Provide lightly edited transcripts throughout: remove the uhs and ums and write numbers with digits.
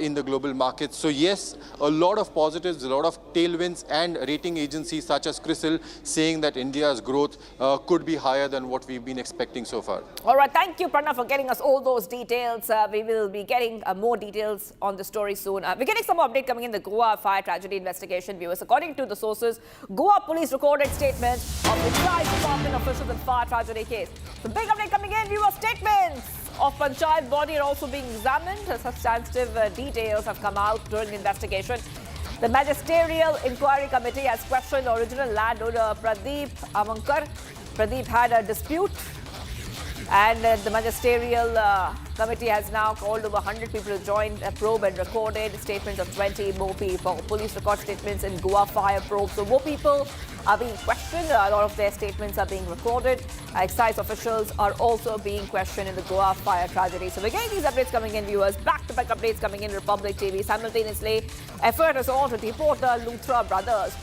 in the global markets. So yes, a lot of positives, a lot of tailwinds, and rating agencies such as Crisil saying that India's growth could be higher than what we've been expecting so far. All right, thank you, Pranav, for getting us all those details. We will be getting more details on the story soon. We're getting some update coming in the Goa fire tragedy investigation, viewers. According to the sources, Goa police recorded statement of excise department officials in fire tragedy case. The big update coming in, viewer statements of Panchayat body are also being examined. Substantive details have come out during the investigation. The Magisterial Inquiry Committee has questioned the original landowner Pradeep Amankar. Pradeep had a dispute, and the Magisterial Committee has now called over 100 people to join a probe and recorded statements of 20 more people. Police record statements in Goa fire probe. So more people are being questioned. A lot of their statements are being recorded. Excise officials are also being questioned in the Goa fire tragedy. So we're getting these updates coming in, viewers. Back-to-back updates coming in Republic TV. Simultaneously, effort is on to deport the Luthra brothers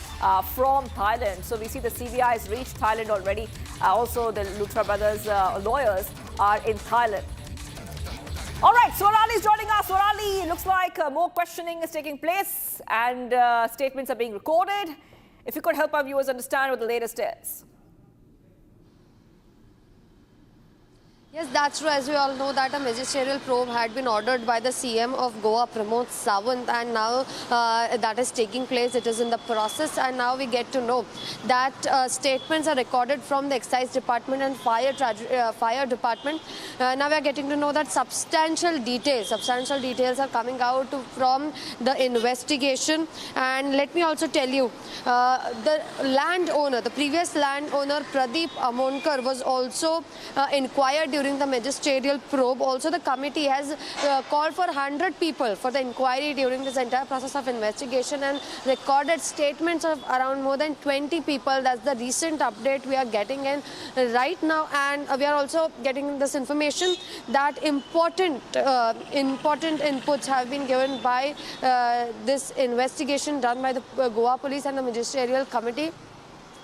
from Thailand. So we see the CBI has reached Thailand already. Also, the Luthra brothers' lawyers are in Thailand. All right, Swarali is joining us. Swarali, looks like more questioning is taking place and statements are being recorded. If you could help our viewers understand what the latest is. Yes, that's true. As we all know that a magisterial probe had been ordered by the CM of Goa, Pramod Sawant, and now that is taking place. It is in the process, and now we get to know that statements are recorded from the excise department and fire department. Now we are getting to know that substantial details are coming out from the investigation. And let me also tell you, the previous landowner Pradeep Amankar was also inquired during the magisterial probe. Also, the committee has called for 100 people for the inquiry during this entire process of investigation and recorded statements of around more than 20 people. That's the recent update we are getting in right now, and we are also getting this information that important inputs have been given by this investigation done by the Goa police and the magisterial committee.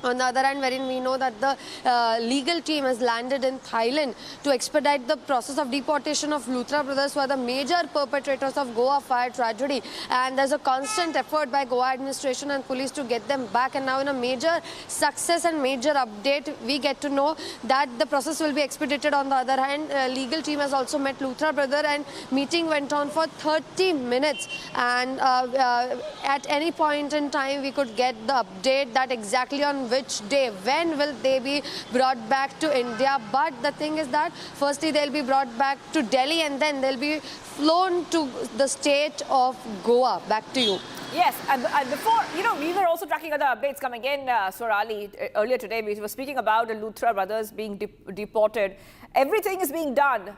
On the other hand, wherein we know that the legal team has landed in Thailand to expedite the process of deportation of Luthra brothers, who are the major perpetrators of Goa fire tragedy. And there's a constant effort by Goa administration and police to get them back. And now in a major success and major update, we get to know that the process will be expedited. On the other hand, legal team has also met Luthra brother, and meeting went on for 30 minutes. And at any point in time, we could get the update that exactly on which day, when will they be brought back to India. But the thing is that firstly they'll be brought back to Delhi, and then they'll be flown to the state of Goa. Back to you. Yes, and before, we were also tracking other updates coming in, Swarali. Earlier today, we were speaking about the Luthra brothers being deported. Everything is being done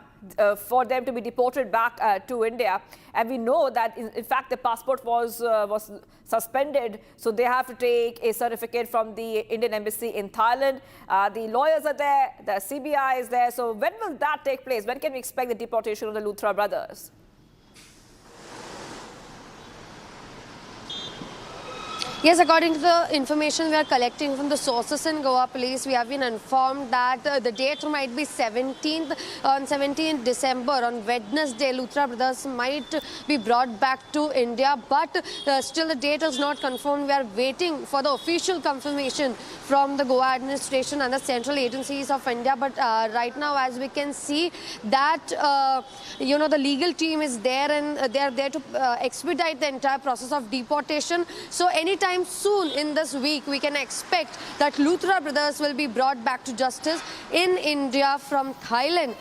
for them to be deported back to India. And we know that, in fact, the passport was suspended. So they have to take a certificate from the Indian embassy in Thailand. The lawyers are there. The CBI is there. So when will that take place? When can we expect the deportation of the Luthra brothers? Yes, according to the information we are collecting from the sources in Goa police, we have been informed that the date might be 17th. On 17th December, on Wednesday, Luthra brothers might be brought back to India. But still the date is not confirmed. We are waiting for the official confirmation from the Goa administration and the central agencies of India. But right now, as we can see, that, the legal team is there, and they are there to expedite the entire process of deportation. So anytime soon in this week, we can expect that Luthra brothers will be brought back to justice in India from Thailand,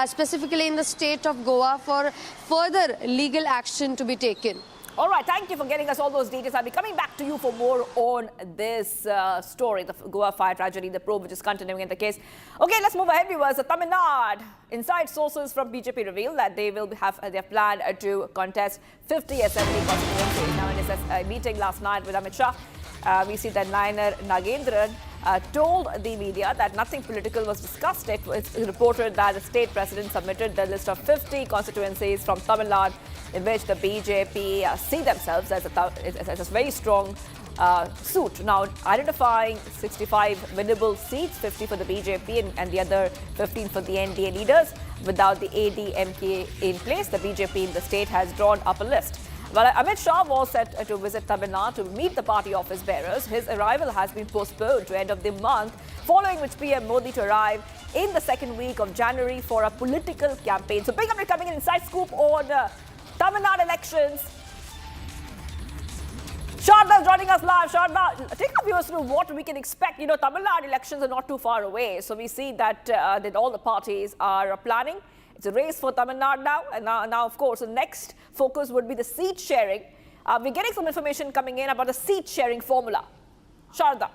specifically in the state of Goa, for further legal action to be taken. All right, thank you for getting us all those details. I'll be coming back to you for more on this story, the Goa fire tragedy, the probe which is continuing in the case. Okay, let's move ahead, viewers. Tamil Nadu inside sources from BJP reveal that they will have their plan to contest 50 assembly constituencies. Now, in a meeting last night with Amit Shah, we see that Nayanar Nagendran told the media that nothing political was discussed. It was reported that the state president submitted the list of 50 constituencies from Tamil Nadu, in which the BJP see themselves as a very strong suit. Now, identifying 65 winnable seats, 50 for the BJP and the other 15 for the NDA leaders. Without the ADMK in place, the BJP in the state has drawn up a list. Well, Amit Shah was set to visit Tamil Nadu to meet the party office bearers. His arrival has been postponed to end of the month, following which PM Modi to arrive in the second week of January for a political campaign. So big update coming in, inside scoop on Tamil Nadu elections. Sharda joining us live. Sharda, take our viewers through what we can expect. You know, Tamil Nadu elections are not too far away. So we see that all the parties are planning. It's a race for Tamil Nadu now. And now, of course, the next focus would be the seat sharing. We're getting some information coming in about the seat sharing formula. Sharda.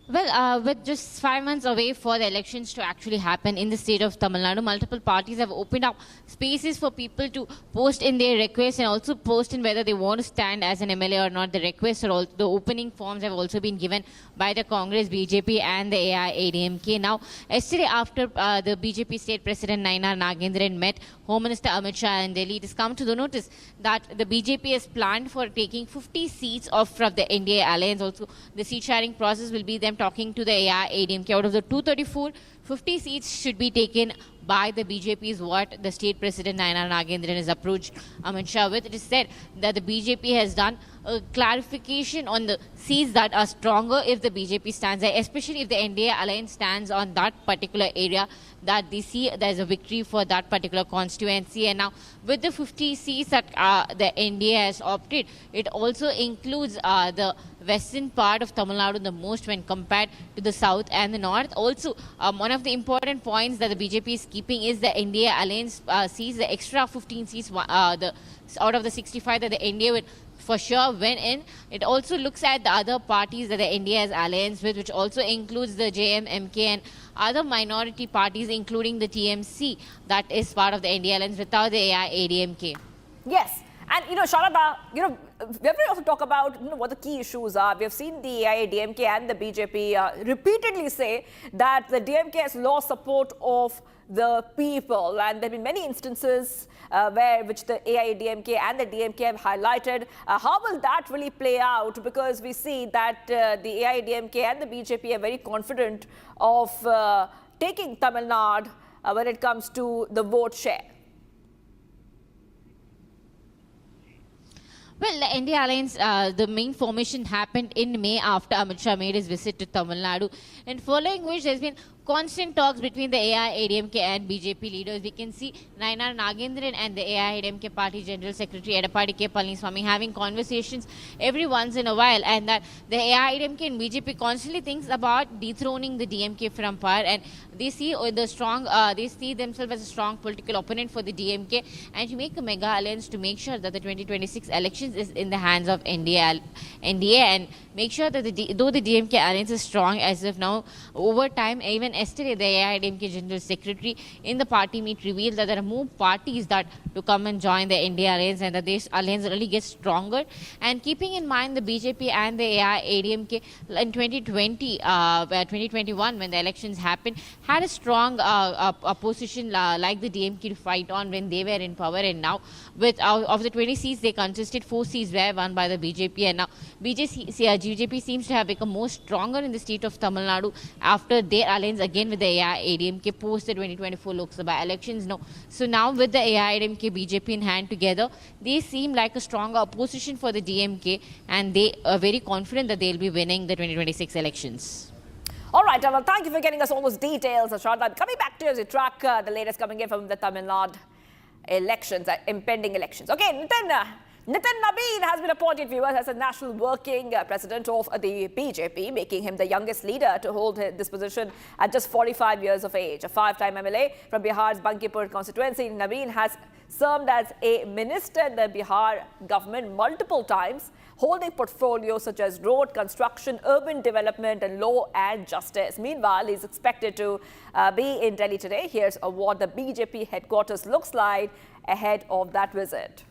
Well, with just 5 months away for the elections to actually happen in the state of Tamil Nadu, multiple parties have opened up spaces for people to post in their requests and also post in whether they want to stand as an MLA or not. The requests or the opening forms have also been given by the Congress, BJP and the AIADMK. Now, yesterday after the BJP state president Nainar Nagendran met Home Minister Amit Shah in Delhi, it has come to the notice that the BJP has planned for taking 50 seats off from the NDA alliance. Also, the seat sharing process will be them talking to the AIADMK. Out of the 234, 50 seats should be taken by the BJP is what the state president Nainar Nagendran has approached Amit Shah with. It is said that the BJP has done a clarification on the seats that are stronger if the BJP stands there, especially if the NDA alliance stands on that particular area, that they see there's a victory for that particular constituency. And now with the 50 seats that the NDA has opted, it also includes the western part of Tamil Nadu the most when compared to the south and the north. Also, one of the important points that the BJP is keeping is the NDA alliance seats, the extra 15 seats out of the 65 that the NDA will for sure win in. It also looks at the other parties that the NDA has alliance with, which also includes the JMMK and other minority parties, including the TMC, that is part of the NDA alliance without the AIADMK. Yes. And, you know, Sharada, you know, we have to also talk about what the key issues are. We have seen the AIADMK and the BJP repeatedly say that the DMK has lost support of the people. And there have been many instances which the AIADMK and the DMK have highlighted. How will that really play out? Because we see that the AIADMK and the BJP are very confident of taking Tamil Nadu when it comes to the vote share. Well, the NDA alliance, the main formation happened in May after Amit Shah made his visit to Tamil Nadu, and following which there's been constant talks between the AIADMK and BJP leaders. We can see Nainar Nagendran and the AIADMK Party General Secretary Edapadi K. Palaniswamy having conversations every once in a while, and that the AIADMK and BJP constantly thinks about dethroning the DMK from power, and they see they see themselves as a strong political opponent for the DMK, and to make a mega alliance to make sure that the 2026 elections is in the hands of NDA and make sure that though the DMK alliance is strong as of now, over time, even yesterday the AIADMK General Secretary in the party meet revealed that there are more parties that to come and join the NDA alliance, and that this alliance really gets stronger. And keeping in mind the BJP and the AIADMK in 2021 when the elections happened had a strong opposition like the DMK to fight on when they were in power, and now with of the 20 seats they contested, 4 seats were won by the BJP, and now BJP seems to have become more stronger in the state of Tamil Nadu after their alliance again with the AIADMK post the 2024 Lok Sabha elections. So now with the AIADMK BJP in hand together, they seem like a stronger opposition for the DMK, and they are very confident that they'll be winning the 2026 elections. All right, well, thank you for getting us all those details, Ashada. Coming back to you as we track the latest coming in from the Tamil Nadu elections, impending elections. Okay, Nitin Nabin has been appointed, viewers, as a national working president of the BJP, making him the youngest leader to hold this position at just 45 years of age. A 5-time MLA from Bihar's Bankipur constituency, Nabin has served as a minister in the Bihar government multiple times, holding portfolios such as road construction, urban development, and law and justice. Meanwhile, he's expected to be in Delhi today. Here's what the BJP headquarters looks like ahead of that visit.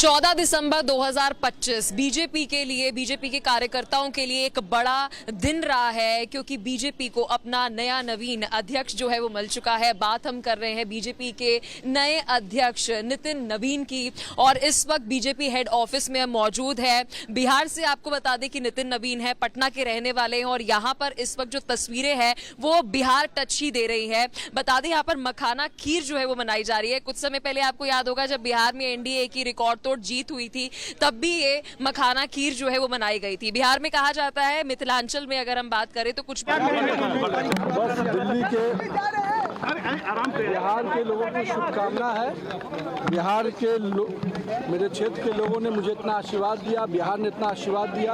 14 December 2025 BJP के लिए, BJP के कार्यकर्ताओं के लिए एक बड़ा दिन रहा है, क्योंकि बीजेपी को अपना नया नवीन अध्यक्ष जो है वो मिल चुका है। बात हम कर रहे हैं बीजेपी के नए अध्यक्ष नितिन नबीन की, और इस वक्त बीजेपी हेड ऑफिस में मौजूद है। बिहार से आपको बता दें कि नितिन नबीन है, पटना के रहने वाले हैं, और यहाँ पर इस वक्त जो तस्वीरें हैं वो बिहार टच ही दे रही है। बता दें यहाँ पर मखाना खीर जो है वो मनाई जा रही है। कुछ समय पहले आपको याद होगा जब बिहार में एनडीए की रिकॉर्ड तोड़ जीत हुई थी, तब भी ये मखाना खीर जो है वो मनाई गई थी। बिहार में कहा जाता है, मिथिलांचल में अगर हम बात करें तो कुछ बस दिल्ली के बिहार के लोगों की शुभकामना है। बिहार के मेरे क्षेत्र के लोगों ने मुझे इतना आशीर्वाद दिया, बिहार ने इतना आशीर्वाद दिया।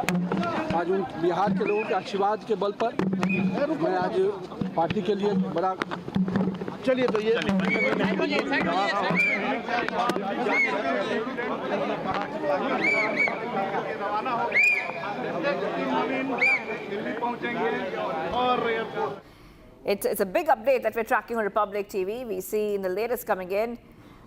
आज उन बिहार के लोगों के आशीर्वाद के बल पर मैं आज पार्टी के लिए बड़ा चलिए तो ये It's a big update that we're tracking on Republic TV. We see in the latest coming in,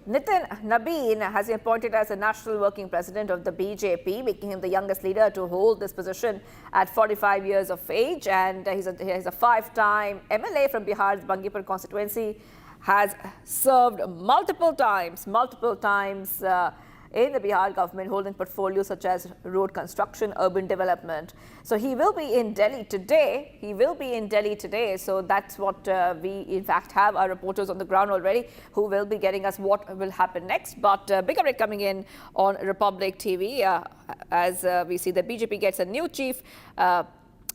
Nitin Nabin has been appointed as the National Working President of the BJP, making him the youngest leader to hold this position at 45 years of age. And he's a five-time MLA from Bihar's Bangipur constituency, has served multiple times in the Bihar government, holding portfolios such as road construction, urban development. So he will be in Delhi today. So that's what we in fact have our reporters on the ground already who will be getting us what will happen next. But big update coming in on Republic TV as we see that BJP gets a new chief.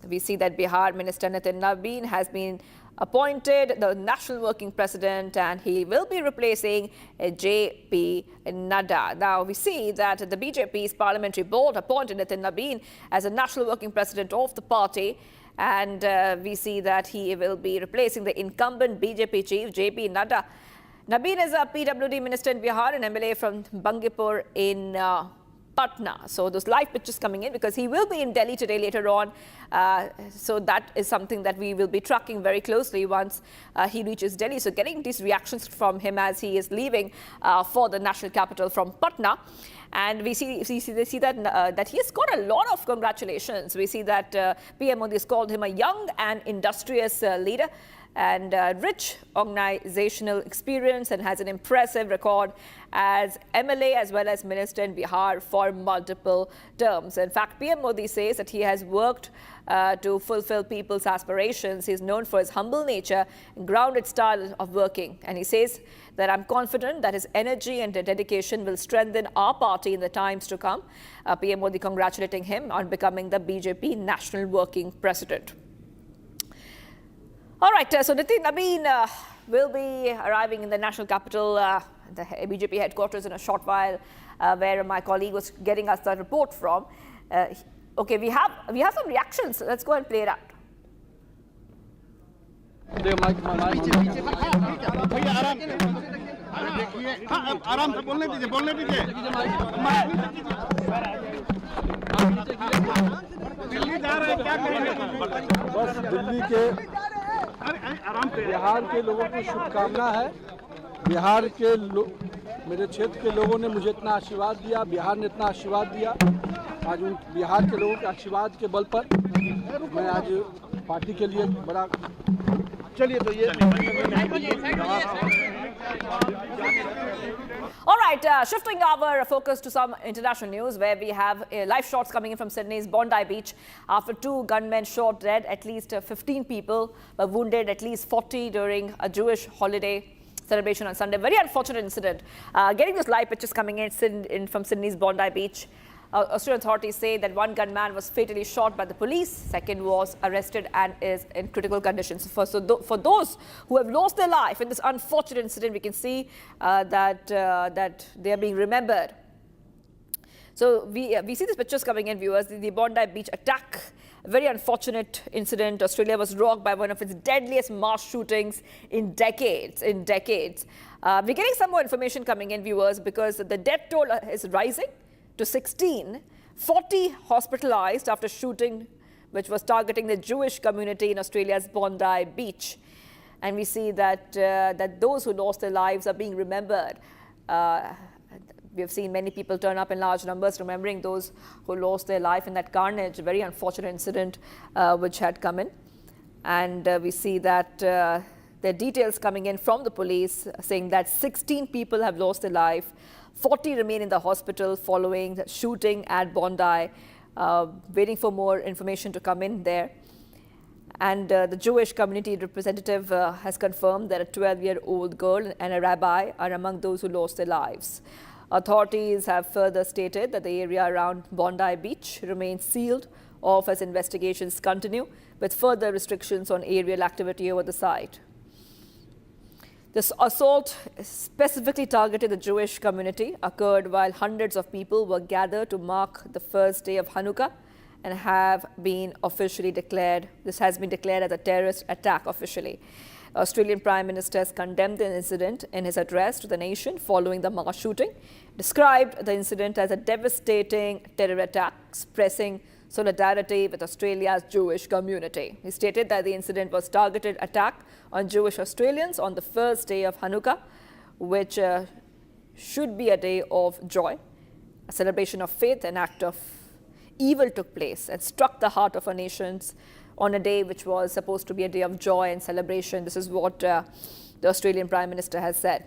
We see that Bihar Minister Nitin Nabin has been appointed the National Working President, and he will be replacing J.P. Nada. Now, we see that the BJP's Parliamentary Board appointed Nitin Nabin as a National Working President of the party, and we see that he will be replacing the incumbent BJP chief, J.P. Nada. Nabin is a PWD Minister in Bihar and MLA from Bangipur in Patna. So those live pictures coming in because he will be in Delhi today later on. So that is something that we will be tracking very closely once he reaches Delhi. So getting these reactions from him as he is leaving for the national capital from Patna. And we see that that he has got a lot of congratulations. We see that PM Modi has called him a young and industrious leader and rich organizational experience, and has an impressive record as MLA as well as minister in Bihar for multiple terms. In fact, PM Modi says that he has worked to fulfill people's aspirations. He's known for his humble nature and grounded style of working. And he says that I'm confident that his energy and dedication will strengthen our party in the times to come. PM Modi congratulating him on becoming the BJP National Working President. All right, so Nitin Nabin will be arriving in the national capital, the BJP headquarters in a short while, where my colleague was getting us the report from. Okay, we have some reactions. Let's go and play it out. बस दिल्ली के बिहार के लोगों की शुभकामना है। बिहार के मेरे क्षेत्र के लोगों ने मुझे इतना आशीर्वाद दिया, बिहार ने इतना आशीर्वाद दिया। आज उन बिहार के लोगों के आशीर्वाद के बल पर मैं आज पार्टी के लिए बड़ा चलिए तो ये All right, shifting our focus to some international news where we have live shots coming in from Sydney's Bondi beach after two gunmen shot dead. At least 15 people were wounded, at least 40 during a Jewish holiday celebration on Sunday. Very unfortunate incident. Getting those live pictures coming in from Sydney's Bondi beach. Australian authorities say that one gunman was fatally shot by the police. Second was arrested and is in critical condition. So for those who have lost their life in this unfortunate incident, we can see that they are being remembered. So we see these pictures coming in, viewers. The Bondi beach attack, a very unfortunate incident. Australia was rocked by one of its deadliest mass shootings in decades. We're getting some more information coming in, viewers, because the death toll is rising to 16, 40 hospitalized after shooting which was targeting the Jewish community in Australia's Bondi beach. And we see that those who lost their lives are being remembered. We have seen many people turn up in large numbers, remembering those who lost their life in that carnage, a very unfortunate incident which had come in. And we see that there are details coming in from the police saying that 16 people have lost their life, 40 remain in the hospital following the shooting at Bondi. Waiting for more information to come in there. And the Jewish community representative has confirmed that a 12-year-old girl and a rabbi are among those who lost their lives. Authorities have further stated that the area around Bondi Beach remains sealed off as investigations continue, with further restrictions on aerial activity over the site. This assault specifically targeted the Jewish community, occurred while hundreds of people were gathered to mark the first day of Hanukkah and have been officially declared. This has been declared as a terrorist attack officially. Australian Prime Minister has condemned the incident in his address to the nation following the mass shooting, described the incident as a devastating terror attack, expressing solidarity with Australia's Jewish community. He stated that the incident was a targeted attack on Jewish Australians on the first day of Hanukkah, which should be a day of joy. A celebration of faith, an act of evil took place and struck the heart of our nations on a day which was supposed to be a day of joy and celebration. This is what the Australian Prime Minister has said.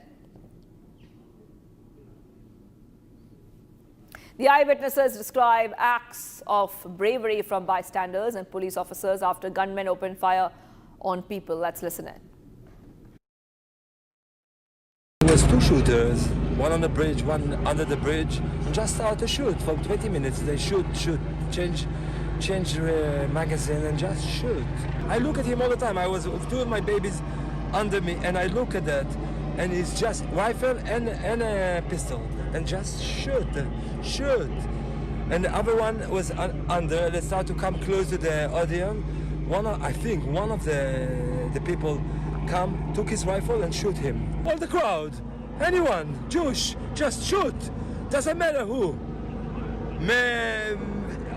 The eyewitnesses describe acts of bravery from bystanders and police officers after gunmen opened fire on people. Let's listen in. There was two shooters, one on the bridge, one under the bridge, and just started to shoot for 20 minutes. They shoot, change magazine and just shoot. I look at him all the time. I was with two of my babies under me, and I look at that, and it's just rifle and a pistol, and just shoot. And the other one was under. They start to come close to the audience. I think one of the people took his rifle and shoot him. All the crowd, anyone, Jewish, just shoot. Doesn't matter who. Men,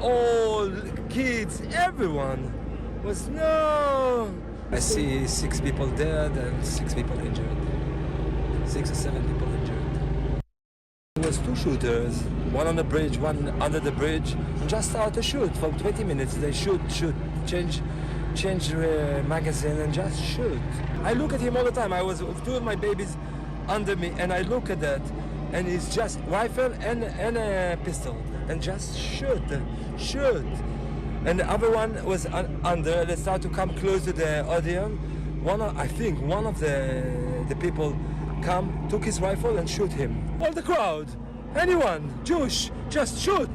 all kids, everyone was no. I see 6 people dead and 6 people injured. 6 or 7 people injured. There was two shooters, one on the bridge, one under the bridge, and just started to shoot for 20 minutes. They shoot, change magazine and just shoot. I look at him all the time. I was with two of my babies under me, and I look at that, and it's just rifle and a pistol, and just shoot. And the other one was under. They start to come close to the audience. I think one of the people took his rifle and shoot him. All the crowd, anyone, Jewish, just shoot.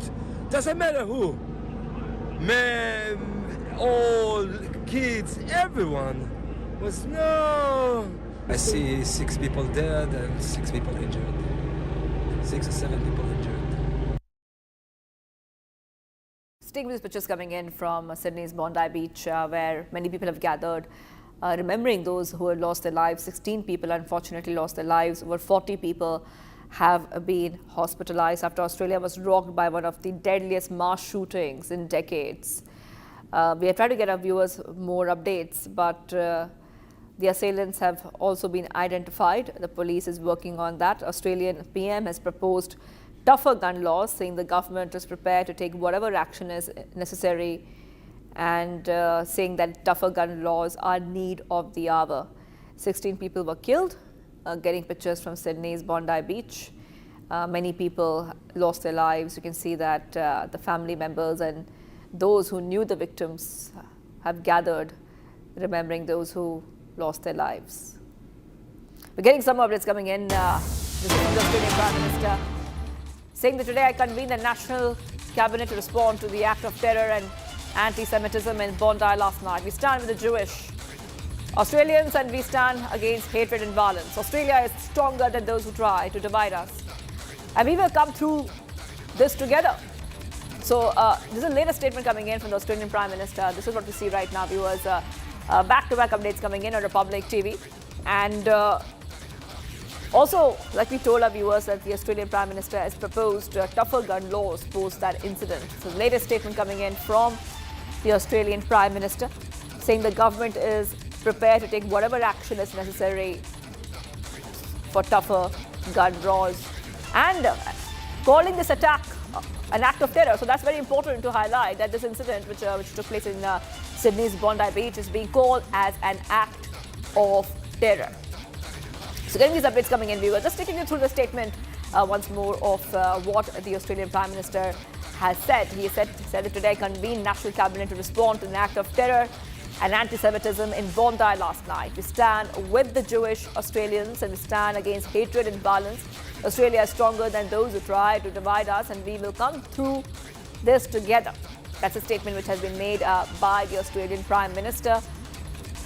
Doesn't matter who. Men, all kids, everyone was no. I see 6 people dead and 6 people injured. 6 or 7 people injured. Staying with these pictures coming in from Sydney's Bondi Beach, where many people have gathered, remembering those who had lost their lives. 16 people unfortunately lost their lives. Over 40 people have been hospitalized after Australia was rocked by one of the deadliest mass shootings in decades. We are trying to get our viewers more updates, but the assailants have also been identified. The police is working on that. Australian PM has proposed tougher gun laws, saying the government is prepared to take whatever action is necessary, and saying that tougher gun laws are need of the hour. 16 people were killed. Getting pictures from Sydney's Bondi Beach. Many people lost their lives. You can see that the family members and those who knew the victims have gathered, remembering those who lost their lives. We're getting some updates coming in. This is from the Australian Prime Minister saying that today I convened the National Cabinet to respond to the act of terror and anti-Semitism in Bondi last night. We stand with the Jewish Australians and we stand against hatred and violence. Australia is stronger than those who try to divide us. And we will come through this together. So this is the latest statement coming in from the Australian Prime Minister. This is what we see right now, viewers. Back-to-back updates coming in on Republic TV. And also, like we told our viewers, that the Australian Prime Minister has proposed tougher gun laws post that incident. So the latest statement coming in from the Australian Prime Minister, saying the government is prepared to take whatever action is necessary for tougher gun laws and calling this attack an act of terror. So that's very important to highlight that this incident, which took place in Sydney's Bondi Beach, is being called as an act of terror. So getting these updates coming in, we were just taking you through the statement once more of what the Australian Prime Minister has said. He said it today, convened National Cabinet to respond to an act of terror and anti-Semitism in Bondi last night. We stand with the Jewish Australians and we stand against hatred and violence. Australia is stronger than those who try to divide us, and we will come through this together. That's a statement which has been made by the Australian Prime Minister,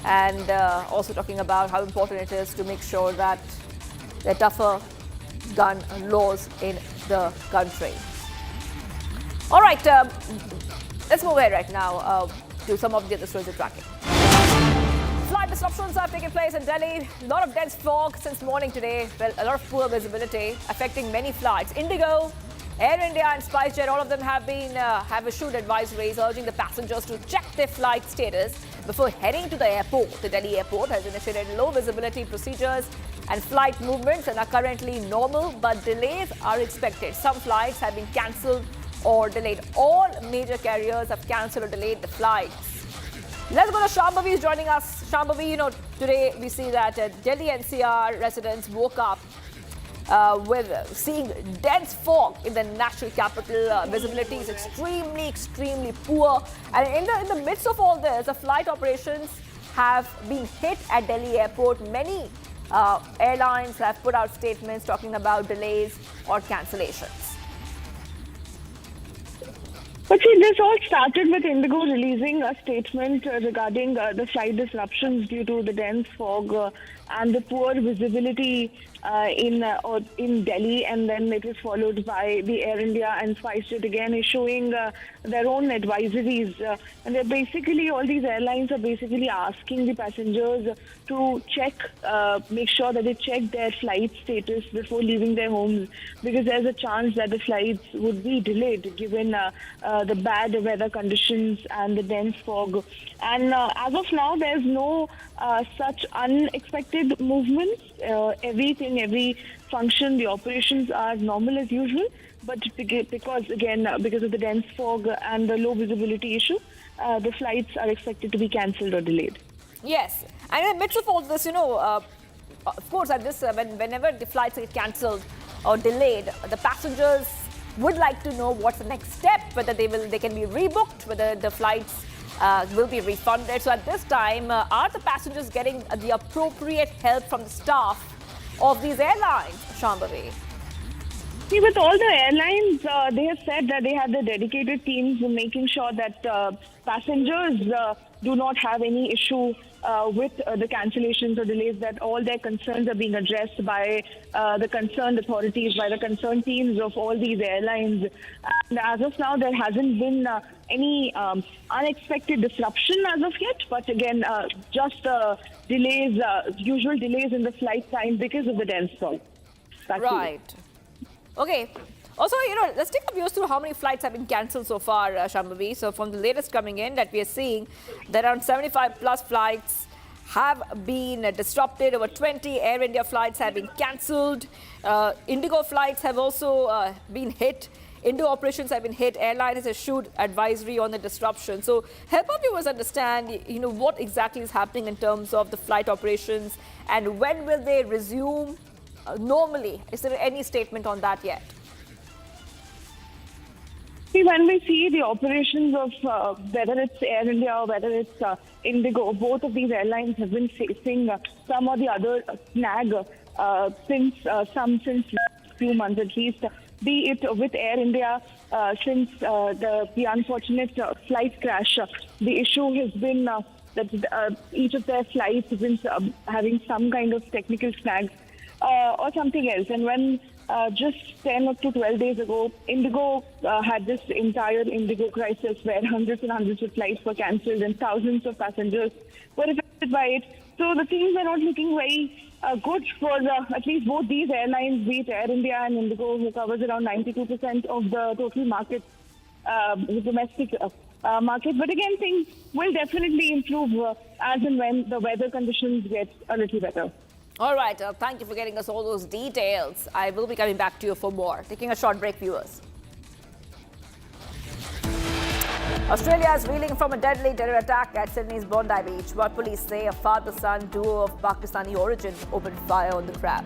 and also talking about how important it is to make sure that there are tougher gun laws in the country. All right, let's move ahead right now to some of the other stories we're tracking. Flight disruptions have taken place in Delhi. A lot of dense fog since morning today. Well, a lot of poor visibility affecting many flights. IndiGo, Air India and SpiceJet, all of them have issued advisories urging the passengers to check their flight status before heading to the airport. The Delhi airport has initiated low visibility procedures and flight movements and are currently normal, but delays are expected. Some flights have been cancelled or delayed. All major carriers have cancelled or delayed the flights. Let's go to Shambhavi is joining us. Shambhavi, today we see that Delhi NCR residents woke up with seeing dense fog in the national capital. Visibility is extremely poor. And in the midst of all this, the flight operations have been hit at Delhi airport. Many airlines have put out statements talking about delays or cancellations. But see, this all started with IndiGo releasing a statement regarding the flight disruptions due to the dense fog and the poor visibility in Delhi, and then it was followed by the Air India and SpiceJet again issuing their own advisories. And they're basically, all these airlines are basically asking the passengers to check, make sure that they check their flight status before leaving their homes, because there's a chance that the flights would be delayed given the bad weather conditions and the dense fog. And as of now, there's no such unexpected movements. Every function, the operations are normal as usual. But because of the dense fog and the low visibility issue, the flights are expected to be cancelled or delayed. Yes, and in the midst of all this, of course, at this whenever the flights get cancelled or delayed, the passengers would like to know what's the next step, whether they can be rebooked, whether the flights will be refunded. So at this time, are the passengers getting the appropriate help from the staff of these airlines, Shambhavi? See, with all the airlines, they have said that they have the dedicated teams making sure that passengers do not have any issue with the cancellations or delays, that all their concerns are being addressed by the concerned authorities, by the concerned teams of all these airlines. And as of now, there hasn't been any unexpected disruption as of yet, but again, just delays, usual delays in the flight time because of the dense fog. Right. Okay. Also, let's take a view through how many flights have been cancelled so far, Shambhavi. So from the latest coming in that we are seeing, that around 75 plus flights have been disrupted. Over 20 Air India flights have been cancelled. IndiGo flights have also been hit. Indo operations have been hit. Airline has issued advisory on the disruption. So help our viewers understand, what exactly is happening in terms of the flight operations and when will they resume normally? Is there any statement on that yet? See, when we see the operations of whether it's Air India or whether it's IndiGo, both of these airlines have been facing some or the other snag since last few months at least. Be it with Air India, since the unfortunate flight crash, the issue has been that each of their flights has been having some kind of technical snag or something else. And when just 10 to 12 days ago, IndiGo had this entire IndiGo crisis where hundreds and hundreds of flights were cancelled and thousands of passengers were affected by it. So the things are not looking very good for at least both these airlines, be it Air India and IndiGo, who covers around 92% of the total market, the domestic market. But again, things will definitely improve as and when the weather conditions get a little better. All right, thank you for getting us all those details. I will be coming back to you for more. Taking a short break, viewers. Australia is reeling from a deadly terror attack at Sydney's Bondi Beach, where police say a father-son duo of Pakistani origin opened fire on the crowd.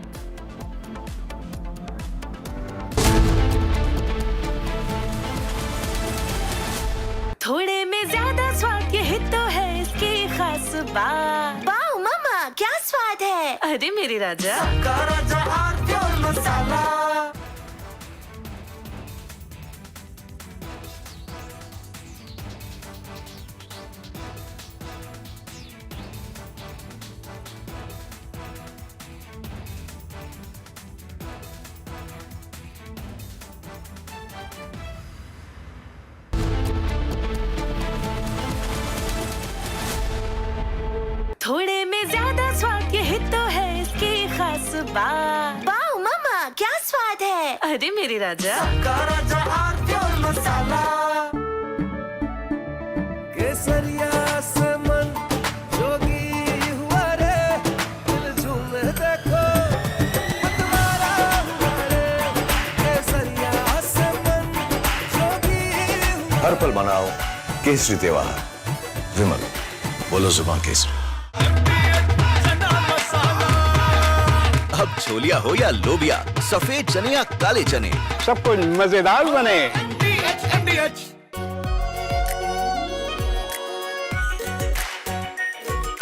थोड़े में ज्यादा स्वाद ये तो है इसकी खास बात। वाओ मामा, क्या स्वाद है? अरे मेरी राजा, राजा और प्योर मसाला। थोड़े में ज्यादा स्वाद ये तो है इसकी खास बात। वाओ मामा, क्या स्वाद है? अरे मेरी राजा, राजा और प्योर मसाला। केसरिया से मन जोगी हुआ रे, दिल झूमे देखो मतवारा हुआ रे। केसरिया से मन जोगी हुआ। हर पल मनाओ केसरी त्योहार। विमल, बोलो जुबान केसरी। अब छोलिया हो या लोबिया, सफेद चने या काले चने, सब कुछ मजेदार बने।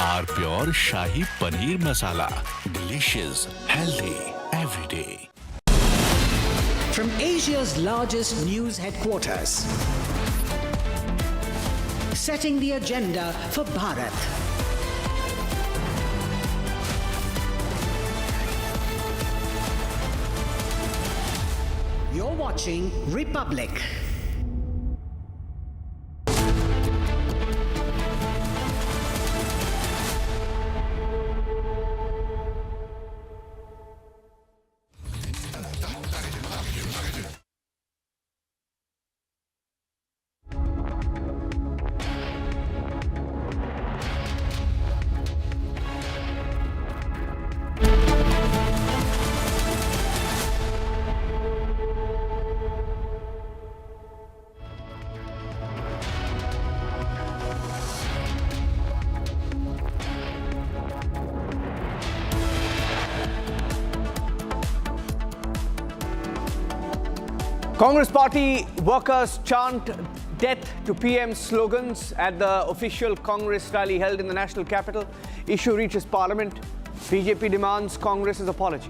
Our pure shahi paneer masala, delicious, healthy every day. From Asia's largest news headquarters, setting the agenda for Bharat. You're watching Republic. Congress party workers chant death to PM slogans at the official Congress rally held in the national capital. Issue reaches Parliament. BJP demands Congress's apology.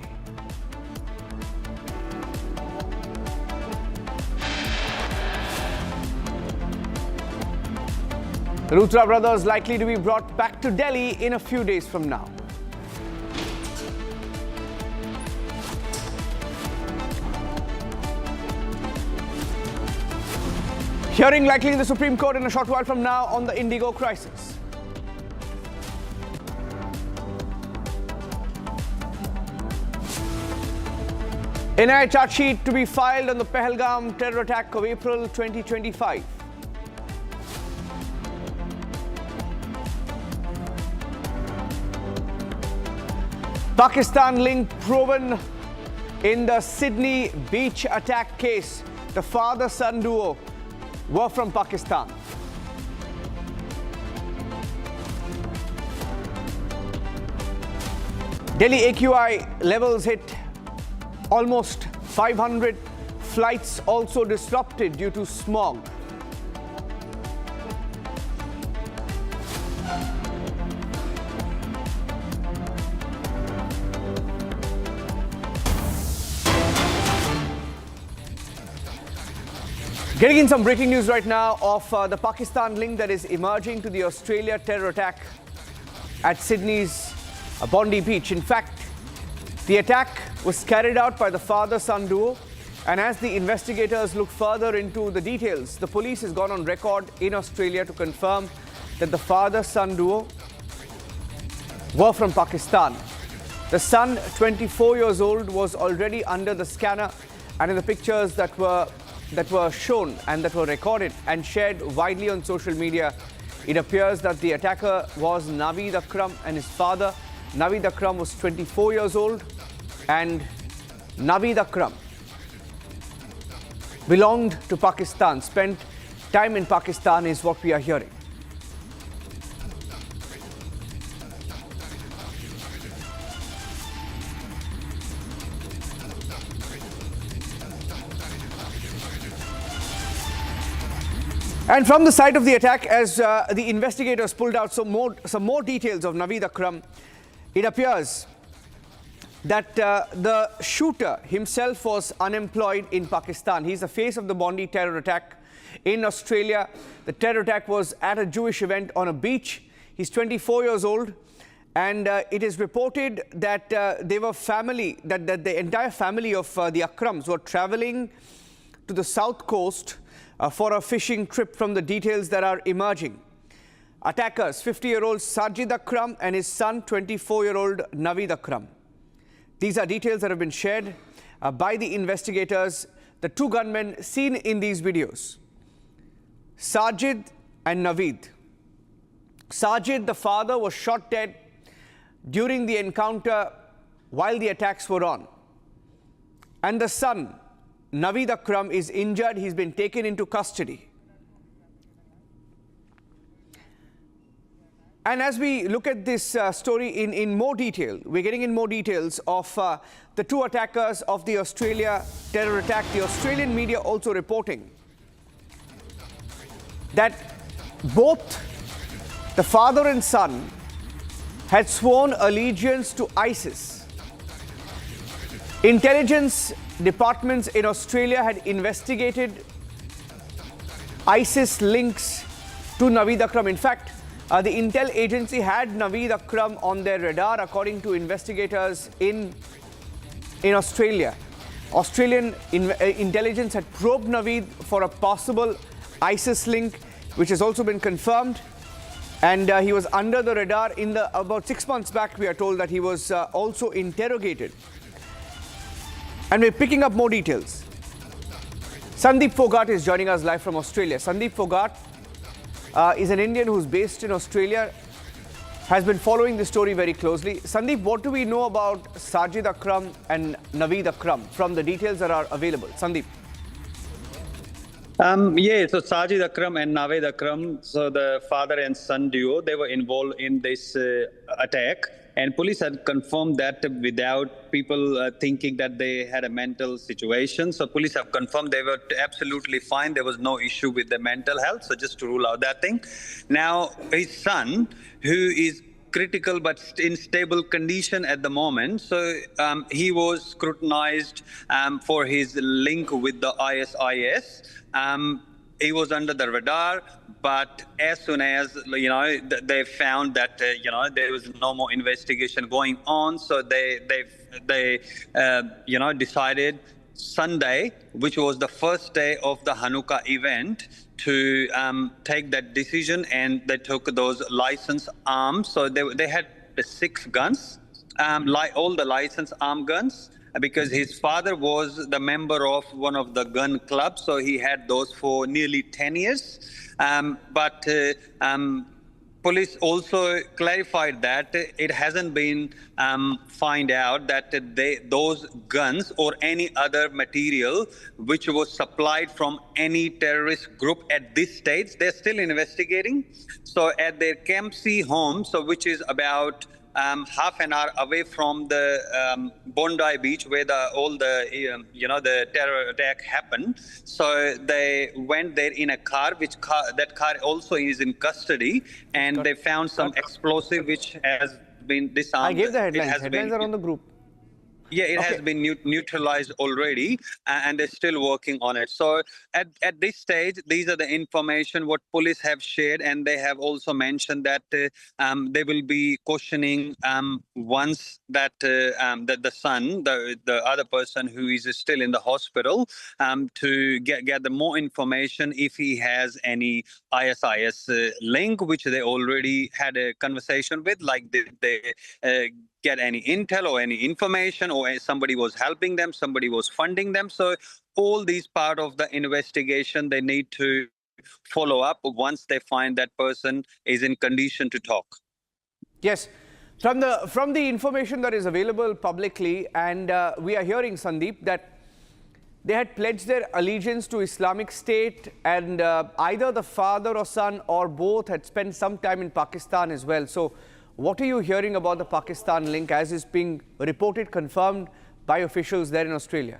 The Luthra brothers likely to be brought back to Delhi in a few days from now. Hearing likely in the Supreme Court in a short while from now on the IndiGo crisis. NIA charge sheet to be filed on the Pahalgam terror attack of April 2025. Pakistan link proven in the Sydney beach attack case. The father-son duo were from Pakistan. Delhi AQI levels hit almost 500. Flights also disrupted due to smog. Getting in some breaking news right now of the Pakistan link that is emerging to the Australia terror attack at Sydney's Bondi beach. In fact, the attack was carried out by the father-son duo, and as the investigators look further into the details, the police has gone on record in Australia to confirm that the father-son duo were from Pakistan. The son, 24 years old, was already under the scanner, and in the pictures that were shown and that were recorded and shared widely on social media, it appears that the attacker was Naveed Akram and his father, Naveed Akram was 24 years old, and Naveed Akram belonged to Pakistan, spent time in Pakistan is what we are hearing. And from the site of the attack, as the investigators pulled out some more details of Naveed Akram, it appears that the shooter himself was unemployed in Pakistan. He's the face of the Bondi terror attack in Australia. The terror attack was at a Jewish event on a beach. He's 24 years old, and it is reported that they were family, that the entire family of the Akrams were traveling to the south coast for a fishing trip, from the details that are emerging. Attackers, 50-year-old Sajid Akram and his son, 24-year-old Naveed Akram. These are details that have been shared by the investigators. The two gunmen seen in these videos, Sajid and Naveed. Sajid, the father, was shot dead during the encounter while the attacks were on. And the son, Naveed Akram, is injured. He's been taken into custody. And as we look at this story in more detail, we're getting in more details of the two attackers of the Australia terror attack. The Australian media also reporting that both the father and son had sworn allegiance to ISIS. Intelligence departments in Australia had investigated ISIS links to Naveed Akram. In fact, the intel agency had Naveed Akram on their radar, according to investigators in Australia. Australian intelligence had probed Naveed for a possible ISIS link, which has also been confirmed. And he was under the radar. About 6 months back, we are told that he was also interrogated. And we're picking up more details. Sandeep Fogart is joining us live from Australia. Sandeep Fogart is an Indian who's based in Australia, has been following the story very closely. Sandeep, what do we know about Sajid Akram and Naveed Akram from the details that are available? Sandeep. So Sajid Akram and Naveed Akram, so the father and son duo, they were involved in this attack. And police had confirmed that without people thinking that they had a mental situation. So police have confirmed they were absolutely fine. There was no issue with their mental health. So just to rule out that thing. Now, his son, who is critical but in stable condition at the moment. So he was scrutinized for his link with the ISIS. He was under the radar, but as soon as they found that there was no more investigation going on, so they decided Sunday, which was the first day of the Hanukkah event, to take that decision, and they took those licensed arms. So they had 6 guns, all the licensed arm guns, because his father was the member of one of the gun clubs, so he had those for nearly 10 years. But police also clarified that it hasn't been found out that those guns or any other material which was supplied from any terrorist group at this stage, they're still investigating. So at their Camp C home, so which is about half an hour away from the Bondi beach, where all the terror attack happened. So they went there in a car, that car also is in custody, and they found some explosive which has been disarmed. I gave the headlines. Headlines are on the group. Yeah, it has been neutralized already, and they're still working on it. So at this stage, these are the information what police have shared, and they have also mentioned that they will be questioning once that the son, the other person who is still in the hospital, to get the more information if he has any ISIS link, which they already had a conversation with, like did they get any intel or any information, or somebody was helping them, somebody was funding them. So all these part of the investigation, they need to follow up once they find that person is in condition to talk. Yes. From the information that is available publicly, and we are hearing, Sandeep, that they had pledged their allegiance to Islamic State, and either the father or son or both had spent some time in Pakistan as well. So what are you hearing about the Pakistan link as is being reported, confirmed by officials there in Australia?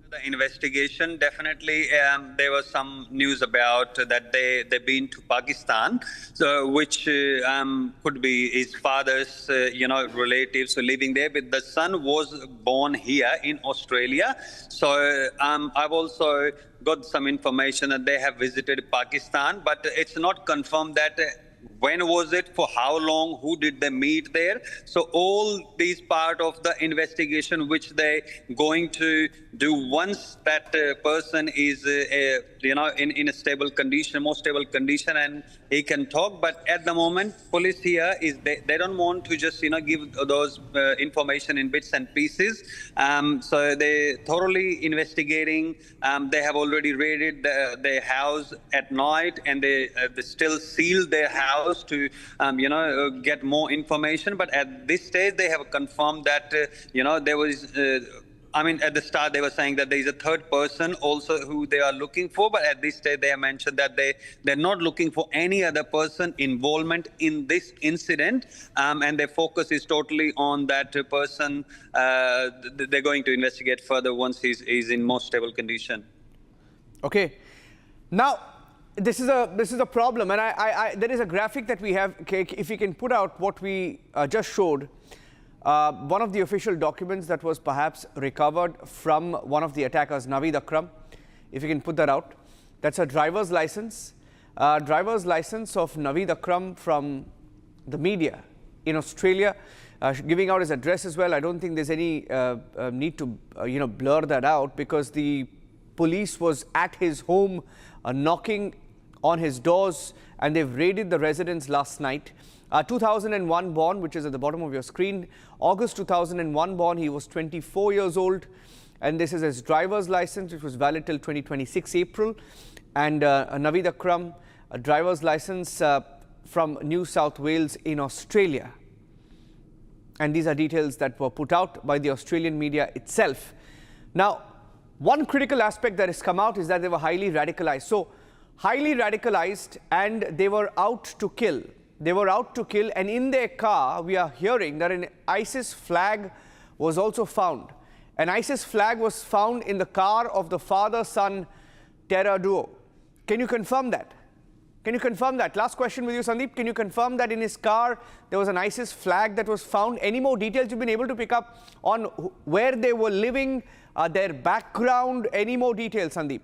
The investigation, definitely there was some news about that they've been to Pakistan, so which could be his father's relatives living there, but the son was born here in Australia. So I've also got some information that they have visited Pakistan, but it's not confirmed that when was it, for how long, who did they meet there. So all these part of the investigation which they going to do once that person is in a stable condition, more stable condition, and he can talk. But at the moment, police here is they don't want to just give those information in bits and pieces. So they thoroughly investigating. They have already raided their house at night, and they still seal their house to get more information. But at this stage, they have confirmed that there was. At the start, they were saying that there is a third person also who they are looking for, but at this stage, they have mentioned that they're not looking for any other person involvement in this incident, and their focus is totally on that person. They're going to investigate further once he's in more stable condition. Okay. Now, this is a problem, and there is a graphic that we have. If we can put out what we just showed. One of the official documents that was perhaps recovered from one of the attackers, Naveed Akram. If you can put that out. That's a driver's license. Driver's license of Naveed Akram from the media in Australia, giving out his address as well. I don't think there's any need to blur that out, because the police was at his home knocking on his doors, and they've raided the residence last night. 2001 born, which is at the bottom of your screen. August 2001 born, he was 24 years old, and this is his driver's license, which was valid till 2026 April. And Naveed Akram, a driver's license from New South Wales in Australia. And these are details that were put out by the Australian media itself. Now, one critical aspect that has come out is that they were highly radicalized. So, highly radicalized, and they were out to kill. They were out to kill, and in their car, we are hearing that an ISIS flag was also found. An ISIS flag was found in the car of the father-son terror duo. Can you confirm that? Can you confirm that? Last question with you, Sandeep. Can you confirm that in his car there was an ISIS flag that was found? Any more details you've been able to pick up on where they were living, their background? Any more details, Sandeep?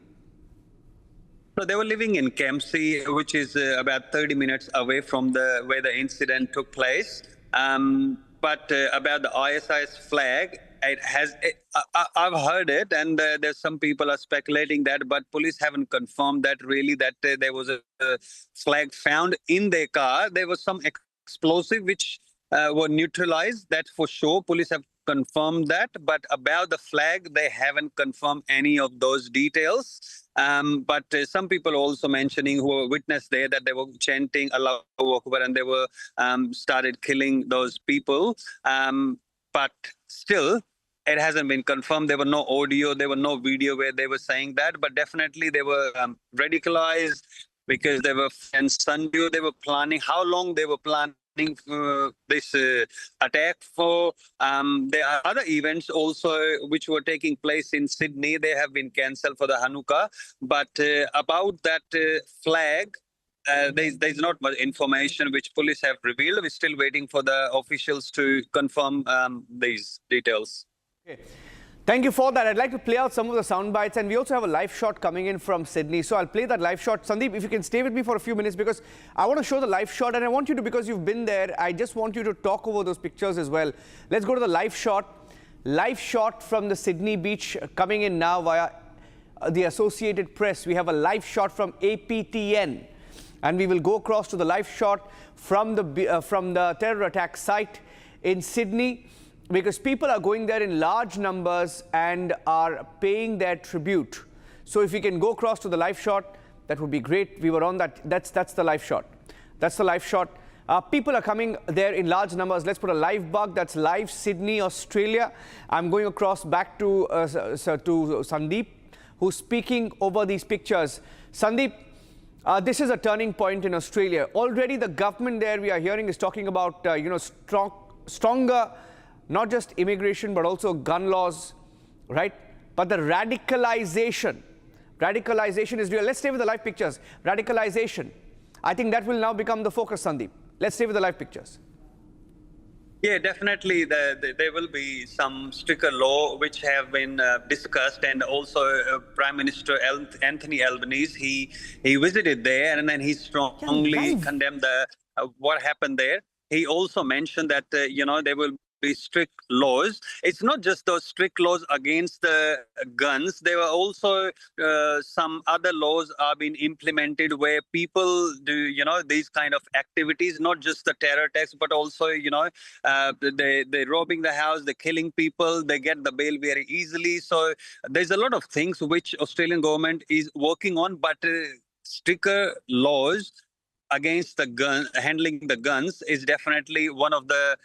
So they were living in Kempsey, which is about 30 minutes away from where the incident took place. But about the ISIS flag, I've heard it, and there's some people are speculating that, but police haven't confirmed that really that there was a flag found in their car. There was some explosive which were neutralized. That's for sure. Police have confirmed that, but about the flag, they haven't confirmed any of those details. But some people also mentioning who were witness there that they were chanting Allahu Akbar, and they were started killing those people. But still, it hasn't been confirmed. There were no audio, there were no video where they were saying that, but definitely they were radicalized because they were in Sunday. They were planning how long they were planning this attack for. There are other events also which were taking place in Sydney. They have been cancelled for the Hanukkah. But about that flag, there's not much information which police have revealed. We're still waiting for the officials to confirm these details. Okay. Thank you for that. I'd like to play out some of the sound bites, and we also have a live shot coming in from Sydney. So I'll play that live shot. Sandeep, if you can stay with me for a few minutes, because I want to show the live shot, and I want you to, because you've been there, I just want you to talk over those pictures as well. Let's go to the live shot. Live shot from the Sydney beach coming in now via the Associated Press. We have a live shot from APTN, and we will go across to the live shot from the terror attack site in Sydney, because people are going there in large numbers and are paying their tribute. So if we can go across to the live shot, that would be great. We were on that. That's the live shot. That's the live shot. People are coming there in large numbers. Let's put a live bug. That's live Sydney, Australia. I'm going across back to Sandeep, who's speaking over these pictures. Sandeep, this is a turning point in Australia. Already the government there, we are hearing, is talking about stronger, not just immigration, but also gun laws, right? But the radicalization is real. Let's stay with the live pictures. Radicalization. I think that will now become the focus, Sandeep. Let's stay with the live pictures. Yeah, definitely. There will be some stricter law which have been discussed, and also Prime Minister Anthony Albanese, he visited there, and then he strongly condemned what happened there. He also mentioned that there will be strict laws. It's not just those strict laws against the guns. There were also some other laws are being implemented where people do, these kind of activities, not just the terror attacks, but also, they're robbing the house, they're killing people, they get the bail very easily. So there's a lot of things which Australian government is working on, but stricter laws against the gun, handling the guns is definitely one of the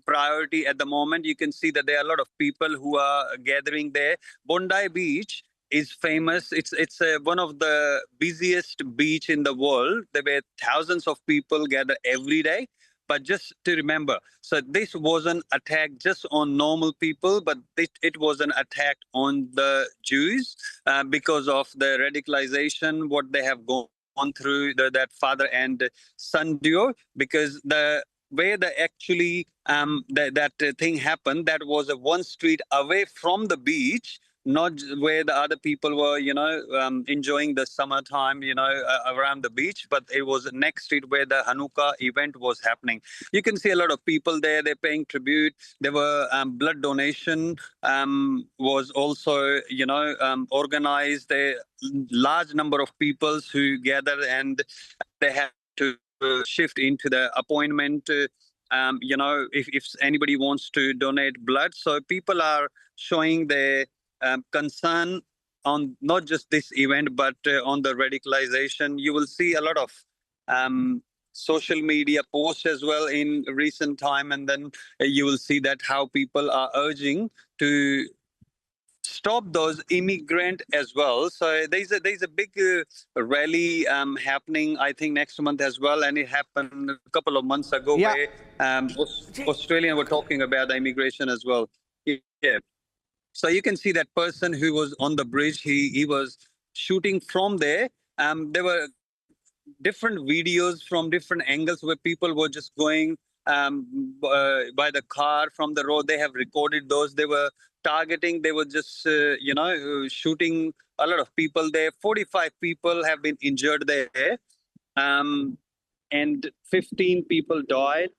priority at the moment. You can see that there are a lot of people who are gathering there. Bondi Beach is famous. It's one of the busiest beach in the world. There were thousands of people gather every day. But just to remember, so this wasn't attack just on normal people, but it was an attack on the Jews because of the radicalization, what they have gone through, that father and son duo, because where the actually that thing happened, that was one street away from the beach, not where the other people were, enjoying the summertime, around the beach, but it was the next street where the Hanukkah event was happening. You can see a lot of people there. They're paying tribute. There were blood donation was also, organized. A large number of people who gathered, and they had to shift into the appointment. If anybody wants to donate blood, so people are showing their concern on not just this event, but on the radicalization. You will see a lot of social media posts as well in recent time, and then you will see that how people are urging to stop those immigrant as well. So there's a big rally happening, I think, next month as well, and it happened a couple of months ago where Australians were talking about the immigration as well. Yeah. So you can see that person who was on the bridge, he was shooting from there. There were different videos from different angles where people were just going by the car from the road. They have recorded those. They were targeting. They were just, shooting a lot of people there. 45 people have been injured there. And 15 people died,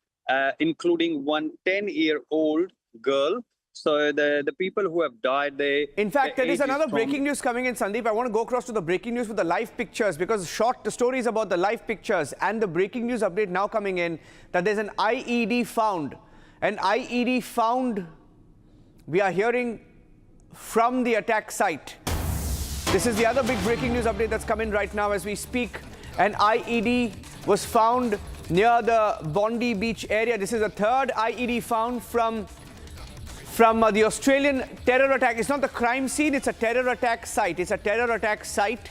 including one 10-year-old girl. So the people who have died, In fact, there is another breaking news coming in, Sandeep. I want to go across to the breaking news with the live pictures, because the story is about the live pictures and the breaking news update now coming in that there's an IED found. An IED found, we are hearing, from the attack site. This is the other big breaking news update that's come in right now as we speak. An IED was found near the Bondi beach area. This is the third IED found from the Australian terror attack. It's not the crime scene, it's a terror attack site. It's a terror attack site.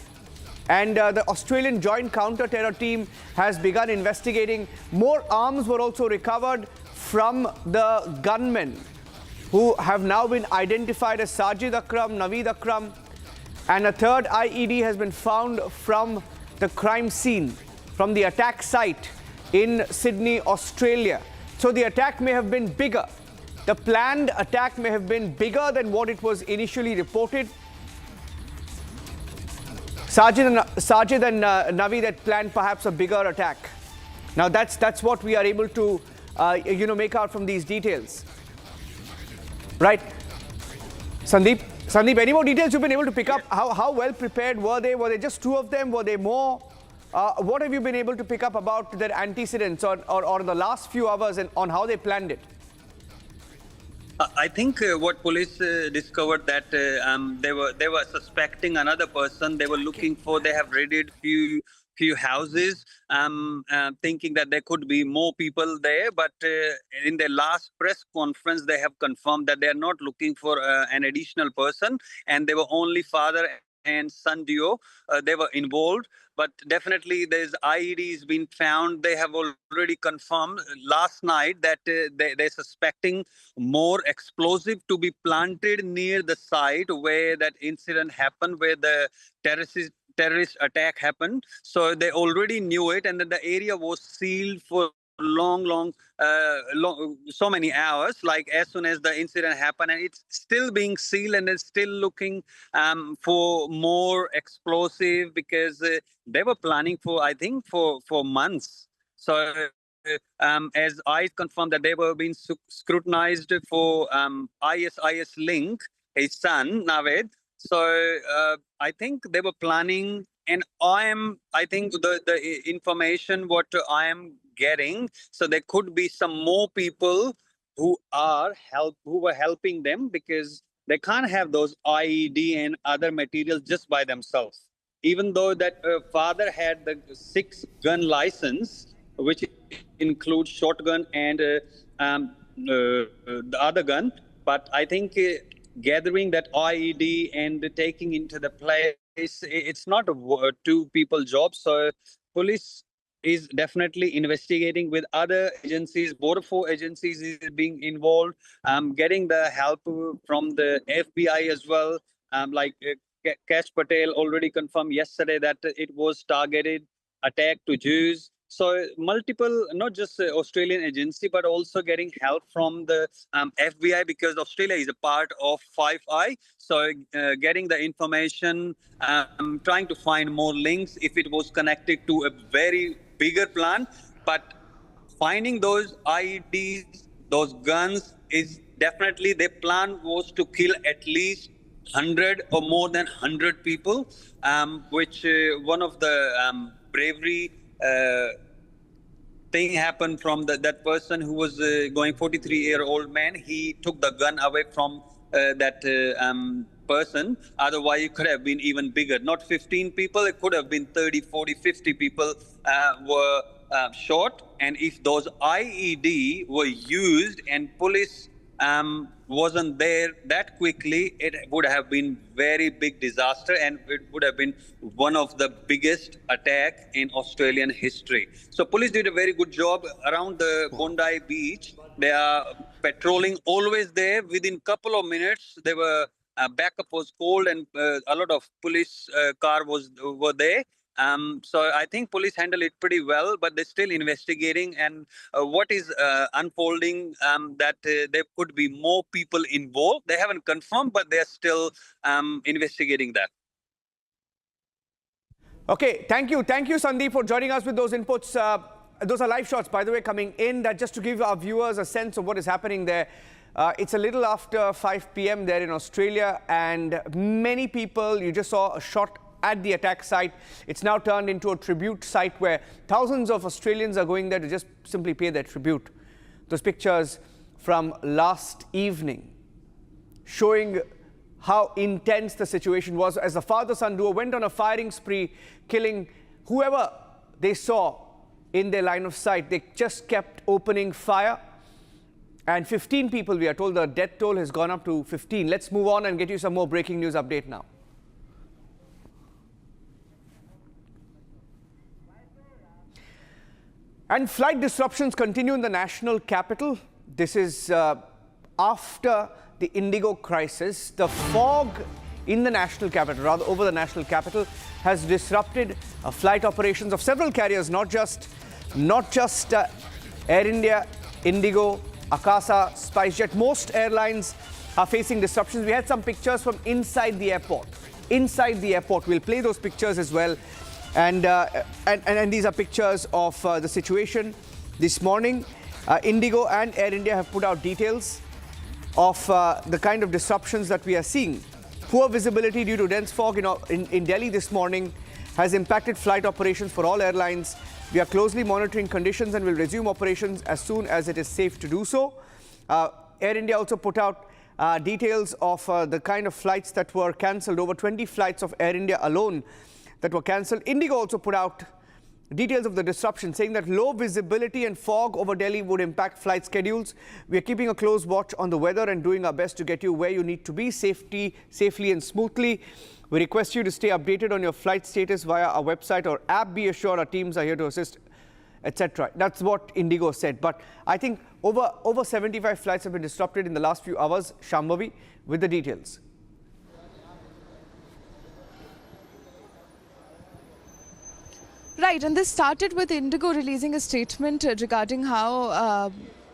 And the Australian Joint Counter-Terror Team has begun investigating. More arms were also recovered from the gunmen, who have now been identified as Sajid Akram, Naveed Akram. And a third IED has been found from the crime scene, from the attack site in Sydney, Australia. So the attack may have been bigger. The planned attack may have been bigger than what it was initially reported. Sajid and Naveed had planned perhaps a bigger attack. Now that's what we are able to make out from these details. Right. Sandeep, any more details you've been able to pick up? How well prepared were they? Were there just two of them? Were there more? What have you been able to pick up about their antecedents or the last few hours and on how they planned it? I think what police discovered that they were suspecting another person. They were looking for. They have raided few few houses, thinking that there could be more people there. But in their last press conference, they have confirmed that they are not looking for an additional person, and they were only father and son duo. They were involved, but definitely there's IEDs been found. They have already confirmed last night that they're suspecting more explosive to be planted near the site where that incident happened, where the terrorist attack happened. So they already knew it, and then the area was sealed for long, so many hours, like as soon as the incident happened, and it's still being sealed, and it's still looking for more explosive, because they were planning for, I think, for months. So as I confirmed that they were being scrutinized for ISIS link, his son Naved. So I think they were planning, and I think the information what I am getting, so there could be some more people who were helping them, because they can't have those IED and other materials just by themselves. Even though that father had the 6-gun license, which includes shotgun and the other gun, but I think gathering that IED and taking into the place, it's not a two-people job. So police is definitely investigating with other agencies. Border Force agencies is being involved, getting the help from the FBI as well. Like Kash Patel already confirmed yesterday that it was targeted attack to Jews. So multiple, not just Australian agency, but also getting help from the FBI, because Australia is a part of Five Eye. So getting the information, trying to find more links if it was connected to a very bigger plan. But finding those IEDs, those guns, is definitely, their plan was to kill at least 100 or more than 100 people, which one of the bravery thing happened from that person who was going 43-year-old man. He took the gun away from that person. Otherwise, it could have been even bigger. Not 15 people, it could have been 30, 40, 50 people were shot. And if those IED were used and police wasn't there that quickly, it would have been very big disaster, and it would have been one of the biggest attack in Australian history. So police did a very good job around the Bondi beach. They are patrolling always there. Within couple of minutes, they were backup was called, and a lot of police car were there. So I think police handle it pretty well, but they're still investigating. And what is unfolding, that there could be more people involved. They haven't confirmed, but they're still investigating that. Okay, thank you, Sandeep, for joining us with those inputs. Those are live shots, by the way, coming in. That just to give our viewers a sense of what is happening there. It's a little after 5 p.m. there in Australia, and many people, you just saw a shot at the attack site. It's now turned into a tribute site where thousands of Australians are going there to just simply pay their tribute. Those pictures from last evening showing how intense the situation was as the father-son duo went on a firing spree, killing whoever they saw in their line of sight. They just kept opening fire. And 15 people, we are told, the death toll has gone up to 15. Let's move on and get you some more breaking news update now. And flight disruptions continue in the national capital. This is after the IndiGo crisis. The fog in the national capital, rather over the national capital, has disrupted flight operations of several carriers, not just Air India, IndiGo, Akasa, SpiceJet. Most airlines are facing disruptions. We had some pictures from inside the airport. Inside the airport, we'll play those pictures as well. And these are pictures of the situation this morning. IndiGo and Air India have put out details of the kind of disruptions that we are seeing. Poor visibility due to dense fog in Delhi this morning has impacted flight operations for all airlines. We are closely monitoring conditions and will resume operations as soon as it is safe to do so. Air India also put out details of the kind of flights that were cancelled. Over 20 flights of Air India alone that were cancelled. IndiGo also put out details of the disruption, saying that low visibility and fog over Delhi would impact flight schedules. We are keeping a close watch on the weather and doing our best to get you where you need to be safely and smoothly. We request you to stay updated on your flight status via our website or app. Be assured our teams are here to assist, etc. That's what IndiGo said. But I think over 75 flights have been disrupted in the last few hours. Shambhavi with the details. Right, and this started with IndiGo releasing a statement regarding how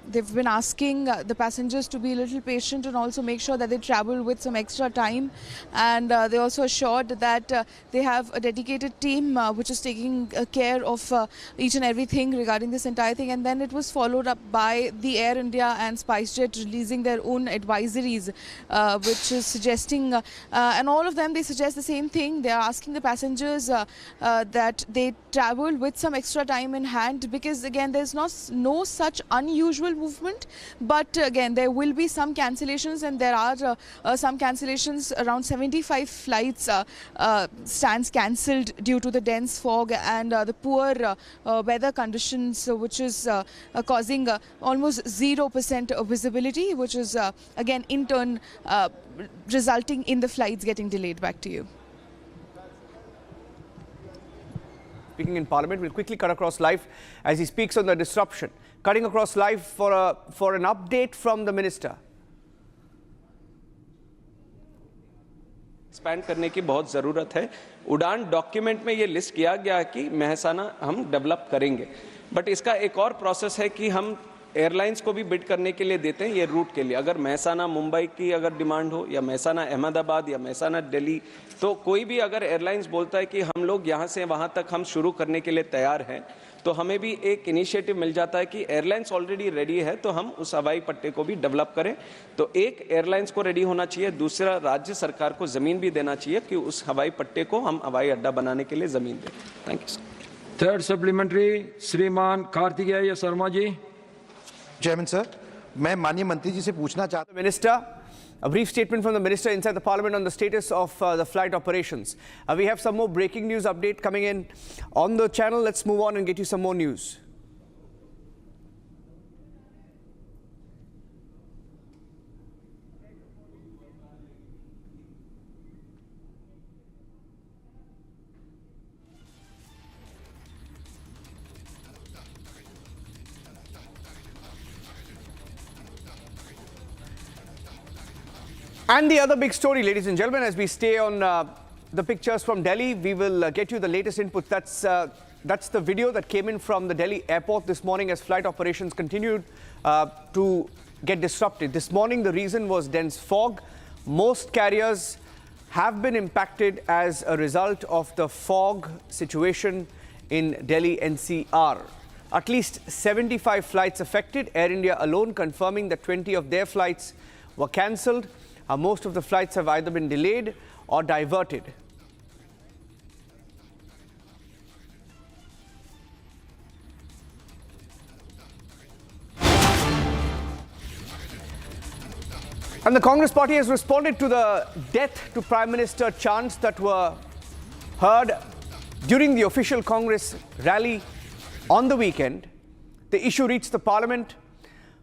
they've been asking the passengers to be a little patient and also make sure that they travel with some extra time. And they also assured that they have a dedicated team which is taking care of each and everything regarding this entire thing. And then it was followed up by the Air India and SpiceJet releasing their own advisories, which is suggesting, and all of them, they suggest the same thing. They are asking the passengers that they travel with some extra time in hand, because again, there's no such unusual movement, but again, there will be some cancellations, and there are some cancellations. Around 75 flights stands cancelled due to the dense fog and the poor weather conditions, which is causing almost 0% visibility, which is again in turn resulting in the flights getting delayed. Back to you. Speaking in Parliament, we'll quickly cut across live as he speaks on the disruption. Cutting across live for an update from the minister. Expand करने की बहुत ज़रूरत है. उड़ान document में ये list किया गया है कि मेहसाना हम डेवलप करेंगे, बट इसका एक और प्रोसेस है कि हम एयरलाइंस को भी बिड करने के लिए देते हैं ये रूट के लिए. अगर मेहसाना मुंबई की अगर डिमांड हो या मेहसाना अहमदाबाद या मेहसाना दिल्ली, तो कोई भी अगर एयरलाइंस बोलता है कि हम लोग यहाँ से वहाँ तक हम शुरू करने के लिए तैयार हैं, तो हमें भी एक इनिशिएटिव मिल जाता है कि एयरलाइंस ऑलरेडी रेडी है, तो हम उस हवाई पट्टे को भी डेवलप करें. तो एक एयरलाइंस को रेडी होना चाहिए, दूसरा राज्य सरकार को ज़मीन भी देना चाहिए कि उस हवाई पट्टे को हम हवाई अड्डा बनाने के लिए ज़मीन दें. Thank you. थर्ड सप्लीमेंट्री श्रीमान कार्तिकेय शर्मा जी. चेयरमैन सर, मैं माननीय मंत्री जी से पूछना चाहता हूं. Minister, a brief statement from the minister inside the Parliament on the status of the flight operations. We have some more breaking news update coming in on the channel. Let's move on and get you some more news. And the other big story, ladies and gentlemen, as we stay on the pictures from Delhi, we will get you the latest input. That's the video that came in from the Delhi airport this morning as flight operations continued to get disrupted. This morning, the reason was dense fog. Most carriers have been impacted as a result of the fog situation in Delhi NCR. At least 75 flights affected, Air India alone confirming that 20 of their flights were cancelled. Most of the flights have either been delayed or diverted. And the Congress party has responded to the death to Prime Minister chants that were heard during the official Congress rally on the weekend. The issue reached the Parliament.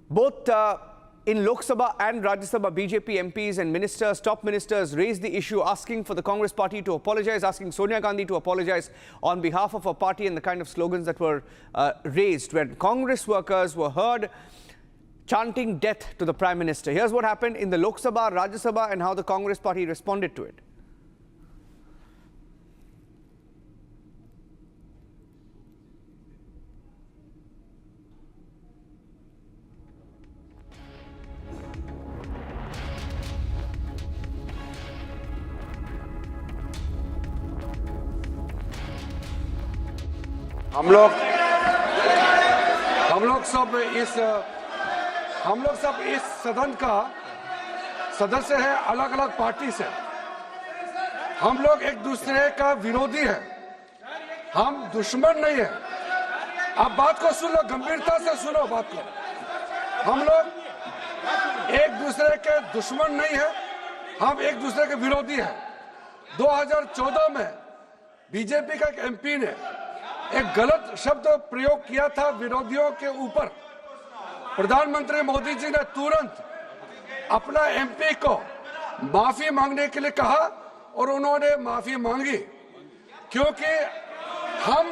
Both in Lok Sabha and Rajya Sabha, BJP MPs and ministers, top ministers raised the issue, asking for the Congress party to apologize, asking Sonia Gandhi to apologize on behalf of her party, and the kind of slogans that were raised when Congress workers were heard chanting death to the Prime Minister. Here's what happened in the Lok Sabha, Rajya Sabha, and how the Congress party responded to it. हम लोग सब इस सदन का सदस्य है, अलग अलग पार्टी से. हम लोग एक दूसरे का विरोधी है, हम दुश्मन नहीं है. आप बात को सुनो, गंभीरता से सुनो बात को. हम लोग एक दूसरे के दुश्मन नहीं है, हम एक दूसरे के विरोधी हैं. 2014 में बीजेपी का एक एमपी ने एक गलत शब्द प्रयोग किया था विरोधियों के ऊपर। प्रधानमंत्री मोदी जी ने तुरंत अपना एमपी को माफी मांगने के लिए कहा और उन्होंने माफी मांगी, क्योंकि हम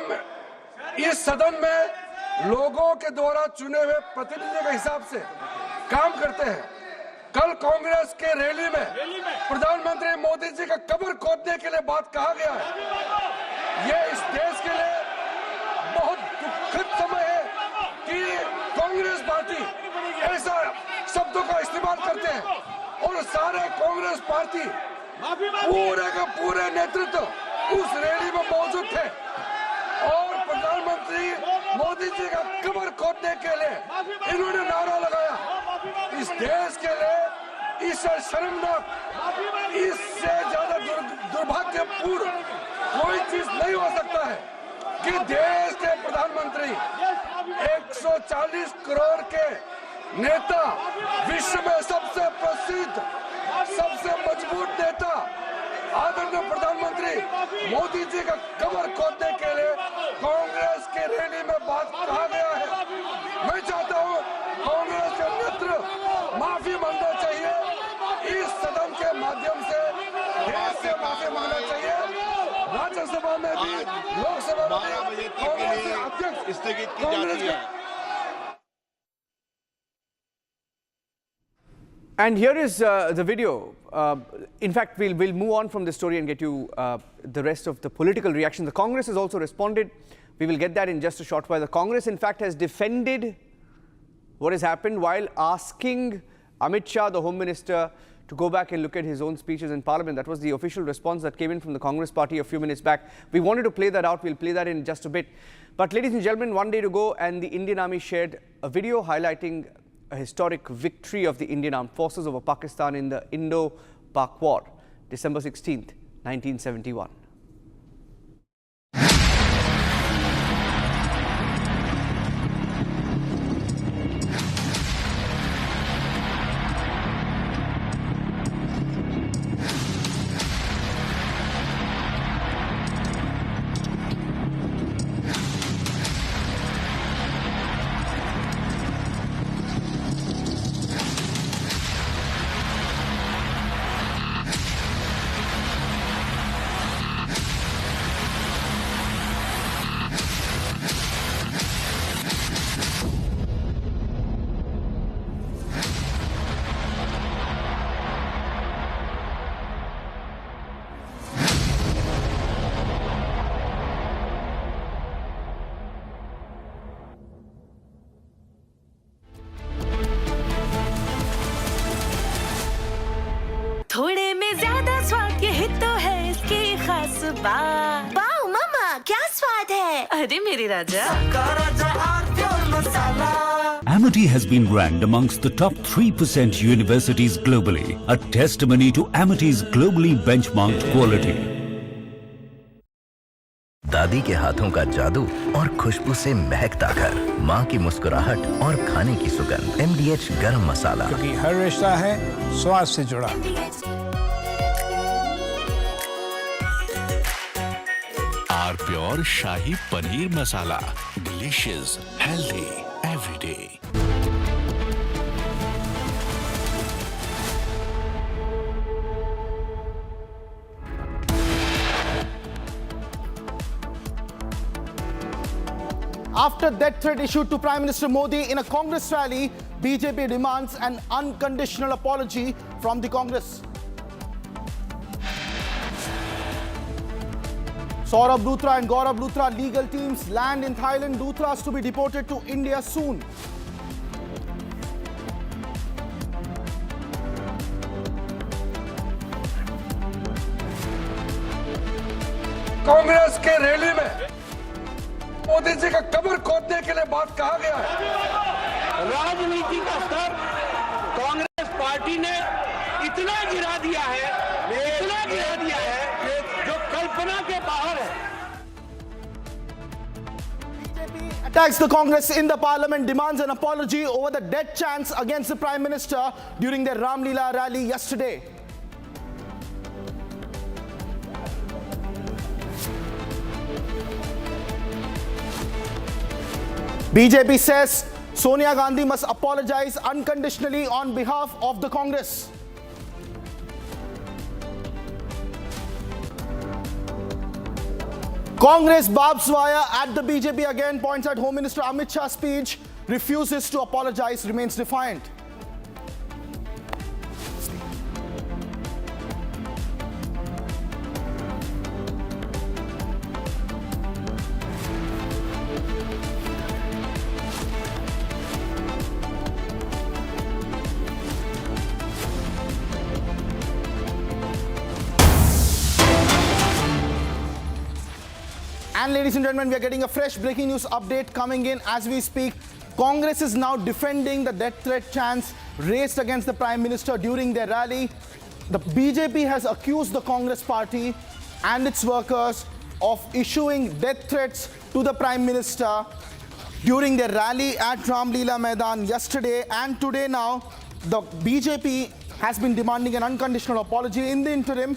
इस सदन में लोगों के द्वारा चुने हुए प्रतिनिधियों के हिसाब से काम करते हैं। कल कांग्रेस के रैली में प्रधानमंत्री मोदी जी का कब्र खोदने के लिए बात कहा गया है। ये इस देश के लिए बहुत दुखद समय है कि कांग्रेस पार्टी ऐसा शब्दों का इस्तेमाल करते हैं और सारे कांग्रेस पार्टी पूरे का पूरे नेतृत्व उस रैली में मौजूद थे और प्रधानमंत्री मोदी जी का कब्र खोदने के लिए इन्होंने नारा लगाया। इस देश के लिए इससे शर्मनाक, इससे ज्यादा दुर्भाग्यपूर्ण कोई चीज नहीं हो सकता है कि देश के प्रधानमंत्री 140 करोड़ के नेता, विश्व में सबसे प्रसिद्ध, सबसे मजबूत नेता आदरणीय प्रधानमंत्री मोदी जी का कब्र खोदने के लिए कांग्रेस के रैली में बात कहा गया है। मैं चाहता हूं कांग्रेस के नेतृत्व माफी मांगना चाहिए, इस सदन के माध्यम से देश से माफी मांगना चाहिए। राज्यसभा में भी, लोकसभा में भी कांग्रेस के अध्यक्ष कांग्रेस के And here is the video. In fact, we'll move on from this story and get you the rest of the political reaction. The Congress has also responded. We will get that in just a short while. The Congress, in fact, has defended what has happened while asking Amit Shah, the Home Minister, to go back and look at his own speeches in Parliament. That was the official response that came in from the Congress party a few minutes back. We wanted to play that out. We'll play that in just a bit. But ladies and gentlemen, one day to go, and the Indian Army shared a video highlighting a historic victory of the Indian Armed Forces over Pakistan in the Indo-Pak War, December 16th, 1971. थोड़े में ज्यादा स्वाद, यही तो है इसकी खास बात। वाओ मामा, क्या स्वाद है। अरे मेरे राजा, Amity has been ranked amongst the top 3% universities globally, a testimony to Amity's globally benchmarked quality. दादी के हाथों का जादू और खुशबू से महकता घर, माँ की मुस्कुराहट और खाने की सुगंध। MDH गरम मसाला, क्योंकि हर रिश्ता है स्वाद से जुड़ा। Our pure shahi paneer masala, delicious, healthy every day. After death threat issued to Prime Minister Modi in a Congress rally, BJP demands an unconditional apology from the Congress. Saurabh Luthra and Gaurav Luthra legal teams land in Thailand. Luthra is to be deported to India soon. Congress के rally में मोदी जी का कब्र खोदने के लिए बात कहा गया है। राजनीति का स्तर कांग्रेस पार्टी ने इतना गिरा दिया है, जो कल्पना के बाहर है। Attacks the Congress in the Parliament, demands an apology over the death chants against the Prime Minister during their Ram Leela rally yesterday. BJP says Sonia Gandhi must apologize unconditionally on behalf of the Congress. Congress barbs wire at the BJP again, points at Home Minister Amit Shah's speech, refuses to apologize, remains defiant. And ladies and gentlemen, we are getting a fresh breaking news update coming in as we speak. Congress is now defending the death threat chants raised against the Prime Minister during their rally. The BJP has accused the Congress party and its workers of issuing death threats to the Prime Minister during their rally at Ramlila Maidan yesterday and today. Now, the BJP has been demanding an unconditional apology. In the interim,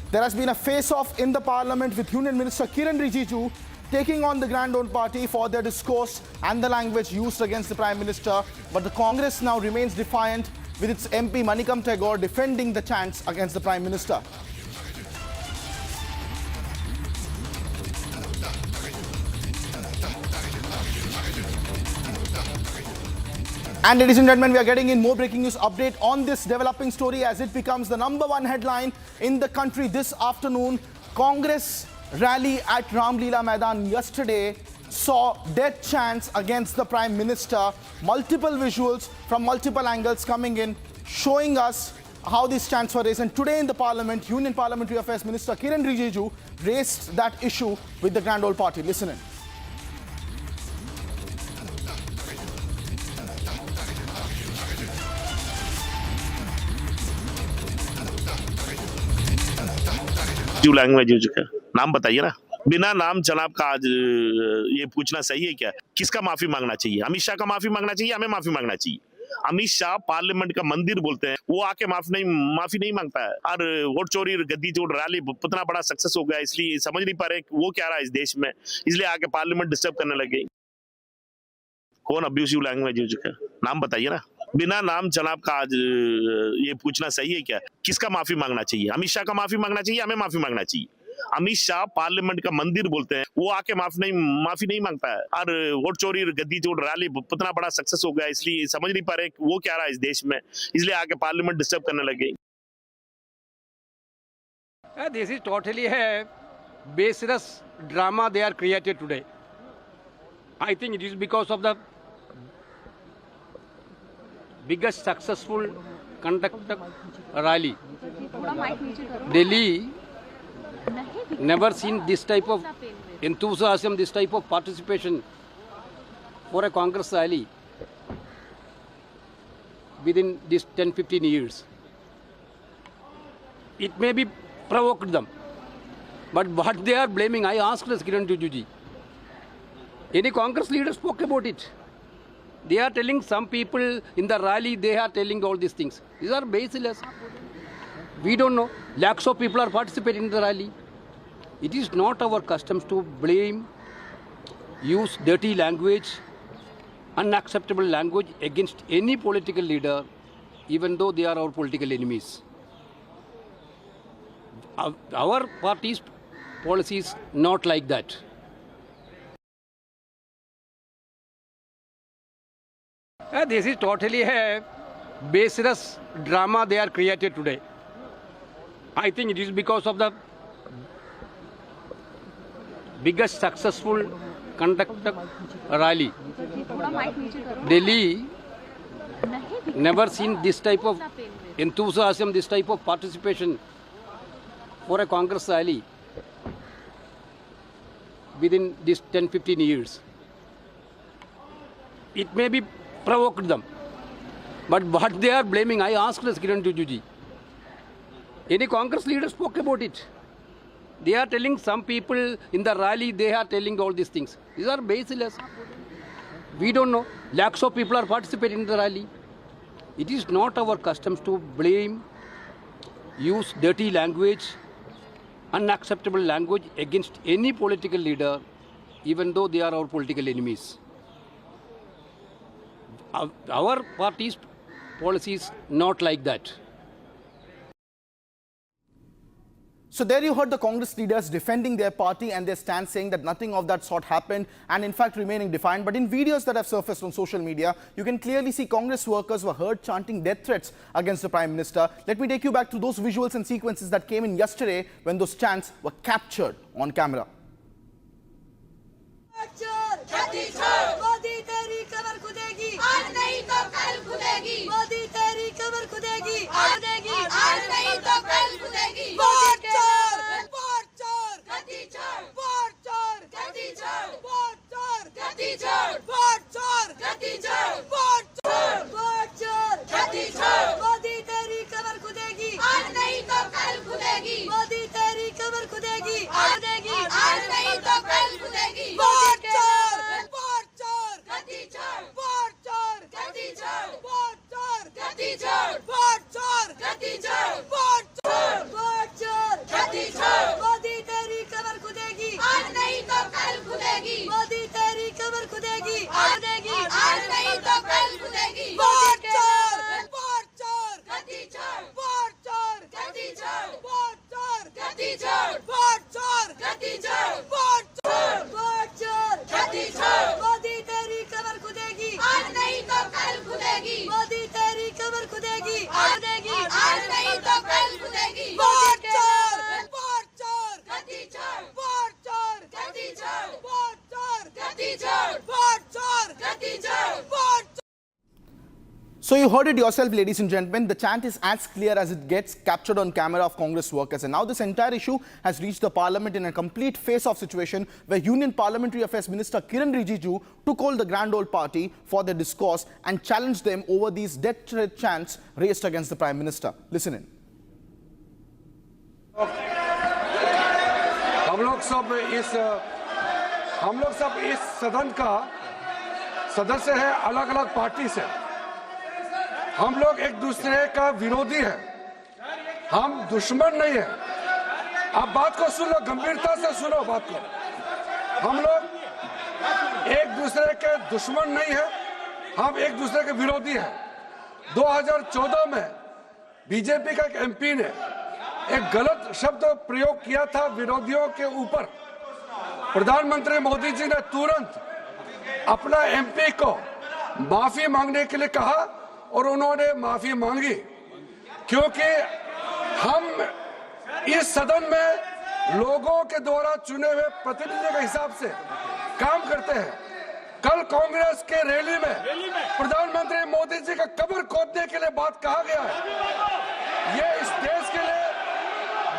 there has been a face-off in the Parliament with Union Minister Kiran Rijiju taking on the Grand Old Party for their discourse and the language used against the Prime Minister. But the Congress now remains defiant with its MP Manikam Tagore defending the chants against the Prime Minister. And ladies and gentlemen, we are getting in more breaking news update on this developing story as it becomes the #1 headline in the country this afternoon. Congress rally at Ramlila Maidan yesterday saw death chants against the Prime Minister. Multiple visuals from multiple angles coming in, showing us how these chants were raised. And today in the Parliament, Union Parliamentary Affairs Minister Kiran Rijiju raised that issue with the Grand Old Party. Listen in. Language use कर नाम बताइए ना, बिना नाम जनाब का आज ये पूछना सही है क्या? किसका माफी मांगना चाहिए? अमित शाह का माफी मांगना चाहिए, हमें माफी मांगना चाहिए? अमित शाह पार्लियामेंट का मंदिर बोलते हैं, वो आके माफी नहीं मांगता है। और वोट चोरी गद्दी चोर रैली इतना बड़ा सक्सेस हो गया, इसलिए समझ नहीं पा रहे वो क्या रहा है इस देश में, इसलिए आके पार्लियामेंट डिस्टर्ब करने लगे। कौन अब्यूसिव लैंग्वेज यूज कर नाम बताइए ना, बिना नाम जनाब का आज ये पूछना सही है क्या? किसका माफी मांगना चाहिए? अमित शाह का माफी मांगना चाहिए, हमें माफी मांगना चाहिए? अमित शाह पार्लियामेंट का मंदिर बोलते हैं, वो आके माफी नहीं मांगता है। और वोट चोरी गद्दी चोर रैली इतना बड़ा सक्सेस हो गया, इसलिए समझ नहीं पा रहे वो क्या रहा है इस देश में, इसलिए आके पार्लियामेंट डिस्टर्ब करने लगे। This is totally a baseless drama they are created today. I think it is because of the biggest successful conducted rally. Delhi never seen this type of enthusiasm, this type of participation for a Congress rally within these 10-15 years. It may be provoked them, but what they are blaming, I asked Kiran Rijiju, any Congress leader spoke about it. They are telling some people in the rally, they are telling all these things. These are baseless. We don't know. Lakhs of people are participating in the rally. It is not our customs to blame, use dirty language, unacceptable language against any political leader, even though they are our political enemies. Our party's policy is not like that. This is totally a baseless drama they are created today. I think it is because of the biggest successful conducted rally. Delhi never seen this type of enthusiasm, this type of participation for a Congress rally within these 10-15 years. It may be provoked them, but what they are blaming, I asked Kiran Rijiju, any Congress leader spoke about it. They are telling some people in the rally, they are telling all these things. These are baseless. We don't know. Lakhs of people are participating in the rally. It is not our customs to blame, use dirty language, unacceptable language against any political leader, even though they are our political enemies. Our party's policy is not like that. So there you heard the Congress leaders defending their party and their stand, saying that nothing of that sort happened and in fact remaining defiant. But in videos that have surfaced on social media, you can clearly see Congress workers were heard chanting death threats against the Prime Minister. Let me take you back to those visuals and sequences that came in yesterday when those chants were captured on camera. Modi तेरी कमर खुदेगी, आज नहीं तो कल खुदेगी। मोदी तेरी कमर खुदेगी, आज नहीं तो कल खुदेगी। वोट चोर, गद्दी चोर, वोट चोर, गद्दी चोर, वोट चोर, गद्दी चोर, वोट चोर, गद्दी चोर, वोट चोर, वोट चोर, गद्दी चोर। मोदी तेरी कमर खुदेगी, आज नहीं तो कल खुदेगी। मोदी तेरी कमर खुदेगी, आज नहीं तो कल खुदेगी। वोट चोर, वोट चोर, गद्दी चोर, वोट चोर, गद्दी चोर, वोट चोर, गद्दी चोर, वोट चोर, गद्दी चोर, वोट चोर, वोट चोर, गद्दी चोर। मोदी तेरी कमर खुदेगी, आज नहीं तो कल खुदेगी। मोदी तेरी कमर खुदेगी, आज नहीं तो कल खुदेगी। वोट चोर, वोट चोर, गद्दी चोर, वोट चोर, गद्दी चोर, वोट चोर, गद्दी चोर, वोट चोर, गद्दी चोर, वोट चोर, वोट चोर, गद्दी चोर। मोदी तेरी कमर खुदेगी, आज नहीं तो कल खुदेगी। मोदी तेरी कमर खुदेगी, आज नहीं तो कल खुदेगी। वोट चोर, वोट चोर, गद्दी चोर, वोट चोर, गद्दी चोर, वोट चोर, गद्दी चोर, वोट चोर, गद्दी चोर, vote. So you heard it yourself, ladies and gentlemen. The chant is as clear as it gets, captured on camera of Congress workers. And now this entire issue has reached the Parliament in a complete face-off situation where Union Parliamentary Affairs Minister Kiren Rijiju took hold the grand old party for their discourse and challenged them over these death threat chants raised against the Prime Minister. Listen in. हम लोग सब इस सदन का सदस्य है, अलग अलग पार्टी से। हम लोग एक दूसरे का विरोधी है, हम दुश्मन नहीं है। आप बात को सुन लो, गंभीरता से सुनो बात को। हम लोग एक दूसरे के दुश्मन नहीं है, हम एक दूसरे के विरोधी हैं। 2014 में बीजेपी का एक एमपी ने एक गलत शब्द प्रयोग किया था विरोधियों के ऊपर। प्रधानमंत्री मोदी जी ने तुरंत अपना एमपी को माफी मांगने के लिए कहा और उन्होंने माफी मांगी, क्योंकि हम इस सदन में लोगों के द्वारा चुने हुए प्रतिनिधि के हिसाब से काम करते हैं। कल कांग्रेस के रैली में प्रधानमंत्री मोदी जी का कब्र खोदने के लिए बात कहा गया है। ये इस देश के लिए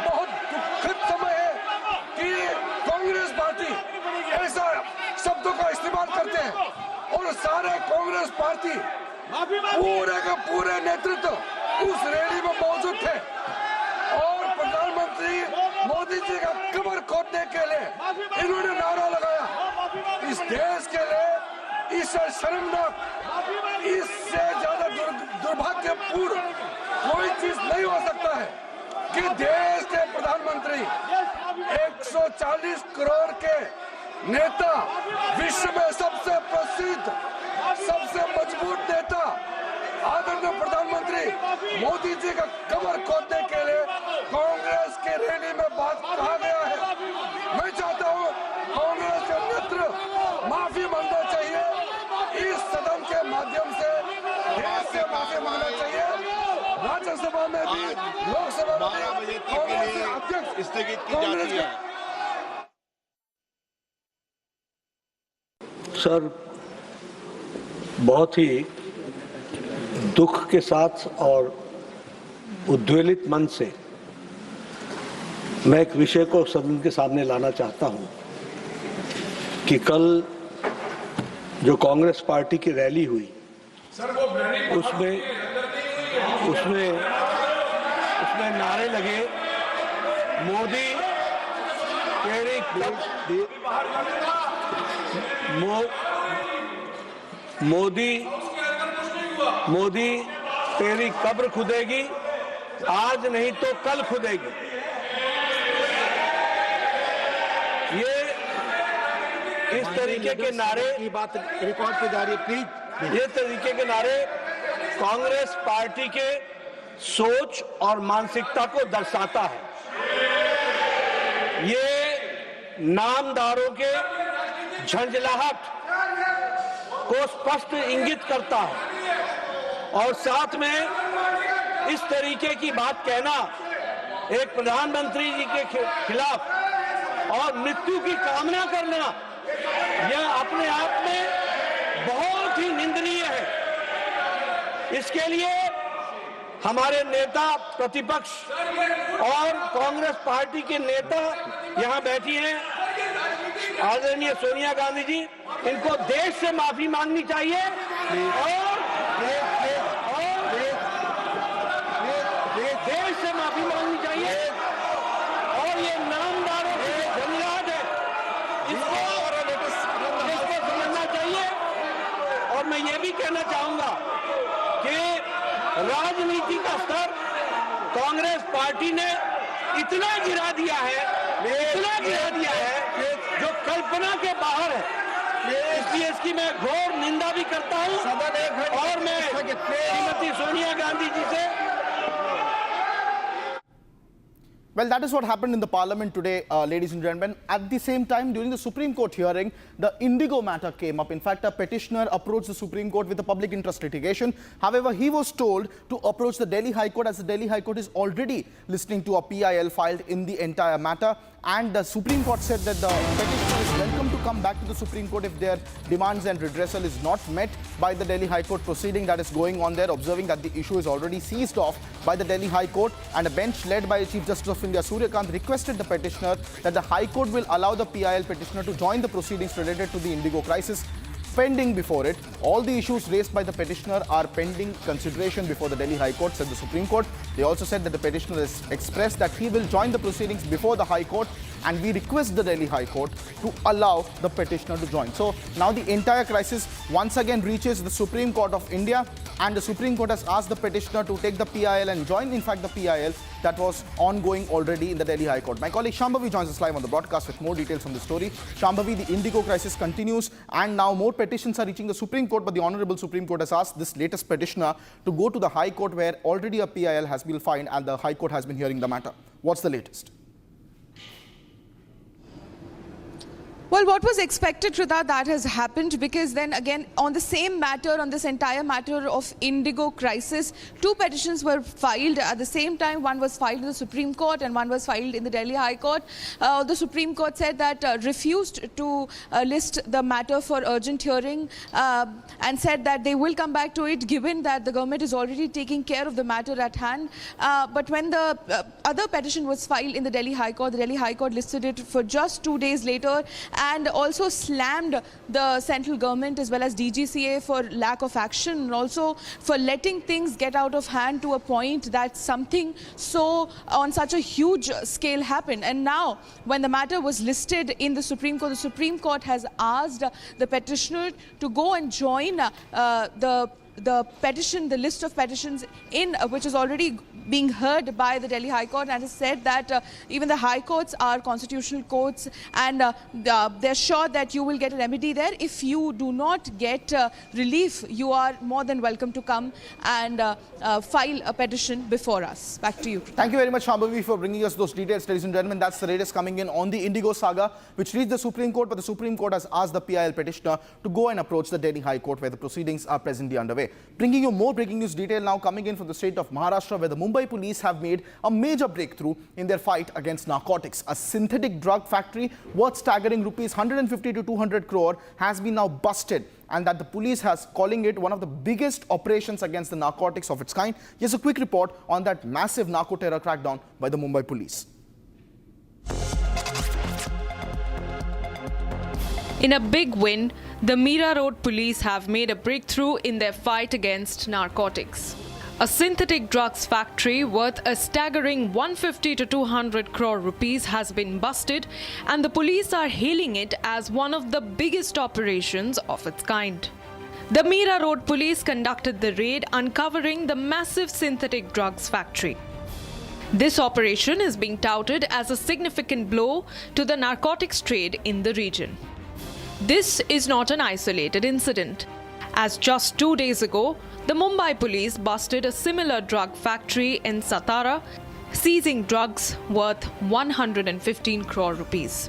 बहुत दुखद समय है कि कांग्रेस पार्टी ऐसा शब्दों का इस्तेमाल करते हैं और सारे कांग्रेस पार्टी पूरे का पूरे नेतृत्व उस रैली में मौजूद थे और प्रधानमंत्री मोदी जी का कब्र खोदने के लिए इन्होंने नारा लगाया। इस देश के लिए इससे शर्मनाक, इससे ज्यादा दुर्भाग्यपूर्ण कोई चीज नहीं हो सकता है कि देश के प्रधानमंत्री 140 करोड़ के नेता, विश्व में सबसे प्रसिद्ध, सबसे मजबूत नेता आदरणीय प्रधानमंत्री मोदी जी का कब्र खोदने के लिए कांग्रेस के रैली में बात कहा गया है। मैं चाहता हूं कांग्रेस के नेतृत्व माफी मांगना चाहिए, इस सदन के माध्यम से देश से माफी मांगना चाहिए। राज्यसभा में भी, लोकसभा में भी कांग्रेस के अध्यक्ष कांग्रेस के सर बहुत ही दुख के साथ और उद्वेलित मन से मैं एक विषय को सदन के सामने लाना चाहता हूं कि कल जो कांग्रेस पार्टी की रैली हुई उसमें नारे लगे, मोदी तेरी मोदी तेरी कब्र खुदेगी, आज नहीं तो कल खुदेगी। ये इस तरीके के नारे की बात रिकॉर्ड पे जा रही है, प्लीज ये तरीके के नारे कांग्रेस पार्टी के सोच और मानसिकता को दर्शाता है। ये नामदारों के झंझलाहट को स्पष्ट इंगित करता है और साथ में इस तरीके की बात कहना एक प्रधानमंत्री जी के खिलाफ और मृत्यु की कामना करना यह अपने आप में बहुत ही निंदनीय है। इसके लिए हमारे नेता प्रतिपक्ष और कांग्रेस पार्टी के नेता यहां बैठी हैं, आदरणीय सोनिया गांधी जी, इनको देश से माफी मांगनी चाहिए और देश से माफी मांगनी चाहिए और ये नामदारों की झंझलाहट है, इसको समझना चाहिए। और मैं ये भी कहना चाहूंगा कि राजनीति का स्तर कांग्रेस पार्टी ने इतना गिरा दिया है जो कल्पना के बाहर है। इसलिए इसकी मैं घोर निंदा भी करता हूं और मैं श्रीमती सोनिया गांधी जी से Well, that is what happened in the Parliament today, ladies and gentlemen. At the same time, during the Supreme Court hearing, the IndiGo matter came up. In fact, a petitioner approached the Supreme Court with a public interest litigation. However, he was told to approach the Delhi High Court, as the Delhi High Court is already listening to a PIL filed in the entire matter. And the Supreme Court said that the petitioner is welcome to come back to the Supreme Court if their demands and redressal is not met by the Delhi High Court proceeding that is going on there, observing that the issue is already seized off by the Delhi High Court. And a bench led by Chief Justice of India, Surya, requested the petitioner that the High Court will allow the PIL petitioner to join the proceedings related to the IndiGo crisis pending before it. All the issues raised by the petitioner are pending consideration before the Delhi High Court, said the Supreme Court. They also said that the petitioner has expressed that he will join the proceedings before the High Court, and we request the Delhi High Court to allow the petitioner to join. So now the entire crisis once again reaches the Supreme Court of India, and the Supreme Court has asked the petitioner to take the PIL and join, in fact, the PIL that was ongoing already in the Delhi High Court. My colleague Shambhavi joins us live on the broadcast with more details on the story. Shambhavi, the IndiGo crisis continues, and now more petitions are reaching the Supreme Court, but the Honorable Supreme Court has asked this latest petitioner to go to the High Court, where already a PIL has been filed and the High Court has been hearing the matter. What's the latest? Well, what was expected, Shrita, that has happened, because then again, on the same matter, on this entire matter of IndiGo crisis, two petitions were filed at the same time. One was filed in the Supreme Court and one was filed in the Delhi High Court. The Supreme Court said that refused to list the matter for urgent hearing and said that they will come back to it, given that the government is already taking care of the matter at hand. But when the other petition was filed in the Delhi High Court listed it for just 2 days later, and also slammed the central government as well as DGCA for lack of action, and also for letting things get out of hand to a point that something so on such a huge scale happened. And now, when the matter was listed in the Supreme Court has asked the petitioner to go and join the petition, the list of petitions in which is already being heard by the Delhi High Court, and has said that even the High Courts are constitutional courts, and they're sure that you will get a remedy there. If you do not get relief, you are more than welcome to come and file a petition before us. Back to you. Thank you very much, Shambhavi, for bringing us those details, ladies and gentlemen. That's the latest coming in on the IndiGo saga, which reached the Supreme Court, but the Supreme Court has asked the PIL petitioner to go and approach the Delhi High Court, where the proceedings are presently underway. Bringing you more breaking news detail now coming in from the state of Maharashtra, where the Mumbai police have made a major breakthrough in their fight against narcotics. A synthetic drug factory worth staggering rupees 150 to 200 crore has been now busted, and that the police has calling it one of the biggest operations against the narcotics of its kind. Here's a quick report on that massive narco terror crackdown by the Mumbai police. In a big win, the Mira Road police have made a breakthrough in their fight against narcotics. A synthetic drugs factory worth a staggering 150 to 200 crore rupees has been busted, and the police are hailing it as one of the biggest operations of its kind. The Mira Road police conducted the raid, uncovering the massive synthetic drugs factory. This operation is being touted as a significant blow to the narcotics trade in the region. This is not an isolated incident. as just 2 days ago, the Mumbai police busted a similar drug factory in Satara, seizing drugs worth 115 crore rupees.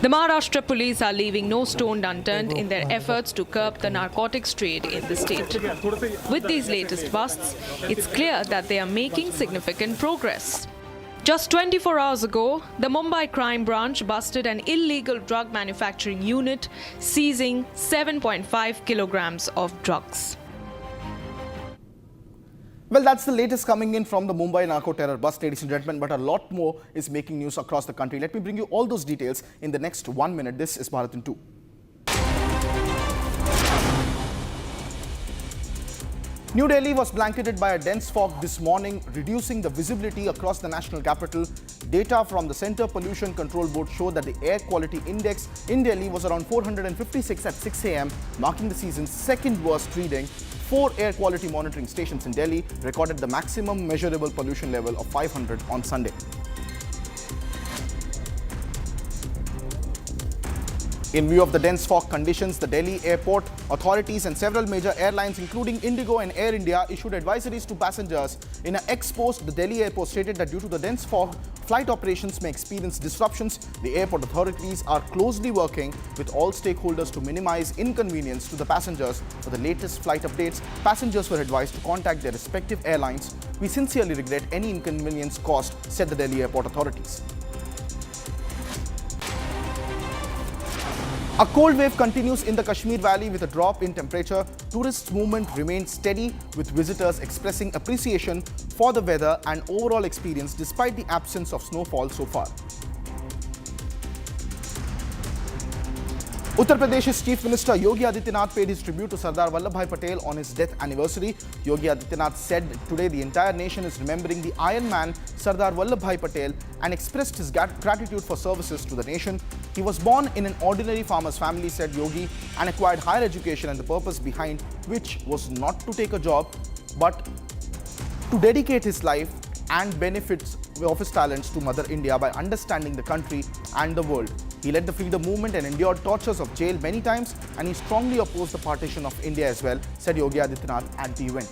The Maharashtra police are leaving no stone unturned in their efforts to curb the narcotics trade in the state. With these latest busts, it's clear that they are making significant progress. Just 24 hours ago, the Mumbai crime branch busted an illegal drug manufacturing unit, seizing 7.5 kilograms of drugs. Well, that's the latest coming in from the Mumbai narco terror bust, ladies and gentlemen, but a lot more is making news across the country. Let me bring you all those details in the next 1 minute. This is Bharat in 2. New Delhi was blanketed by a dense fog this morning, reducing the visibility across the national capital. Data from the Centre Pollution Control Board showed that the air quality index in Delhi was around 456 at 6 a.m., marking the season's second worst reading. 4 air quality monitoring stations in Delhi recorded the maximum measurable pollution level of 500 on Sunday. In view of the dense fog conditions, the Delhi airport authorities and several major airlines including IndiGo and Air India issued advisories to passengers. In an ex-post, the Delhi airport stated that due to the dense fog, flight operations may experience disruptions. The airport authorities are closely working with all stakeholders to minimize inconvenience to the passengers. For the latest flight updates, passengers were advised to contact their respective airlines. We sincerely regret any inconvenience caused, said the Delhi airport authorities. A cold wave continues in the Kashmir Valley with a drop in temperature. Tourist movement remains steady, with visitors expressing appreciation for the weather and overall experience despite the absence of snowfall so far. Uttar Pradesh's Chief Minister Yogi Adityanath paid his tribute to Sardar Vallabhbhai Patel on his death anniversary. Yogi Adityanath said today the entire nation is remembering the Iron Man Sardar Vallabhbhai Patel and expressed his gratitude for services to the nation. He was born in an ordinary farmer's family, said Yogi, and acquired higher education, and the purpose behind which was not to take a job but to dedicate his life and benefits of his talents to Mother India by understanding the country and the world. He led the freedom movement and endured tortures of jail many times, and he strongly opposed the partition of India as well, said Yogi Adityanath at the event.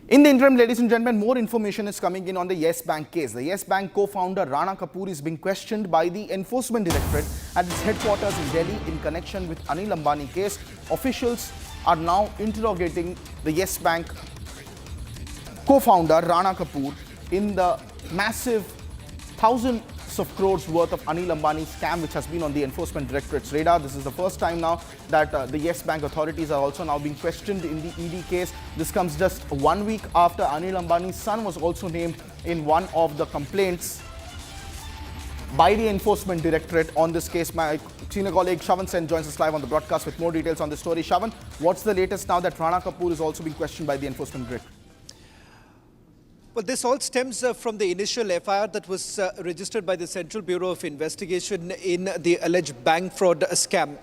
In the interim, ladies and gentlemen, more information is coming in on the Yes Bank case. The Yes Bank co-founder Rana Kapoor is being questioned by the Enforcement Directorate at its headquarters in Delhi in connection with Anil Ambani case. Officials are now interrogating the Yes Bank co-founder Rana Kapoor in the massive thousands of crores worth of Anil Ambani scam which has been on the Enforcement Directorate's radar. This is the first time now that the Yes Bank authorities are also now being questioned in the ED case. This comes just 1 week after Anil Ambani's son was also named in one of the complaints by the Enforcement Directorate on this case. My senior colleague Shavan Sen joins us live on the broadcast with more details on this story. Shavan, what's the latest now that Rana Kapoor is also being questioned by the Enforcement Directorate? Well, this all stems from the initial FIR that was registered by the Central Bureau of Investigation in the alleged bank fraud scam.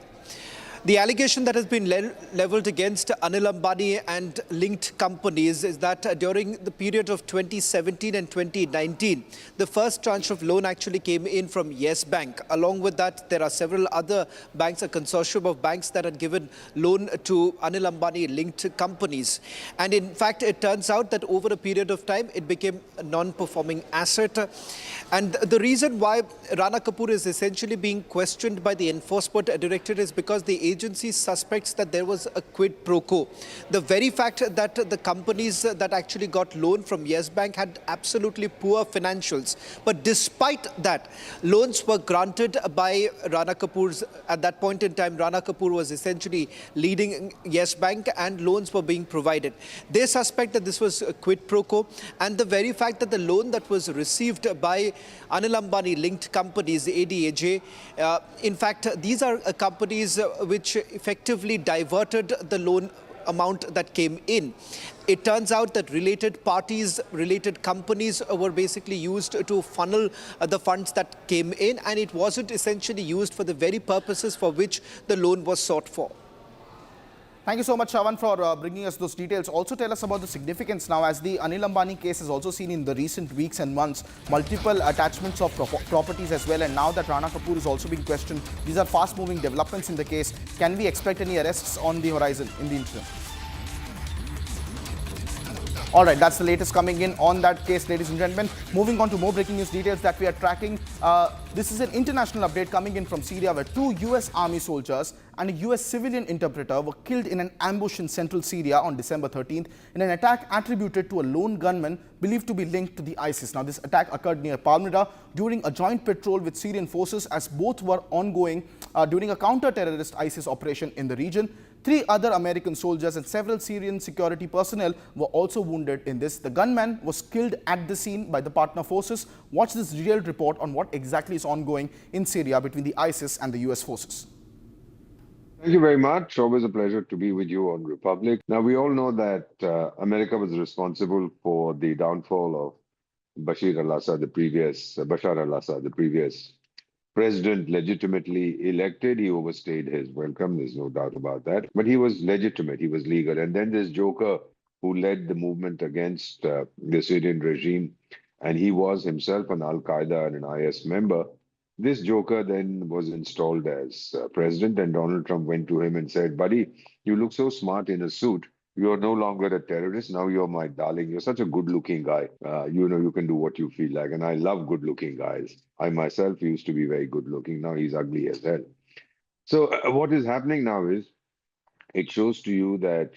The allegation that has been leveled against Anil Ambani and linked companies is that during the period of 2017 and 2019, the first tranche of loan actually came in from Yes Bank. Along with that, there are several other banks, a consortium of banks that had given loan to Anil Ambani linked companies. And in fact, it turns out that over a period of time, it became a non-performing asset. And the reason why Rana Kapoor is essentially being questioned by the Enforcement Directorate is because the agency suspects that there was a quid pro quo. The very fact that the companies that actually got loan from Yes Bank had absolutely poor financials. But despite that, loans were granted by Rana Kapoor's, at that point in time, Rana Kapoor was essentially leading Yes Bank and loans were being provided. They suspect that this was a quid pro quo, and the very fact that the loan that was received by Anil Ambani linked companies, the ADAJ, in fact, these are companies which effectively diverted the loan amount that came in. It turns out that related parties, related companies were basically used to funnel the funds that came in, and it wasn't essentially used for the very purposes for which the loan was sought for. Thank you so much, Shravan, for bringing us those details. Also tell us about the significance now, as the Anil Ambani case has also seen in the recent weeks and months, multiple attachments of properties as well, and now that Rana Kapoor is also being questioned. These are fast-moving developments in the case. Can we expect any arrests on the horizon in the interim? All right, that's the latest coming in on that case, ladies and gentlemen. Moving on to more breaking news details that we are tracking. This is an international update coming in from Syria, where 2 US Army soldiers and a US civilian interpreter were killed in an ambush in central Syria on December 13th in an attack attributed to a lone gunman believed to be linked to the ISIS. Now, this attack occurred near Palmyra during a joint patrol with Syrian forces, as both were ongoing during a counter-terrorist ISIS operation in the region. 3 other American soldiers and several Syrian security personnel were also wounded in this. The gunman was killed at the scene by the partner forces. Watch this detailed report on what exactly is ongoing in Syria between the ISIS and the US forces. Thank you very much. Always a pleasure to be with you on Republic. Now, we all know that America was responsible for the downfall of Bashar al-Assad, the previous president, legitimately elected. He overstayed his welcome, there's no doubt about that. But he was legitimate, he was legal. And then this joker who led the movement against the Syrian regime, and he was himself an Al-Qaeda and an IS member. This joker then was installed as president, and Donald Trump went to him and said, buddy, you look so smart in a suit. You're no longer a terrorist. Now you're my darling. You're such a good-looking guy. You can do what you feel like. And I love good-looking guys. I myself used to be very good-looking. Now he's ugly as hell. So what is happening now is, it shows to you that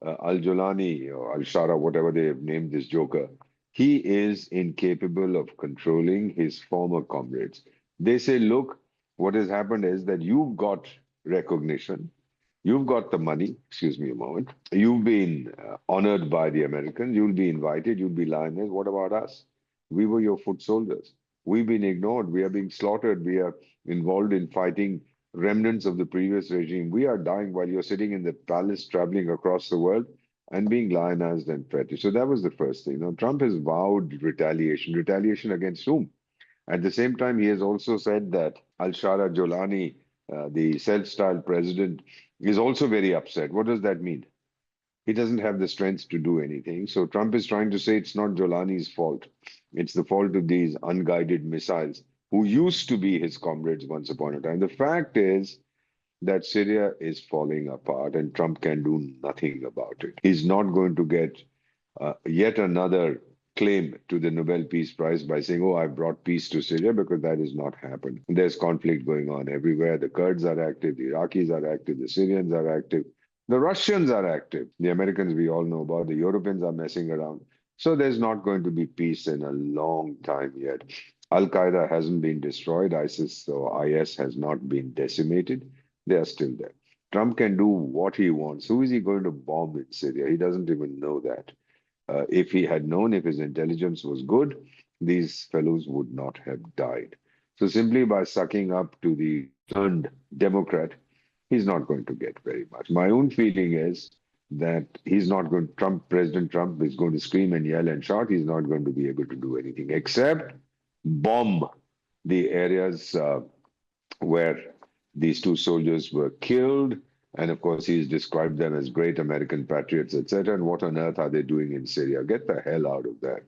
Al-Jolani or Al-Shara, whatever they have named this joker, he is incapable of controlling his former comrades. They say, look, what has happened is that you've got recognition. You've got the money, excuse me a moment. You've been honored by the Americans. You'll be invited. You'll be lioness. What about us? We were your foot soldiers. We've been ignored. We are being slaughtered. We are involved in fighting remnants of the previous regime. We are dying while you're sitting in the palace, traveling across the world and being lionized and feted. So that was the first thing. Now, Trump has vowed retaliation. Retaliation against whom? At the same time, he has also said that Al-Shara Jolani, the self-styled president, is also very upset. What does that mean? He doesn't have the strength to do anything. So Trump is trying to say it's not Jolani's fault. It's the fault of these unguided missiles who used to be his comrades once upon a time. The fact is that Syria is falling apart and Trump can do nothing about it. He's not going to get yet another claim to the Nobel Peace Prize by saying, oh, I brought peace to Syria, because that has not happened. There's conflict going on everywhere. The Kurds are active, the Iraqis are active, the Syrians are active, the Russians are active. The Americans we all know about, the Europeans are messing around. So there's not going to be peace in a long time yet. Al-Qaeda hasn't been destroyed. ISIS or IS has not been decimated. They are still there. Trump can do what he wants. Who is he going to bomb in Syria? He doesn't even know that. If he had known, if his intelligence was good, these fellows would not have died. So simply by sucking up to the turned Democrat, he's not going to get very much. My own feeling is that President Trump is going to scream and yell and shout. He's not going to be able to do anything except bomb the areas where these 2 soldiers were killed. And of course, he's described them as great American patriots, etc. And what on earth are they doing in Syria? Get the hell out of that.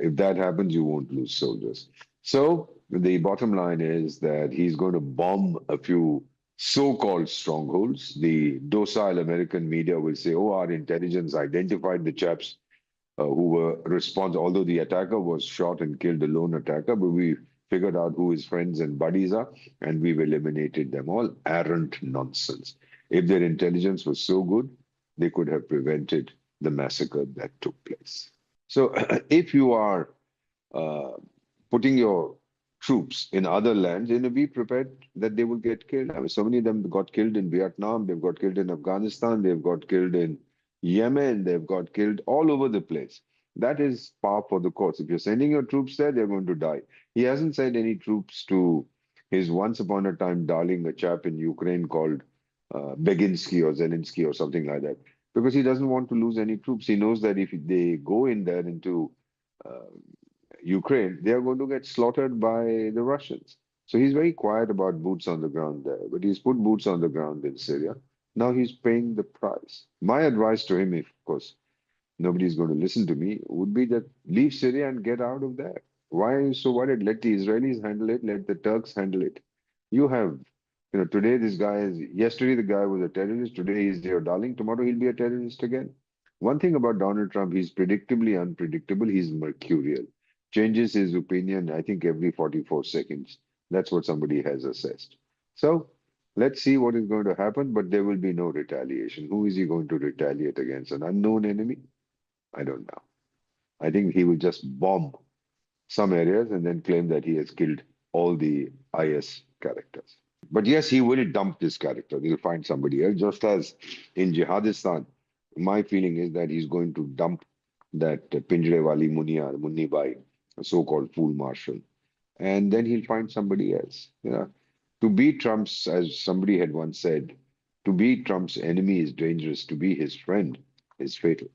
If that happens, you won't lose soldiers. So the bottom line is that he's going to bomb a few so-called strongholds. The docile American media will say, oh, our intelligence identified the chaps who were responsible, although the attacker was shot and killed, a lone attacker, but we figured out who his friends and buddies are, and we've eliminated them all. Arrant nonsense. If their intelligence was so good, they could have prevented the massacre that took place. So if you are putting your troops in other lands, be prepared that they will get killed. I mean, so many of them got killed in Vietnam, they've got killed in Afghanistan, they've got killed in Yemen, they've got killed all over the place. That is par for the course. If you're sending your troops there, they're going to die. He hasn't sent any troops to his once upon a time darling, a chap in Ukraine called Beginsky or Zelensky or something like that, because he doesn't want to lose any troops. He knows that if they go in there into Ukraine, they are going to get slaughtered by the Russians. So he's very quiet about boots on the ground there, but he's put boots on the ground in Syria. Now he's paying the price. My advice to him, if of course nobody's going to listen to me, would be that leave Syria and get out of there. Why are you so worried? Let the Israelis handle it. Let the Turks handle it. You have, today yesterday the guy was a terrorist. Today he's your darling. Tomorrow he'll be a terrorist again. One thing about Donald Trump, he's predictably unpredictable. He's mercurial. Changes his opinion, I think, every 44 seconds. That's what somebody has assessed. So let's see what is going to happen, but there will be no retaliation. Who is he going to retaliate against? An unknown enemy? I don't know. I think he will just bomb some areas and then claim that he has killed all the IS characters. But yes, he will dump this character. He'll find somebody else. Just as in Jihadistan, my feeling is that he's going to dump that Pinjrewali Munni Bai, a so-called fool marshal. And then he'll find somebody else. To be Trump's, as somebody had once said, to be Trump's enemy is dangerous. To be his friend is fatal.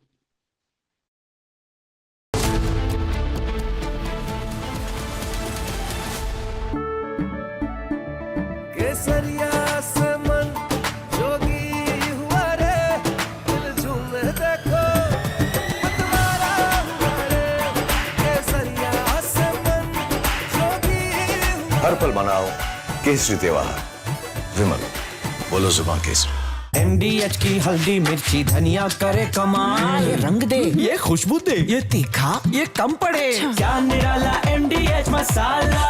हर पल मनाओ केसरी त्योहार विमल बोलो जुबान Kesari MDH की हल्दी मिर्ची धनिया करे कमाल ये रंग दे ये खुशबू दे ये तीखा ये कम पड़े क्या निराला MDH मसाला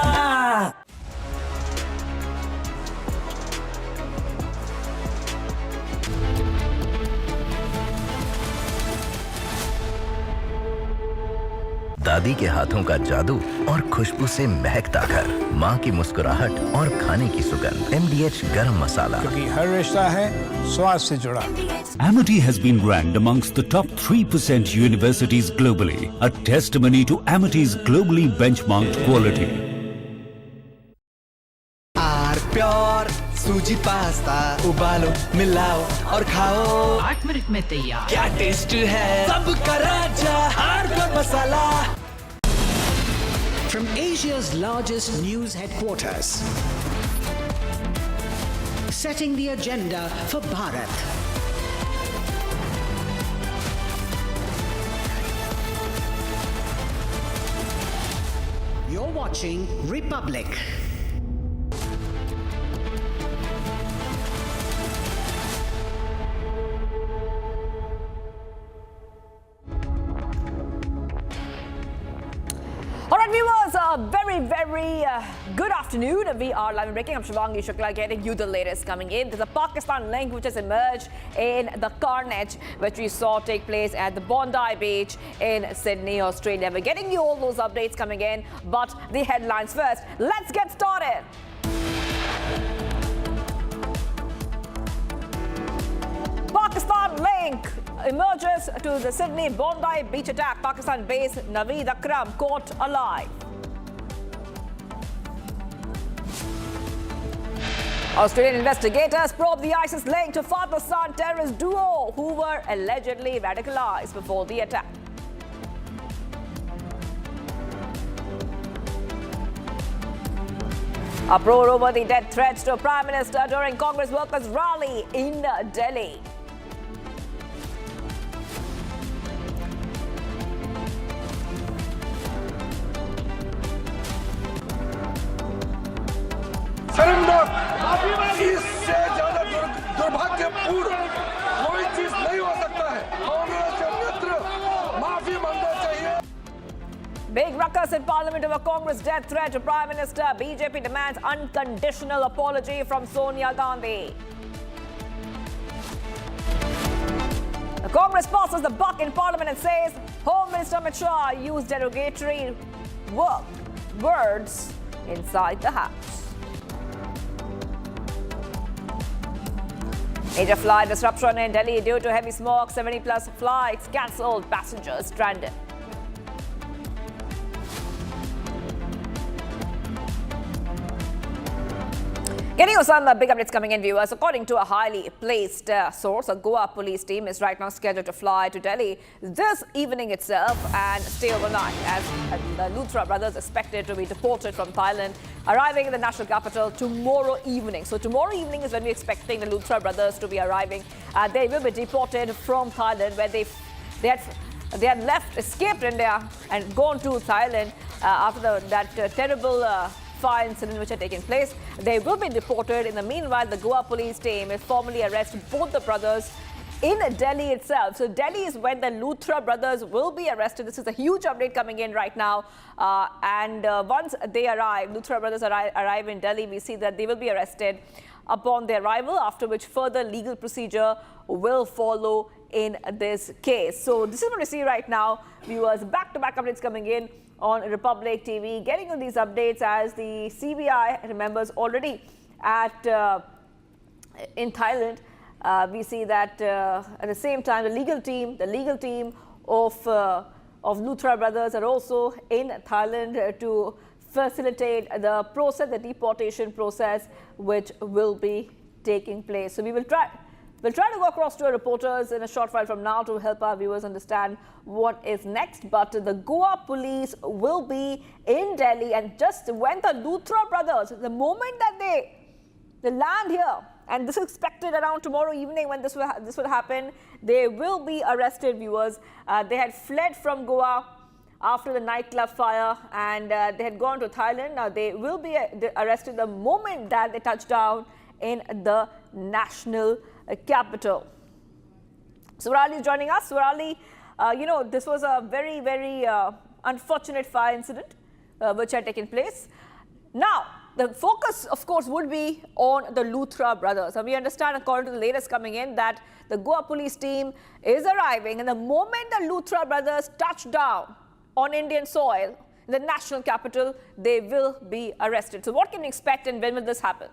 दादी के हाथों का जादू और खुशबू से महकता घर, माँ की मुस्कुराहट और खाने की सुगंध। MDH गरम मसाला, क्योंकि हर रिश्ता है स्वाद से जुड़ा। Amity has been ranked amongst the top 3% universities globally, a testimony to Amity's globally benchmarked quality. Pure suji pasta उबालो मिलाओ और खाओ 8 मिनट में तैयार क्या टेस्ट है सबका राजा R masala From Asia's largest news headquarters, setting the agenda for Bharat. You're watching Republic. All right, viewers, very good afternoon. We are live and breaking. I'm Shivangi Shukla getting you the latest coming in. There's a Pakistan link which has emerged in the carnage which we saw take place at the Bondi beach in Sydney, Australia. We're getting you all those updates coming in, but the headlines first. Let's get started. Pakistan link emerges to the Sydney Bondi beach attack. Pakistan-based Naveed Akram caught alive. Australian investigators probe the ISIS link to father-son terrorist duo who were allegedly radicalized before the attack. Uproar over the death threats to Prime Minister during Congress workers' rally in Delhi. इससे ज्यादा दुर्भाग्यपूर्ण कोई चीज नहीं हो सकता है कांग्रेस के मित्र माफी मांगना चाहिए Big ruckus in Parliament over Congress death threat to Prime Minister. BJP demands unconditional apology from Sonia Gandhi. The Congress passes the buck in Parliament and says Home Minister Amit Shah used derogatory words inside the House. Major flight disruption in Delhi due to heavy smoke. 70+ flights cancelled. Passengers stranded. Getting you some big updates coming in, viewers. According to a highly placed source, a Goa police team is right now scheduled to fly to Delhi this evening itself and stay overnight, as the Luthra brothers expected to be deported from Thailand, arriving in the national capital tomorrow evening. So tomorrow evening is when we're expecting the Luthra brothers to be arriving. They will be deported from Thailand, where they had escaped India and gone to Thailand after that terrible fire incident which had taken place. They will be deported. In the meanwhile, the Goa police team will formally arrest both the brothers in Delhi itself. So Delhi is when the Luthra brothers will be arrested. This is a huge update coming in right now. Once they arrive, Luthra brothers arrive in Delhi, we see that they will be arrested upon their arrival, after which further legal procedure will follow in this case. So this is what we see right now, viewers. Back-to-back updates coming in on Republic TV, getting on these updates as the CBI, remembers, already at in Thailand. We see that at the same time, the legal team of Luthra brothers are also in Thailand to facilitate the process, the deportation process, which will be taking place. So we'll try to go across to our reporters in a short while from now to help our viewers understand what is next. But the Goa police will be in Delhi, and just when the Luthra brothers, the moment that they land here, and this is expected around tomorrow evening when this will happen, they will be arrested, viewers. They had fled from Goa after the nightclub fire, and they had gone to Thailand. Now they will be arrested the moment that they touch down in the national capital. Surali is joining us. Surali, this was a very, very unfortunate fire incident which had taken place. Now, the focus, of course, would be on the Luthra brothers. And we understand, according to the latest coming in, that the Goa police team is arriving, and the moment the Luthra brothers touch down on Indian soil, the national capital, they will be arrested. So what can we expect, and when will this happen?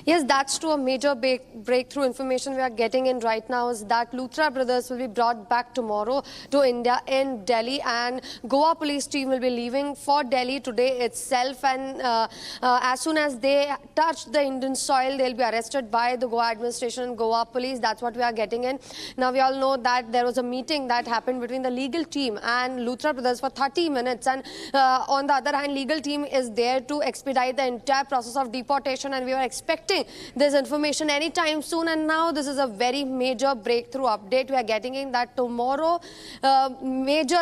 Yes, that's true. A major breakthrough information we are getting in right now is that Luthra brothers will be brought back tomorrow to India in Delhi, and Goa police team will be leaving for Delhi today itself. And as soon as they touch the Indian soil, they'll be arrested by the Goa administration and Goa police. That's what we are getting in. Now, we all know that there was a meeting that happened between the legal team and Luthra brothers for 30 minutes. And on the other hand, legal team is there to expedite the entire process of deportation, and we were expecting this information anytime soon. And now this is a very major breakthrough update we are getting in, that tomorrow major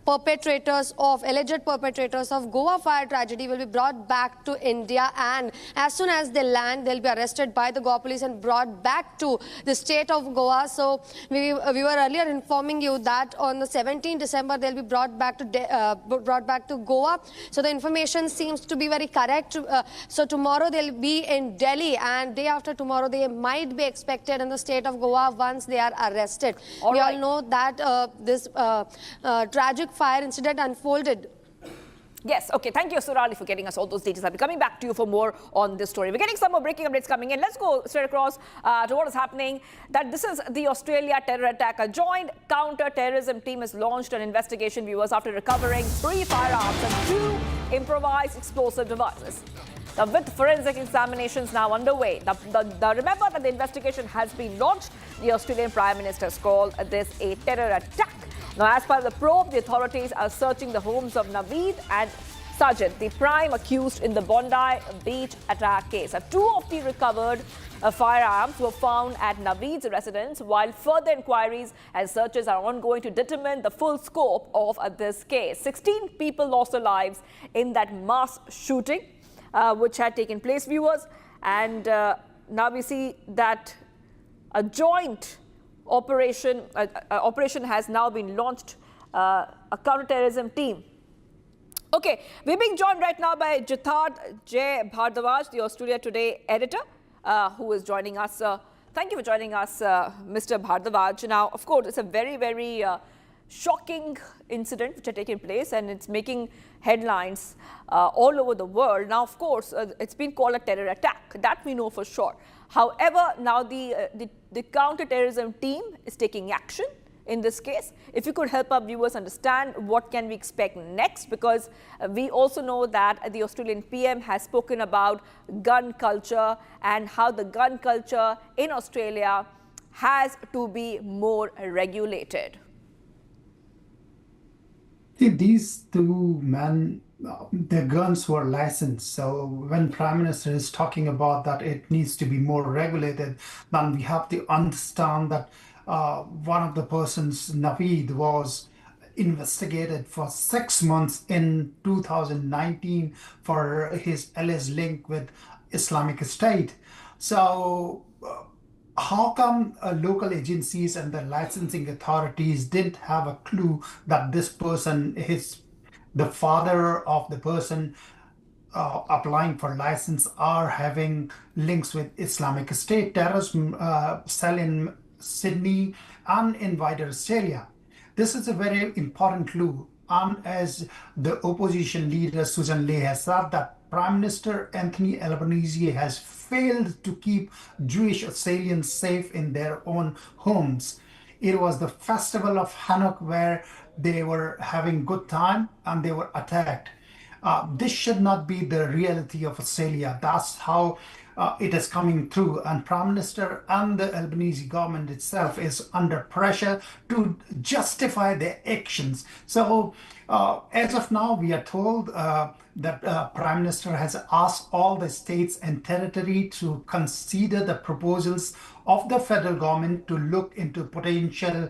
alleged perpetrators of Goa fire tragedy will be brought back to India, and as soon as they land, they'll be arrested by the Goa police and brought back to the state of Goa. So we were earlier informing you that on the 17th December they'll be brought back to Goa. So the information seems to be very correct. So tomorrow they'll be in Delhi, and day after tomorrow they might be expected in the state of Goa once they are arrested. We all know that this tragic fire incident unfolded. Yes, okay. Thank you, Surali, for getting us all those details. I'll be coming back to you for more on this story. We're getting some more breaking updates coming in. Let's go straight across to what is happening. That this is the Australia terror attack. A joint counter-terrorism team has launched an investigation, viewers, after recovering 3 firearms and 2 improvised explosive devices. Now, with forensic examinations now underway, remember that the investigation has been launched. The Australian Prime Minister has called this a terror attack. Now, as per the probe, the authorities are searching the homes of Naveed and Sajid, the prime accused in the Bondi beach attack case. 2 of the recovered firearms were found at Naveed's residence, while further inquiries and searches are ongoing to determine the full scope of this case. 16 people lost their lives in that mass shooting which had taken place, viewers. And now we see that a joint operation has now been launched, a counterterrorism team. Okay, we're being joined right now by Jitharth J. Bhardwaj, the Australia Today editor, who is joining us. Thank you for joining us, Mr. Bhardwaj. Now, of course, it's a very, very shocking incident which had taken place, and it's making headlines all over the world. Now, of course, it's been called a terror attack. That we know for sure. However, now the counter-terrorism team is taking action in this case. If you could help our viewers understand what can we expect next, because we also know that the Australian PM has spoken about gun culture and how the gun culture in Australia has to be more regulated. These two men, their guns were licensed. So when Prime Minister is talking about that it needs to be more regulated, then we have to understand that one of the persons, Naveed, was investigated for 6 months in 2019 for his alleged link with Islamic State. So how come local agencies and the licensing authorities didn't have a clue that this person is the father of the person applying for license are having links with Islamic State terrorism cell in Sydney and in wider Australia? This is a very important clue. And as the opposition leader Susan Ley has said that Prime Minister Anthony Albanese has failed to keep Jewish Australians safe in their own homes. It was the festival of Hanukkah where they were having good time and they were attacked. This should not be the reality of Australia. That's how it is coming through, and Prime Minister and the Albanese government itself is under pressure to justify their actions. So as of now, we are told that Prime Minister has asked all the states and territory to consider the proposals of the federal government to look into potential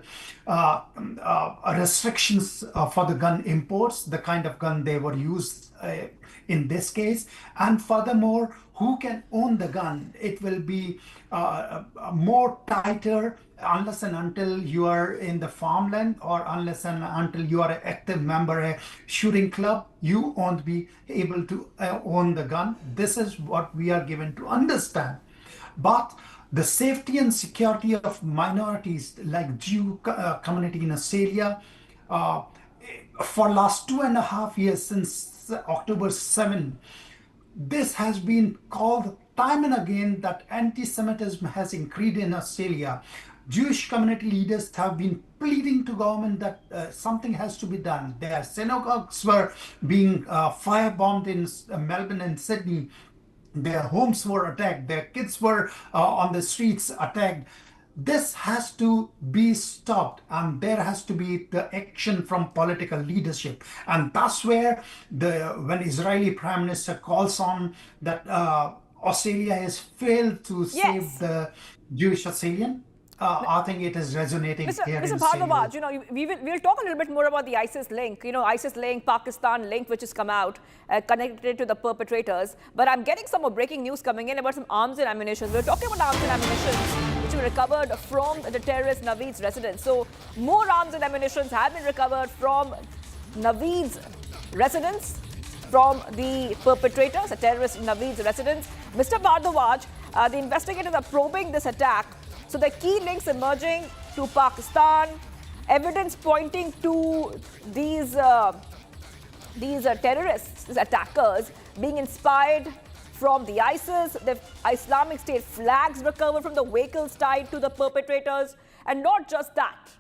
restrictions for the gun imports, the kind of gun they were used in this case. And furthermore, who can own the gun? It will be more tighter unless and until you are in the farmland, or unless and until you are an active member of a shooting club, you won't be able to own the gun. This is what we are given to understand. But the safety and security of minorities like Jew community in Australia, for last 2.5 years, since October 7, this has been called time and again that anti-Semitism has increased in Australia. Jewish community leaders have been pleading to government that something has to be done. Their synagogues were being firebombed in Melbourne and Sydney. Their homes were attacked. Their kids were on the streets attacked. This has to be stopped, and there has to be the action from political leadership. And that's where when Israeli Prime Minister calls on that Australia has failed to save the Jewish Australian, I think it is resonating here. Mr. Bhardwaj, we'll talk a little bit more about the ISIS link. ISIS link, Pakistan link, which has come out connected to the perpetrators. But I'm getting some more breaking news coming in about some arms and ammunition. We're talking about arms and ammunition which were recovered from the terrorist Naveed's residence. So more arms and ammunition have been recovered from Naveed's residence, from the perpetrators, the terrorist Naveed's residence. Mr. Bhardwaj, the investigators are probing this attack. So the key links emerging to Pakistan, evidence pointing to these terrorists, these attackers, being inspired from the ISIS, the Islamic State flags recovered from the vehicles tied to the perpetrators, and not just that.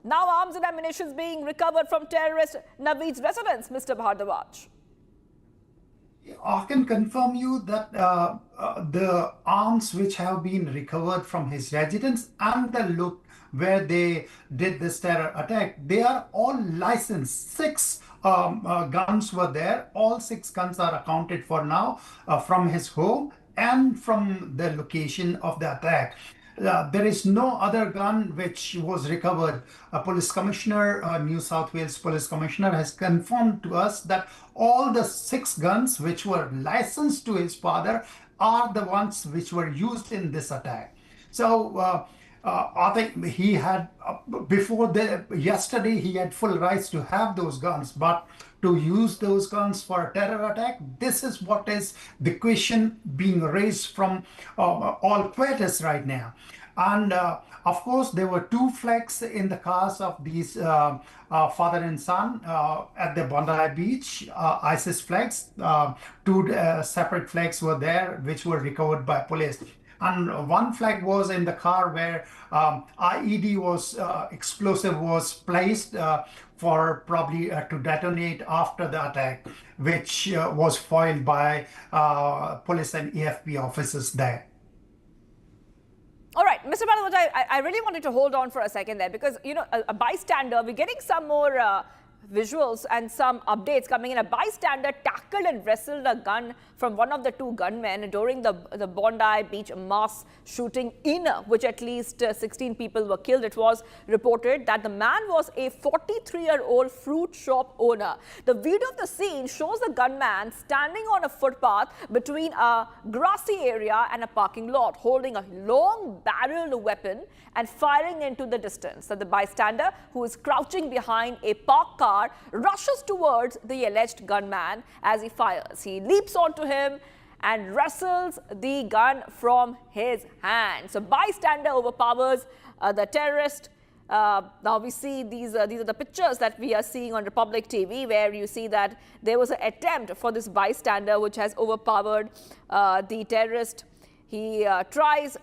Now arms and ammunition being recovered from terrorist Naveed's residence, Mr. Bhardwaj. I can confirm you that the arms which have been recovered from his residence and the look where they did this terror attack, they are all licensed. 6 guns were there. All 6 guns are accounted for now from his home and from the location of the attack. There is no other gun which was recovered. A police commissioner, New South Wales police commissioner, has confirmed to us that all the 6 guns which were licensed to his father are the ones which were used in this attack. So I think he had, yesterday he had full rights to have those guns, but to use those guns for a terror attack, this is what is the question being raised from all quarters right now. And of course, there were 2 flags in the cars of these father and son at the Bondi beach, ISIS flags. 2 separate flags were there, which were recovered by police. And one flag was in the car where IED was explosive was placed for probably to detonate after the attack, which was foiled by police and EFP officers there. All right, Mr. Bharadwaj, I really wanted to hold on for a second there because, you know, a bystander, we're getting some more visuals and some updates coming in. A bystander tackled and wrestled a gun from one of the two gunmen during the Bondi Beach mass shooting in which at least 16 people were killed. It was reported that the man was a 43-year-old fruit shop owner. The video of the scene shows the gunman standing on a footpath between a grassy area and a parking lot, holding a long-barreled weapon and firing into the distance. So the bystander, who is crouching behind a parked car, rushes towards the alleged gunman as he fires. He leaps onto him and wrestles the gun from his hand. So bystander overpowers the terrorist. Now we see these are the pictures that we are seeing on Republic TV, where you see that there was an attempt for this bystander which has overpowered the terrorist. He tries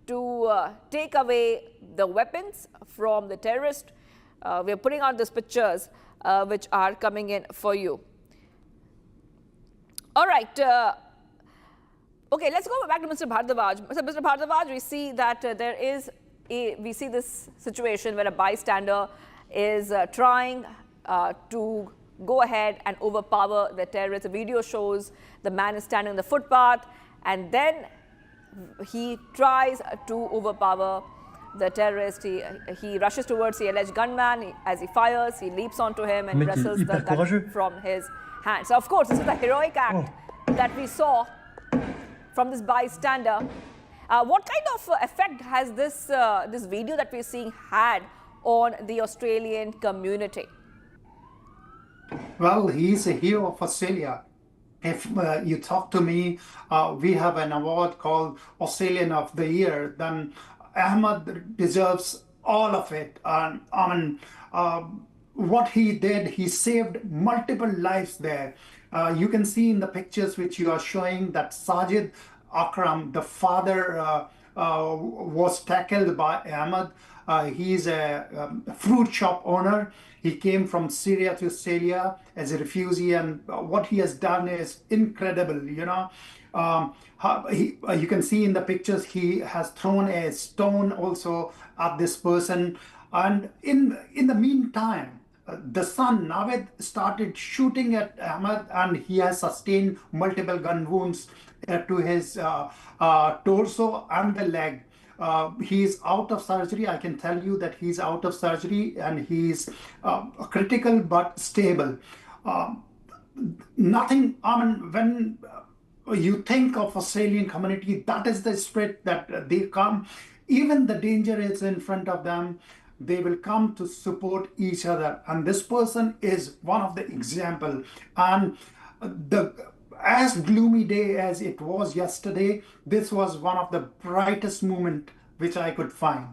to take away the weapons from the terrorist. We are putting out these pictures which are coming in for you. All right. Okay, let's go back to Mr. Bharadwaj. Mr. Bharadwaj, we see that we see this situation where a bystander is trying to go ahead and overpower the terrorist. The video shows the man is standing on the footpath and then he tries to overpower the terrorist. He rushes towards the alleged gunman. As he fires, he leaps onto him and wrestles the gun from his hand. So, of course, this is a heroic act that we saw from this bystander. What kind of effect has this video that we're seeing had on the Australian community? Well, he's a hero of Australia. If you talk to me, we have an award called Australian of the Year, then Ahmed deserves all of it. And what he did, he saved multiple lives there. You can see in the pictures which you are showing that Sajid Akram, the father, was tackled by Ahmed. He's a fruit shop owner. He came from Syria to Australia as a refugee, and what he has done is incredible. You know, you can see in the pictures he has thrown a stone also at this person, and in the meantime, the son Navid started shooting at Ahmed, and he has sustained multiple gun wounds to his torso and the leg. He's out of surgery. I can tell you that he's out of surgery and he's critical but stable. Nothing, when you think of Australian community, that is the spirit that they come. Even the danger is in front of them, they will come to support each other. And this person is one of the example. And as gloomy day as it was yesterday, this was one of the brightest moment which I could find.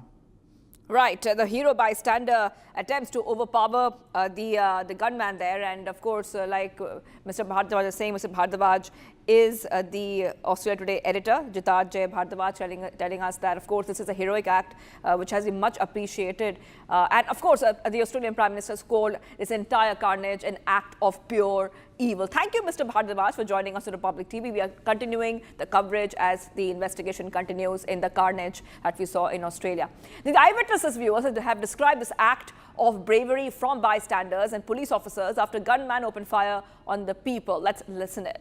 Right, the hero bystander attempts to overpower the gunman there, and of course, like Mr. Bharadwaj is saying, Mr. Bharadwaj is the Australia Today editor, Jitarjay Bharadwaj, telling us that, of course, this is a heroic act which has been much appreciated. And of course, the Australian Prime Minister's called this entire carnage an act of pure evil. Thank you, Mr. Bharadwaj, for joining us on Republic TV. We are continuing the coverage as the investigation continues in the carnage that we saw in Australia. The eyewitnesses viewers have described this act of bravery from bystanders and police officers after gunman opened fire on the people. Let's listen it.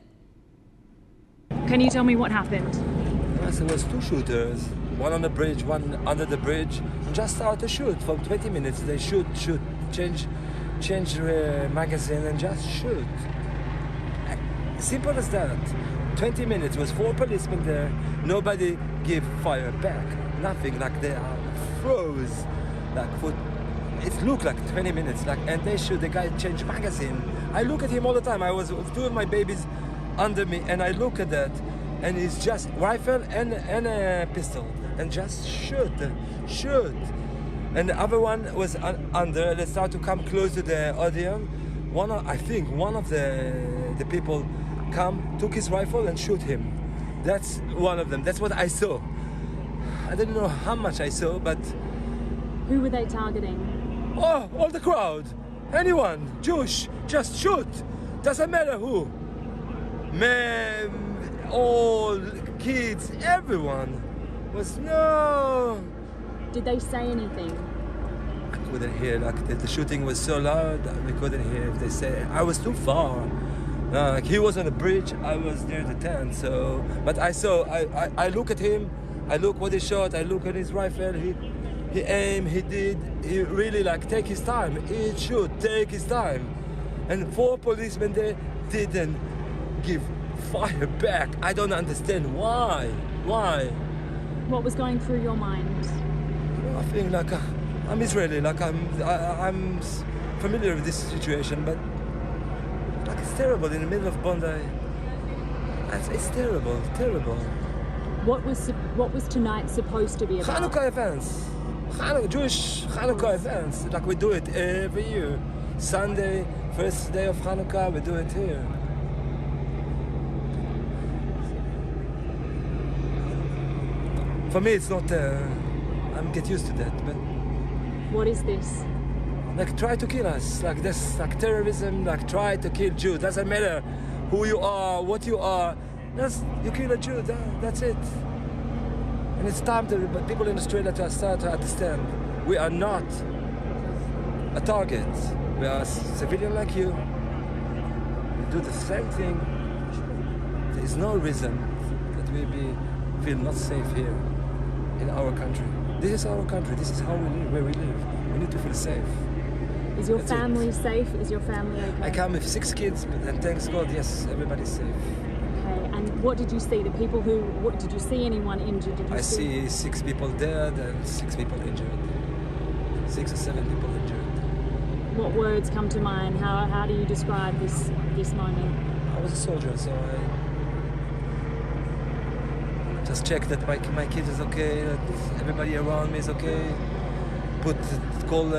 Can you tell me what happened? Yes, there was two shooters, one on the bridge, one under the bridge, and just started to shoot for 20 minutes. They shoot, change magazine and just shoot. Simple as that. 20 minutes, was 4 policemen there, nobody give fire back, nothing, like they are froze. Like for, it looked like 20 minutes, like, and they shoot, the guy changed magazine. I look at him all the time. I was with 2 of my babies under me, and I look at that, and it's just rifle and a pistol, and just shoot. And the other one was under. They started to come close to the audience. I think one of the people took his rifle and shoot him. That's one of them. That's what I saw. I don't know how much I saw, but... Who were they targeting? Oh, all the crowd. Anyone, Jewish, just shoot. Doesn't matter who. Men, all, kids, everyone. Was no... Did they say anything? I couldn't hear, like the shooting was so loud that we couldn't hear if they say. I was too far. Like he was on the bridge, I was near the tent, so... But I saw, I look at him, I look what he shot, I look at his rifle, he aimed, he really like take his time. He should take his time. And 4 policemen there didn't give fire back. I don't understand why. Why? What was going through your mind? I think like I'm Israeli, like I'm familiar with this situation, but like it's terrible in the middle of Bondi. It's terrible, terrible. What was tonight supposed to be about? Hanukkah events, Jewish Hanukkah events. Like we do it every year. Sunday, first day of Hanukkah, we do it here. For me, it's not. I'm get used to that, but. What is this? Like try to kill us, like this, like terrorism, like try to kill Jews. Doesn't matter who you are, what you are. You kill a Jew. That's it. And it's time to people in Australia to start to understand we are not a target. We are civilian like you. We do the same thing. There is no reason that we feel not safe here in our country. This is our country. This is how we live, where we live. We need to feel safe. Is your family safe? Is your family okay? I come with 6 kids, and thanks God, yes, everybody's safe. Okay, and what did you see? The people who, what did you see anyone injured? Did you I see 6 people dead and 6 people injured. 6 or 7 people injured. What words come to mind? How do you describe this moment? I was a soldier, so I just checked that my kid is okay, that everybody around me is okay. Call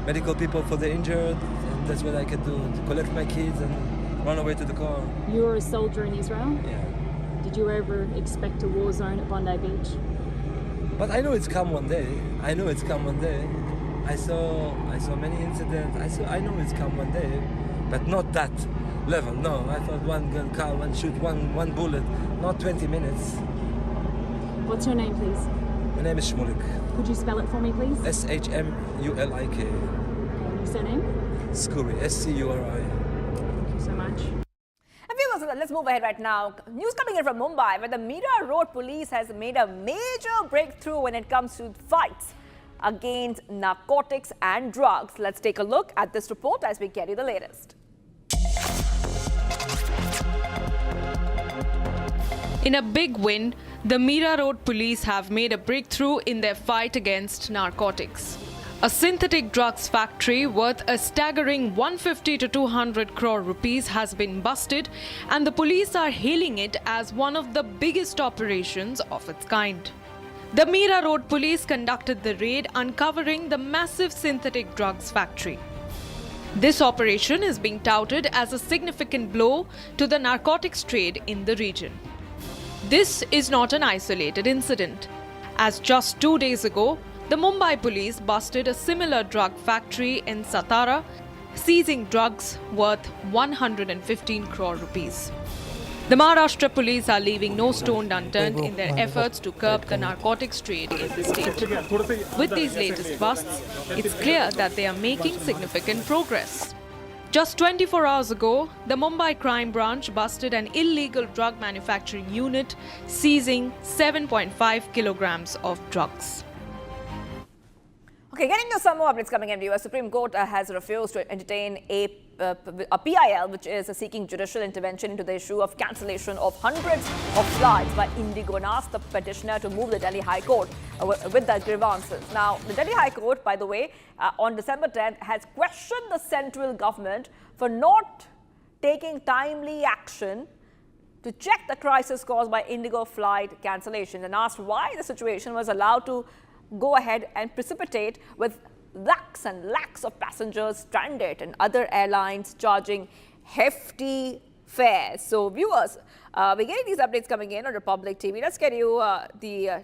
medical people for the injured, and that's what I can do, to collect my kids and run away to the car. You were a soldier in Israel? Yeah. Did you ever expect a war zone at Bondi Beach? But I know it's come one day. I know it's come one day. I saw many incidents. I know it's come one day, but not that level. No, I thought one gun car, one shoot, one bullet, not 20 minutes. What's your name, please? My name is Shmulik. Could you spell it for me, please? SHMULIK. Your surname? Scuri. SCURI. Thank you so much. Let's move ahead right now. News coming in from Mumbai, where the Mira Road police has made a major breakthrough when it comes to fights against narcotics and drugs. Let's take a look at this report as we get you the latest. In a big win, the Mira Road police have made a breakthrough in their fight against narcotics. A synthetic drugs factory worth a staggering 150 to 200 crore rupees has been busted, and the police are hailing it as one of the biggest operations of its kind. The Mira Road police conducted the raid, uncovering the massive synthetic drugs factory. This operation is being touted as a significant blow to the narcotics trade in the region. This is not an isolated incident, as just 2 days ago, the Mumbai police busted a similar drug factory in Satara, seizing drugs worth 115 crore rupees. The Maharashtra police are leaving no stone unturned in their efforts to curb the narcotics trade in the state. With these latest busts, it's clear that they are making significant progress. Just 24 hours ago, the Mumbai crime branch busted an illegal drug manufacturing unit, seizing 7.5 kilograms of drugs. Okay, getting to some more updates coming in. The US Supreme Court has refused to entertain a PIL, which is seeking judicial intervention into the issue of cancellation of hundreds of flights by IndiGo, and asked the petitioner to move the Delhi High Court with the grievances. Now, the Delhi High Court, by the way, on December 10th, has questioned the central government for not taking timely action to check the crisis caused by IndiGo flight cancellations, and asked why the situation was allowed to go ahead and precipitate with lakhs and lakhs of passengers stranded and other airlines charging hefty fares. So viewers, we're getting these updates coming in on Republic TV. Let's get you the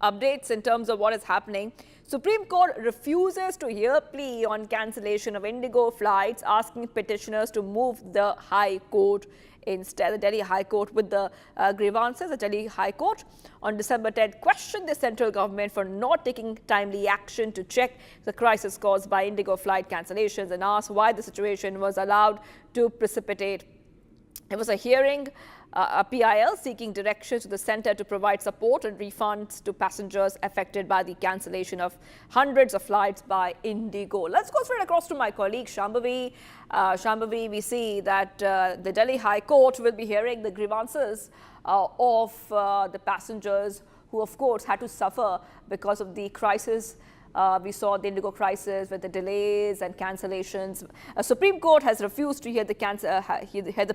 updates in terms of what is happening. Supreme Court refuses to hear plea on cancellation of IndiGo flights, asking petitioners to move the High Court instead. The Delhi High Court with the grievances. The Delhi High Court on December 10th questioned the central government for not taking timely action to check the crisis caused by IndiGo flight cancellations and asked why the situation was allowed to precipitate. It was a hearing, a PIL seeking directions to the centre to provide support and refunds to passengers affected by the cancellation of hundreds of flights by IndiGo. Let's go straight across to my colleague Shambhavi. Shambhavi, we see that the Delhi High Court will be hearing the grievances of the passengers who, of course, had to suffer because of the crisis. We saw the IndiGo crisis with the delays and cancellations. Supreme Court has refused to hear the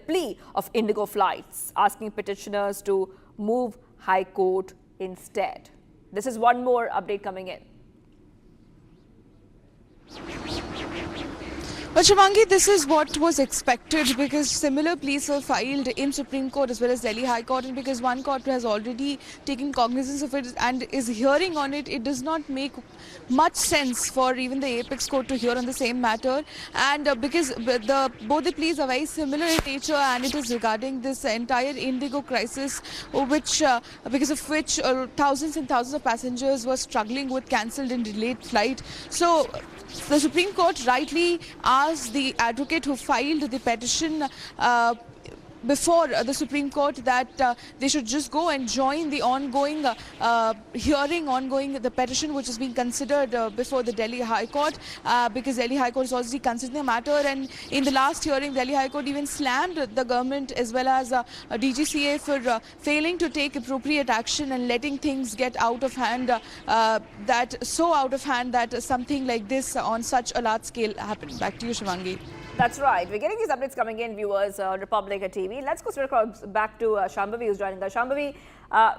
plea of IndiGo flights, asking petitioners to move High Court instead. This is one more update coming in. But Shivangi, this is what was expected because similar pleas were filed in Supreme Court as well as Delhi High Court, and because one court has already taken cognizance of it and is hearing on it, it does not make much sense for even the apex court to hear on the same matter. And because both the pleas are very similar in nature, and it is regarding this entire IndiGo crisis, which because of which thousands and thousands of passengers were struggling with cancelled and delayed flight. So the Supreme Court rightly asked the advocate who filed the petition before the Supreme Court that they should just go and join the ongoing the petition which is being considered before the Delhi High Court, because Delhi High Court is already considering the matter. And in the last hearing, Delhi High Court even slammed the government as well as DGCA for failing to take appropriate action and letting things get out of hand, that something like this on such a large scale happened. Back to you, Shivangi. That's right. We're getting these updates coming in, viewers, Republic TV. Let's go straight back to Shambhavi, who's joining us. Shambhavi,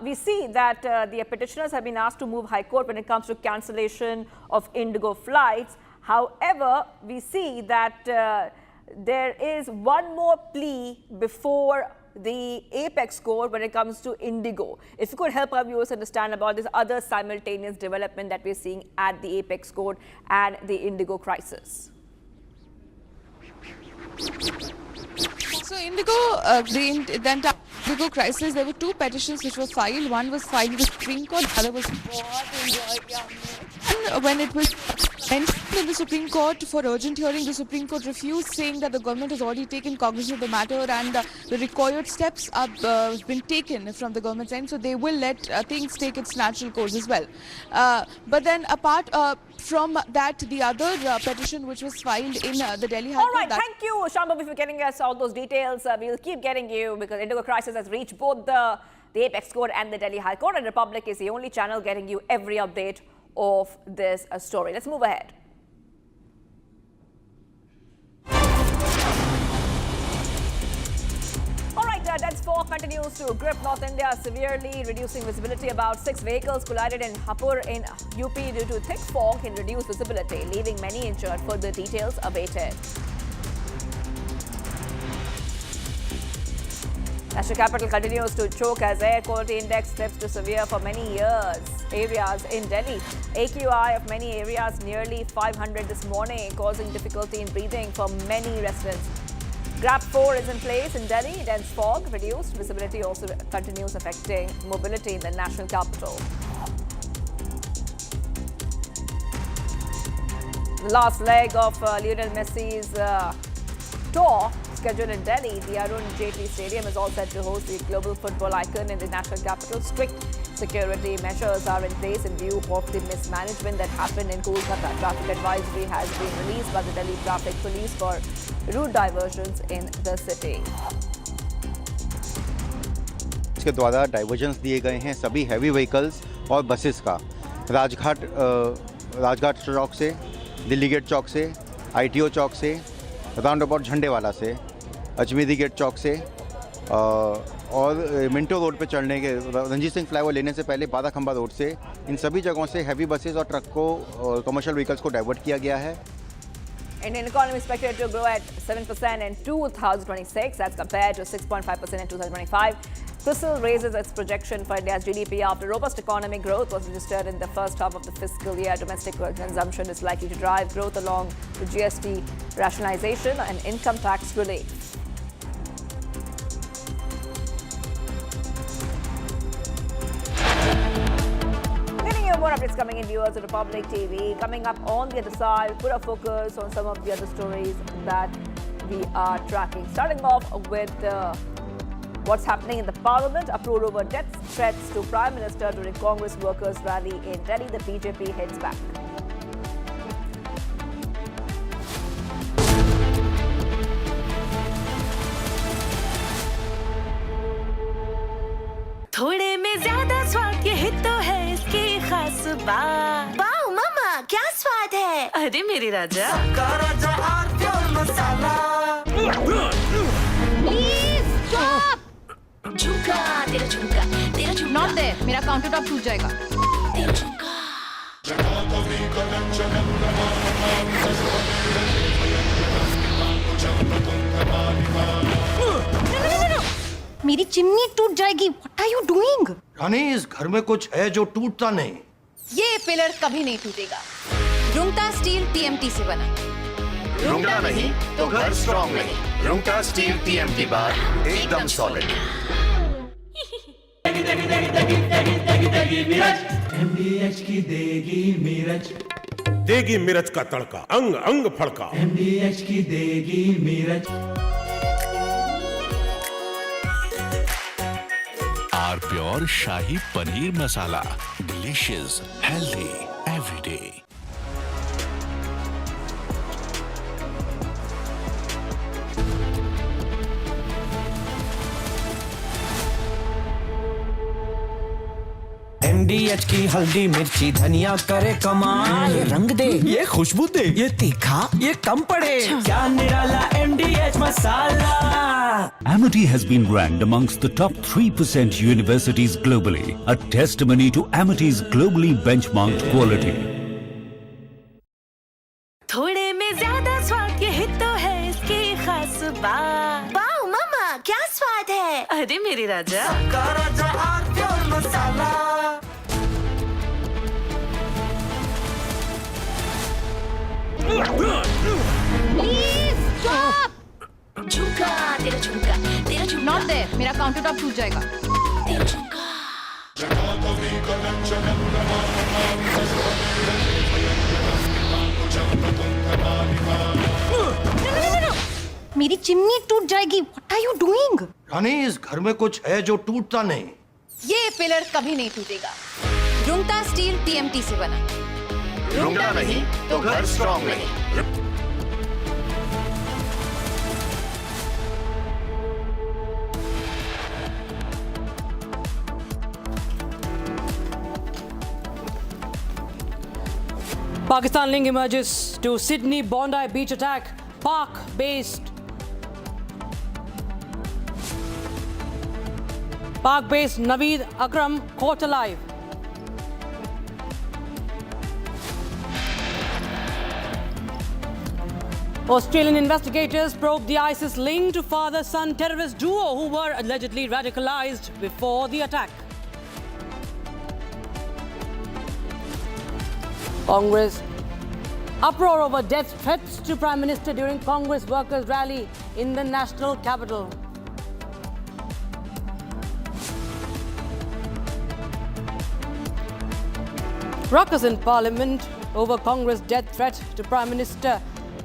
we see that the petitioners have been asked to move High Court when it comes to cancellation of IndiGo flights. However, we see that there is one more plea before the apex court when it comes to IndiGo. If you could help our viewers understand about this other simultaneous development that we're seeing at the apex court and the IndiGo crisis. So IndiGo, the entire IndiGo crisis, there were two petitions which were filed. One was filed with the Supreme Court, the other was when it was mentioned in the Supreme Court for urgent hearing, the Supreme Court refused, saying that the government has already taken cognizance of the matter and the required steps have been taken from the government's end, so they will let things take its natural course as well. But then apart from that, the other petition which was filed in the Delhi High Court. All right, thank you, Shambhavi, for getting us all those details. We'll keep getting you because IndiGo crisis has reached both the apex court and the Delhi High Court, and Republic is the only channel getting you every update of this story. Let's move ahead. All right, dense fog continues to grip North India severely, reducing visibility. About 6 vehicles collided in Hapur in UP due to thick fog and reduced visibility, leaving many injured. Further details awaited. National capital continues to choke as air quality index slips to severe for many areas in Delhi. AQI of many areas nearly 500 this morning, causing difficulty in breathing for many residents. GRAP 4 is in place in Delhi. Dense fog, reduced visibility also continues affecting mobility in the national capital. The last leg of Lionel Messi's tour scheduled in Delhi, the Arun Jaitley Stadium is all set to host the global football icon in the national capital. Strict security measures are in place in view of the mismanagement that happened in Kolkata. Traffic advisory has been released by the Delhi Traffic Police for route diversions in the city. इसके द्वारा divergence दिए गए हैं सभी heavy vehicles और buses का राजघाट चौक से, Delhi gate चौक से, ITO चौक से, राउंड अबाउट झंडेवाला से, अजमेरी गेट चौक से और मिंटो रोड पे चढ़ने के रंजीत सिंह फ्लाईओवर लेने से पहले 12 खंबा रोड से, इन सभी जगहों से हैवी बसेस और ट्रक को कमर्शियल व्हीकल्स को डाइवर्ट किया गया है. Indian economy is expected to grow at 7% in 2026 as compared to 6.5% in 2025. Crisil raises its projection for India's GDP after robust economic growth was registered in the first half of the fiscal year. Domestic consumption is likely to drive growth along with GST rationalization and income tax relief. More updates coming in, viewers of Republic TV. Coming up on the other side, put a focus on some of the other stories that we are tracking. Starting off with what's happening in the Parliament. Uproar over death threats to Prime Minister during Congress workers' rally in Delhi. The BJP heads back. थोड़े में ज्यादा स्वाद ये ही तो है इसकी खास बात। वाओ मामा क्या स्वाद है? अरे मेरी राजा राजा और प्योर मसाला। Please stop. झुमका तेरा झुमका तेरा झुमका। नॉट देयर, मेरा काउंटर टॉप टूट जाएगा। तेरा झुमका। मेरी चिमनी टूट जाएगी। What are you doing? रानी, इस घर में कुछ है जो टूटता नहीं। ये पिलर कभी नहीं टूटेगा। रुंगटा स्टील TMT से बना। रुंगटा नहीं तो घर स्ट्रॉन्ग नहीं। रुंगटा स्टील TMT बार एकदम सॉलिड। MDH की देगी मिर्च, देगी मिर्च का तड़का, अंग अंग फड़का। MDH की देगी मिर्च। Our pure shahi paneer masala, delicious, healthy every day. MDH की हल्दी मिर्ची धनिया करे कमाल। ये रंग दे, ये खुशबू दे, ये तीखा, ये कम पड़े। क्या निराला MDH masala. Amity has been ranked amongst the top 3% universities globally, a testimony to Amity's globally benchmarked quality. थोड़े में ज्यादा स्वाद ये ही तो है इसकी खास बात। वाओ मामा क्या स्वाद है? अरे मेरी राजा राजा और प्योर मसाला। Please stop. झुमका तेरा झुमका तेरा झुमका। नॉट देयर, मेरा काउंटर टॉप टूट जाएगा। तेरा झुमका। मेरी चिमनी टूट जाएगी। What are you doing? रानी, इस घर में कुछ है जो टूटता नहीं। ये पिलर कभी नहीं टूटेगा। रुंगटा स्टील TMT से बना। रुंगटा नहीं तो घर स्ट्रॉन्ग नहीं। Pakistan link emerges to Sydney Bondi beach attack. Park-based Naveed Akram caught alive. Australian investigators probe the ISIS link to father-son terrorist duo who were allegedly radicalized before the attack. Congress uproar over death threats to Prime Minister during Congress workers' rally in the national capital. Ruckus in Parliament over Congress death threat to Prime Minister.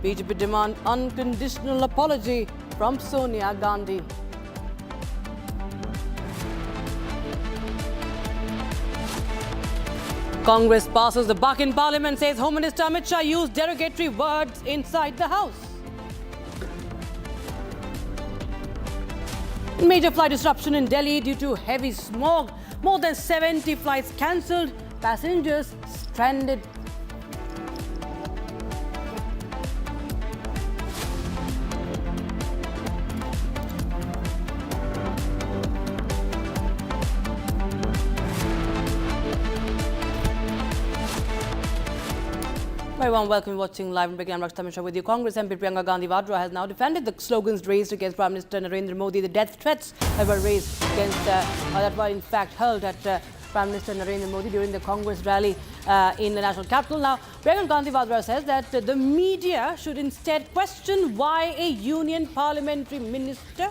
BJP demand unconditional apology from Sonia Gandhi. Congress passes the buck in Parliament, says Home Minister Amit Shah used derogatory words inside the House. Major flight disruption in Delhi due to heavy smog. More than 70 flights cancelled, passengers stranded. Very warm welcome watching live and breaking. I'm Rakshita Mishra with you. Congress MP Priyanka Gandhi Vadra has now defended the slogans raised against Prime Minister Narendra Modi. The death threats that were raised against that were in fact hurled at Prime Minister Narendra Modi during the Congress rally in the national capital. Now, Priyanka Gandhi Vadra says that the media should instead question why a union parliamentary minister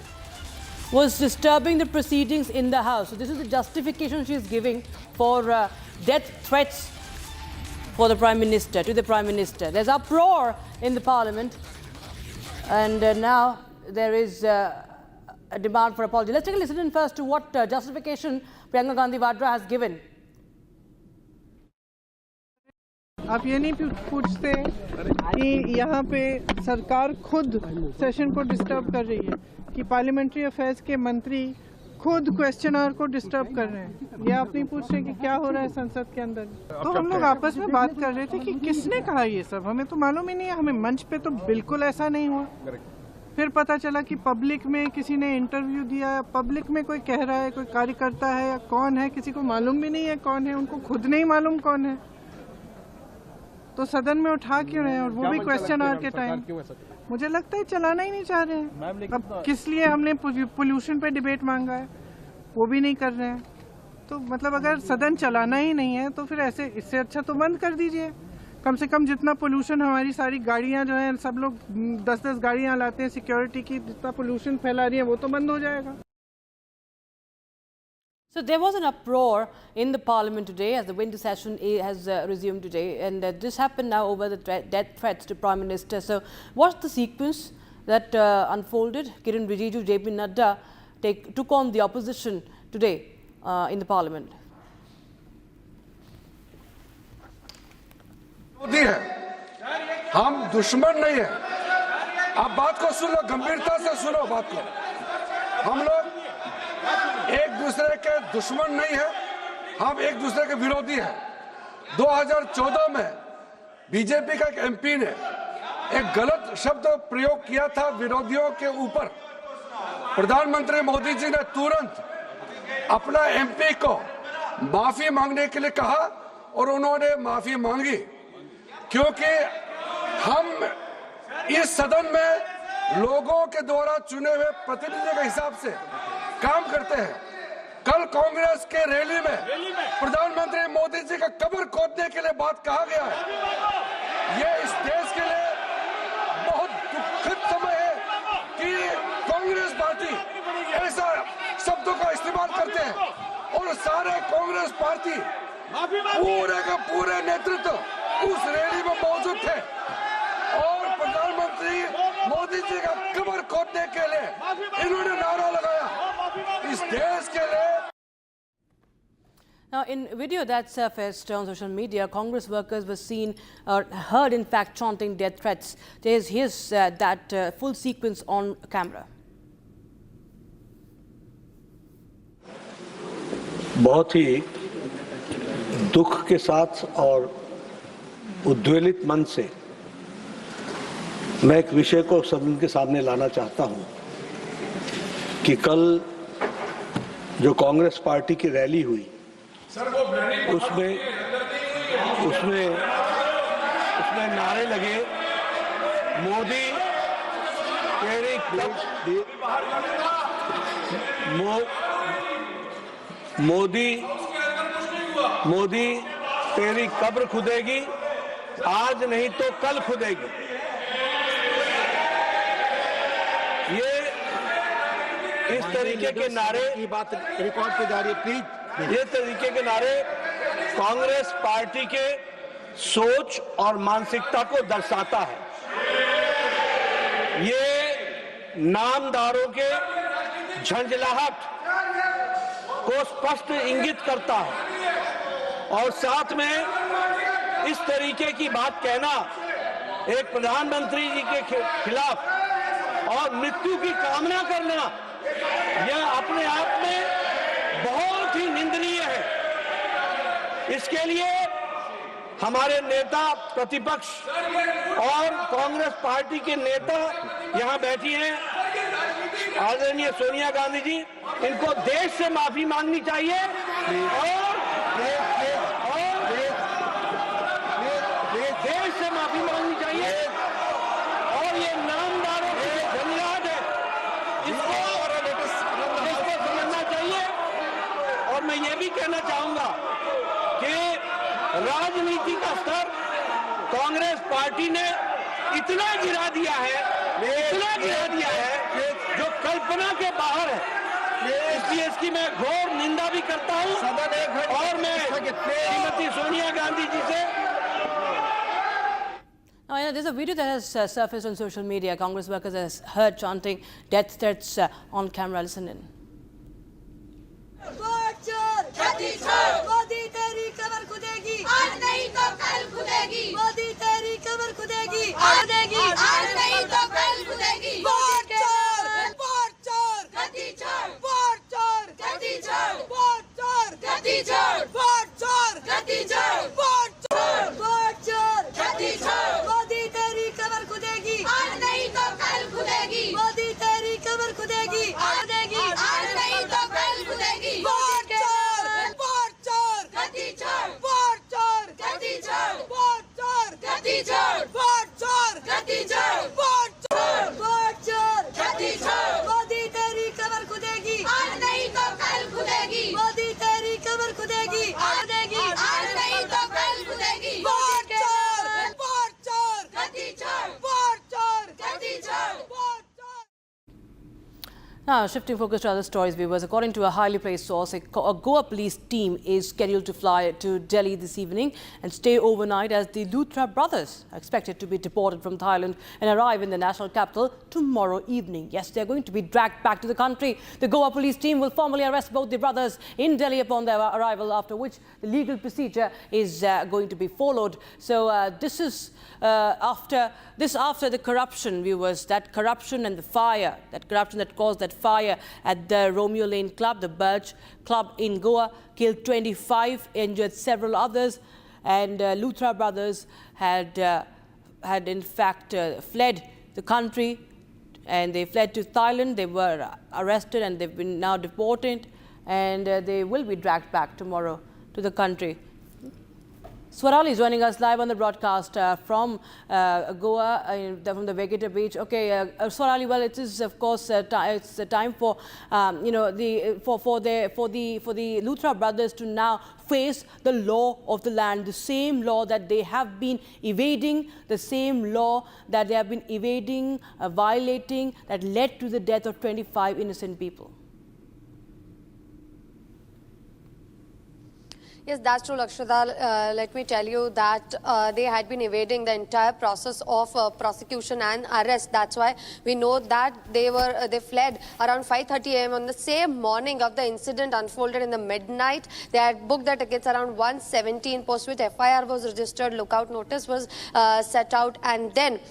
was disturbing the proceedings in the House. So this is the justification she is giving for death threats for the Prime Minister, to the Prime Minister. There's uproar in the Parliament, and now there is a demand for apology. Let's take a listen in first to what justification Priyanka Gandhi Vadra has given. आप ये नहीं पूछते कि यहाँ पे सरकार खुद session को डिस्टर्ब कर रही है, कि पार्लियामेंट्री अफेयर्स के मंत्री खुद क्वेश्चनर को डिस्टर्ब कर रहे हैं। ये आप नहीं पूछ रहे कि क्या हो रहा है संसद के अंदर। तो हम लोग आपस में बात कर रहे थे कि किसने कहा ये सब, हमें तो मालूम ही नहीं है। हमें मंच पे तो बिल्कुल ऐसा नहीं हुआ। फिर पता चला कि पब्लिक में किसी ने इंटरव्यू दिया, पब्लिक में कोई कह रहा है, कोई कार्यकर्ता है या कौन है, किसी को मालूम भी नहीं है कौन है, उनको खुद नहीं मालूम कौन है। तो सदन में उठा क्यों रहे हैं, और वो भी क्वेश्चन आवर के टाइम। मुझे लगता है चलाना ही नहीं चाह रहे हैं। अब किस लिए हमने पोल्यूशन पे डिबेट मांगा है, वो भी नहीं कर रहे हैं। तो मतलब अगर सदन चलाना ही नहीं है तो फिर ऐसे, इससे अच्छा तो बंद कर दीजिए। कम से कम जितना पोल्यूशन, हमारी सारी गाड़ियां जो हैं, सब लोग 10-10 गाड़ियां लाते हैं सिक्योरिटी की, जितना पोल्यूशन फैला रही है वो तो बंद हो जाएगा। So there was an uproar in the Parliament today as the winter session has resumed today, and this happened now over the death threats to Prime Minister. So what's the sequence that unfolded? Kiran Rijiju, JP Nadda took on the opposition today in the Parliament. Modi है, हम दुश्मन नहीं है। आप बात को सुनो, गंभीरता से सुनो बात को। हम लोग एक दूसरे के दुश्मन नहीं है, हम एक दूसरे के विरोधी हैं। 2014 में बीजेपी का एक एमपी ने एक गलत शब्द प्रयोग किया था विरोधियों के ऊपर। प्रधानमंत्री मोदी जी ने तुरंत अपना एमपी को माफी मांगने के लिए कहा और उन्होंने माफी मांगी, क्योंकि हम इस सदन में लोगों के द्वारा चुने हुए प्रतिनिधियों के हिसाब से काम करते हैं। कल कांग्रेस के रैली में प्रधानमंत्री मोदी जी का कब्र खोदने के लिए बात कहा गया है। ये इस देश के लिए बहुत दुखद समय है कि कांग्रेस पार्टी ऐसा शब्दों का इस्तेमाल करते हैं, और सारे कांग्रेस पार्टी पूरे का पूरे नेतृत्व उस रैली में मौजूद थे और प्रधानमंत्री मोदी जी का कब्र खोदने के लिए इन्होंने नारा लगाया इस देश के लिए। Now, in video that surfaced on social media, Congress workers were seen or heard, in fact, chanting death threats. Here's that full sequence on camera. बहुत ही दुख के साथ और उद्वेलित मन से मैं एक विषय को सदन के सामने लाना चाहता हूं कि कल जो कांग्रेस पार्टी की रैली हुई उसमें नारे लगे, मोदी तेरी मोदी तेरी कब्र खुदेगी, आज नहीं तो कल खुदेगी। ये इस तरीके के नारे, ये बात रिकॉर्ड पे जा रही है प्लीज, ये तरीके के नारे कांग्रेस पार्टी के सोच और मानसिकता को दर्शाता है। ये नामदारों के झंझलाहट को स्पष्ट इंगित करता है, और साथ में इस तरीके की बात कहना एक प्रधानमंत्री जी के खिलाफ और मृत्यु की कामना करना, यह अपने आप में बहुत ही निंदनीय है। इसके लिए हमारे नेता प्रतिपक्ष और कांग्रेस पार्टी के नेता यहाँ बैठी हैं, आदरणीय सोनिया गांधी जी, इनको देश से माफी मांगनी चाहिए और देश से माफी राजनीति का स्तर कांग्रेस पार्टी ने इतना गिरा दिया है जो कल्पना के बाहर है। इसलिए इसकी मैं घोर निंदा भी करता हूं और मैं श्रीमती सोनिया गांधी जी से Now, there's a video that has surfaced on social media. Congress workers are heard chanting death threats on camera. Listen in. Modi तेरी कमर खुदेगी, आज नहीं तो कल खुदेगी। मोदी तेरी कमर खुदेगी, आज नहीं तो कल खुदेगी। वोट चोर, गद्दी चोर, वोट चोर, गद्दी चोर, वोट चोर, गद्दी चोर, वोट चोर, गद्दी चोर, वोट चोर, वोट चोर, गद्दी चोर। मोदी तेरी कमर खुदेगी, आज नहीं तो कल खुदेगी। मोदी तेरी कमर खुदेगी, आज नहीं तो कल खुदेगी। वोट चोर, वोट चोर, गद्दी चोर, वोट चोर, गद्दी चोर, वोट चोर, गद्दी चोर, वोट चोर, गद्दी चोर, वोट चोर, वोट चोर, गद्दी चोर। मोदी तेरी कमर खुदेगी, आज नहीं तो कल खुदेगी। मोदी तेरी कमर खुदेगी, आज नहीं तो कल खुदेगी। वोट चोर, गद्दी चोर, वोट चोर, गद्दी चोर, वोट चोर। Now, shifting focus to other stories, viewers. According to a highly placed source, a Goa police team is scheduled to fly to Delhi this evening and stay overnight as the Luthra brothers are expected to be deported from Thailand and arrive in the national capital tomorrow evening. Yes, they are going to be dragged back to the country. The Goa police team will formally arrest both the brothers in Delhi upon their arrival, after which the legal procedure is going to be followed. So this is after the corruption, viewers, that corruption and the fire, that corruption that caused that fire at the Romeo Lane Club, the Birch Club in Goa, killed 25, injured several others, and Luthra brothers had in fact fled the country, and they fled to Thailand. They were arrested and they've been now deported, and they will be dragged back tomorrow to the country. Swarali is joining us live on the broadcast from Goa, from the Vegetar Beach. Okay, Swarali, well, it is of course it's the time for for the Luthra brothers to now face the law of the land, the same law that they have been evading, the same law that they have been evading, violating, that led to the death of 25 innocent people. Yes, that's true, Lakshada. Let me tell you that they had been evading the entire process of prosecution and arrest. That's why we know that they fled around 5:30 a.m. on the same morning of the incident unfolded in the midnight. They had booked their tickets around 1:17, post which FIR was registered, lookout notice was set out, and then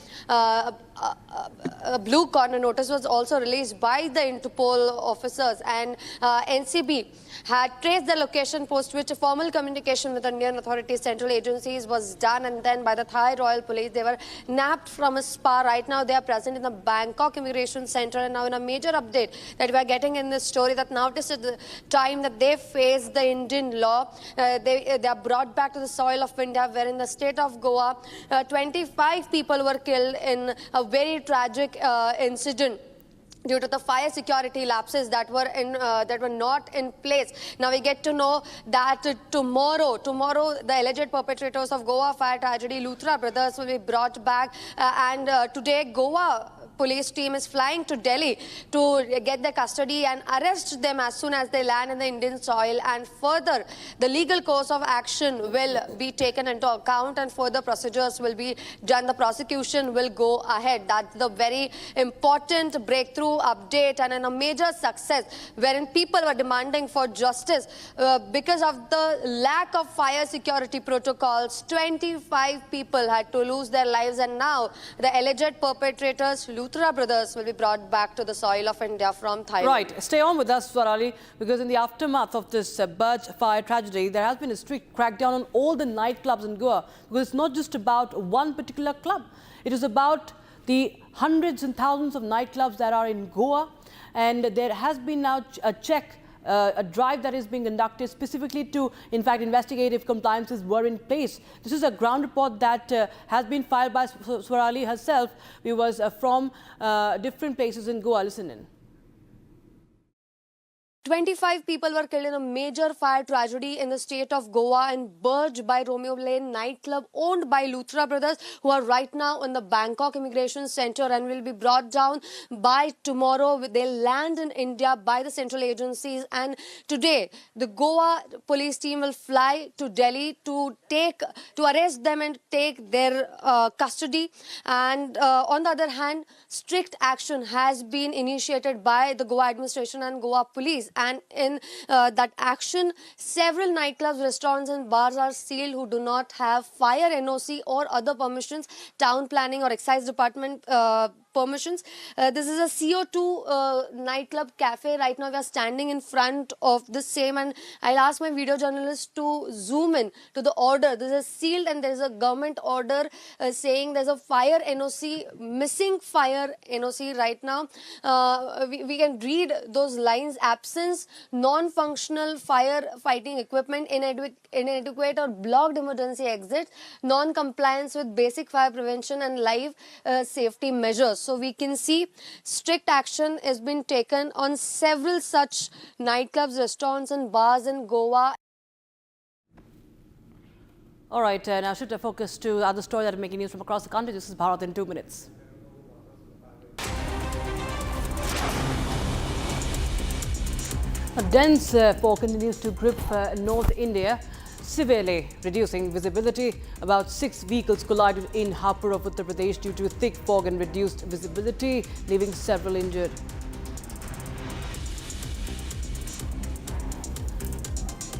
a blue corner notice was also released by the Interpol officers, and NCB had traced the location, post which a formal communication with Indian authorities, central agencies was done, and then by the Thai Royal Police, they were nabbed from a spa. Right now they are present in the Bangkok Immigration Center, and now in a major update that we are getting in this story, that now this is the time that they face the Indian law. They are brought back to the soil of India, where in the state of Goa, 25 people were killed in a very tragic incident due to the fire security lapses that were not in place. Now we get to know that tomorrow the alleged perpetrators of Goa fire tragedy, Luthra brothers, will be brought back, and today Goa police team is flying to Delhi to get their custody and arrest them as soon as they land in the Indian soil, and further the legal course of action will be taken into account and further procedures will be done. The prosecution will go ahead. That's the very important breakthrough update and a major success, wherein people were demanding for justice because of the lack of fire security protocols. 25 people had to lose their lives, and now the alleged perpetrators, Luthra brothers, will be brought back to the soil of India from Thailand. Right. Stay on with us, Swarali, because in the aftermath of this Birch fire tragedy, there has been a strict crackdown on all the nightclubs in Goa. Because it's not just about one particular club. It is about the hundreds and thousands of nightclubs that are in Goa. And there has been now a check, a drive that is being conducted specifically to, in fact, investigate if compliances were in place. This is a ground report that has been filed by Swarali herself. We was from different places in Goa. Listen in. 25 people were killed in a major fire tragedy in the state of Goa in Burj by Romeo Lane nightclub owned by Luthra brothers, who are right now in the Bangkok Immigration Center and will be brought down by tomorrow. They'll land in India by the central agencies, and today the Goa police team will fly to Delhi to arrest them and take their custody. And on the other hand, strict action has been initiated by the Goa administration and Goa police. And in that action, several nightclubs, restaurants and bars are sealed who do not have fire NOC or other permissions, town planning or excise department permissions. This is a CO2 nightclub cafe. Right now we are standing in front of the same, and I'll ask my video journalist to zoom in to the order. This is sealed and there is a government order saying there's a fire NOC, missing fire NOC right now. We can read those lines: absence, non-functional fire fighting equipment, inadequate or blocked emergency exits, non-compliance with basic fire prevention and life safety measures. So we can see strict action has been taken on several such nightclubs, restaurants and bars in Goa. All right, now should I focus to the other story that are making news from across the country. This is Bharat in 2 minutes. A dense fog continues to grip North India, severely reducing visibility. About 6 vehicles collided in Hapur of Uttar Pradesh due to thick fog and reduced visibility, leaving several injured.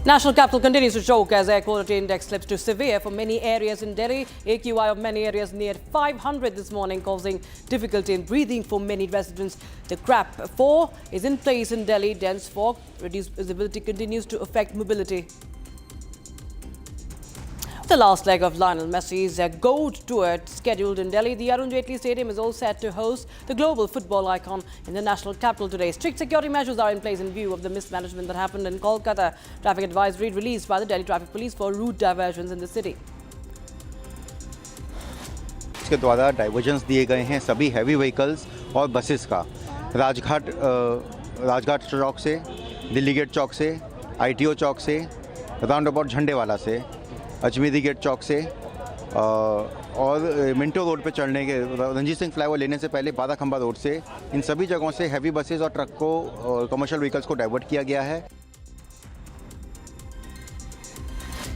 National capital continues to choke as air quality index slips to severe for many areas in Delhi. AQI of many areas neared 500 this morning, causing difficulty in breathing for many residents. The CRAP 4 is in place in Delhi. Dense fog, reduced visibility continues to affect mobility. The last leg of Lionel Messi's gold tour scheduled in Delhi. The Arun Jaitley Stadium is all set to host the global football icon in the national capital today. Strict security measures are in place in view of the mismanagement that happened in Kolkata. Traffic advisory released by the Delhi Traffic Police for route diversions in the city. इसके द्वारा divergence दिए गए हैं सभी heavy vehicles और buses का राजघाट चौक से, Delhi gate चौक से, ITO चौक से, राउंड अबाउट झंडेवाला से, अजमेरी गेट चौक से और मिंटो रोड पे चढ़ने के रंजीत सिंह फ्लाईओवर लेने से पहले 12 खंबा रोड से, इन सभी जगहों से हैवी बसेस और ट्रक को कमर्शियल व्हीकल्स को डाइवर्ट किया गया है.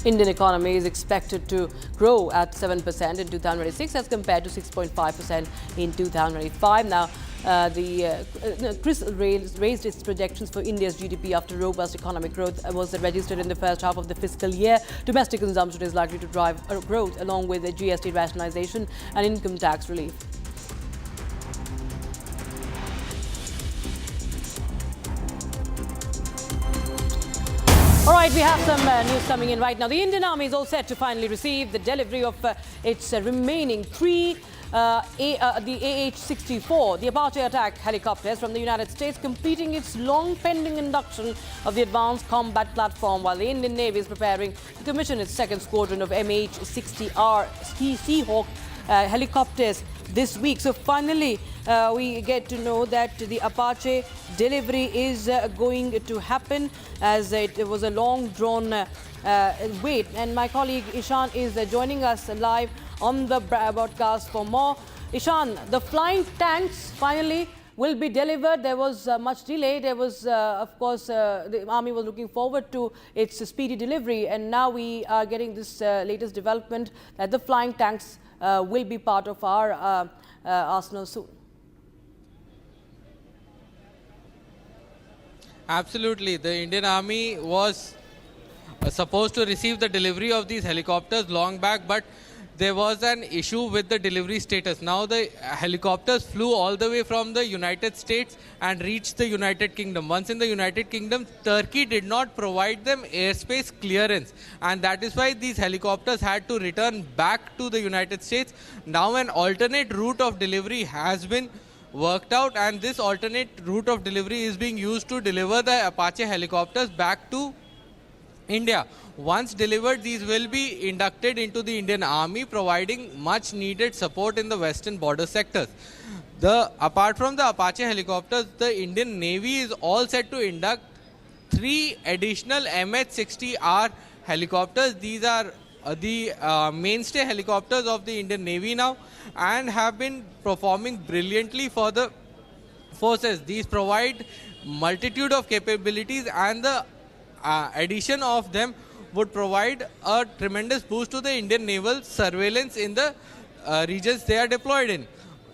Indian economy is expected to grow at 7% in 2026 as compared to 6.5% in 2025. Now, Crisil raised its projections for India's GDP after robust economic growth was registered in the first half of the fiscal year. Domestic consumption is likely to drive growth along with the GST rationalization and income tax relief. All right, we have some news coming in right now. The Indian Army is all set to finally receive the delivery of its remaining three the AH-64, the Apache attack helicopters from the United States, completing its long-pending induction of the Advanced Combat Platform, while the Indian Navy is preparing to commission its second squadron of MH-60R Seahawk helicopters this week. So finally, we get to know that the Apache delivery is going to happen, as it was a long-drawn wait. And my colleague Ishan is joining us live on the broadcast for more. Ishan, the flying tanks finally will be delivered. There was much delay. There was, of course, the Army was looking forward to its speedy delivery, and now we are getting this latest development that the flying tanks will be part of our arsenal soon. Absolutely. The Indian Army was supposed to receive the delivery of these helicopters long back, but there was an issue with the delivery status. Now the helicopters flew all the way from the United States and reached the United Kingdom. Once in the United Kingdom, Turkey did not provide them airspace clearance, and that is why these helicopters had to return back to the United States. Now an alternate route of delivery has been worked out, and this alternate route of delivery is being used to deliver the Apache helicopters back to India. Once delivered, these will be inducted into the Indian Army, providing much needed support in the western border sectors. Apart from the Apache helicopters, the Indian Navy is all set to induct 3 additional MH-60R helicopters. These are the mainstay helicopters of the Indian Navy now, and have been performing brilliantly for the forces. These provide multitude of capabilities, and the addition of them would provide a tremendous boost to the Indian naval surveillance in the regions they are deployed in.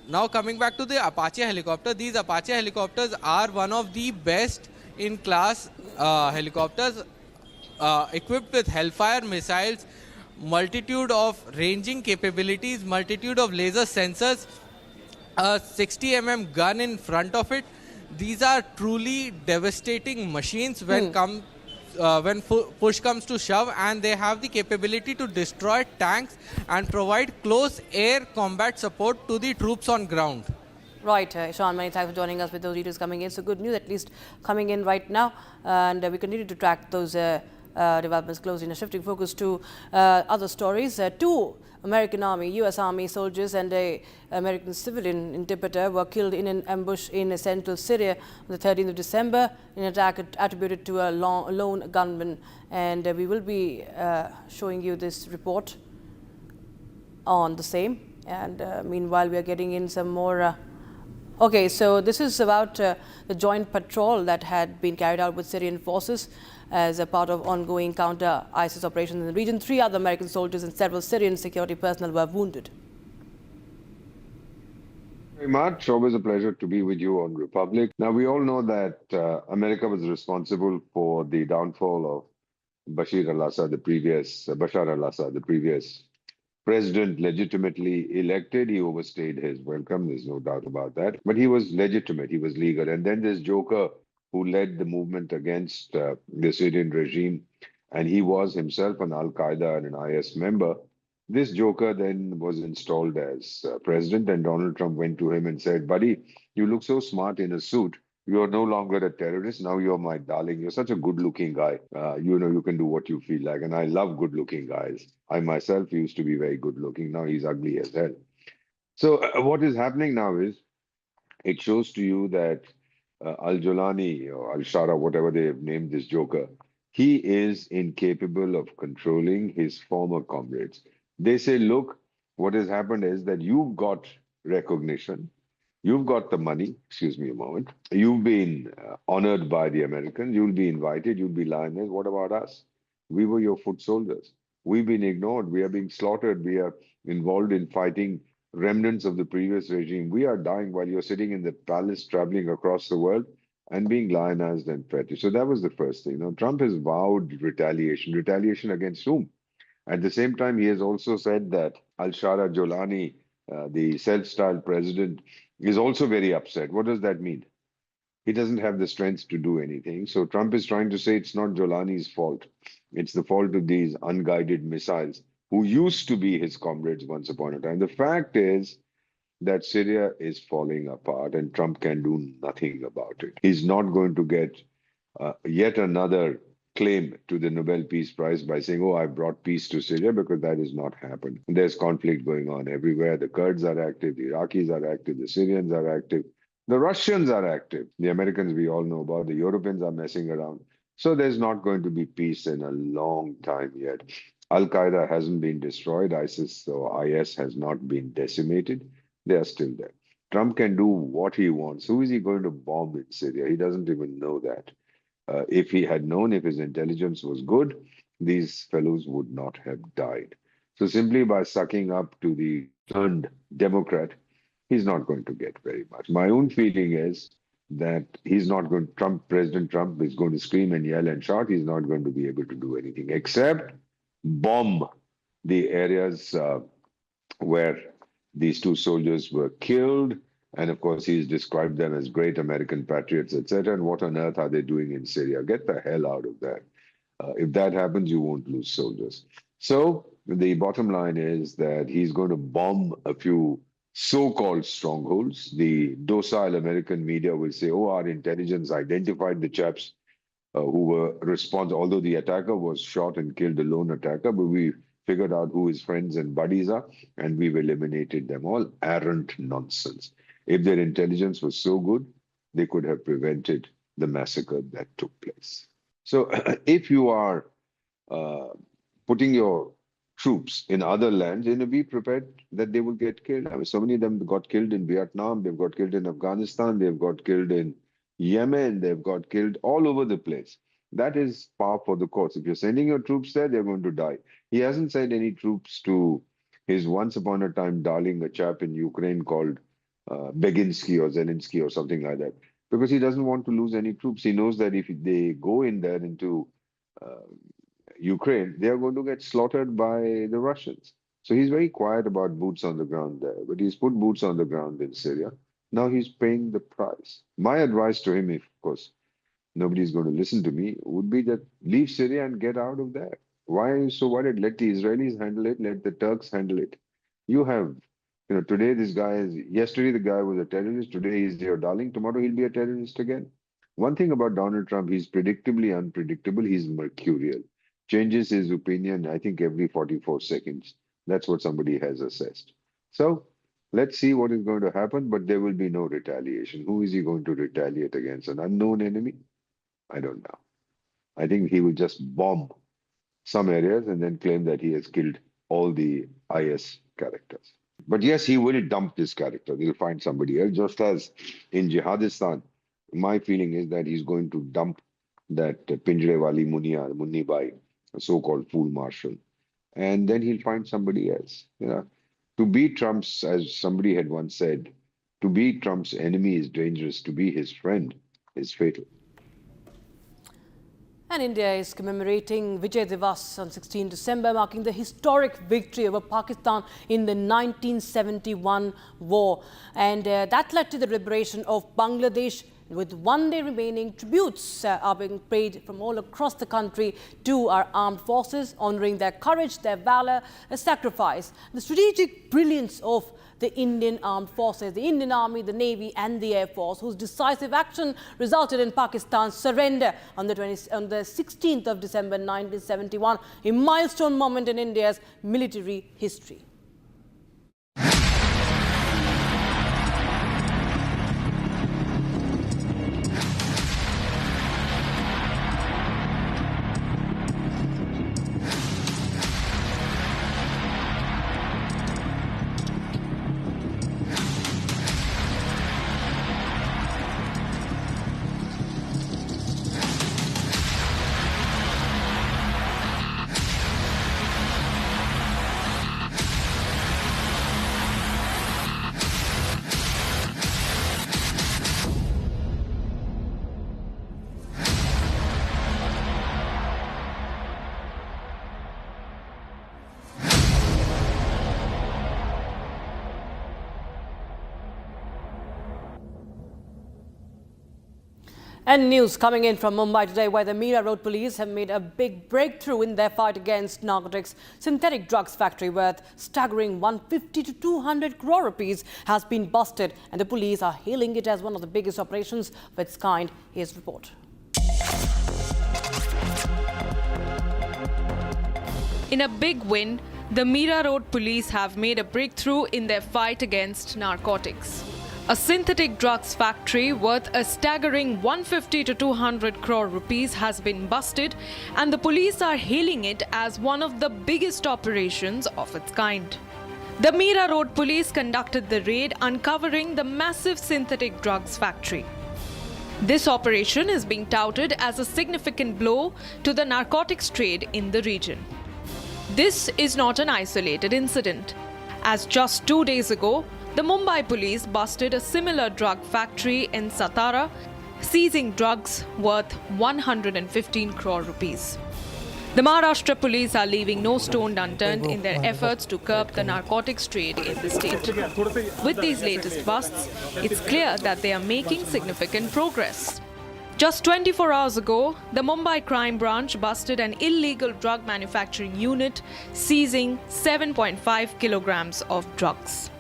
Now coming back to the Apache helicopter, these Apache helicopters are one of the best in class helicopters, equipped with Hellfire missiles, multitude of ranging capabilities, multitude of laser sensors, a 60 mm gun in front of it. These are truly devastating machines when push comes to shove, and they have the capability to destroy tanks and provide close air combat support to the troops on ground. Right, Sean, many thanks for joining us with those details coming in. So good news at least coming in right now, and we continue to track those developments closely. Now shifting focus to other stories. 2 American Army, U.S. Army soldiers and an American civilian interpreter were killed in an ambush in central Syria on the 13th of December in an attack attributed to a lone gunman. And we will be showing you this report on the same. And meanwhile, we are getting in some more. Okay, so this is about the joint patrol that had been carried out with Syrian forces as a part of ongoing counter-ISIS operations in the region. 3 other American soldiers and several Syrian security personnel were wounded. Very much. Always a pleasure to be with you on Republic. Now, we all know that America was responsible for the downfall of Bashar al-Assad, the previous president, legitimately elected. He overstayed his welcome. There's no doubt about that. But he was legitimate. He was legal. And then this joker who led the movement against the Syrian regime, and he was himself an Al-Qaeda and an IS member. This joker then was installed as president, and Donald Trump went to him and said, buddy, you look so smart in a suit. You're no longer a terrorist. Now you're my darling. You're such a good-looking guy. You can do what you feel like. And I love good-looking guys. I myself used to be very good-looking. Now he's ugly as hell. So what is happening now is, it shows to you that Al-Jolani or Al-Shara, whatever they have named this joker, he is incapable of controlling his former comrades. They say, look, what has happened is that you've got recognition, you've got the money, excuse me a moment, you've been honored by the Americans, you'll be invited, you'll be lioness. What about us? We were your foot soldiers. We've been ignored. We are being slaughtered. We are involved in fighting remnants of the previous regime. We are dying while you're sitting in the palace, traveling across the world and being lionized and feted. So that was the first thing. Now, Trump has vowed retaliation. Retaliation against whom? At the same time, he has also said that Al-Shara Jolani, the self-styled president, is also very upset. What does that mean? He doesn't have the strength to do anything. So Trump is trying to say it's not Jolani's fault. It's the fault of these unguided missiles who used to be his comrades once upon a time. The fact is that Syria is falling apart and Trump can do nothing about it. He's not going to get yet another claim to the Nobel Peace Prize by saying, oh, I've brought peace to Syria, because that has not happened. There's conflict going on everywhere. The Kurds are active, the Iraqis are active, the Syrians are active, the Russians are active. The Americans we all know about, the Europeans are messing around. So there's not going to be peace in a long time yet. Al-Qaeda hasn't been destroyed. ISIS or IS has not been decimated. They are still there. Trump can do what he wants. Who is he going to bomb in Syria? He doesn't even know that. If he had known, if his intelligence was good, these fellows would not have died. So simply by sucking up to the turned Democrat, he's not going to get very much. My own feeling is that he's not going to, President Trump is going to scream and yell and shout. He's not going to be able to do anything except bomb the areas where these 2 soldiers were killed. And of course, he's described them as great American patriots, etc. And what on earth are they doing in Syria? Get the hell out of that. If that happens, you won't lose soldiers. So the bottom line is that he's going to bomb a few so-called strongholds. The docile American media will say, oh, our intelligence identified the chaps who were responsible, although the attacker was shot and killed, the lone attacker, but we figured out who his friends and buddies are, and we've eliminated them all. Arrant nonsense. If their intelligence was so good, they could have prevented the massacre that took place. So if you are putting your troops in other lands, be prepared that they will get killed. I mean, so many of them got killed in Vietnam, they've got killed in Afghanistan, they've got killed in Yemen, they've got killed all over the place. That is par for the course. If you're sending your troops there, they're going to die. He hasn't sent any troops to his once upon a time darling, a chap in Ukraine called Beginsky or Zelensky or something like that, because he doesn't want to lose any troops. He knows that if they go in there into Ukraine, they are going to get slaughtered by the Russians. So he's very quiet about boots on the ground there, but he's put boots on the ground in Syria. Now he's paying the price. My advice to him, if of course nobody's going to listen to me, would be that leave Syria and get out of there. Why are you so worried? Let the Israelis handle it, let the Turks handle it. You have, today this guy is, yesterday the guy was a terrorist, today he's your darling, tomorrow he'll be a terrorist again. One thing about Donald Trump, he's predictably unpredictable, he's mercurial. Changes his opinion, I think, every 44 seconds. That's what somebody has assessed. So let's see what is going to happen, but there will be no retaliation. Who is he going to retaliate against? An unknown enemy? I don't know. I think he will just bomb some areas and then claim that he has killed all the IS characters. But yes, he will dump this character. He'll find somebody else, just as in Jihadistan. My feeling is that he's going to dump that Pinjrewali Munni Bai, a so-called fool marshal, and then he'll find somebody else. To be Trump's, as somebody had once said, to be Trump's enemy is dangerous. To be his friend is fatal. And India is commemorating Vijay Diwas on 16 December, marking the historic victory over Pakistan in the 1971 war. And that led to the liberation of Bangladesh. With 1 day remaining, tributes are being paid from all across the country to our armed forces, honoring their courage, their valor, their sacrifice, the strategic brilliance of the Indian armed forces, the Indian Army, the Navy and the Air Force, whose decisive action resulted in Pakistan's surrender on the 16th of December 1971, a milestone moment in India's military history. And news coming in from Mumbai today, where the Mira Road police have made a big breakthrough in their fight against narcotics. Synthetic drugs factory worth staggering 150 to 200 crore rupees has been busted, and the police are hailing it as one of the biggest operations of its kind. Here's the report. In a big win, the Mira Road police have made a breakthrough in their fight against narcotics. A synthetic drugs factory worth a staggering 150 to 200 crore rupees has been busted, and the police are hailing it as one of the biggest operations of its kind. The Mira Road police conducted the raid, uncovering the massive synthetic drugs factory. This operation is being touted as a significant blow to the narcotics trade in the region. This is not an isolated incident, as just 2 days ago, the Mumbai police busted a similar drug factory in Satara, seizing drugs worth 115 crore rupees. The Maharashtra police are leaving no stone unturned in their efforts to curb the narcotics trade in the state. With these latest busts, it's clear that they are making significant progress. Just 24 hours ago, the Mumbai crime branch busted an illegal drug manufacturing unit, seizing 7.5 kilograms of drugs.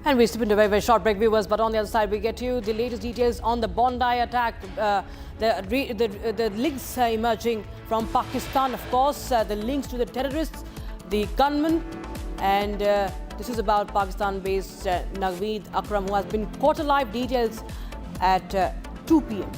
And we step into a very, very short break, viewers, but on the other side we get you the latest details on the Bondi attack, the links emerging from Pakistan, of course, the links to the terrorists, the gunmen, and this is about Pakistan-based Naveed Akram, who has been caught alive. Details at 2 p.m.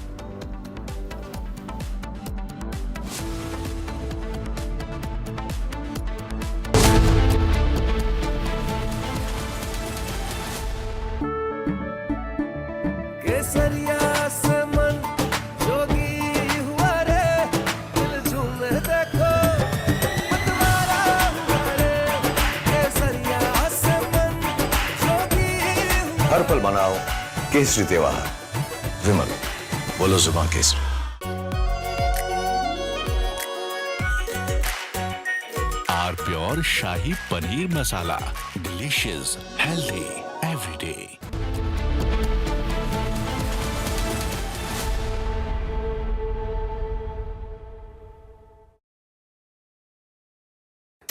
हर पल मनाओ केसरी त्योहार विमल बोलो जुबान केसरी our pure shahi paneer masala delicious healthy everyday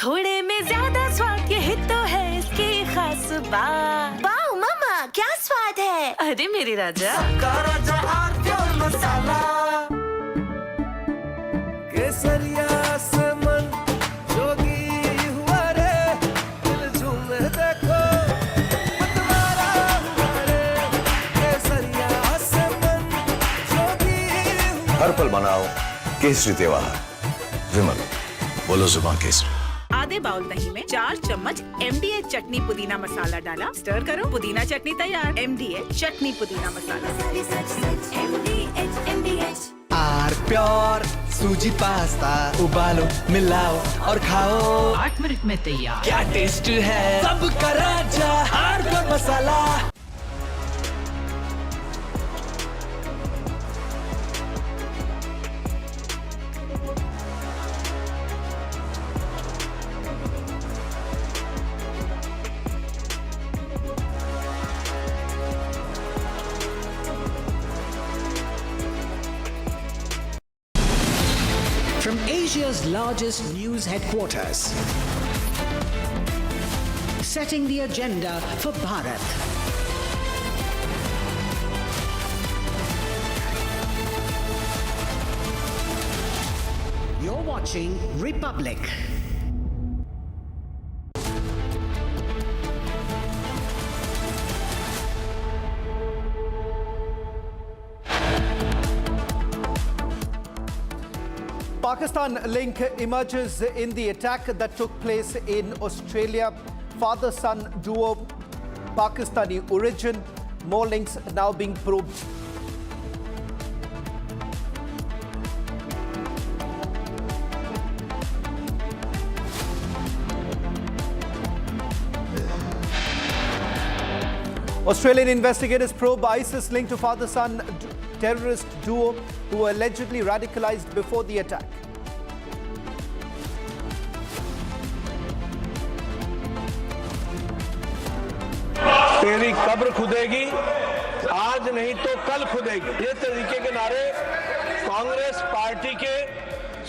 थोड़े में ज्यादा स्वाद यही तो है इसकी खास बात। वाओ मामा क्या स्वाद है। अरे मेरे राजा राजा आर प्योर मसाला केसरिया से मन जोगी हुआ रे दिल झूम देखो मतवारा हुआ रे केसरिया से मन जोगी हर पल मनाओ केसरी त्योहार विमल बोलो जुबान केसरी आधे बाउल दही में 4 चम्मच MDH चटनी पुदीना मसाला डाला, स्टर करो, पुदीना चटनी तैयार। MDH चटनी पुदीना मसाला। आर प्योर सूजी पास्ता उबालो मिलाओ और खाओ 8 मिनट में तैयार। क्या टेस्ट है सबका राजा R pure masala. From Asia's largest news headquarters, setting the agenda for Bharat. You're watching Republic. Pakistan link emerges in the attack that took place in Australia. Father-son duo, Pakistani origin. More links now being probed. Australian investigators probe ISIS linked to father-son terrorist duo who were allegedly radicalized before the attack. तेरी कब्र खुदेगी आज नहीं तो कल खुदेगी, ये तरीके के नारे कांग्रेस पार्टी के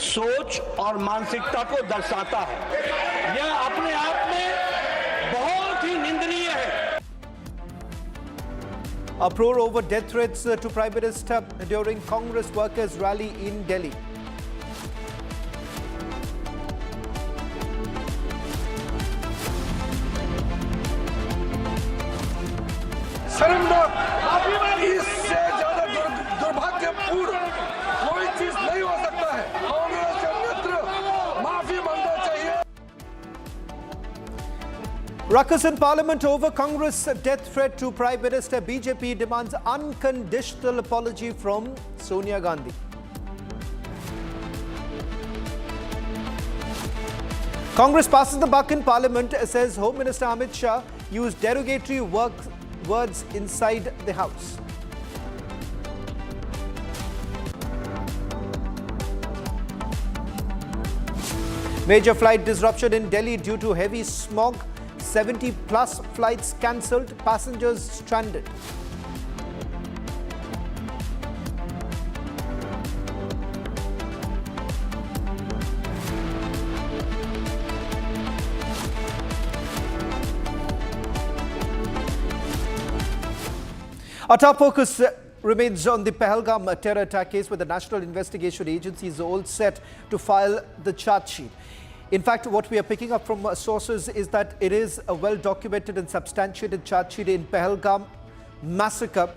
सोच और मानसिकता को दर्शाता है। यह अपने आप में बहुत ही निंदनीय है। Uproar over death threats to Prime Minister during Congress workers' rally in Delhi. शर्मनाक, इससे ज्यादा दुर्भाग्यपूर्ण कोई चीज नहीं हो सकता है। कांग्रेस के मित्र माफी मांगना चाहिए। Ruckus in Parliament over Congress death threat to Prime Minister. BJP demands unconditional apology from Sonia Gandhi. Congress passes the buck in Parliament, says Home Minister Amit Shah used derogatory words inside the House. Major flight disruption in Delhi due to heavy smog. 70+ flights cancelled, passengers stranded. Our top focus remains on the Pahalgam terror attack case, where the National Investigation Agency is all set to file the charge sheet. In fact, what we are picking up from sources is that it is a well-documented and substantiated charge sheet in Pahalgam massacre.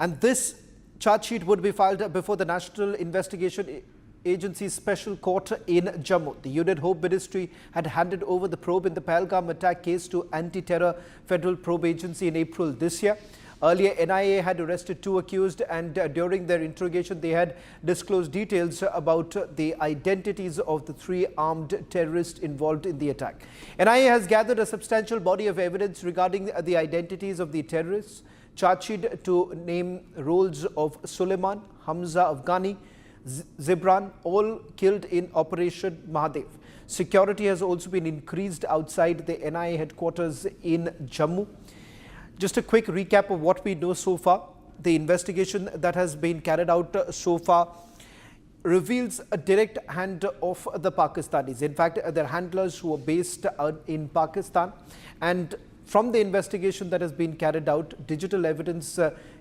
And this charge sheet would be filed before the National Investigation Agency's special court in Jammu. The Union Home Ministry had handed over the probe in the Pahalgam attack case to Anti-Terror Federal Probe Agency in April this year. Earlier, NIA had arrested 2 accused, and during their interrogation, they had disclosed details about the identities of the 3 armed terrorists involved in the attack. NIA has gathered a substantial body of evidence regarding the identities of the terrorists, charge sheet to name roles of Suleiman, Hamza Afghani, Zibran, all killed in Operation Mahadev. Security has also been increased outside the NIA headquarters in Jammu. Just a quick recap of what we know so far. The investigation that has been carried out so far reveals a direct hand of the Pakistanis. In fact, their handlers who are based in Pakistan. And from the investigation that has been carried out, digital evidence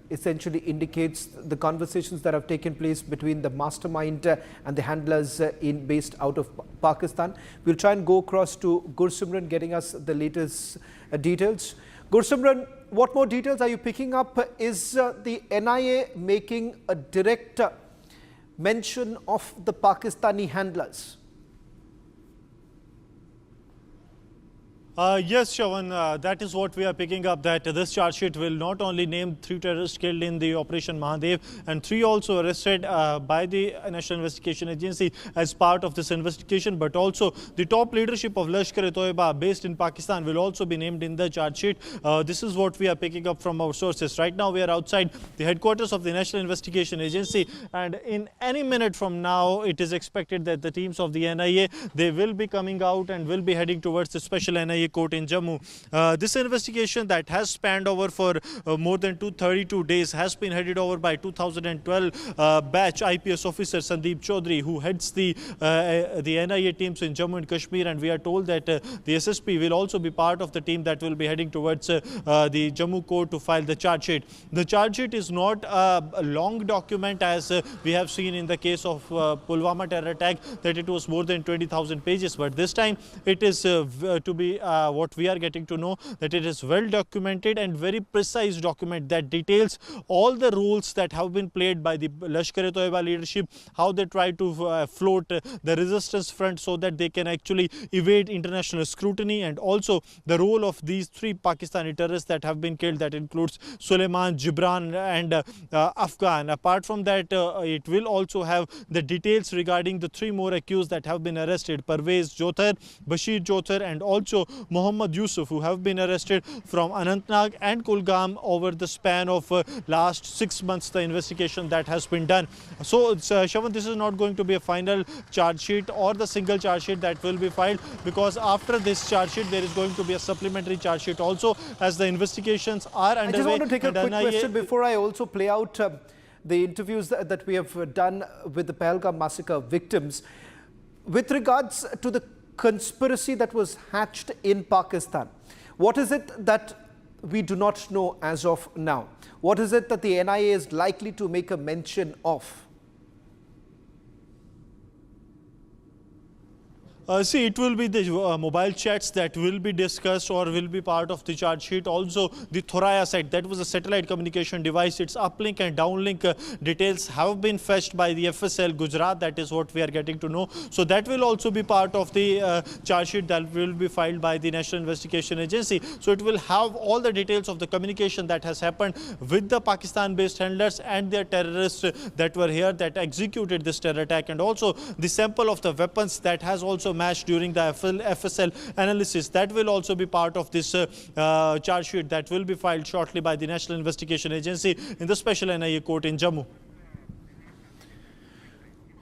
essentially indicates the conversations that have taken place between the mastermind and the handlers based out of Pakistan. We'll try and go across to Gursimran getting us the latest details. Gursimran, what more details are you picking up? Is the NIA making a direct mention of the Pakistani handlers? Yes, Shravan, that is what we are picking up, that this charge sheet will not only name 3 terrorists killed in the Operation Mahadev and 3 also arrested by the National Investigation Agency as part of this investigation, but also the top leadership of Lashkar-e-Toiba based in Pakistan will also be named in the charge sheet. This is what we are picking up from our sources. Right now we are outside the headquarters of the National Investigation Agency, and in any minute from now it is expected that the teams of the NIA, they will be coming out and will be heading towards the special NIA court in Jammu. This investigation that has spanned over for more than 232 days has been headed over by 2012 batch IPS officer Sandeep Chaudhary, who heads the NIA teams in Jammu and Kashmir, and we are told that the SSP will also be part of the team that will be heading towards the Jammu court to file the charge sheet. The charge sheet is not a long document as we have seen in the case of Pulwama terror attack, that it was more than 20,000 pages, but this time it is to be what we are getting to know, that it is well documented and very precise document that details all the roles that have been played by the Lashkar-e-Toiba leadership, how they try to float the resistance front so that they can actually evade international scrutiny, and also the role of these 3 Pakistani terrorists that have been killed, that includes Suleiman, Gibran and Afghan. Apart from that, it will also have the details regarding the 3 more accused that have been arrested, Parvez Jothar, Bashir Jothar and also Muhammad Yusuf, who have been arrested from Anantnag and Kulgam over the span of last 6 months, the investigation that has been done. So, Shravan, this is not going to be a final charge sheet or the single charge sheet that will be filed, because after this charge sheet there is going to be a supplementary charge sheet also, as the investigations are underway. I just want to take a quick question before I also play out the interviews that we have done with the Pahalgam massacre victims. With regards to the conspiracy that was hatched in Pakistan, what is it that we do not know as of now? What is it that the NIA is likely to make a mention of? See, it will be the mobile chats that will be discussed or will be part of the charge sheet. Also, the Thoraya site, that was a satellite communication device. Its uplink and downlink details have been fetched by the FSL Gujarat. That is what we are getting to know. So that will also be part of the charge sheet that will be filed by the National Investigation Agency. So it will have all the details of the communication that has happened with the Pakistan-based handlers and their terrorists that were here that executed this terror attack, and also the sample of the weapons that has also matched during the FSL analysis. That will also be part of this charge sheet that will be filed shortly by the National Investigation Agency in the special NIA court in Jammu.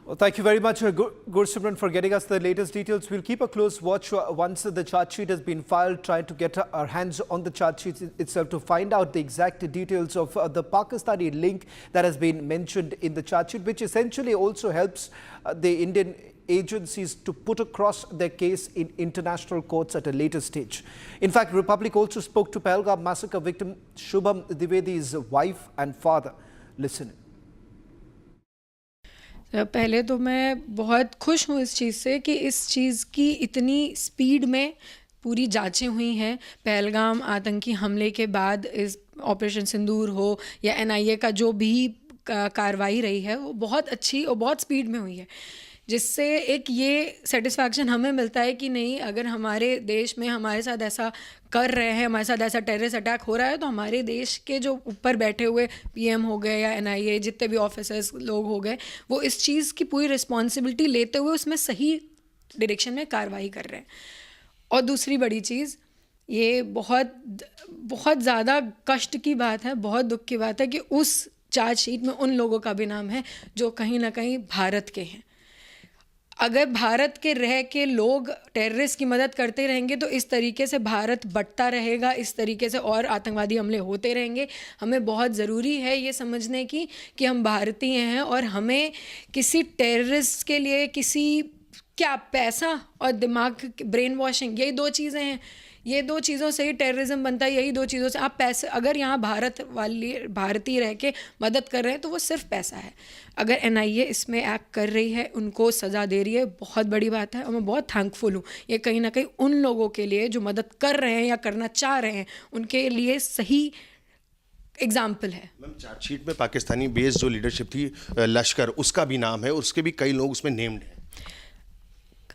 Well, thank you very much, Gursimran, for getting us the latest details. We'll keep a close watch once the charge sheet has been filed, trying to get our hands on the charge sheet itself to find out the exact details of the Pakistani link that has been mentioned in the charge sheet, which essentially also helps the Indian agencies to put across their case in international courts at a later stage. In fact, Republic also spoke to Pahalgam massacre victim Shubham Dwivedi's wife and father. Listen. पहले तो मैं बहुत खुश हूँ इस चीज़ से कि इस चीज़ की इतनी स्पीड में पूरी जांचें हुई हैं पहलगाम आतंकी हमले के बाद, इस ऑपरेशन सिंदूर हो या NIA का जो भी कार्रवाई रही है वो बहुत अच्छी और बहुत स्पीड में हुई है, जिससे एक ये सेटिस्फैक्शन हमें मिलता है कि नहीं, अगर हमारे देश में हमारे साथ ऐसा कर रहे हैं, हमारे साथ ऐसा टेररिस्ट अटैक हो रहा है, तो हमारे देश के जो ऊपर बैठे हुए PM हो गए या NIA जितने भी ऑफिसर्स लोग हो गए, वो इस चीज़ की पूरी रिस्पॉन्सिबिलिटी लेते हुए उसमें सही डायरेक्शन में कार्रवाई कर रहे हैं। और दूसरी बड़ी चीज़, ये बहुत ज़्यादा कष्ट की बात है, बहुत दुख की बात है कि उस चार्जशीट में उन लोगों का भी नाम है जो कहीं ना कहीं भारत के हैं। अगर भारत के रह के लोग टेररिस्ट की मदद करते रहेंगे तो इस तरीके से भारत बढ़ता रहेगा, इस तरीके से और आतंकवादी हमले होते रहेंगे। हमें बहुत ज़रूरी है ये समझने की कि हम भारतीय हैं और हमें किसी टेररिस्ट के लिए क्या पैसा और दिमाग, ब्रेन वॉशिंग, यही दो चीज़ें हैं। ये दो चीज़ों से ही टेररिज्म बनता है, यही दो चीज़ों से। आप पैसे, अगर यहाँ भारतीय रह के मदद कर रहे हैं तो वो सिर्फ पैसा है। अगर NIA इसमें एक्ट कर रही है, उनको सज़ा दे रही है, बहुत बड़ी बात है और मैं बहुत थैंकफुल हूँ। ये कहीं ना कहीं उन लोगों के लिए जो मदद कर रहे हैं या करना चाह रहे हैं, उनके लिए सही एग्जाम्पल है। मैम, चार्जशीट में पाकिस्तानी बेस्ड जो लीडरशिप थी लश्कर, उसका भी नाम है, उसके भी कई लोग उसमें नेम्ड हैं।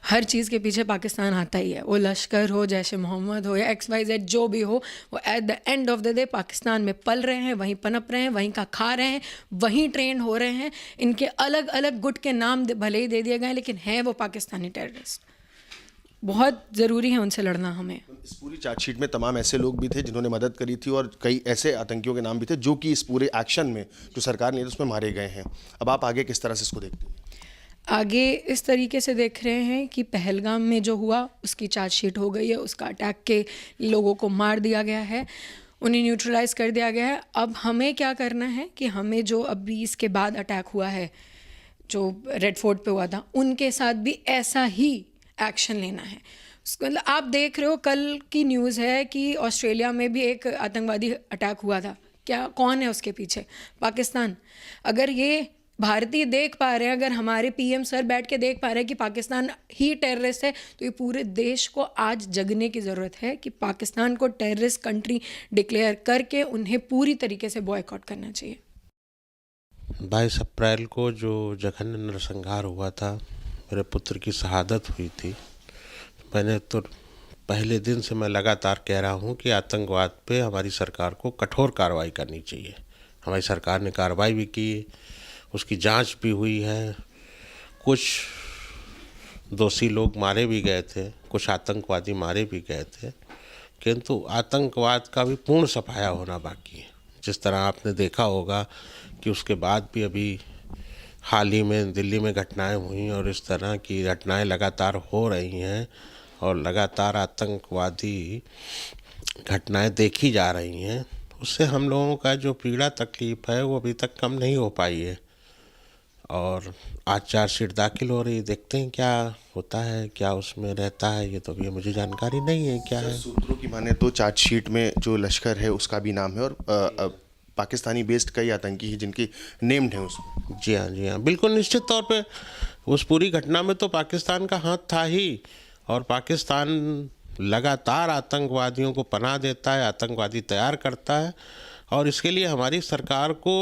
हर चीज़ के पीछे पाकिस्तान आता ही है, वो लश्कर हो, जैश मोहम्मद हो या XYZ जो भी हो, वो at the end of the day Pakistan में पल रहे हैं, वहीं पनप रहे हैं, वहीं का खा रहे हैं, वहीं ट्रेंड हो रहे हैं। इनके अलग अलग गुट के नाम भले ही दे दिए गए, लेकिन हैं वो पाकिस्तानी टेररिस्ट। बहुत ज़रूरी है उनसे लड़ना हमें। इस पूरी चार्जशीट में तमाम ऐसे लोग भी थे जिन्होंने मदद करी थी और कई ऐसे आतंकियों के नाम भी थे जो कि इस पूरे एक्शन में जो सरकार ने उसमें मारे गए हैं। अब आप आगे किस तरह से इसको देखते हैं? आगे इस तरीके से देख रहे हैं कि पहलगाम में जो हुआ उसकी चार्जशीट हो गई है, उसका अटैक के लोगों को मार दिया गया है, उन्हें न्यूट्रलाइज कर दिया गया है। अब हमें क्या करना है कि हमें जो अभी इसके बाद अटैक हुआ है, जो रेड फोर्ट पे हुआ था, उनके साथ भी ऐसा ही एक्शन लेना है। मतलब आप देख रहे हो, कल की न्यूज़ है कि ऑस्ट्रेलिया में भी एक आतंकवादी अटैक हुआ था। कौन है उसके पीछे? पाकिस्तान। अगर ये भारतीय देख पा रहे हैं, अगर हमारे PM सर बैठ के देख पा रहे हैं कि पाकिस्तान ही टेररिस्ट है, तो ये पूरे देश को आज जगने की ज़रूरत है कि पाकिस्तान को टेररिस्ट कंट्री डिक्लेयर करके उन्हें पूरी तरीके से बॉयकॉट करना चाहिए। 22 अप्रैल को जो जघन्य नरसंहार हुआ था, मेरे पुत्र की शहादत हुई थी, मैंने तो पहले दिन से मैं लगातार कह रहा हूँ कि आतंकवाद पे हमारी सरकार को कठोर कार्रवाई करनी चाहिए। हमारी सरकार ने कार्रवाई भी की, उसकी जांच भी हुई है। कुछ दोषी लोग मारे भी गए थे, कुछ आतंकवादी मारे भी गए थे, किंतु आतंकवाद का भी पूर्ण सफाया होना बाकी है। जिस तरह आपने देखा होगा कि उसके बाद भी अभी हाल ही में दिल्ली में घटनाएं हुई और इस तरह की घटनाएं लगातार हो रही हैं और लगातार आतंकवादी घटनाएं देखी जा रही हैं। उससे हम लोगों का जो पीड़ा तकलीफ़ है वो अभी तक कम नहीं हो पाई है और आज चार्जशीट दाखिल हो रही, देखते हैं क्या होता है, क्या उसमें रहता है। ये तो अभी मुझे जानकारी नहीं है क्या है। सूत्रों की माने तो चार्जशीट में जो लश्कर है उसका भी नाम है और पाकिस्तानी बेस्ड कई आतंकी हैं जिनकी नेम्ड हैं उसमें। जी हाँ, बिल्कुल निश्चित तौर पे उस पूरी घटना में तो पाकिस्तान का हाथ था ही और पाकिस्तान लगातार आतंकवादियों को पनाह देता है, आतंकवादी तैयार करता है और इसके लिए हमारी सरकार को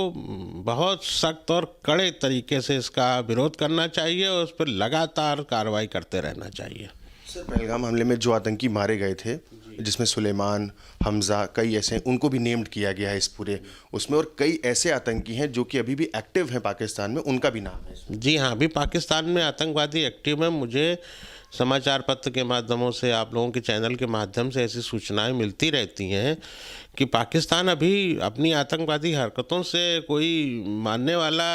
बहुत सख्त और कड़े तरीके से इसका विरोध करना चाहिए और उस पर लगातार कार्रवाई करते रहना चाहिए। सर, पहलगाम हमले में जो आतंकी मारे गए थे, जिसमें सुलेमान, हमजा, कई ऐसे, उनको भी नेम्ड किया गया है इस पूरे उसमें, और कई ऐसे आतंकी हैं जो कि अभी भी एक्टिव हैं पाकिस्तान में, उनका भी नाम है। जी हाँ, अभी पाकिस्तान में आतंकवादी एक्टिव है। मुझे समाचार पत्र के माध्यमों से, आप लोगों के चैनल के माध्यम से ऐसी सूचनाएं मिलती रहती हैं कि पाकिस्तान अभी अपनी आतंकवादी हरकतों से कोई मानने वाला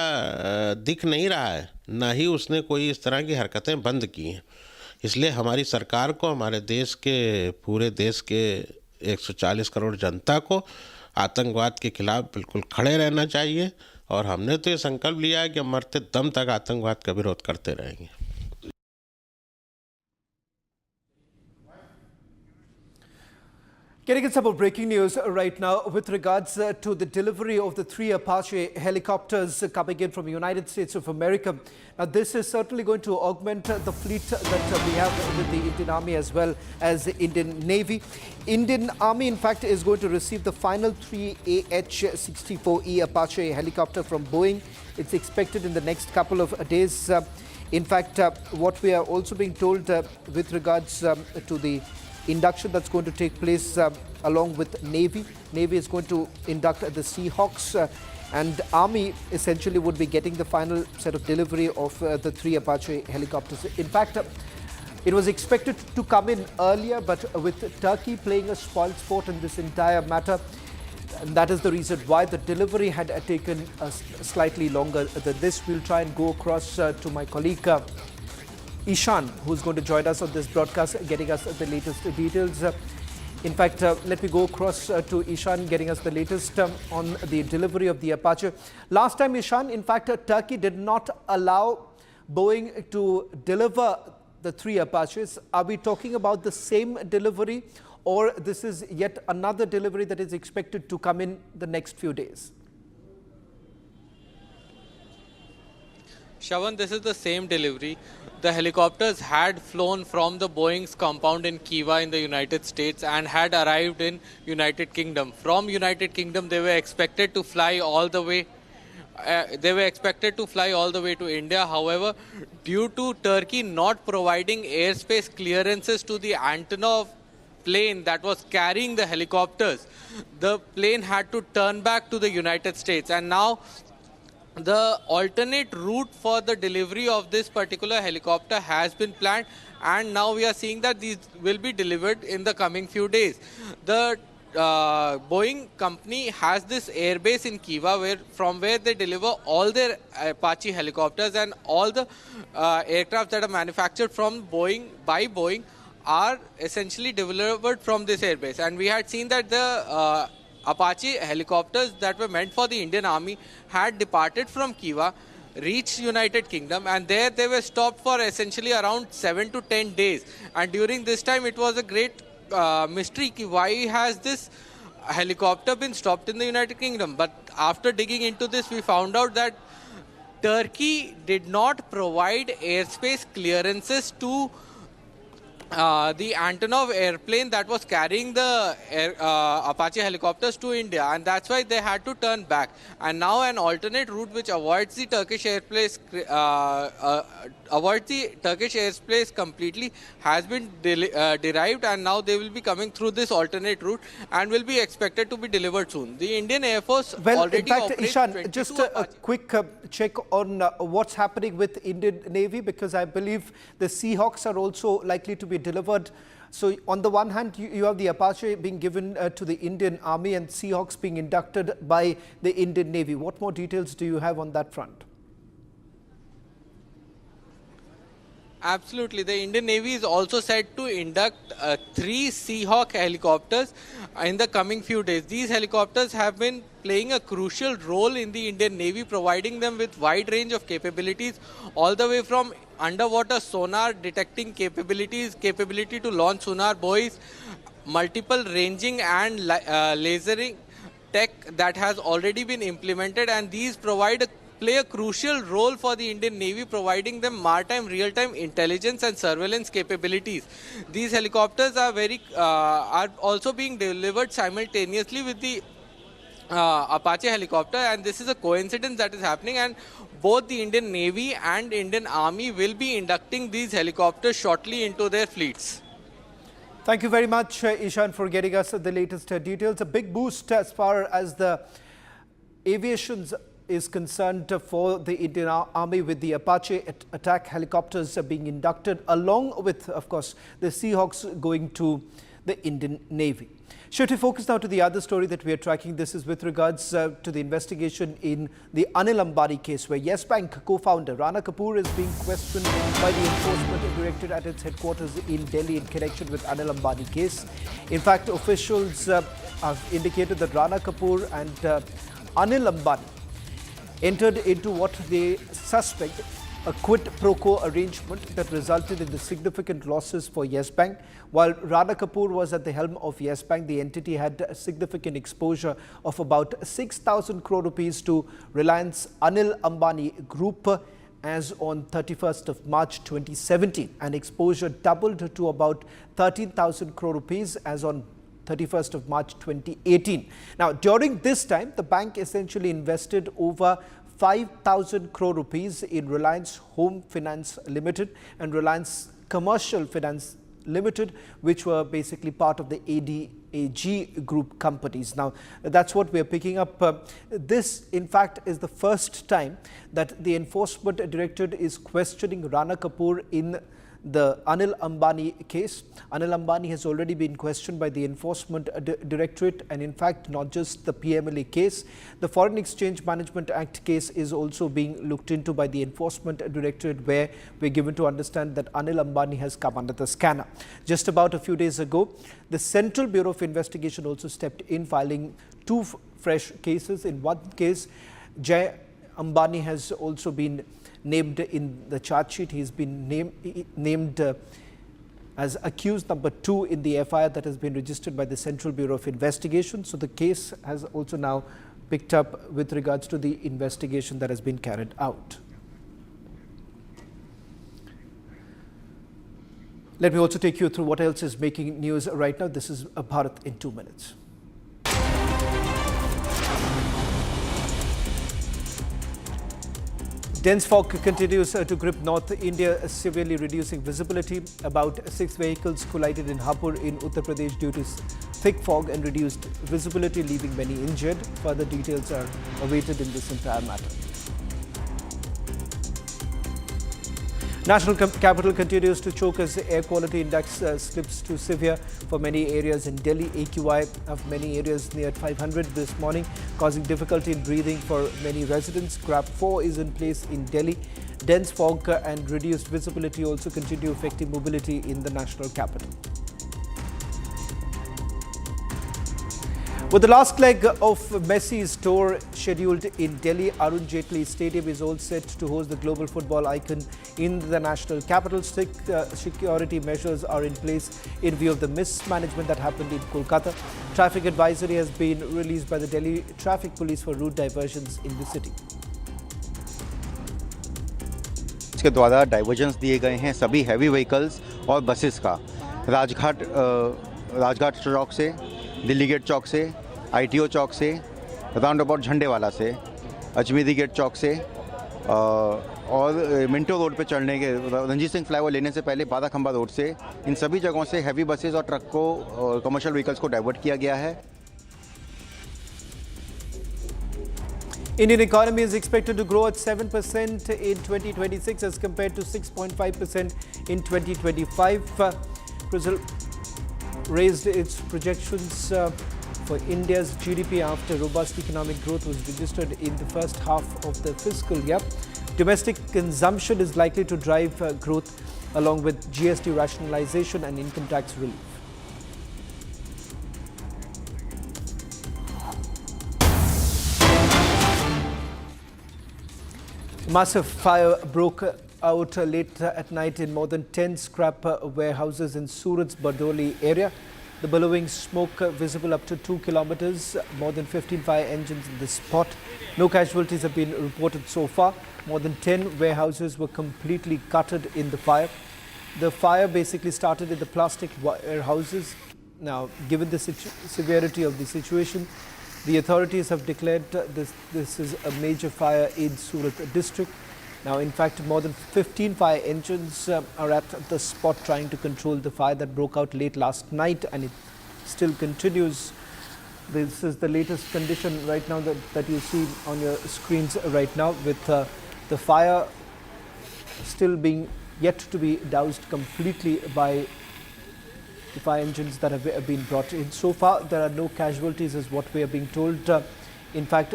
दिख नहीं रहा है, ना ही उसने कोई इस तरह की हरकतें बंद की हैं। इसलिए हमारी सरकार को, हमारे देश के, पूरे देश के 140 करोड़ जनता को आतंकवाद के खिलाफ बिल्कुल खड़े रहना चाहिए और हमने तो ये संकल्प लिया है कि हम मरते दम तक आतंकवाद का विरोध करते रहेंगे। Getting some more breaking news right now with regards to the delivery of the 3 Apache helicopters coming in from the United States of America. Now, this is certainly going to augment the fleet that we have with the Indian Army as well as the Indian Navy. Indian Army, in fact, is going to receive the final 3 AH-64E Apache helicopter from Boeing. It's expected in the next couple of days. In fact, what we are also being told with regards to the induction that's going to take place along with Navy. Navy is going to induct the Seahawks and Army essentially would be getting the final set of delivery of the 3 Apache helicopters. In fact, it was expected to come in earlier, but with Turkey playing a spoilsport in this entire matter, and that is the reason why the delivery had taken slightly longer than this. We'll try and go across to my colleague Ishan, who's going to join us on this broadcast, getting us the latest details. In fact, let me go across to Ishan, getting us the latest on the delivery of the Apache. Last time, Ishan, in fact, Turkey did not allow Boeing to deliver the 3 Apaches. Are we talking about the same delivery, or this is yet another delivery that is expected to come in the next few days? Shravan, this is the same delivery. The helicopters had flown from the Boeing's compound in Kiva in the United States and had arrived in United Kingdom. From United Kingdom, they were expected to fly all the way. To India. However, due to Turkey not providing airspace clearances to the Antonov plane that was carrying the helicopters, the plane had to turn back to the United States. And now the alternate route for the delivery of this particular helicopter has been planned, and now we are seeing that these will be delivered in the coming few days. The Boeing company has this airbase in Kiva from where they deliver all their Apache helicopters, and all the aircraft that are manufactured from Boeing by Boeing are essentially delivered from this airbase. And we had seen that the Apache helicopters that were meant for the Indian Army had departed from Kiva, reached United Kingdom, and there they were stopped for essentially around 7 to 10 days. And during this time, it was a great mystery why has this helicopter been stopped in the United Kingdom. But after digging into this, we found out that Turkey did not provide airspace clearances to the Antonov airplane that was carrying the Apache helicopters to India, and that's why they had to turn back. And now an alternate route which avoids the Turkish airspace completely has been derived, and now they will be coming through this alternate route and will be expected to be delivered soon. The Indian Air Force already in fact, operates Ishan, just a quick check on what's happening with Indian Navy, because I believe the Seahawks are also likely to be delivered. So on the one hand, you have the Apache being given to the Indian Army and Seahawks being inducted by the Indian Navy. What more details do you have on that front? Absolutely. The Indian Navy is also set to induct 3 Seahawk helicopters in the coming few days. These helicopters have been playing a crucial role in the Indian Navy, providing them with wide range of capabilities, all the way from underwater sonar detecting capabilities, capability to launch sonar buoys, multiple ranging and lasering tech that has already been implemented, and these play a crucial role for the Indian Navy, providing them maritime real-time intelligence and surveillance capabilities. These helicopters are also being delivered simultaneously with the Apache helicopter, and this is a coincidence that is happening, and both the Indian Navy and Indian Army will be inducting these helicopters shortly into their fleets. Thank you very much, Ishan, for getting us the latest details. A big boost as far as the aviation is concerned for the Indian Army, with the Apache attack helicopters being inducted, along with, of course, the Seahawks going to the Indian Navy. Should we focus now to the other story that we are tracking? This is with regards to the investigation in the Anil Ambani case, where Yes Bank co-founder Rana Kapoor is being questioned by the Enforcement Directorate at its headquarters in Delhi in connection with Anil Ambani case. In fact, officials have indicated that Rana Kapoor and Anil Ambani entered into what they suspect a quid pro quo arrangement that resulted in the significant losses for Yes Bank. While Rana Kapoor was at the helm of Yes Bank, the entity had a significant exposure of about 6,000 crore rupees to Reliance Anil Ambani Group as on 31st of March 2017, and exposure doubled to about 13,000 crore rupees as on 31st of March 2018. Now, during this time, the bank essentially invested over 5,000 crore rupees in Reliance Home Finance Limited and Reliance Commercial Finance Limited, which were basically part of the ADAG group companies. Now, that's what we are picking up. This, in fact, is the first time that the Enforcement Directorate is questioning Rana Kapoor in the Anil Ambani case. Anil Ambani has already been questioned by the Enforcement Directorate, and in fact not just the PMLA case. The Foreign Exchange Management Act case is also being looked into by the Enforcement Directorate, where we're given to understand that Anil Ambani has come under the scanner. Just about a few days ago, the Central Bureau of Investigation also stepped in, filing two fresh cases. In one case, Jay Ambani has also been named in the charge sheet. He's been named as accused number 2 in the FIR that has been registered by the Central Bureau of Investigation. So the case has also now picked up with regards to the investigation that has been carried out. Let me also take you through what else is making news right now. This is Bharat in 2 minutes. Dense fog continues to grip North India, severely reducing visibility. About 6 vehicles collided in Hapur in Uttar Pradesh due to thick fog and reduced visibility, leaving many injured. Further details are awaited in this entire matter. National capital continues to choke as the air quality index slips to severe for many areas in Delhi. AQI of many areas near 500 this morning, causing difficulty in breathing for many residents. GRAP 4 is in place in Delhi. Dense fog and reduced visibility also continue affecting mobility in the national capital. With the last leg of Messi's tour scheduled in Delhi, Arun Jaitley Stadium is all set to host the global football icon in the national capital. Strict security measures are in place in view of the mismanagement that happened in Kolkata. Traffic advisory has been released by the Delhi Traffic Police for route diversions in the city. इसके द्वारा divergence दिए गए हैं सभी heavy vehicles और buses का राजघाट चौक से, Delhi gate चौक से, ITO चौक से, राउंड अबाउट झंडेवाला से, अजमेरी गेट चौक से और मिंटो रोड पे चढ़ने के रंजीत सिंह फ्लाईओवर लेने से पहले बादा खंबा रोड से, इन सभी जगहों से हैवी बसेस और ट्रक को कमर्शियल व्हीकल्स को डाइवर्ट किया गया है. Indian economy is expected to grow at 7% in 2026 as compared to 6.5% in 2025. Crisil raised its projections for India's GDP after robust economic growth was registered in the first half of the fiscal year. Domestic consumption is likely to drive growth along with GST rationalization and income tax relief. Massive fire broke out late at night in more than 10 scrap warehouses in Surat's Bondi area. The billowing smoke visible up to 2 kilometers, more than 15 fire engines in the spot. No casualties have been reported so far. More than 10 warehouses were completely gutted in the fire. The fire basically started in the plastic warehouses. Now, given the severity of the situation, the authorities have declared this is a major fire in Surat district. Now, in fact, more than 15 fire engines are at the spot trying to control the fire that broke out late last night, and it still continues. This is the latest condition right now that you see on your screens right now, with the fire still being yet to be doused completely by the fire engines that have been brought in. So far, there are no casualties is what we are being told. In fact,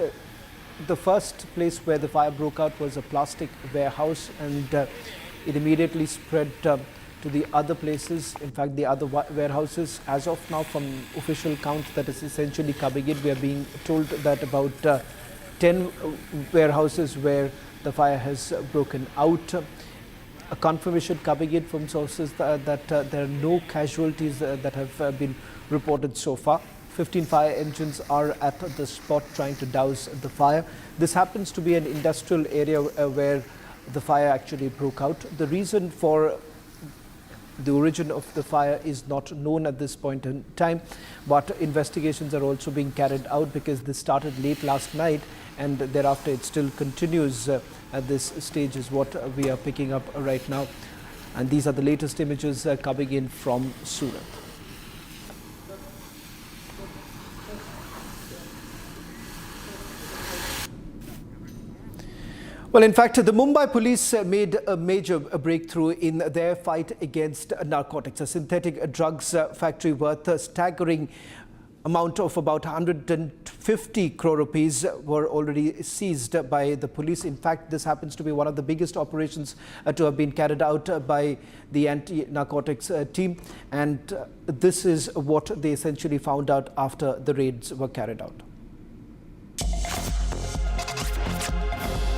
the first place where the fire broke out was a plastic warehouse, and it immediately spread to the other places. In fact, the other warehouses, as of now, from official count that is essentially coming in, we are being told that about 10 warehouses where the fire has broken out. A confirmation coming in from sources that there are no casualties that have been reported so far. 15 fire engines are at the spot trying to douse the fire. This happens to be an industrial area where the fire actually broke out. The reason for the origin of the fire is not known at this point in time, but investigations are also being carried out because this started late last night and thereafter it still continues at this stage is what we are picking up right now. And these are the latest images coming in from Surat. Well, in fact, the Mumbai police made a major breakthrough in their fight against narcotics. A synthetic drugs factory worth a staggering amount of about 150 crore rupees were already seized by the police. In fact, this happens to be one of the biggest operations to have been carried out by the anti-narcotics team. And this is what they essentially found out after the raids were carried out.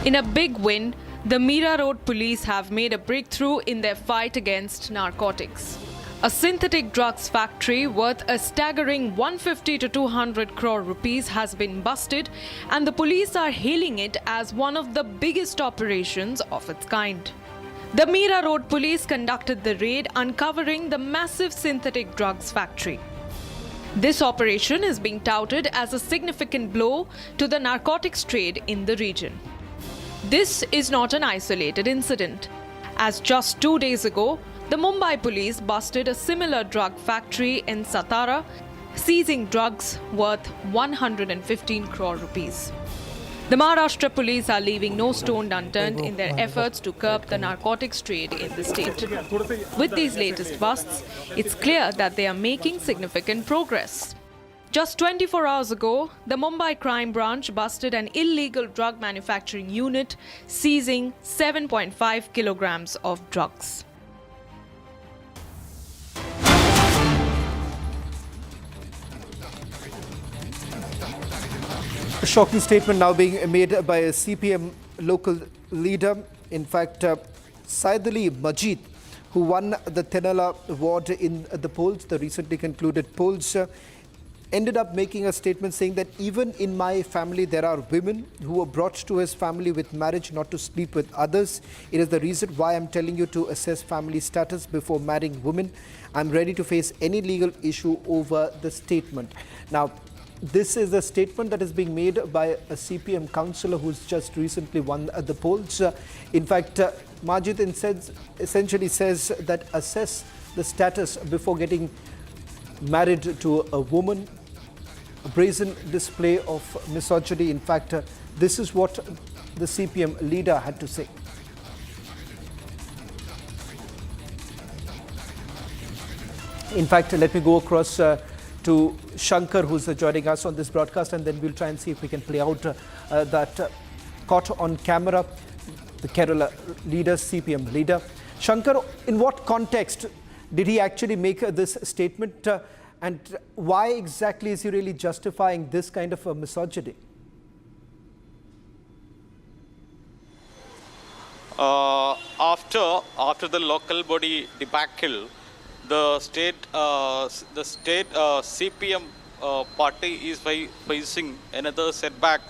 In a big win, the Mira Road police have made a breakthrough in their fight against narcotics. A synthetic drugs factory worth a staggering 150 to 200 crore rupees has been busted, and the police are hailing it as one of the biggest operations of its kind. The Mira Road police conducted the raid, uncovering the massive synthetic drugs factory. This operation is being touted as a significant blow to the narcotics trade in the region. This is not an isolated incident, as just 2 days ago, the Mumbai police busted a similar drug factory in Satara, seizing drugs worth 115 crore rupees. The Maharashtra police are leaving no stone unturned in their efforts to curb the narcotics trade in the state. With these latest busts, it's clear that they are making significant progress. Just 24 hours ago, the Mumbai crime branch busted an illegal drug manufacturing unit, seizing 7.5 kilograms of drugs. A shocking statement now being made by a CPM local leader. In fact, Saidali Majid, who won the Tenala award in the polls, the recently concluded polls, ended up making a statement saying that even in my family there are women who were brought to his family with marriage not to sleep with others. It is the reason why I'm telling you to assess family status before marrying women. I'm ready to face any legal issue over the statement. Now, this is a statement that is being made by a CPM councillor who's just recently won the polls. In fact, Majid essentially says that assess the status before getting married to a woman. A brazen display of misogyny. In fact, this is what the CPM leader had to say. In fact, let me go across to Shankar, who's joining us on this broadcast, and then we'll try and see if we can play out that caught on camera, the Kerala leader, CPM leader. Shankar, in what context did he actually make this statement? And why exactly is he really justifying this kind of a misogyny? After the local body debacle, the state CPM party is facing another setback.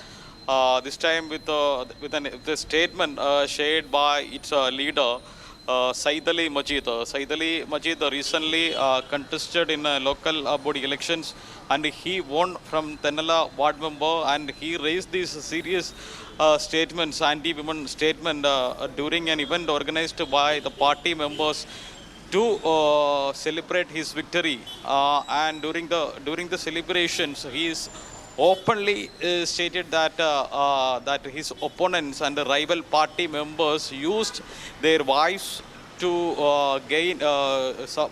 This time with the statement shared by its leader. Saidali Majid. Saidali Majid recently contested in local body elections, and he won from Tenala ward member, and he raised these serious statements, anti-women statement during an event organized by the party members to celebrate his victory. And during the celebrations, he is openly stated that that his opponents and the rival party members used their wives to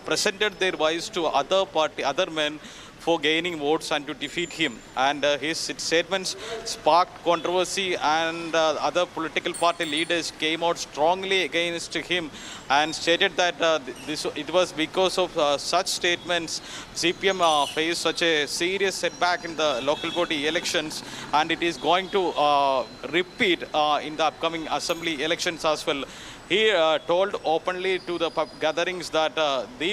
presented their wives to other men for gaining votes and to defeat him. And his statements sparked controversy, and other political party leaders came out strongly against him and stated that it was because of such statements CPM faced such a serious setback in the local body elections, and it is going to repeat in the upcoming assembly elections as well. He told openly to the gatherings that he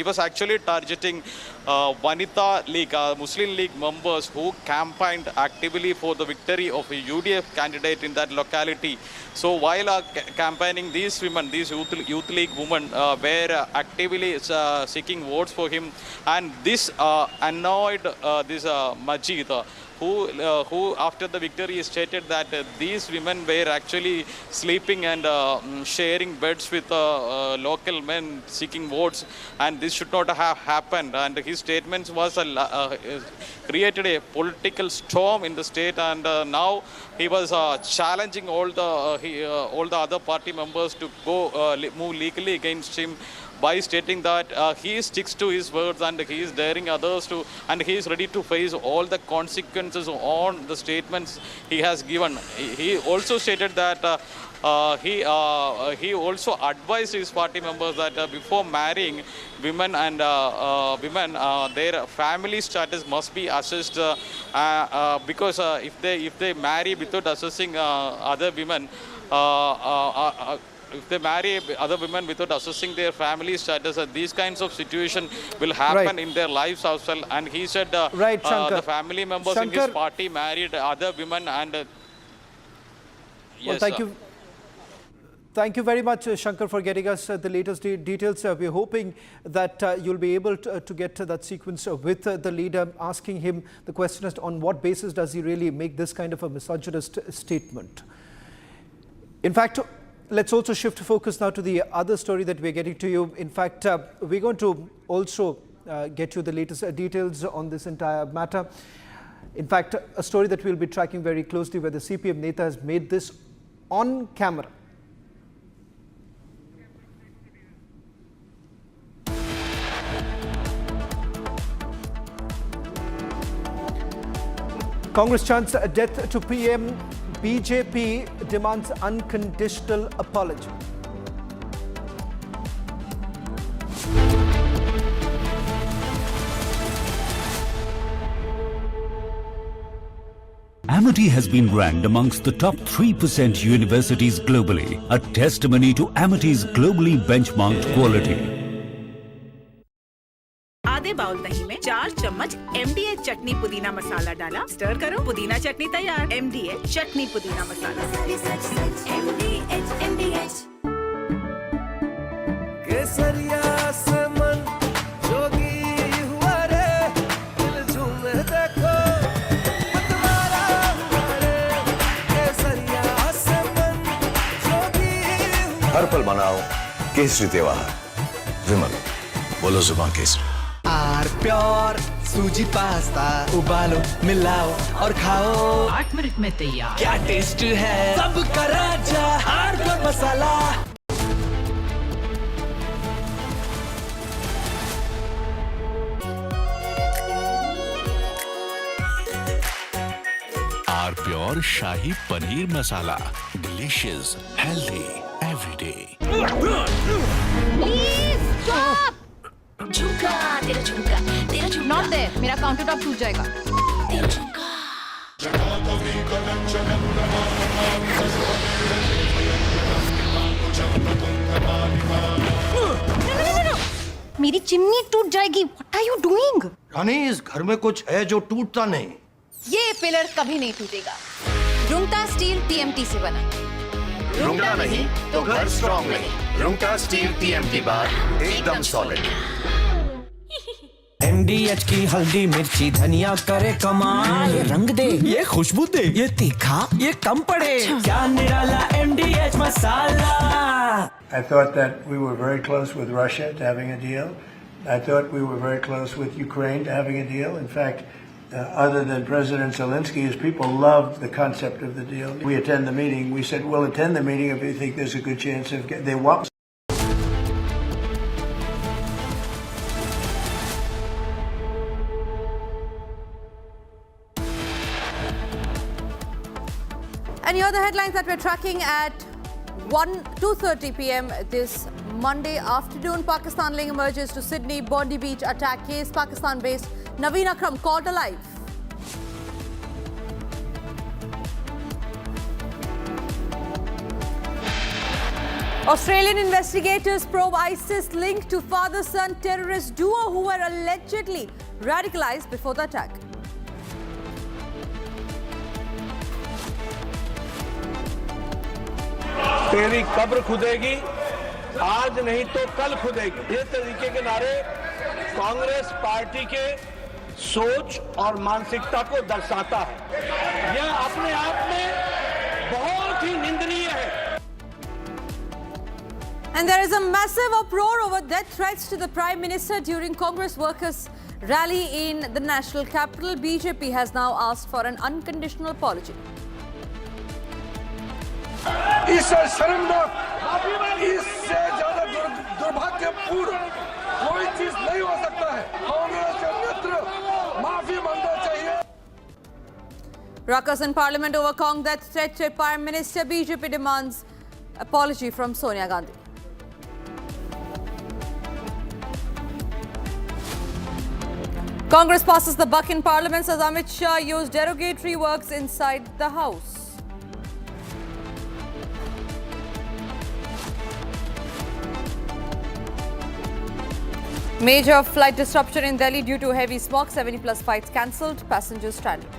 was actually targeting Vanita League, Muslim League members who campaigned actively for the victory of a UDF candidate in that locality. So while campaigning, these women, these youth league women were actively seeking votes for him, and this annoyed this Majid, who after the victory stated that these women were actually sleeping and sharing beds with local men seeking votes, and this should not have happened. And his statements was created a political storm in the state, and now he was challenging all the other party members to go move legally against him, by stating that he sticks to his words and he is daring others to, and he is ready to face all the consequences on the statements he has given. He also stated that he also advised his party members that before marrying women and their family status must be assessed, because if they marry without assessing other women, if they marry other women without assessing their family status, these kinds of situations will happen in their lives as well. And he said the family members in his party married other women, and well, thank you very much, Shankar, for getting us the latest details. We're hoping that you'll be able to get to that sequence with the leader, asking him the question as to on what basis does he really make this kind of a misogynist statement. In fact, let's also shift focus now to the other story that we're getting to you. In fact, we're going to also get you the latest details on this entire matter. In fact, a story that we'll be tracking very closely, where the CPM Neta has made this on camera. Congress chants death to PM. BJP demands unconditional apology. Amity has been ranked amongst the top 3% universities globally, a testimony to Amity's globally benchmarked quality. आधे bowl दही में 4 चम्मच MDH चटनी पुदीना मसाला डाला, stir करो, पुदीना चटनी तैयार। MDH चटनी पुदीना मसाला। MDH केसरिया से मन जोगी हुआ रे, दिल झूमे देखो मतवारा हुआ रे, केसरिया से मन जोगी। हर पल मनाओ केसरी त्योहार, विमल बोलो जुबान केसरी। आर प्योर सूजी पास्ता, उबालो, मिलाओ और खाओ, 8 मिनट में तैयार। क्या टेस्ट है सबका राजा R pure masala. R pure shahi paneer masala, delicious, healthy everyday. Please stop. झुमका, तेरा झुमका, तेरा झुमका। नॉट देयर, मेरा काउंटर टॉप टूट जाएगा। तेरा झुमका। मेरी चिमनी टूट जाएगी। What are you doing? रानी, इस घर में कुछ है जो टूटता नहीं। ये पिलर कभी नहीं टूटेगा। रुंगटा स्टील TMT से बना। रुंगटा नहीं तो घर स्ट्रॉन्ग नहीं। रुंगटा स्टील TMT बार एकदम सॉलिड। MDH की हल्दी मिर्ची धनिया करे कमाल, ये रंग दे, ये खुशबू दे, ये तीखा, ये कम पड़े, क्या निराला MDH masala. I thought that we were very close with Russia to having a deal. I thought we were very close with Ukraine to having a deal. In fact, other than President Zelensky, his people loved the concept of the deal. We attend the meeting. We said, we'll attend the meeting if we think there's a good chance of they want. And here are the headlines that we're tracking at 2:30 p.m. this Monday afternoon. Pakistan link emerges to Sydney Bondi Beach attack case. Pakistan-based Naveen Akram caught alive. Australian investigators probe ISIS linked to father-son terrorist duo who were allegedly radicalized before the attack. तेरी कब्र खुदेगी, आज नहीं तो कल खुदेगी। ये तरीके के नारे कांग्रेस पार्टी के सोच और मानसिकता को दर्शाता है। यह अपने आप में बहुत ही निंदनीय है। And there is a massive uproar over death threats to the Prime Minister during Congress workers' rally in the national capital. BJP has now asked for an unconditional apology. इससे शर्मनाक, इससे ज्यादा दुर्भाग्यपूर्ण कोई चीज नहीं हो सकता है। कांग्रेस के नेतृत्व माफी मांगना चाहिए। Ruckus in Parliament over Kong death threat to Prime Minister. BJP demands apology from Sonia Gandhi. Congress passes the buck in Parliament as Amit Shah used derogatory words inside the House. Major flight disruption in Delhi due to heavy smog. 70+ flights cancelled. Passengers stranded.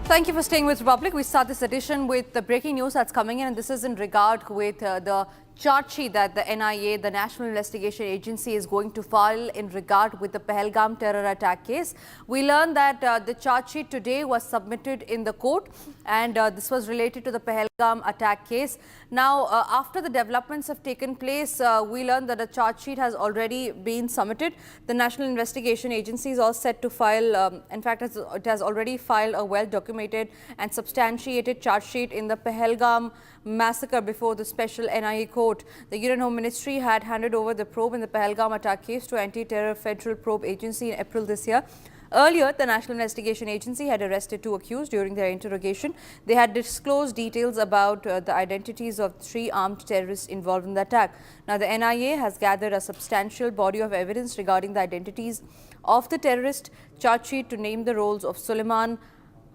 Thank you for staying with Republic. We start this edition with the breaking news that's coming in, and this is in regard with the charge sheet that the NIA, the National Investigation Agency, is going to file in regard with the Pahalgam terror attack case. We learned that the charge sheet today was submitted in the court, and this was related to the Pahalgam attack case. Now, after the developments have taken place, we learned that the charge sheet has already been submitted. The National Investigation Agency is all set to file, in fact, it has already filed a well-documented and substantiated charge sheet in the Pahalgam massacre before the special NIA court. The Union Home Ministry had handed over the probe in the Pahalgam attack case to Anti-Terror Federal Probe Agency in April this year. Earlier, the National Investigation Agency had arrested 2 accused during their interrogation. They had disclosed details about the identities of 3 armed terrorists involved in the attack. Now, the NIA has gathered a substantial body of evidence regarding the identities of the terrorist charge sheet to name the roles of Suleiman,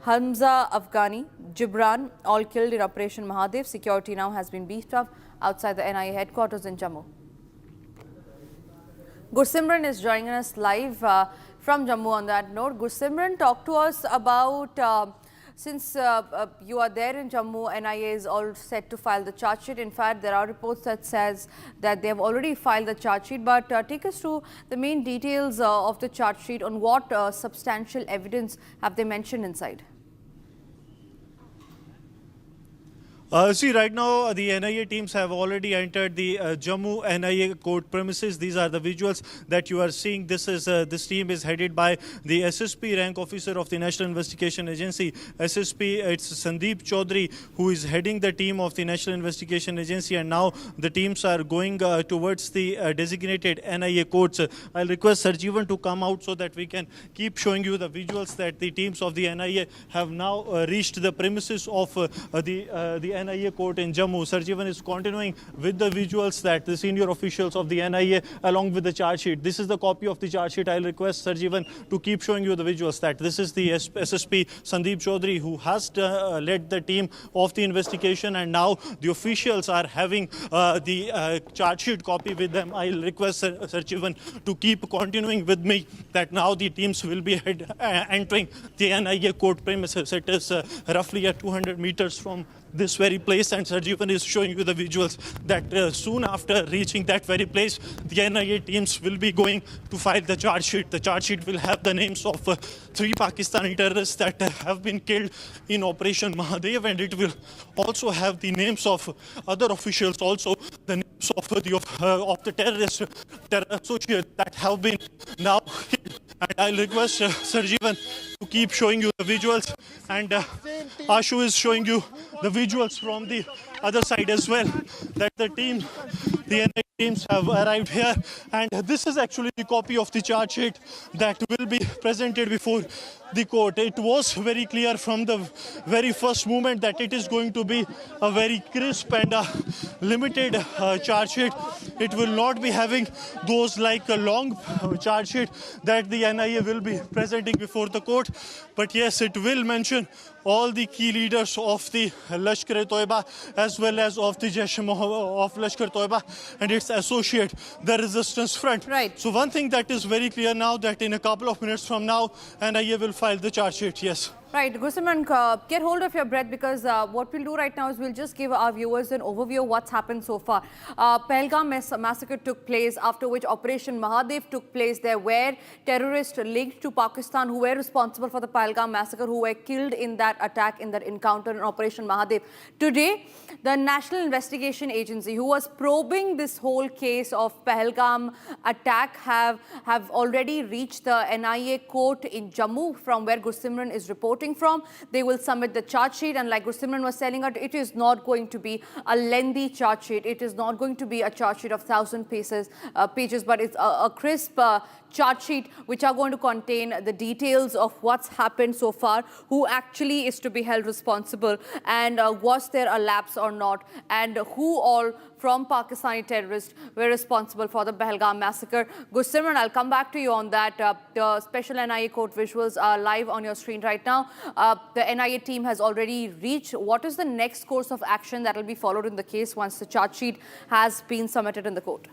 Hamza Afghani, Gibran, all killed in Operation Mahadev. Security now has been beefed up outside the NIA headquarters in Jammu. Gursimran is joining us live from Jammu on that note. Gursimran, talk to us about, since you are there in Jammu, NIA is all set to file the charge sheet. In fact, there are reports that says that they have already filed the charge sheet. But take us through the main details of the charge sheet. On what substantial evidence have they mentioned inside? See, right now the NIA teams have already entered the Jammu NIA court premises. These are the visuals that you are seeing. This team is headed by the SSP rank officer of the National Investigation Agency. SSP, it's Sandeep Chaudhary who is heading the team of the National Investigation Agency, and now the teams are going towards the designated NIA courts. I'll request Sarjeevan to come out so that we can keep showing you the visuals that the teams of the NIA have now reached the premises of the NIA court in Jammu. Sarjeevan is continuing with the visuals that the senior officials of the NIA along with the charge sheet. This is the copy of the charge sheet. I'll request Sarjeevan to keep showing you the visuals that this is the SSP Sandeep Chaudhary who has led the team of the investigation, and now the officials are having the charge sheet copy with them. I'll request Sarjeevan to keep continuing with me that now the teams will be entering the NIA court premises. It is roughly at 200 meters from this very place, and Sarjeevan is showing you the visuals that soon after reaching that very place, the NIA teams will be going to file the charge sheet. The charge sheet will have the names of 3 Pakistani terrorists that have been killed in Operation Mahadev, and it will also have the names of other officials, also the names of the terrorist associates that have been now killed. And I'll request Sarjeevan to keep showing you the visuals, and Ashu is showing you the visuals from the other side as well, that the NIA teams have arrived here, and this is actually the copy of the charge sheet that will be presented before the court. It was very clear from the very first moment that it is going to be a very crisp and limited charge sheet. It will not be having those like a long charge sheet that the NIA will be presenting before the court. But yes, it will mention all the key leaders of the Lashkar-e-Toiba as well as of the of Lashkar-Toiba and its associate, the Resistance Front. Right. So one thing that is very clear now, that in a couple of minutes from now, NIA will file the charge sheet. Yes. Right, Gursimran, get hold of your breath, because what we'll do right now is we'll just give our viewers an overview of what's happened so far. Pahalgam massacre took place, after which Operation Mahadev took place. There were terrorists linked to Pakistan who were responsible for the Pahalgam massacre, who were killed in that attack, in that encounter in Operation Mahadev. Today, the National Investigation Agency, who was probing this whole case of Pahalgam attack, have already reached the NIA court in Jammu, from where Gursimran is reporting from. They will submit the charge sheet, and like Gursimran was telling us, it is not going to be a lengthy charge sheet. It is not going to be a charge sheet of 1,000 pages, but it's a crisp charge sheet which are going to contain the details of what's happened so far, who actually is to be held responsible, and was there a lapse or not, and who all from Pakistani terrorists were responsible for the Pahalgam massacre. Gursimran, I'll come back to you on that. The special NIA court visuals are live on your screen right now. The NIA team has already reached. What is the next course of action that will be followed in the case once the charge sheet has been submitted in the court?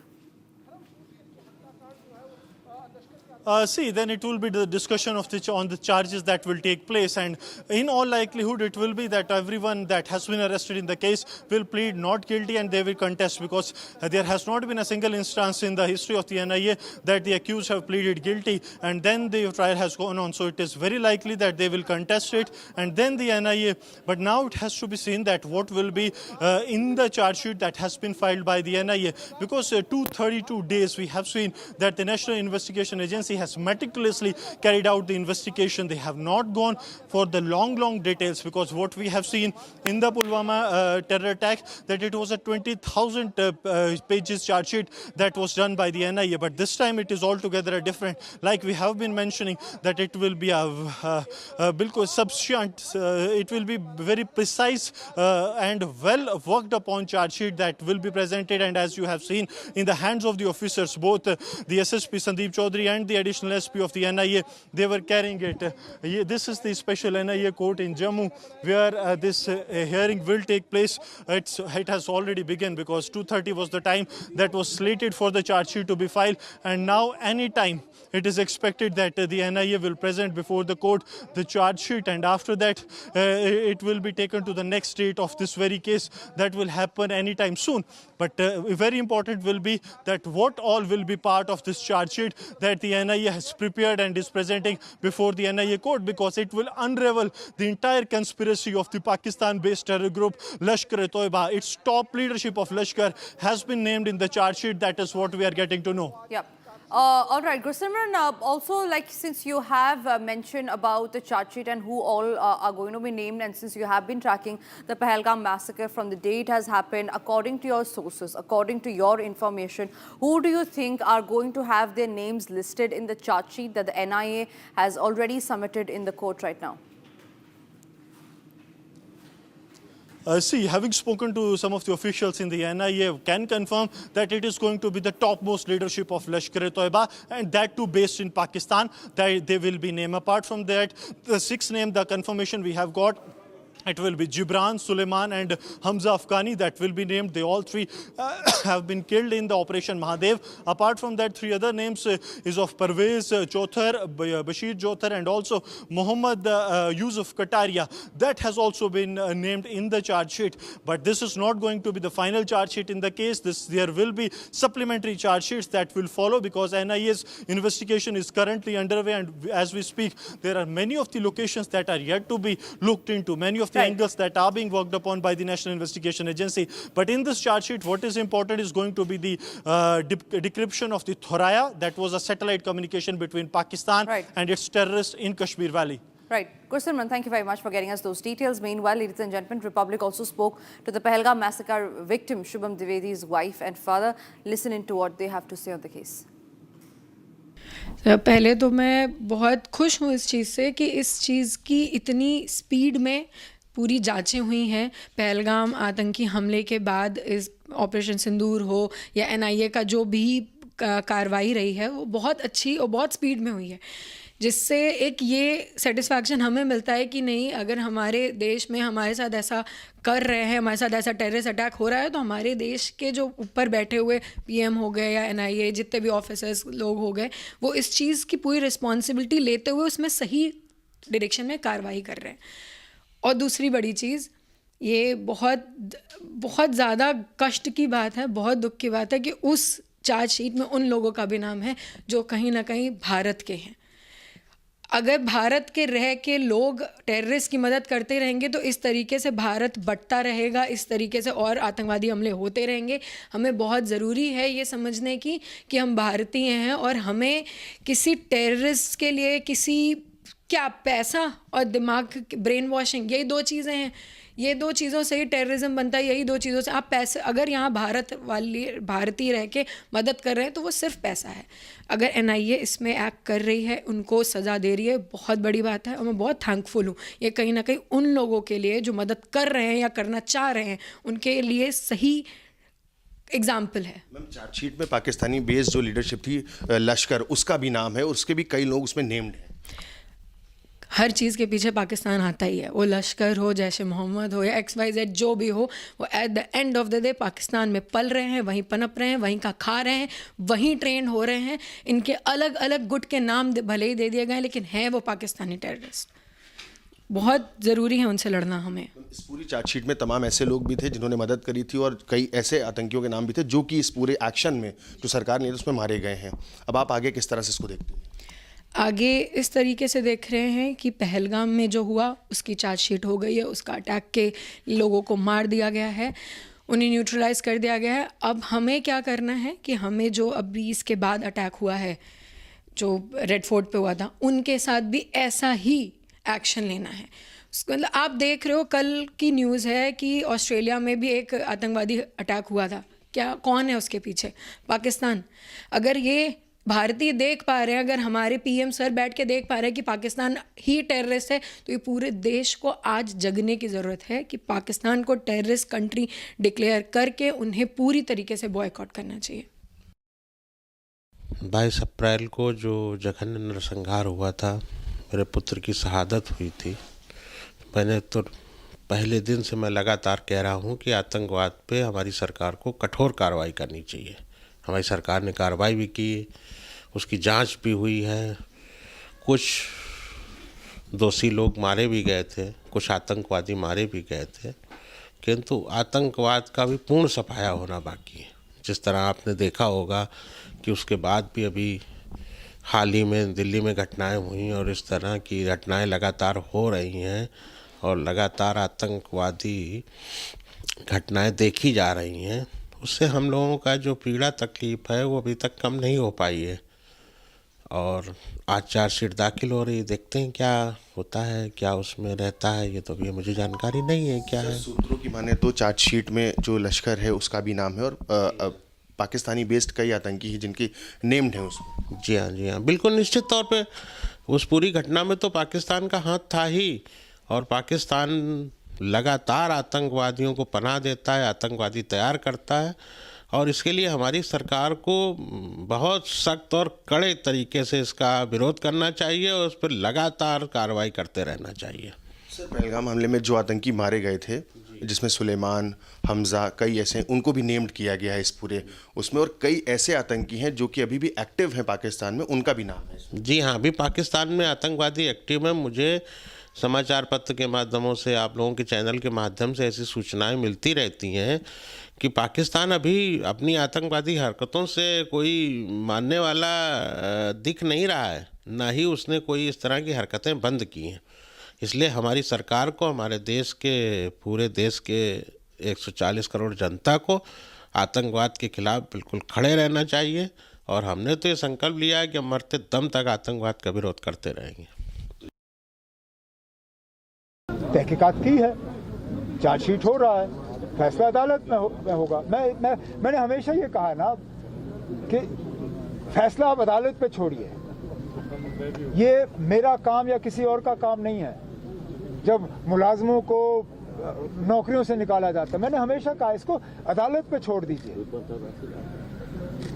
Then it will be the discussion of on the charges that will take place, and in all likelihood it will be that everyone that has been arrested in the case will plead not guilty, and they will contest, because there has not been a single instance in the history of the NIA that the accused have pleaded guilty and then the trial has gone on. So it is very likely that they will contest it, and then the NIA. But now it has to be seen that what will be in the charge sheet that has been filed by the NIA, because 232 days we have seen that the National Investigation Agency has meticulously carried out the investigation. They have not gone for the long details, because what we have seen in the Pulwama terror attack, that it was a 20,000 pages charge sheet that was done by the NIA. But this time it is altogether different. Like we have been mentioning, that it will be a substantial, it will be very precise and well worked upon charge sheet that will be presented. And as you have seen in the hands of the officers, both the SSP Sandeep Chaudhary and the additional SP of the NIA, they were carrying it. This is the special NIA court in Jammu, where this hearing will take place. It has already begun, because 2:30 was the time that was slated for the charge sheet to be filed, and now any time it is expected that the NIA will present before the court the charge sheet, and after that it will be taken to the next state of this very case that will happen anytime soon. But very important will be that what all will be part of this charge sheet that the NIA has prepared and is presenting before the NIA court, because it will unravel the entire conspiracy of the Pakistan-based terror group Lashkar-e-Toiba. Its top leadership of Lashkar has been named in the charge sheet. That is what we are getting to know. Yep. All right, Gursimran, also, like, since you have mentioned about the charge sheet and who all are going to be named, and since you have been tracking the Pahalgam massacre from the day it has happened, according to your sources, according to your information, who do you think are going to have their names listed in the charge sheet that the NIA has already submitted in the court right now? Having spoken to some of the officials in the NIA, can confirm that it is going to be the topmost leadership of Lashkar-e-Toiba, and that too based in Pakistan. That they will be named. Apart from that, the sixth name, the confirmation we have got It will be Gibran, Suleiman and Hamza Afghani that will be named. They all three have been killed in the Operation Mahadev. Apart from that, three other names is of Parvez Chothar, Bashir Chothar and also Muhammad Yusuf Kataria. That has also been named in the charge sheet. But this is not going to be the final charge sheet in the case. There will be supplementary charge sheets that will follow because NIA's investigation is currently underway, and as we speak, there are many of the locations that are yet to be looked into. Many of the angles that are being worked upon by the National Investigation Agency. But in this charge sheet, what is important is going to be the decryption of the Thoraya. That was a satellite communication between Pakistan and its terrorists in Kashmir Valley. Right. Gursalman, thank you very much for getting us those details. Meanwhile, ladies and gentlemen, Republic also spoke to the Pahalgam massacre victim, Shubham Dwivedi's wife and father. Listen into what they have to say on the case. पहले तो मैं बहुत खुश हूँ इस चीज़ से कि इस चीज़ की इतनी स्पीड में पूरी जांचें हुई हैं। पहलगाम आतंकी हमले के बाद इस ऑपरेशन सिंदूर हो या NIA का जो भी कार्रवाई रही है वो बहुत अच्छी और बहुत स्पीड में हुई है, जिससे एक ये सेटिस्फैक्शन हमें मिलता है कि नहीं, अगर हमारे देश में हमारे साथ ऐसा कर रहे हैं, हमारे साथ ऐसा टेररिस्ट अटैक हो रहा है, तो हमारे देश के जो ऊपर बैठे हुए PM हो गए या NIA जितने भी ऑफिसर्स लोग हो गए, वो इस चीज़ की पूरी रिस्पॉन्सिबिलिटी लेते हुए उसमें सही डायरेक्शन में कार्रवाई कर रहे हैं। और दूसरी बड़ी चीज़, ये बहुत ज़्यादा कष्ट की बात है, बहुत दुख की बात है कि उस चार्ज शीट में उन लोगों का भी नाम है जो कहीं ना कहीं भारत के हैं। अगर भारत के रह के लोग टेररिस्ट की मदद करते रहेंगे तो इस तरीके से भारत बढ़ता रहेगा, इस तरीके से और आतंकवादी हमले होते रहेंगे। हमें बहुत ज़रूरी है ये समझने की कि हम भारतीय हैं और हमें किसी टेररिस्ट के लिए क्या पैसा और दिमाग, ब्रेन वॉशिंग, यही दो चीज़ें हैं। ये दो चीज़ों से ही टेररिज्म बनता है, यही दो चीज़ों से। आप पैसे, अगर यहाँ भारतीय रह के मदद कर रहे हैं तो वो सिर्फ पैसा है। अगर NIA इसमें एक्ट कर रही है, उनको सज़ा दे रही है, बहुत बड़ी बात है और मैं बहुत थैंकफुल हूँ। ये कहीं ना कहीं उन लोगों के लिए जो मदद कर रहे हैं या करना चाह रहे हैं, उनके लिए सही एग्जाम्पल है। मैम, चार्जशीट में पाकिस्तानी बेस्ड जो लीडरशिप थी लश्कर, उसका भी नाम है, उसके भी कई लोग उसमें नेम्ड हैं। हर चीज़ के पीछे पाकिस्तान आता ही है, वो लश्कर हो, जैश मोहम्मद हो या XYZ जो भी हो, वो at the end of the day Pakistan में पल रहे हैं, वहीं पनप रहे हैं, वहीं का खा रहे हैं, वहीं ट्रेन हो रहे हैं। इनके अलग अलग गुट के नाम भले ही दे दिए गए, लेकिन हैं वो पाकिस्तानी टेररिस्ट। बहुत ज़रूरी है उनसे लड़ना हमें। इस पूरी चार्जशीट में तमाम ऐसे लोग भी थे जिन्होंने मदद करी थी और कई ऐसे आतंकियों के नाम भी थे जो कि इस पूरे एक्शन में जो सरकार ने उसमें मारे गए हैं। अब आप आगे किस तरह से इसको देखते हैं? आगे इस तरीके से देख रहे हैं कि पहलगाम में जो हुआ उसकी चार्जशीट हो गई है, उसका अटैक के लोगों को मार दिया गया है, उन्हें न्यूट्रलाइज कर दिया गया है। अब हमें क्या करना है कि हमें जो अभी इसके बाद अटैक हुआ है, जो रेड फोर्ट पे हुआ था, उनके साथ भी ऐसा ही एक्शन लेना है। मतलब आप देख रहे हो, कल की न्यूज़ है कि ऑस्ट्रेलिया में भी एक आतंकवादी अटैक हुआ था। कौन है उसके पीछे? पाकिस्तान। अगर ये भारतीय देख पा रहे हैं, अगर हमारे PM सर बैठ के देख पा रहे हैं कि पाकिस्तान ही टेररिस्ट है, तो ये पूरे देश को आज जगने की ज़रूरत है कि पाकिस्तान को टेररिस्ट कंट्री डिक्लेयर करके उन्हें पूरी तरीके से बॉयकॉट करना चाहिए। 22 अप्रैल को जो जघन्य नरसंहार हुआ था, मेरे पुत्र की शहादत हुई थी, मैंने तो पहले दिन से मैं लगातार कह रहा हूँ कि आतंकवाद पे हमारी सरकार को कठोर कार्रवाई करनी चाहिए। हमारी सरकार ने कार्रवाई भी की, उसकी जांच भी हुई है। कुछ दोषी लोग मारे भी गए थे, कुछ आतंकवादी मारे भी गए थे, किंतु आतंकवाद का भी पूर्ण सफाया होना बाकी है। जिस तरह आपने देखा होगा कि उसके बाद भी अभी हाल ही में दिल्ली में घटनाएं हुई और इस तरह की घटनाएं लगातार हो रही हैं और लगातार आतंकवादी घटनाएं देखी जा रही हैं। उससे हम लोगों का जो पीड़ा तकलीफ़ है वो अभी तक कम नहीं हो पाई है। और आज चार्जशीट दाखिल हो रही, देखते हैं क्या होता है, क्या उसमें रहता है। ये तो अभी मुझे जानकारी नहीं है क्या है। सूत्रों की माने तो चार्जशीट में जो लश्कर है उसका भी नाम है और पाकिस्तानी बेस्ड कई आतंकी हैं जिनकी नेम्ड हैं उसमें। जी हाँ, बिल्कुल निश्चित तौर पे उस पूरी घटना में तो पाकिस्तान का हाथ था ही। और पाकिस्तान लगातार आतंकवादियों को पनाह देता है, आतंकवादी तैयार करता है और इसके लिए हमारी सरकार को बहुत सख्त और कड़े तरीके से इसका विरोध करना चाहिए और उस पर लगातार कार्रवाई करते रहना चाहिए। पहलगाम हमले में जो आतंकी मारे गए थे, जिसमें सुलेमान, हमजा, कई ऐसे उनको भी नेम्ड किया गया है इस पूरे उसमें, और कई ऐसे आतंकी हैं जो कि अभी भी एक्टिव हैं पाकिस्तान में, उनका भी नाम है। जी हाँ, अभी पाकिस्तान में आतंकवादी एक्टिव हैं। मुझे समाचार पत्र के माध्यमों से, आप लोगों के चैनल के माध्यम से ऐसी सूचनाएं मिलती रहती हैं कि पाकिस्तान अभी अपनी आतंकवादी हरकतों से कोई मानने वाला दिख नहीं रहा है, ना ही उसने कोई इस तरह की हरकतें बंद की हैं। इसलिए हमारी सरकार को, हमारे देश के, पूरे देश के 140 करोड़ जनता को आतंकवाद के खिलाफ बिल्कुल खड़े रहना चाहिए, और हमने तो ये संकल्प लिया है कि हम मरते दम तक आतंकवाद का विरोध करते रहेंगे। तहकीकात की है, चार्जशीट हो रहा है, फैसला अदालत में होगा। मैंने हमेशा ये कहा ना कि फैसला आप अदालत पे छोड़िए, ये मेरा काम या किसी और का काम नहीं है। जब मुलाजमों को नौकरियों से निकाला जाता है, मैंने हमेशा कहा इसको अदालत पे छोड़ दीजिए।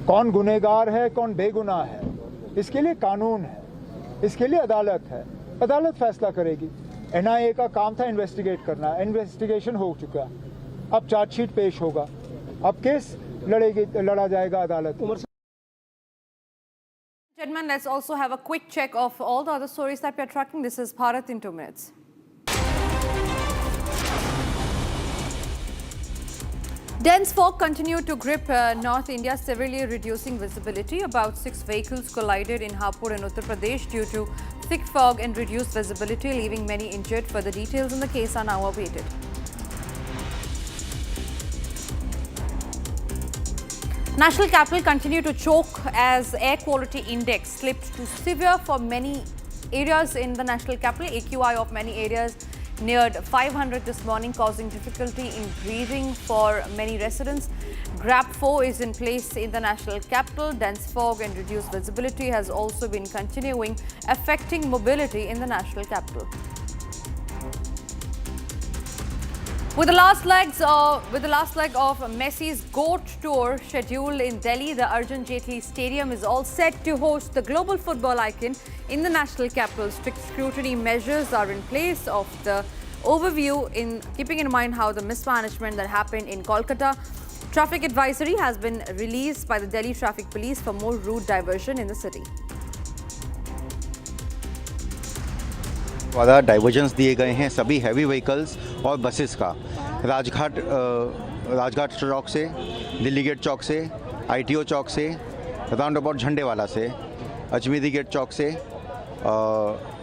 कौन गुनहगार है, कौन बेगुनाह है, इसके लिए कानून है, इसके लिए अदालत है, अदालत फैसला करेगी। NIA का काम था इन्वेस्टिगेट करना, इन्वेस्टिगेशन हो चुका, अब चार्जशीट पेश होगा, अब केस लड़ा जाएगा अदालत में। Gentlemen, let's also have a quick check of all the other stories that we are tracking. This is Bharat in 2 minutes. Dense fog continued to grip North India, severely reducing visibility. About 6 vehicles collided in Hapur in Uttar Pradesh due to thick fog and reduced visibility, leaving many injured. Further details in the case are now awaited. National capital continued to choke as air quality index slipped to severe for many areas in the national capital. AQI of many areas neared 500 this morning, causing difficulty in breathing for many residents. GRAP 4 is in place in the national capital. Dense fog and reduced visibility has also been continuing, affecting mobility in the national capital. With the last leg of Messi's GOAT tour scheduled in Delhi, the Arjun Jaitley Stadium is all set to host the global football icon in the national capital. Strict scrutiny measures are in place of the overview, in keeping in mind how the mismanagement that happened in Kolkata. Traffic advisory has been released by the Delhi Traffic Police for more route diversion in the city. वाला divergence दिए गए हैं सभी heavy vehicles और buses का। राजघाट चौक से, Delhi gate चौक से, ITO चौक से, राउंड अबाउट झंडेवाला से, अजमेरी गेट चौक से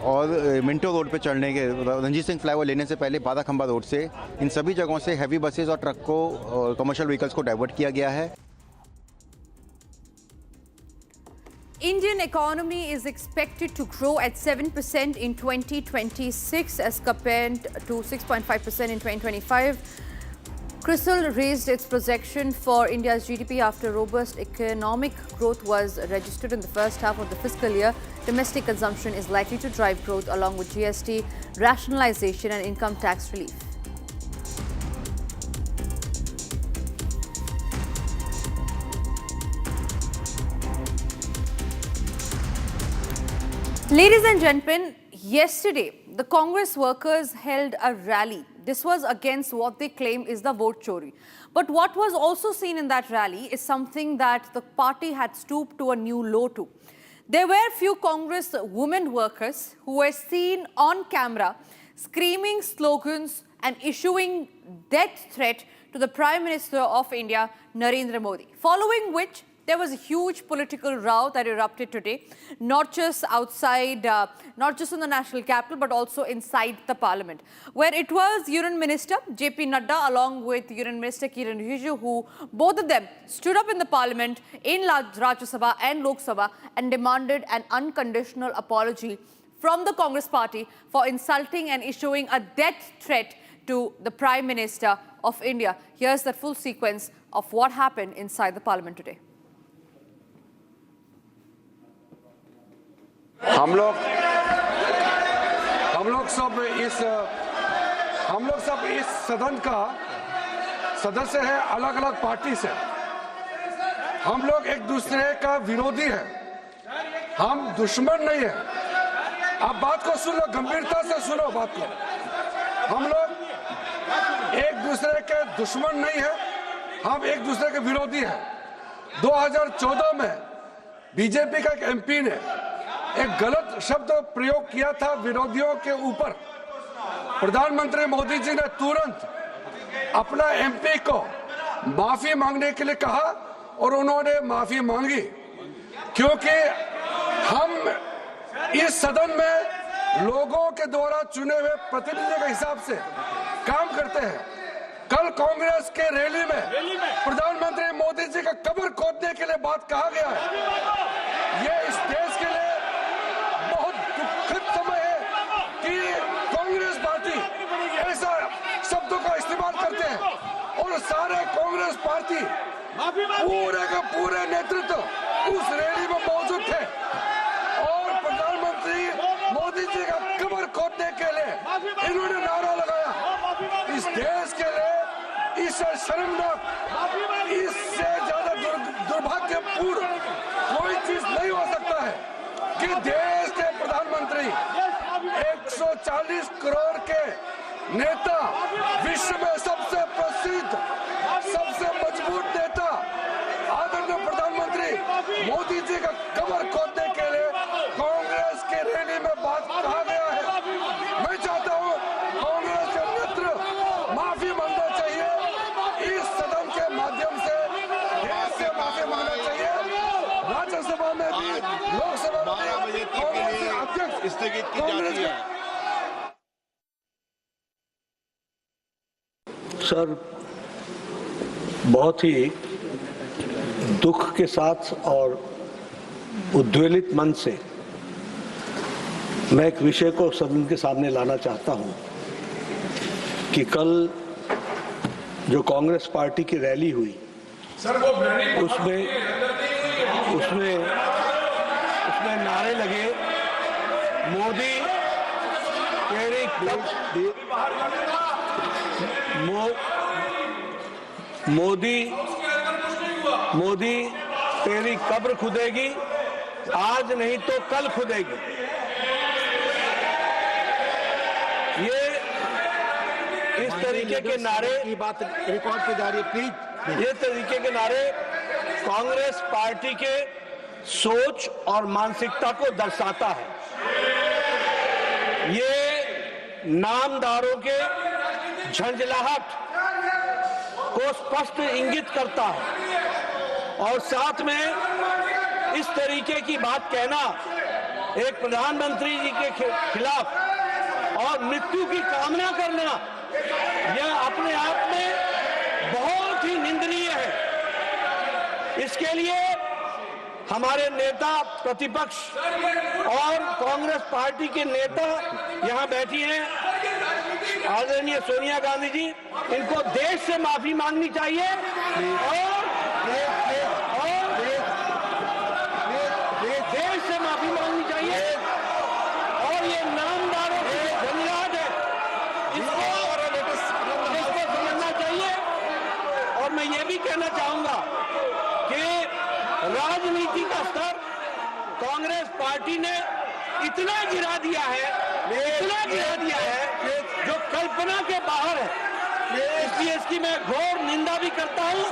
और मिंटो रोड पे चढ़ने के रंजीत सिंह फ्लाईओवर लेने से पहले बादा खंबा रोड से, इन सभी जगहों से हैवी बसेस और ट्रक को, कमर्शियल व्हीकल्स को डाइवर्ट किया गया है। Indian economy is expected to grow at 7% in 2026 as compared to 6.5% in 2025. Crisil raised its projection for India's GDP after robust economic growth was registered in the first half of the fiscal year. Domestic consumption is likely to drive growth along with GST, rationalization and income tax relief. Ladies and gentlemen, yesterday the Congress workers held a rally. This was against what they claim is the vote chori. But what was also seen in that rally is something that the party had stooped to a new low to. There were few Congress women workers who were seen on camera screaming slogans and issuing death threat to the Prime Minister of India, Narendra Modi, following which there was a huge political row that erupted today, not just outside, not just in the national capital, but also inside the parliament, where it was Union Minister JP Nadda along with Union Minister Kiran Rijiju, who both of them stood up in the parliament in Rajya Sabha and Lok Sabha and demanded an unconditional apology from the Congress party for insulting and issuing a death threat to the Prime Minister of India. Here's the full sequence of what happened inside the parliament today. हम लोग सब इस सदन का सदस्य है अलग अलग पार्टी से। हम लोग एक दूसरे का विरोधी है, हम दुश्मन नहीं है। आप बात को सुनो, गंभीरता से सुनो बात को। हम लोग एक दूसरे के दुश्मन नहीं है, हम एक दूसरे के विरोधी हैं। 2014 में बीजेपी का एक एमपी ने एक गलत शब्द प्रयोग किया था विरोधियों के ऊपर। प्रधानमंत्री मोदी जी ने तुरंत अपना एमपी को माफी मांगने के लिए कहा और उन्होंने माफी मांगी, क्योंकि हम इस सदन में लोगों के द्वारा चुने हुए प्रतिनिधियों के हिसाब से काम करते हैं। कल कांग्रेस के रैली में प्रधानमंत्री मोदी जी का कब्र खोदने के लिए बात कहा गया है। ये इस देश के लिए बहुत दुखद समय है कि कांग्रेस पार्टी ऐसा शब्दों का इस्तेमाल करते हैं और सारे कांग्रेस पार्टी पूरे का पूरे नेतृत्व उस रैली में मौजूद थे और प्रधानमंत्री मोदी जी का कब्र खोदने के लिए इन्होंने नारा लगाया। इस देश के लिए इससे शर्मनाक, इससे ज्यादा दुर्भाग्यपूर्ण कोई चीज नहीं हो सकता है कि देश के प्रधानमंत्री 140 करोड़ के नेता, विश्व में सबसे प्रसिद्ध, सबसे मजबूत नेता आदरणीय प्रधानमंत्री मोदी जी का कब्र खोदने के लिए कांग्रेस के रैली में बात कहा गया है। मैं चाहता हूं कांग्रेस के नेतृत्व माफी मांगना चाहिए, इस सदन के माध्यम से देश से माफी मांगना चाहिए। राज्यसभा में भी, लोकसभा में भी कांग्रेस के अध्यक्ष स्थगित की जाती है। सर, बहुत ही दुख के साथ और उद्वेलित मन से मैं एक विषय को सदन के सामने लाना चाहता हूं कि कल जो कांग्रेस पार्टी की रैली हुई उसमें नारे लगे, मोदी तेरी मोदी तेरी कब्र खुदेगी, आज नहीं तो कल खुदेगी। ये इस तरीके के नारे की बात रिकॉर्ड पे जा रही है, प्लीज। ये तरीके के नारे कांग्रेस पार्टी के सोच और मानसिकता को दर्शाता है। ये नामदारों के झंझलाहट को स्पष्ट इंगित करता है और साथ में इस तरीके की बात कहना एक प्रधानमंत्री जी के खिलाफ और मृत्यु की कामना करना, यह अपने आप में बहुत ही निंदनीय है। इसके लिए हमारे नेता प्रतिपक्ष और कांग्रेस पार्टी के नेता यहां बैठी हैं, आदरणीय सोनिया गांधी जी, इनको देश से माफी मांगनी चाहिए और देश से माफी मांगनी चाहिए और ये नामदारों की झंझलाहट है, इसको समझना चाहिए। और मैं ये भी कहना चाहूंगा कि राजनीति का स्तर कांग्रेस पार्टी ने इतना गिरा दिया है जो कल्पना के बाहर है। इसलिए इसकी मैं घोर निंदा भी करता हूं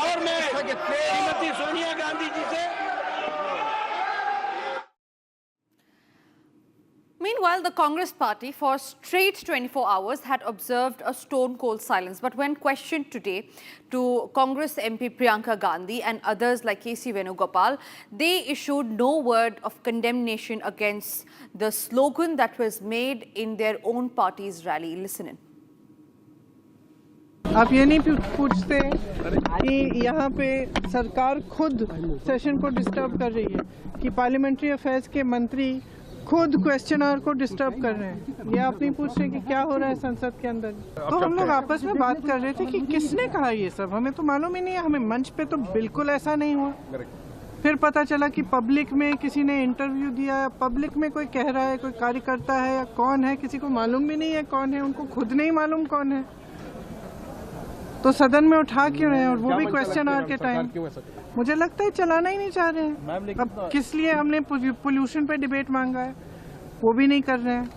और मैं श्रीमती सोनिया गांधी जी से। Meanwhile, the Congress party for straight 24 hours had observed a stone-cold silence. But when questioned today to Congress MP Priyanka Gandhi and others like KC Venugopal, they issued no word of condemnation against the slogan that was made in their own party's rally. Listen in. आप ये नहीं पूछते कि यहाँ पे सरकार खुद session को डिस्टर्ब कर रही है, कि पार्लियामेंट्री अफेयर्स के मंत्री खुद क्वेश्चनर को डिस्टर्ब कर रहे हैं। ये आप नहीं पूछ रहे कि क्या हो रहा है संसद के अंदर। तो हम लोग आपस में बात कर रहे थे कि किसने कहा ये सब, हमें तो मालूम ही नहीं है। हमें मंच पे तो बिल्कुल ऐसा नहीं हुआ। फिर पता चला कि पब्लिक में किसी ने इंटरव्यू दिया, पब्लिक में कोई कह रहा है, कोई कार्यकर्ता है या कौन है, किसी को मालूम भी नहीं है कौन है, उनको खुद नहीं मालूम कौन है। तो सदन में उठा क्यों रहे हैं, और वो भी क्वेश्चन आवर के टाइम। मुझे लगता है चलाना ही नहीं चाह रहे हैं। अब किस लिए हमने पोल्यूशन पे डिबेट मांगा है, वो भी नहीं कर रहे हैं।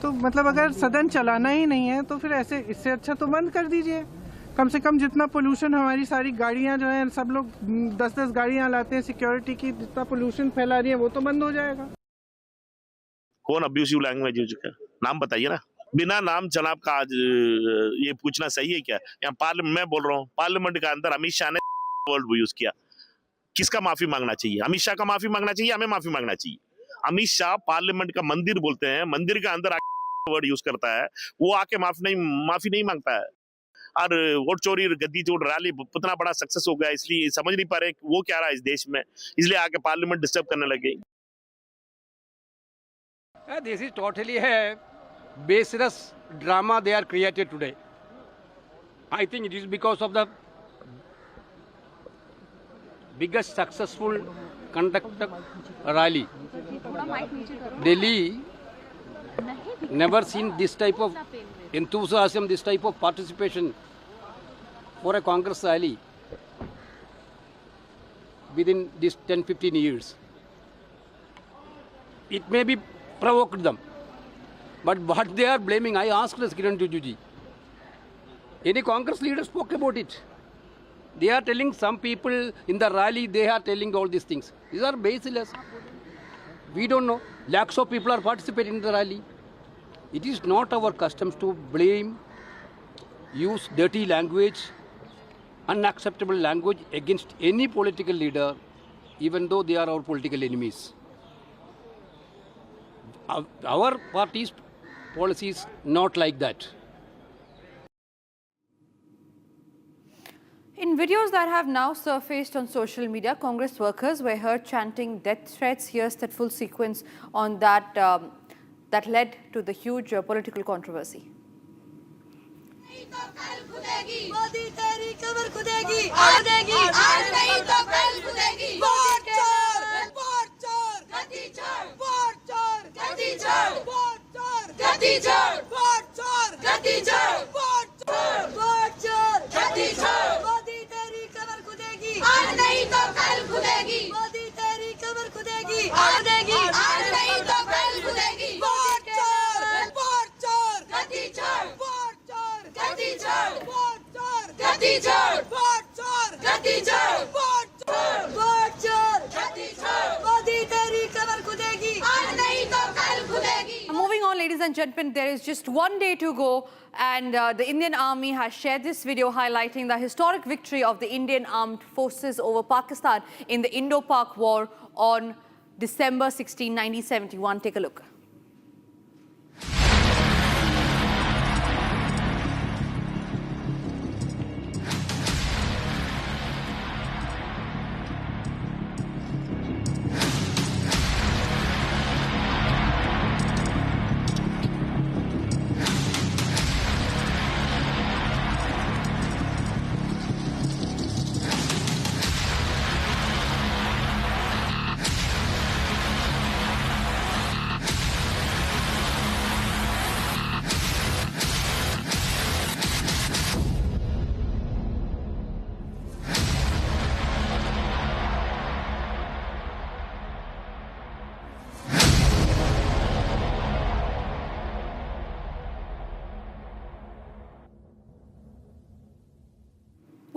तो मतलब अगर सदन चलाना ही नहीं है तो फिर ऐसे इससे अच्छा तो बंद कर दीजिए। कम से कम जितना पोल्यूशन हमारी सारी गाड़ियां जो हैं, सब लोग 10-10 गाड़ियां लाते हैं सिक्योरिटी की, जितना पोल्यूशन फैला रही है वो तो बंद हो जाएगा। कौन अब्यूसिव लैंग्वेज यूज कर, नाम बताइए ना। बिना नाम जनाब का आज ये पूछना सही है क्या? यहाँ मैं बोल रहा हूँ पार्लियामेंट के अंदर अमित शाह ने वर्ड यूज किया। किसका माफी मांगना चाहिए? अमित शाह का माफी मांगना चाहिए, हमें माफी मांगना चाहिए? अमित शाह पार्लियामेंट का मंदिर बोलते हैं, मंदिर के अंदर वर्ड यूज करता है, वो आके माफी नहीं मांगता है। और वोट चोरी गद्दी चोर रैली इतना बड़ा सक्सेस हो गया, इसलिए समझ नहीं पा रहे वो क्या रहा है इस देश में, इसलिए आके पार्लियामेंट डिस्टर्ब करने लगे। This is totally a baseless drama they are created today. I think it is because of the biggest successful conducted rally. Delhi never seen this type of enthusiasm, this type of participation for a Congress rally within these 10-15 years. It may be provoked them, but what they are blaming, I asked Kiran Rijiju, any Congress leader spoke about it. They are telling some people in the rally, they are telling all these things. These are baseless. We don't know. Lakhs of people are participating in the rally. It is not our customs to blame, use dirty language, unacceptable language against any political leader, even though they are our political enemies. Our party's policy is not like that. In videos that have now surfaced on social media, Congress workers were heard chanting death threats. Here's that full sequence on that that led to the huge political controversy. Moving on, ladies and gentlemen, there is just one day to go, and the Indian Army has shared this video highlighting the historic victory of the Indian Armed Forces over Pakistan in the Indo-Pak War on December 16, 1971. Take a look.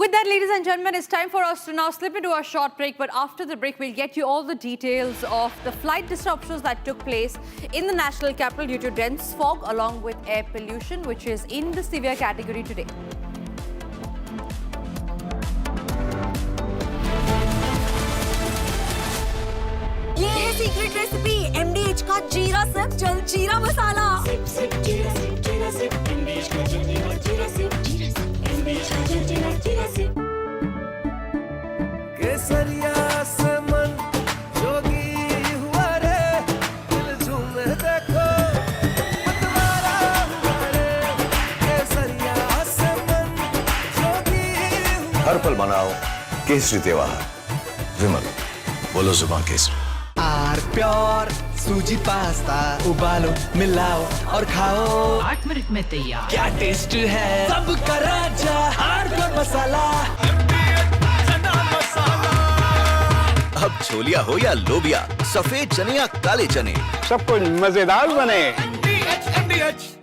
With that, ladies and gentlemen, it's time for us to now slip into a short break. But after the break, we'll get you all the details of the flight disruptions that took place in the national capital due to dense fog, along with air pollution, which is in the severe category today. ये है secret recipe MDH का जीरा SIP जल जीरा मसाला। SIP SIP जीरा SIP MDH का जल जीरा सिप MDH का जल जीरा सिप। केसरिया से मन जोगी हुआ रे, दिल झूमे देखो मतवारा हुआ रे। केसरिया से मन जोगी हुआ। हर पल मनाओ केसरी त्योहार, विमल बोलो जुबान केसरी। आर प्योर सूजी पास्ता उबालो मिलाओ और खाओ, 8 मिनट में तैयार। क्या टेस्ट है सबका राजा हार्डकोर मसाला। अब छोलिया हो या लोबिया, सफेद चने या काले चने, सब कुछ मजेदार बने। NDH.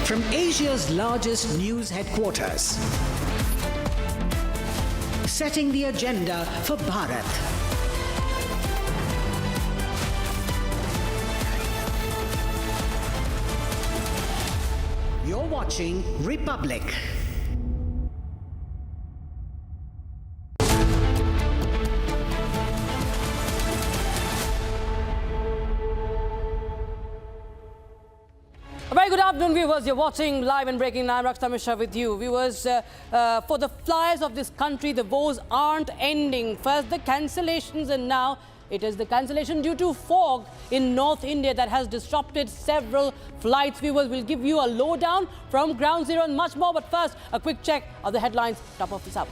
From Asia's largest news headquarters, setting the agenda for Bharat. You're watching Republic. A very good afternoon, viewers. You're watching Live and Breaking. I'm Rakshita Mishra with you. Viewers, for the flyers of this country, the woes aren't ending. First, the cancellations, and now it is the cancellation due to fog in North India that has disrupted several flights. Viewers, will give you a lowdown from Ground Zero and much more. But first, a quick check of the headlines top of this hour.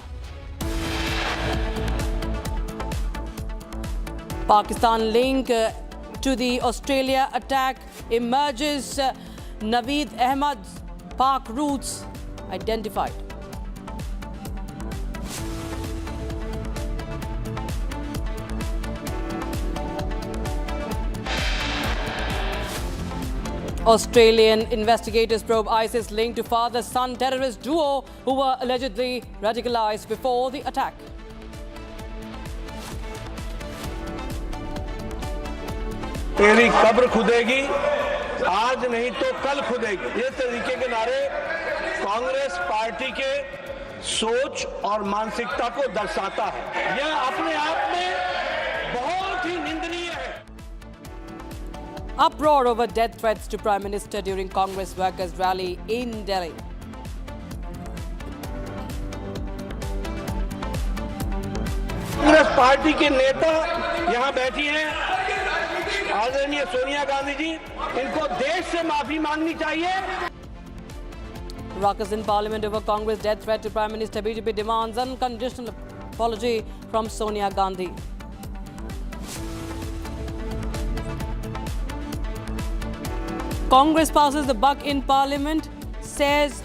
Pakistan link to the Australia attack emerges. Naveed Ahmad's Pak routes identified. Australian investigators probe ISIS linked to father-son terrorist duo who were allegedly radicalized before the attack. तेरी कब्र खुदेगी आज नहीं तो कल खुदेगी, ये तरीके के नारे कांग्रेस पार्टी के सोच और मानसिकता को दर्शाता है। यह अपने आप में बहुत ही निंदनीय है। Uproar over death threats to Prime Minister during Congress workers' rally in Delhi. Congress party के नेता यहाँ बैठी हैं, आदरणीय सोनिया गांधी जी, इनको देश से माफी मांगनी चाहिए। Ruckus in Parliament over Congress death threat to Prime Minister. BJP demands unconditional apology from Sonia Gandhi. Congress passes the buck in Parliament, says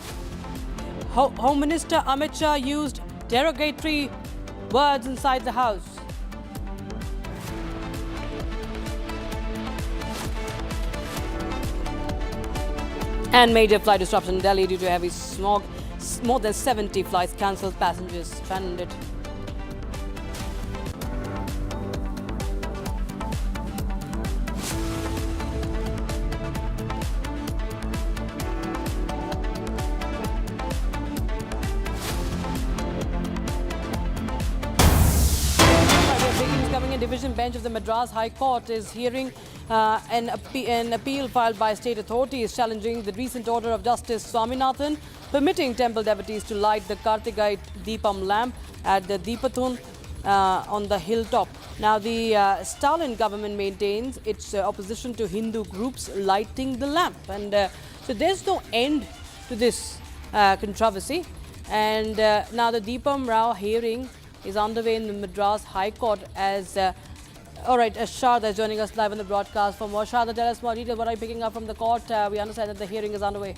Home Minister Amit Shah used derogatory words inside the House. And major flight disruption in Delhi due to heavy smog. More than 70 flights cancelled, passengers stranded. Division bench of the Madras High Court is hearing an appeal filed by state authorities challenging the recent order of Justice Swaminathan permitting temple devotees to light the Kartigite Deepam lamp at the Deepathun on the hilltop. Now, the Stalin government maintains its opposition to Hindu groups lighting the lamp. And so there's no end to this controversy. And now the Deepam Rao hearing is underway in the Madras High Court as Sharda is joining us live on the broadcast. For more, Sharda, tell us more details. What are you picking up from the court? We understand that the hearing is underway.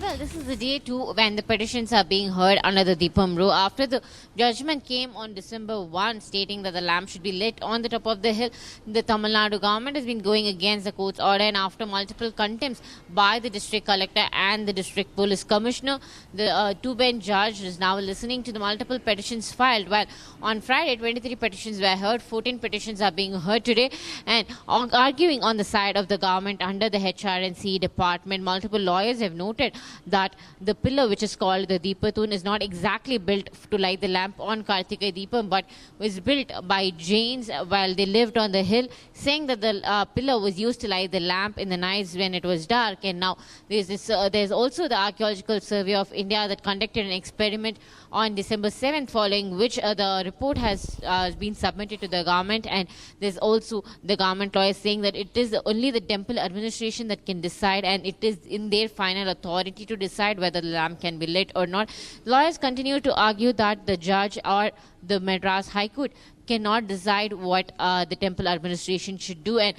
Well, this is the day too when the petitions are being heard under the Deepam Rao. After the judgment came on December 1 stating that the lamp should be lit on the top of the hill, the Tamil Nadu government has been going against the court's order, and after multiple contempts by the district collector and the district police commissioner, the two-bench judge is now listening to the multiple petitions filed. While on Friday, 23 petitions were heard, 14 petitions are being heard today, and arguing on the side of the government under the HRNC department. Multiple lawyers have noted that the pillar which is called the Deepathun is not exactly built to light the lamp on Kartika Deepam, but was built by Jains while they lived on the hill, saying that the pillar was used to light the lamp in the nights when it was dark. And now there's also the Archaeological Survey of India that conducted an experiment on December 7th, following which the report has been submitted to the government, and there's also the government lawyers saying that it is only the temple administration that can decide, and it is in their final authority ability to decide whether the lamp can be lit or not. Lawyers continue to argue that the judge or the Madras High Court cannot decide what the temple administration should do, and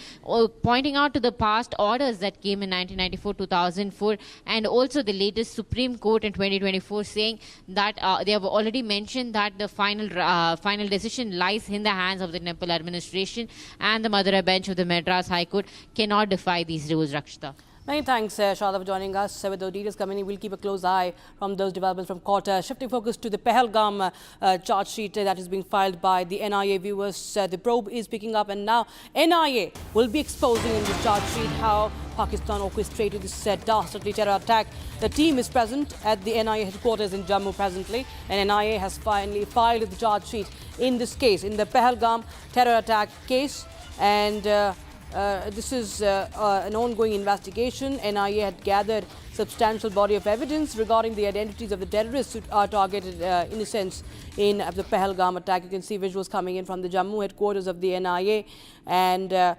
pointing out to the past orders that came in 1994, 2004, and also the latest Supreme Court in 2024 saying that they have already mentioned that the final decision lies in the hands of the temple administration, and the Madura bench of the Madras High Court cannot defy these rules, Rakshita. Many thanks, Shada, for joining us. With the details coming in, we'll keep a close eye from those developments from court. Shifting focus to the Pahalgam charge sheet that is being filed by the NIA. Viewers, the probe is picking up, and now NIA will be exposing in this charge sheet how Pakistan orchestrated this dastardly terror attack. The team is present at the NIA headquarters in Jammu presently, and NIA has finally filed the charge sheet in this case, in the Pahalgam terror attack case. And this is an ongoing investigation. NIA had gathered substantial body of evidence regarding the identities of the terrorists who are targeted in a sense in the Pahalgam attack. You can see visuals coming in from the Jammu headquarters of the NIA, and the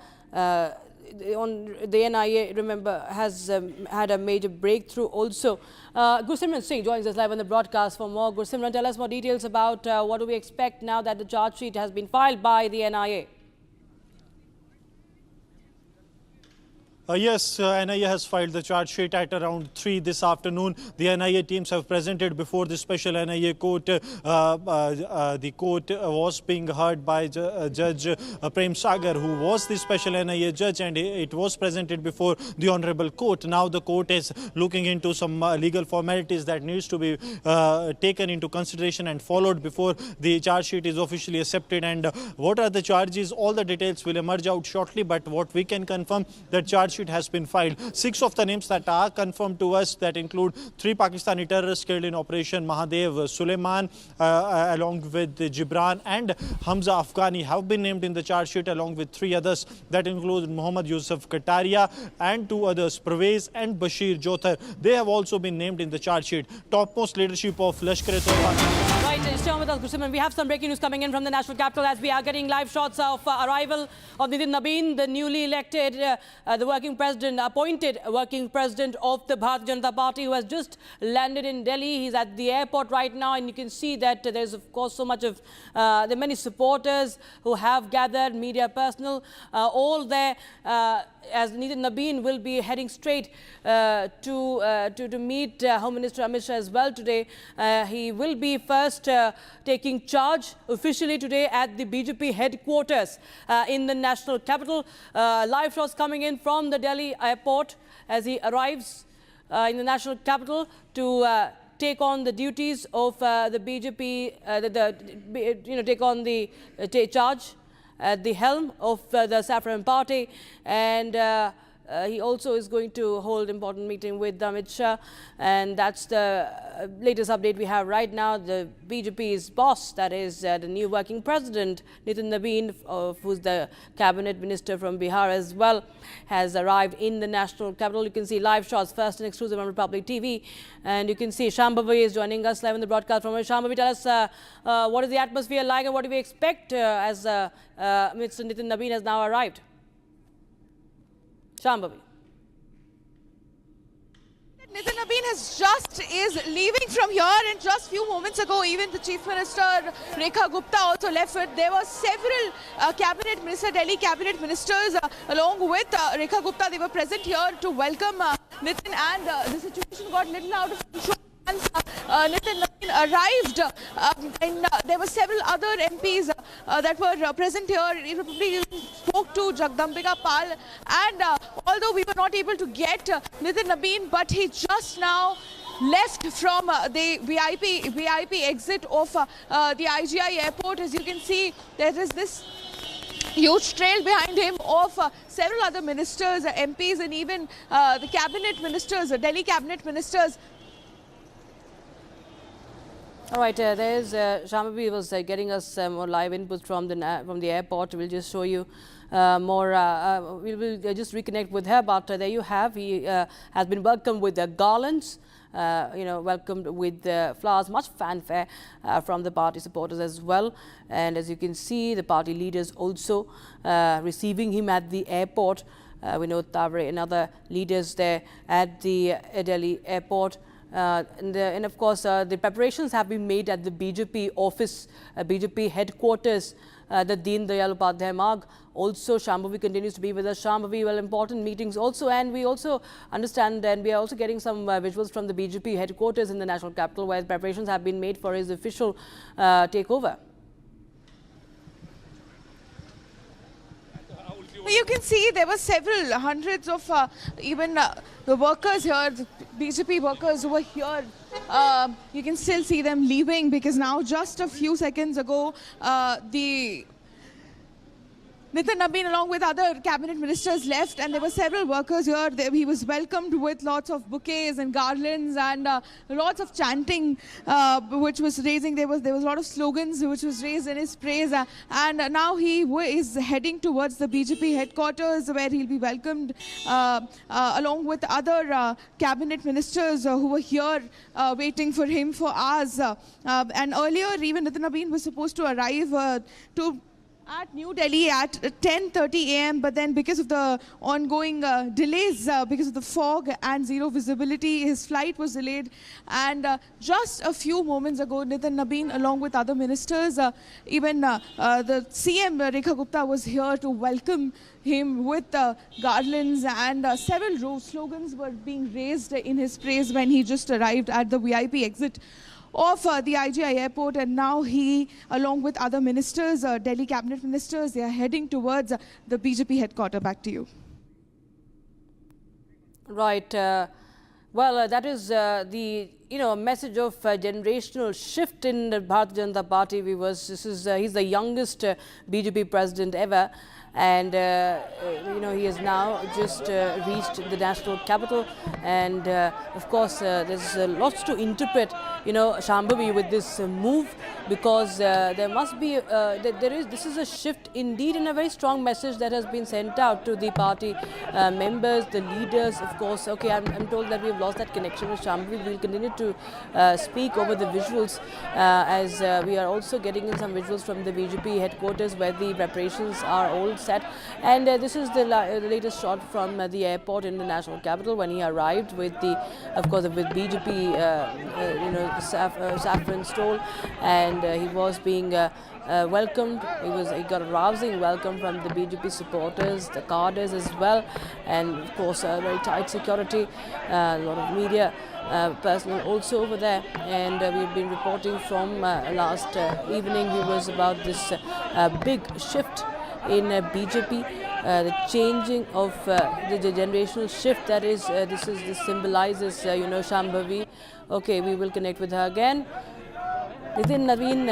NIA, remember, has had a major breakthrough also. Gursimran Singh joins us live on the broadcast for more. Gursimran, tell us more details about what do we expect now that the charge sheet has been filed by the NIA. Yes, NIA has filed the charge sheet at around 3 this afternoon. The NIA teams have presented before the special NIA court. The court was being heard by Judge Prem Sagar, who was the special NIA judge, and it was presented before the Honorable Court. Now the court is looking into some legal formalities that needs to be taken into consideration and followed before the charge sheet is officially accepted. And what are the charges? All the details will emerge out shortly, but what we can confirm, that charge sheet has been filed. 6 of the names that are confirmed to us, that include 3 Pakistani terrorists killed in Operation Mahadev, Suleiman along with Gibran and Hamza Afghani have been named in the charge sheet, along with 3 others that include Muhammad Yusuf Kataria and 2 others, Pervez and Bashir Jothar. They have also been named in the charge sheet. Topmost leadership of Lashkar-e-Taiba. Right, stay on with us, Gursimran. We have some breaking news coming in from the national capital as we are getting live shots of arrival of Nitin Nabin, the newly elected, appointed working president of the Bharatiya Janata Party, who has just landed in Delhi. He's at the airport right now, and you can see that there's of course so much of there are many supporters who have gathered, media personnel, all there. As Nitin Nabin will be heading straight to meet Home Minister Amit Shah as well today. He will be first taking charge officially today at the BJP headquarters in the national capital. Live shots coming in from the Delhi airport as he arrives in the national capital to take on the duties of the BJP, take on the charge at the helm of the Saffron Party, and he also is going to hold important meeting with Amit Shah, and that's the latest update we have right now. The BJP's boss, that is the new working president, Nitin Nabin, who's the cabinet minister from Bihar as well, has arrived in the national capital. You can see live shots first and exclusive on Republic TV, and you can see Shambhavi is joining us live in the broadcast from Shambhavi. Tell us what is the atmosphere like and what do we expect as Mr. Nitin Nabin has now arrived? Shambhavi. Nitin Nabin is leaving from here, and just few moments ago even the Chief Minister Rekha Gupta also left. There were several Delhi cabinet ministers along with Rekha Gupta. They were present here to welcome Nitin, and the situation got little out of control. Once Nitin Nabin arrived, and there were several other MPs that were present here. He probably spoke to Jagdambika Pal, and although we were not able to get Nitin Nabin, but he just now left from the VIP exit of the IGI airport. As you can see, there is this huge trail behind him of several other ministers, MPs, and even the cabinet ministers, Delhi cabinet ministers. All right, there's Shambhavi was getting us more live input from the airport. We'll just show you more. We will just reconnect with her. But there you have. He has been welcomed with the garlands. Welcomed with flowers, much fanfare from the party supporters as well. And as you can see, the party leaders also receiving him at the airport. Vinod Tavare and other leaders there at the Delhi airport. And of course, the preparations have been made at the BJP office, BJP headquarters, the Deen Dayal Upadhyay Marg. Also, Shambhavi continues to be with us. Shambhavi, well, important meetings also, and we also understand, and we are also getting some visuals from the BJP headquarters in the national capital, where preparations have been made for his official takeover. You can see there were several hundreds of even the workers here, the BJP workers who were here. You can still see them leaving because now just a few seconds ago, the Nitin Nabin along with other cabinet ministers left, and there were several workers here. He was welcomed with lots of bouquets and garlands and lots of chanting which was raising. There was a lot of slogans which was raised in his praise, and now he is heading towards the BJP headquarters, where he'll be welcomed along with other cabinet ministers who were here waiting for him for hours. And earlier even Nitin Nabin was supposed to arrive at New Delhi at 10:30 a.m. But then because of the ongoing delays, because of the fog and zero visibility, his flight was delayed. And just a few moments ago, Nitin Nabin, along with other ministers, even the CM Rekha Gupta was here to welcome him with garlands, and several slogans were being raised in his praise when he just arrived at the VIP exit of the IGI airport. And now he, along with other ministers, Delhi cabinet ministers, they are heading towards the BJP headquarters. Back to you. Right. Well, that is the message of generational shift in the Bharatiya Janata Party. He's the youngest BJP president ever. And he has now just reached the national capital, and of course there's lots to interpret, Shambhavi, with this move, because there must be this is a shift indeed, and a very strong message that has been sent out to the party members, the leaders. Of course, okay, I'm told that we've lost that connection with Shambhavi. We'll continue to speak over the visuals as we are also getting in some visuals from the BJP headquarters, where the preparations are all set. And this is the latest shot from the airport in the national capital when he arrived with of course, with BJP, saffron stole, and he was being welcomed. He got a rousing welcome from the BJP supporters, the cadres as well, and of course very tight security, a lot of media personnel also over there. And we've been reporting from last evening viewers about this big shift in BJP, the changing of the generational shift that is, this symbolizes, Shambhavi. Okay, we will connect with her again. Nitin Nabin,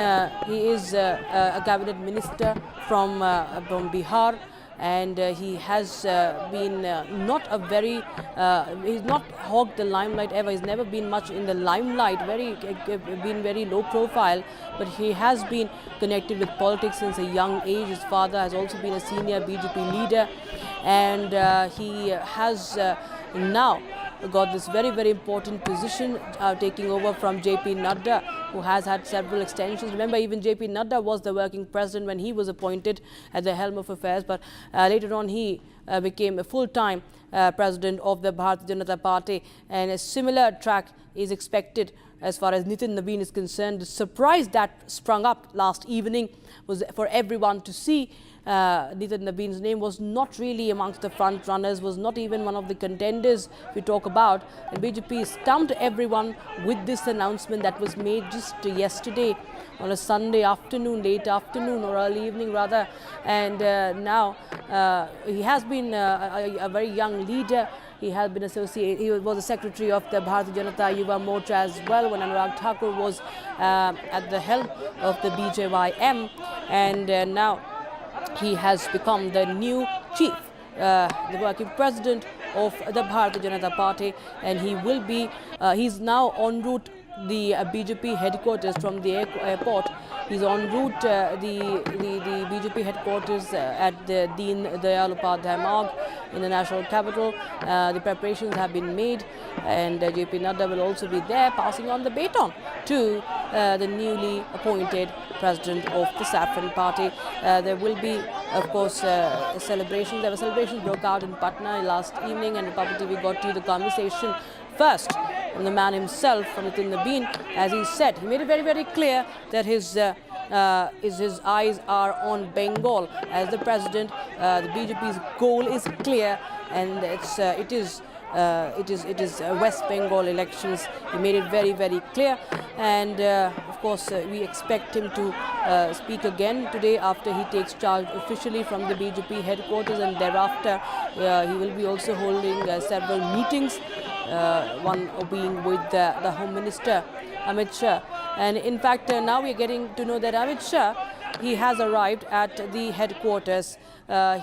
he is a cabinet minister from Bihar, and he has been he's not hogged the limelight ever. He's never been much in the limelight, been very low profile, but he has been connected with politics since a young age. His father has also been a senior BJP leader, and he has now got this very, very important position, taking over from JP Nadda, who has had several extensions. Remember, even JP Nadda was the working president when he was appointed at the helm of affairs, but later on he became a full-time president of the Bharatiya Janata Party, and a similar track is expected as far as Nitin Nabin is concerned. The surprise that sprung up last evening was for everyone to see. Nitin Nabin's name was not really amongst the front runners, was not even one of the contenders we talk about. And BJP stumped everyone with this announcement that was made just yesterday on a Sunday afternoon, late afternoon or early evening rather. And now he has been a very young leader. He has been he was the secretary of the Bharatiya Janata Yuva Morcha as well when Anurag Thakur was at the helm of the BJYM. And now he has become the new chief, the working president of the Bharatiya Janata Party, and he will be, he's now en route the BJP headquarters from the airport. He's en route the BJP headquarters at the Deen Dayal Upadhyay Marg in the national capital. The preparations have been made, and JP Nadda will also be there, passing on the baton to the newly appointed president of the Saffron Party. There will be, of course, celebrations. There were celebrations broke out in Patna last evening, and Republic TV got to the conversation first from the man himself, from Nitin Nabin. As he said, he made it very, very clear that his eyes are on Bengal as the president. The BJP's goal is clear, and it is West Bengal elections. He made it very, very clear, and of course we expect him to speak again today after he takes charge officially from the BJP headquarters, and thereafter he will be also holding several meetings, one being with the Home Minister Amit Shah. And in fact now we are getting to know that Amit Shah, he has arrived at the headquarters.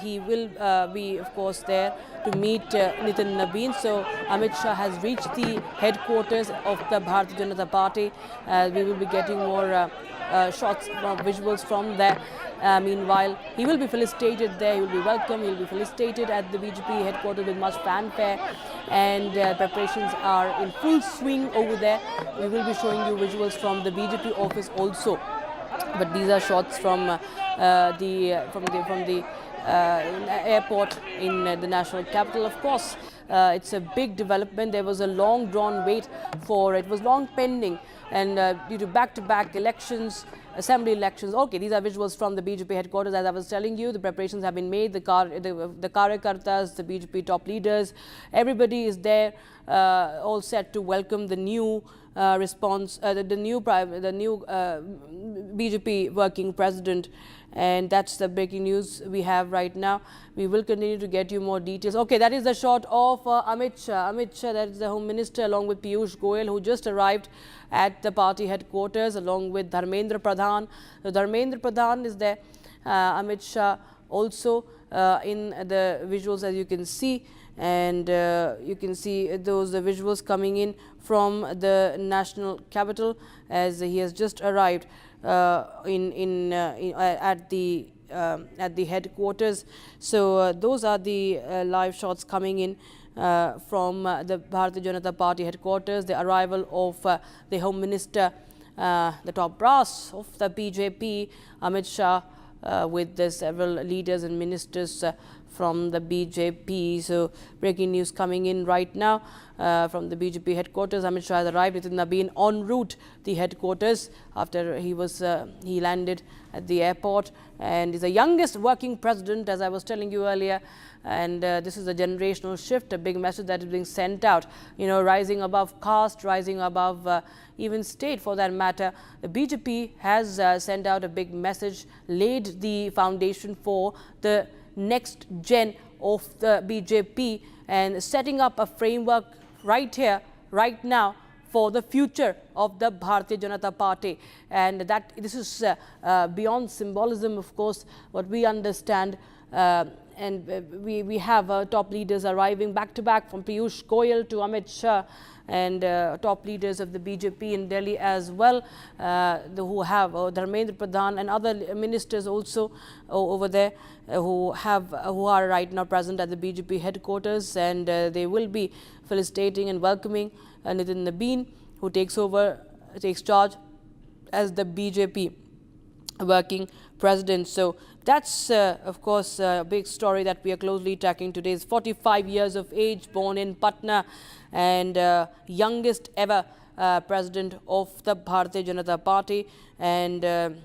He will be, of course, there to meet Nitin Nabin. So Amit Shah has reached the headquarters of the Bharatiya Janata Party. We will be getting more shots, visuals from there. Meanwhile, he will be felicitated there. He will be welcomed. He will be felicitated at the BJP headquarters with much fanfare, and preparations are in full swing over there. We will be showing you visuals from the BJP office also. But these are shots from the airport in the national capital. Of course, it's a big development. There was a long drawn wait for it. Was long pending, and due to back-to-back elections, assembly elections. Okay, these are visuals from the BJP headquarters. As I was telling you, the preparations have been made. The Karyakartas, the BJP top leaders, everybody is there, all set to welcome the new the new BJP working president. And that's the breaking news we have right now. We will continue to get you more details. Okay, that is the shot of Amit Shah. Amit Shah, that is the Home Minister, along with Piyush Goyal, who just arrived at the party headquarters, along with Dharmendra Pradhan. So Dharmendra Pradhan is there. Amit Shah also in the visuals, as you can see. And you can see those visuals coming in from the national capital, as he has just arrived at the headquarters. So those are the live shots coming in from the Bharatiya Janata Party headquarters. The arrival of the Home Minister, the top brass of the BJP, Amit Shah, with the several leaders and ministers from the BJP. So breaking news coming in right now from the BJP headquarters. Amit Shah has arrived. Nitin Nabin en route the headquarters after he landed at the airport, and is the youngest working president, as I was telling you earlier. And this is a generational shift, a big message that is being sent out, rising above caste, rising above even state for that matter. The BJP has sent out a big message, laid the foundation for the next gen of the BJP, and setting up a framework right here, right now, for the future of the Bharatiya Janata Party. And that this is beyond symbolism, of course, what we understand. And we have top leaders arriving back to back, from Piyush Goyal to Amit Shah, and top leaders of the BJP in Delhi as well, who have Dharmendra Pradhan and other ministers also over there, who are right now present at the BJP headquarters, and they will be felicitating and welcoming Nitin Nabin, who takes charge as the BJP working president. So that's of course a big story that we are closely tracking today. He's 45 years of age, born in Patna, and youngest ever president of the Bharatiya Janata Party, and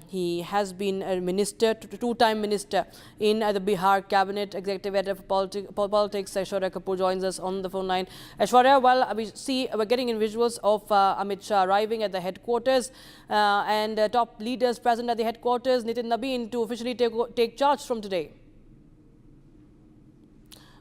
he has been a minister, two-time minister in the Bihar cabinet. Executive editor for politics, Aishwarya Kapoor, joins us on the phone line. Aishwarya, well, we're getting in visuals of Amit Shah arriving at the headquarters, and top leaders present at the headquarters. Nitin Nabin to officially take charge from today.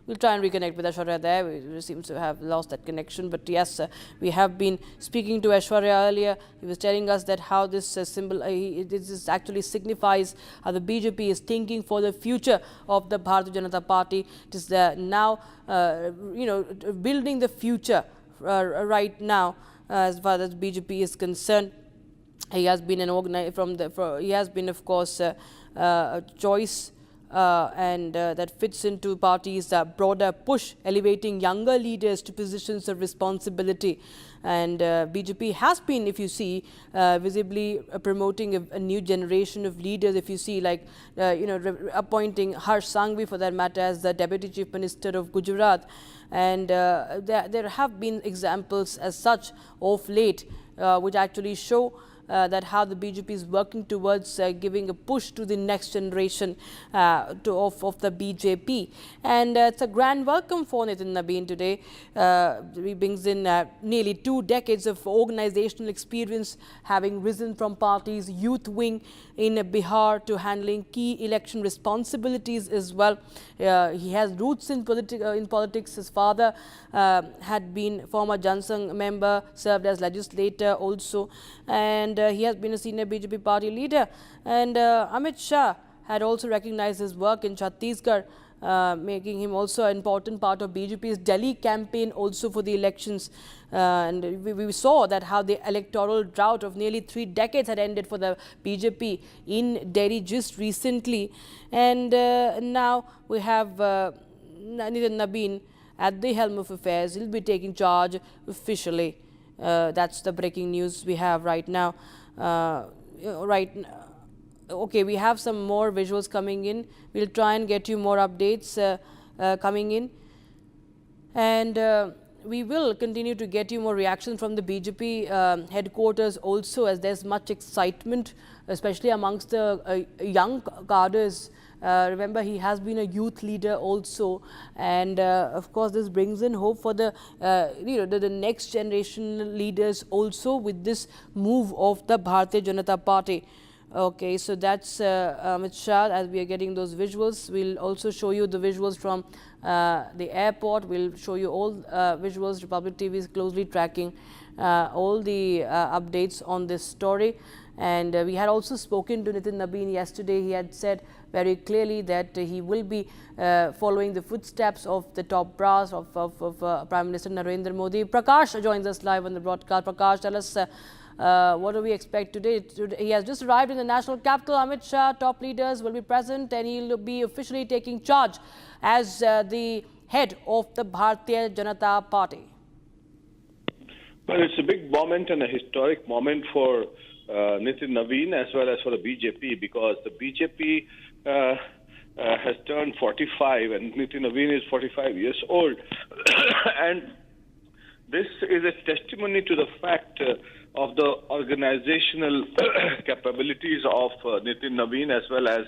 We'll try and reconnect with Aishwarya there. We seem to have lost that connection. But yes, we have been speaking to Aishwarya earlier. He was telling us that how this this actually signifies how the BJP is thinking for the future of the Bharatiya Janata Party. It is now, building the future right now. as far as BJP is concerned. He has been he has been, of course, a choice and that fits into party's broader push, elevating younger leaders to positions of responsibility. And BJP has been, if you see, visibly promoting a new generation of leaders. If you see, like, appointing Harsh Sanghvi, for that matter, as the Deputy Chief Minister of Gujarat. And there have been examples as such of late, which actually show that how the BJP is working towards giving a push to the next generation of the BJP. And it's a grand welcome for Nitin Nabin today. He brings in nearly 2 decades of organizational experience, having risen from party's youth wing in Bihar to handling key election responsibilities as well. He has roots in politics. His father had been former Jansangh member, served as legislator also, and he has been a senior BJP party leader. And Amit Shah had also recognized his work in Chhattisgarh, making him also an important part of BJP's Delhi campaign also for the elections. And we saw that how the electoral drought of nearly 3 decades had ended for the BJP in Delhi just recently. And now we have Nitin Nabin at the helm of affairs. He'll be taking charge officially. That's the breaking news we have right now. Okay, we have some more visuals coming in. We'll try and get you more updates coming in. And we will continue to get you more reactions from the BJP headquarters also, as there's much excitement, especially amongst the young cadres. Remember, he has been a youth leader also, and of course this brings in hope for the the next generation leaders also with this move of the Bharatiya Janata Party. Okay, so that's Amit Shah. As we are getting those visuals, we'll also show you the visuals from the airport. We'll show you all visuals. Republic TV is closely tracking all the updates on this story. And we had also spoken to Nitin Nabin yesterday. He had said very clearly that he will be following the footsteps of the top brass of Prime Minister Narendra Modi. Prakash joins us live on the broadcast. Prakash, tell us what do we expect today? He has just arrived in the national capital. Amit Shah, top leaders will be present, and he'll be officially taking charge as the head of the Bharatiya Janata Party. Well, it's a big moment and a historic moment for Nitin Nabin as well as for the BJP, because the BJP has turned 45 and Nitin Nabin is 45 years old. And this is a testimony to the fact of the organizational capabilities of Nitin Nabin as well as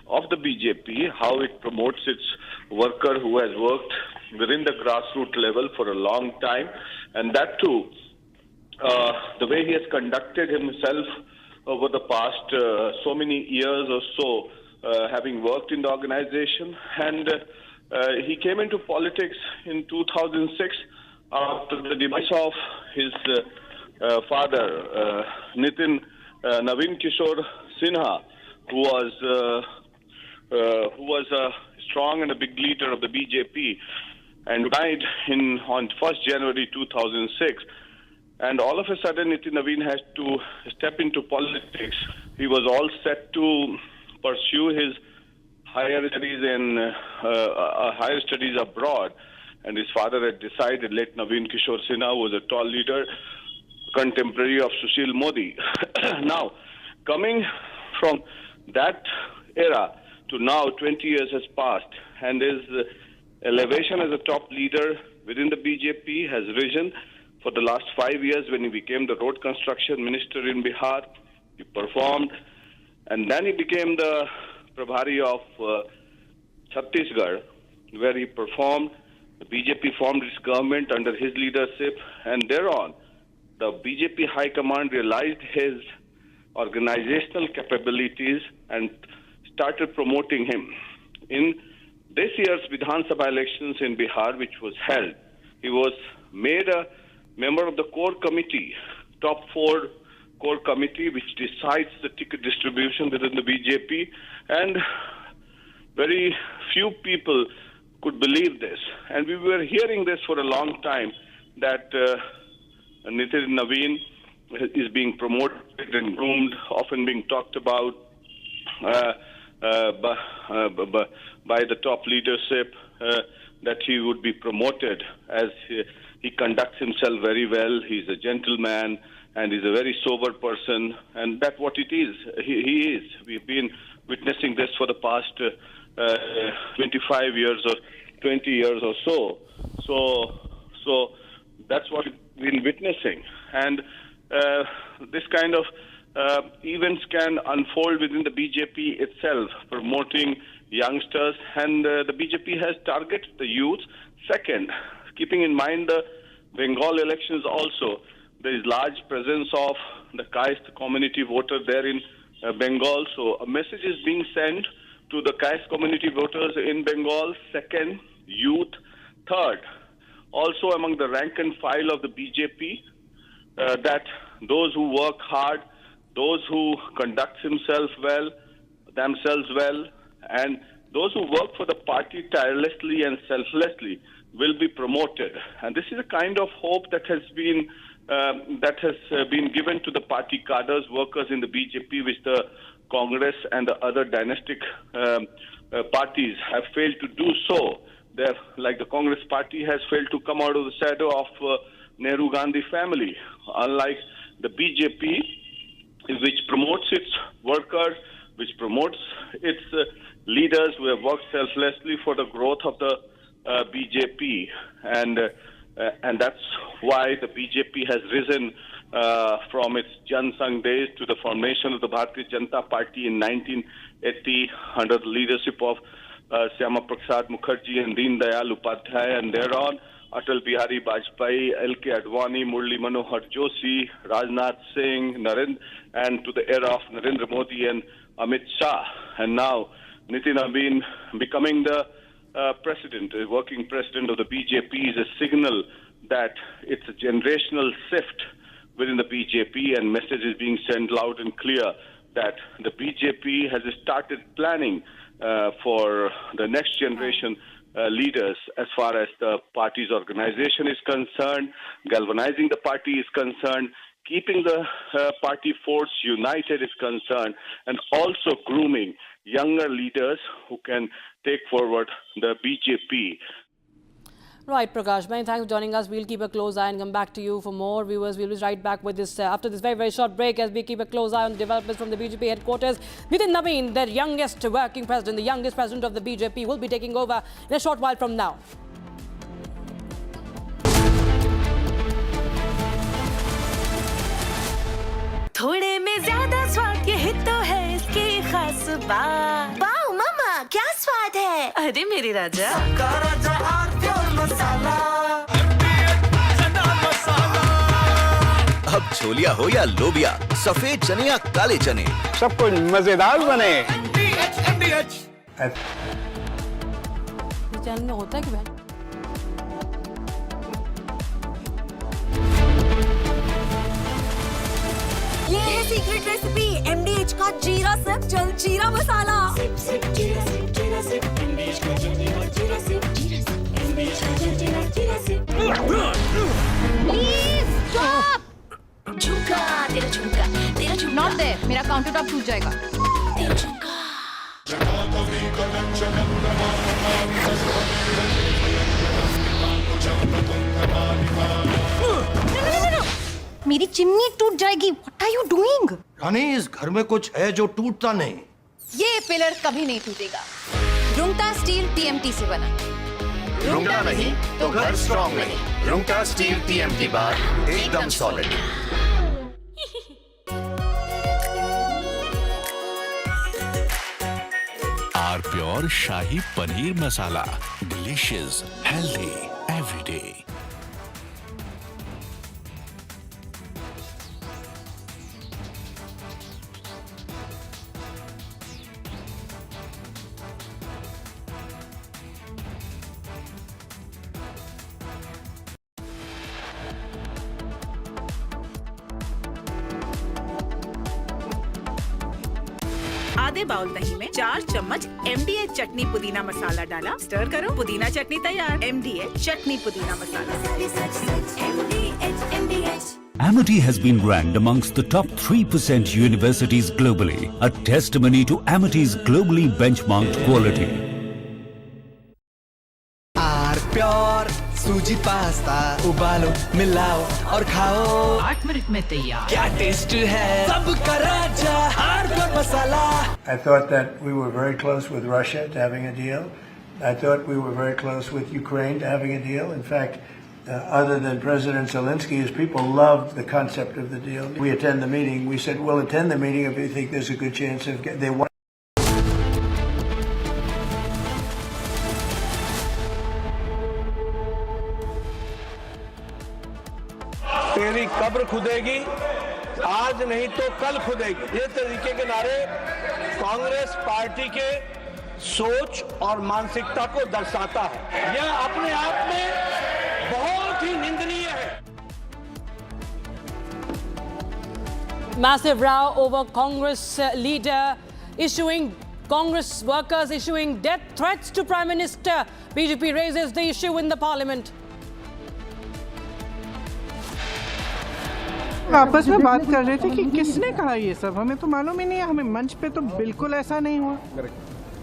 of the BJP, how it promotes its worker who has worked within the grassroots level for a long time, and that too the way he has conducted himself over the past so many years or so, having worked in the organization. And he came into politics in 2006 after the demise of his father, Nitin Nabin Kishore Sinha, who was a strong and a big leader of the BJP, and died on 1st January 2006. And all of a sudden, Nitin Nabin has to step into politics. He was all set to pursue his higher studies abroad. And his father had decided, late Nabin Kishore Sinha was a tall leader, contemporary of Sushil Modi. Now, coming from that era to now, 20 years has passed, and his elevation as a top leader within the BJP has risen. For the last 5 years, when he became the road construction minister in Bihar, he performed, and then he became the Prabhari of Chhattisgarh, where he performed. The BJP formed its government under his leadership, and thereon, the BJP High Command realized his organizational capabilities and started promoting him. In this year's Vidhan Sabha elections in Bihar, which was held, he was made a member of the core committee, top 4 core committee, which decides the ticket distribution within the BJP. And very few people could believe this. And we were hearing this for a long time, that Nitin Nabin is being promoted and groomed, often being talked about by the top leadership, that he would be promoted as he conducts himself very well. He's a gentleman and he's a very sober person, and that's what it is. He is. We've been witnessing this for the past 25 years or 20 years or so. So that's what we've been witnessing. And this kind of events can unfold within the BJP itself, promoting youngsters, and the BJP has targeted the youth. Second, keeping in mind the Bengal elections also, there is large presence of the caste community voter there in Bengal. So a message is being sent to the caste community voters in Bengal. Second, youth. Third, also among the rank and file of the BJP, that those who work hard, those who conduct themselves well, and those who work for the party tirelessly and selflessly will be promoted. And this is a kind of hope that has been given to the party cadres, workers in the BJP, which the Congress and the other dynastic parties have failed to do so. Like the Congress party has failed to come out of the shadow of Nehru Gandhi family, unlike the BJP, which promotes its workers, which promotes its leaders who have worked selflessly for the growth of the BJP, and that's why the BJP has risen from its Jan Sangh days to the formation of the Bharatiya Janata Party in 1980 under the leadership of Syama Prasad Mukherjee and Deen Dayal Upadhyay, and thereon Atal Bihari Vajpayee, L.K. Advani, Murli Manohar Joshi, Rajnath Singh, and to the era of Narendra Modi and Amit Shah. And now Nitin Nabin becoming the working president of the BJP is a signal that it's a generational shift within the BJP, and message is being sent loud and clear that the BJP has started planning for the next generation leaders as far as the party's organization is concerned, galvanizing the party is concerned, keeping the party force united is concerned, and also grooming younger leaders who can take forward the BJP. Right, Prakash, many thanks for joining us. We'll keep a close eye and come back to you for more. Viewers, we'll be right back with this after this very, very short break as we keep a close eye on developments from the BJP headquarters. Nitin Nabin, the youngest working president, the youngest president of the BJP, will be taking over in a short while from now. थोड़े में ज्यादा स्वाद यही तो है इसकी खास बात। वाओ मामा, क्या स्वाद है? अरे मेरे राजा, सबका राजा आर्थिक मसाला। अब छोलिया हो या लोबिया, सफेद चने या काले चने, सब कुछ मजेदार बने। चैनल में होता है कि बहन? ये है सीक्रेट रेसिपी MDH का जीरा सिप जल जीरा मसाला। सिप सिप जीरा सिप जीरा सिप MDH का जल जीरा सिप MDH का जल जीरा सिप। Please stop! झुमका तेरा झुमका तेरा झुमका। Not there. मेरा काउंटर टॉप टूट जाएगा। तेरा झुमका। मेरी चिमनी टूट जाएगी। What are you doing? रानी, इस घर में कुछ है जो टूटता नहीं। ये पिलर कभी नहीं टूटेगा। रुंगटा स्टील TMT से बना। रुंगटा नहीं तो घर स्ट्रॉन्ग नहीं। रुंगटा स्टील TMT बार एकदम solid. Our pure shahi paneer masala, delicious, healthy everyday. आधे बाउल दही में 4 चम्मच MDH चटनी पुदीना मसाला डाला, स्टर करो, पुदीना चटनी तैयार। MDH चटनी पुदीना मसाला। MDH Amity has been ranked amongst the top 3% universities globally, a testimony to Amity's globally benchmarked quality. Our pure suji pasta उबालो मिलाओ और खाओ 8 मिनट में तैयार क्या टेस्ट है सबका राजा R pure masala I thought that we were very close with Russia to having a deal. I thought we were very close with Ukraine to having a deal. In fact, other than President Zelensky, his people loved the concept of the deal. We attend the meeting. We said, we'll attend the meeting if we think there's a good chance of they want. तेरी कब्र खुदेगी आज नहीं तो कल खुदेगी ये तरीके के नारे कांग्रेस पार्टी के सोच और मानसिकता को दर्शाता है यह अपने आप में बहुत ही निंदनीय है Massive row over Congress leader Congress workers issuing death threats to Prime Minister. BJP raises the issue in the Parliament. आपस में बात कर रहे थे कि किसने कहा ये सब हमें तो मालूम ही नहीं है हमें मंच पे तो बिल्कुल ऐसा नहीं हुआ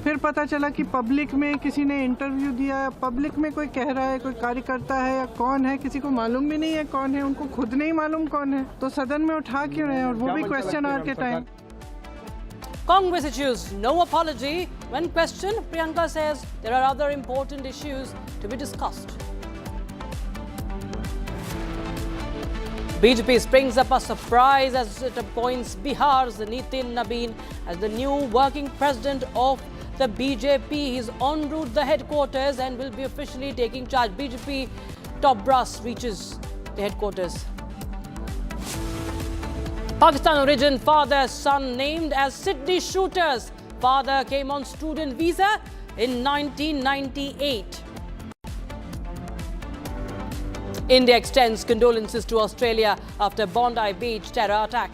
फिर पता चला कि पब्लिक में किसी ने इंटरव्यू दिया पब्लिक में कोई कह रहा है कोई कार्यकर्ता है या कौन है किसी को मालूम भी नहीं है कौन है उनको खुद नहीं मालूम कौन है तो सदन में उठा क्यों रहे हैं और वो भी क्वेश्चन आवर के time Congress issues no apology. When questioned, Priyanka says there are other important issues to be discussed. BJP springs up a surprise as it appoints Bihar's Nitin Nabin as the new working president of the BJP. He's en route to the headquarters and will be officially taking charge. BJP top brass reaches the headquarters. Pakistan origin father son named as Sydney shooters. Father came on student visa in 1998. India extends condolences to Australia after Bondi beach terror attack.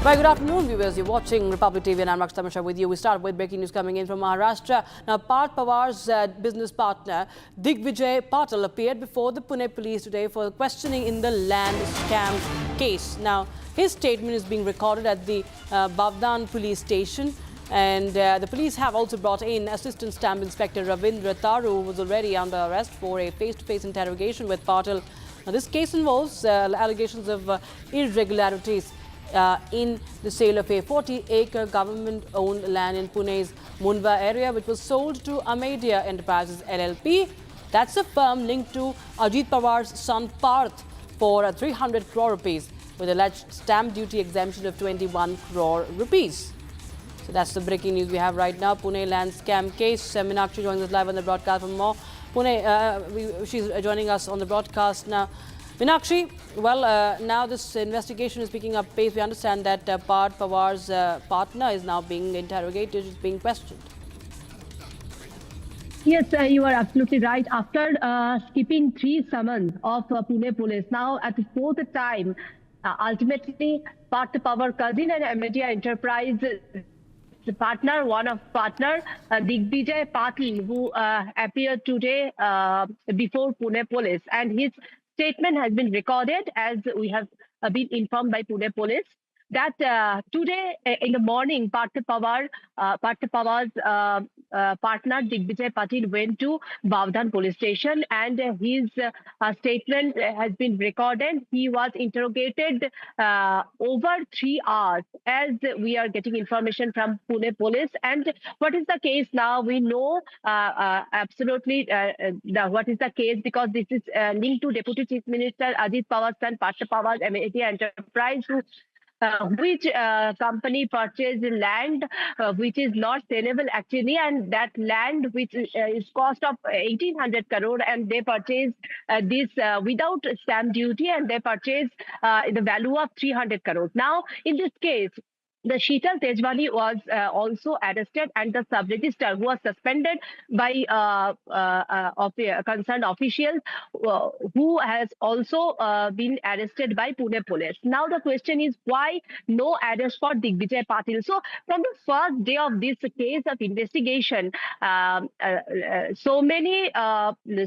Very good afternoon, viewers. You're watching Republic TV and I'm Rakshita Mishra with you. We start with breaking news coming in from Maharashtra. Now, Parth Pawar's business partner, Digvijay Patil, appeared before the Pune police today for questioning in the land scam case. Now, his statement is being recorded at the Bavdan police station. And the police have also brought in Assistant Stamp Inspector Ravindra Taru, who was already under arrest for a face-to-face interrogation with Patil. Now, this case involves allegations of irregularities in the sale of a 40-acre government-owned land in Pune's Mundwa area, which was sold to Amadia Enterprises LLP. That's a firm linked to Ajit Pawar's son Parth for 300 crore rupees, with alleged stamp duty exemption of 21 crore rupees. So that's the breaking news we have right now. Pune land scam case. Meenakshi joins us live on the broadcast for more. Pune, she's joining us on the broadcast now. Meenakshi, well, now this investigation is picking up pace. We understand that Parth Pawar's partner is now being interrogated, is being questioned. Yes, you are absolutely right. After skipping 3 summons of Pune police, now at the 4th time, ultimately Parth Pawar cousin and Amadia Enterprise partner, one of partner, Digvijay Patil, who appeared today before Pune police, and his statement has been recorded, as we have been informed by Pune police, that today in the morning, Parth Pawar's partner Digvijay Patil went to Bavdan police station, and his statement has been recorded. He was interrogated over 3 hours, as we are getting information from Pune police. And what is the case now? We know absolutely what is the case, because this is linked to Deputy Chief Minister Ajit Pawar's son Parth Pawar's Amadia Enterprise, which company purchased land which is not sellable actually, and that land which is cost of 1800 crore, and they purchased this without stamp duty, and they purchased the value of 300 crore. Now, in this case, the Sheetal Tejwani was also arrested, and the sub-registrar who was suspended by concerned officials who has also been arrested by Pune police. Now the question is, why no arrest for Digvijay Patil? So from the first day of this case of investigation, so many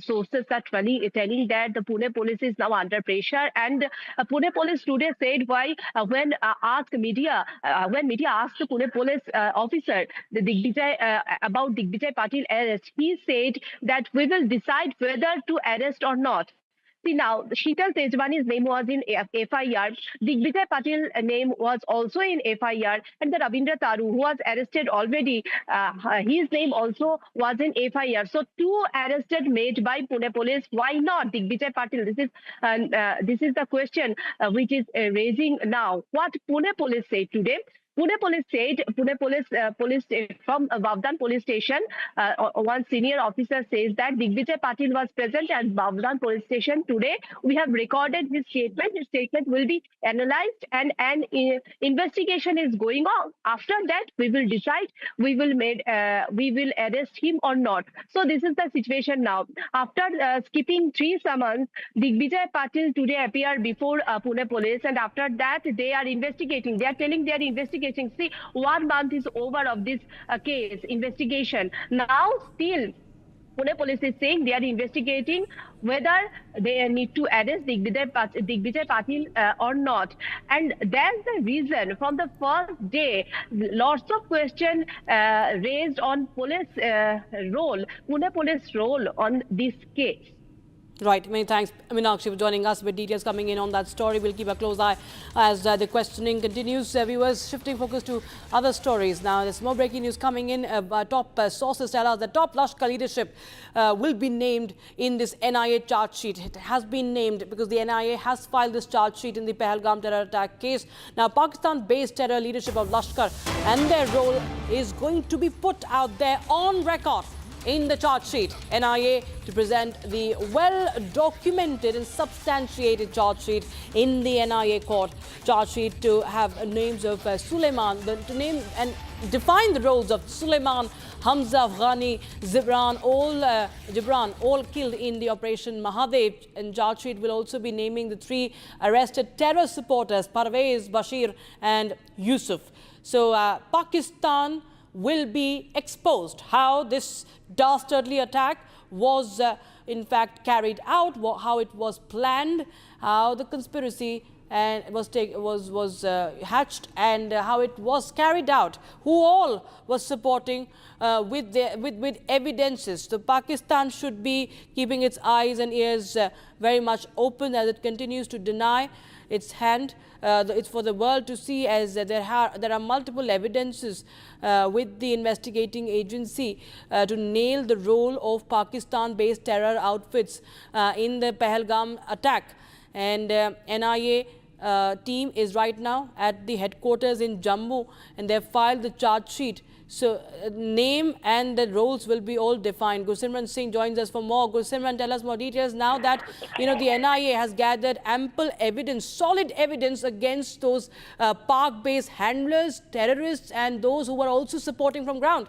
sources are telling that the Pune police is now under pressure, and Pune police today said why when media asked the Pune police officer about Digvijay Patil arrest, he said that we will decide whether to arrest or not. See, now, Sheetal Tejwani's name was in FIR. Digvijay Patil's name was also in FIR. And the Ravindra Taru, who was arrested already, his name also was in FIR. So, two arrested made by Pune police. Why not Digvijay Patil? This is the question which is raising now. What Pune police say today? Pune police said, police from Bavdan police station, one senior officer says that Digvijay Patil was present at Bavdan police station today. We have recorded his statement. His statement will be analyzed, and an investigation is going on. After that, we will decide we will arrest him or not. So this is the situation now. After skipping 3 summons, Digvijay Patil today appeared before Pune police, and after that they are investigating. They are telling they are investigating. See, 1 month is over of this case investigation. Now, still, Pune police is saying they are investigating whether they need to arrest Digvijay Patil or not. And that's the reason from the first day, lots of questions raised on police role, Pune police role on this case. Right, many thanks, Meenakshi, for joining us with details coming in on that story. We'll keep a close eye as the questioning continues. Viewers, shifting focus to other stories now. There's more breaking news coming in. Top sources tell us the top Lashkar leadership will be named in this NIA charge sheet. It has been named because the NIA has filed this charge sheet in the Pahalgam terror attack case. Now, Pakistan-based terror leadership of Lashkar and their role is going to be put out there on record in the charge sheet. NIA to present the well-documented and substantiated charge sheet in the NIA court. Charge sheet to have names of Suleiman, to name and define the roles of Suleiman, Hamza, Afghani, Gibran, all killed in the Operation Mahadev. And charge sheet will also be naming the 3 arrested terror supporters, Parvez, Bashir and Yusuf. So Pakistan will be exposed how this dastardly attack was in fact carried out, how it was planned, how the conspiracy was hatched, and how it was carried out, who all was supporting with evidences. So Pakistan should be keeping its eyes and ears very much open as it continues to deny its hand. It's for the world to see, as there are multiple evidences with the investigating agency to nail the role of Pakistan-based terror outfits in the Pahalgam attack. And NIA team is right now at the headquarters in Jammu, and they have filed the charge sheet. So name and the roles will be all defined. Gursimran Singh joins us for more. Gursimran, tell us more details now that the NIA has gathered ample evidence, solid evidence against those park-based handlers, terrorists, and those who were also supporting from ground.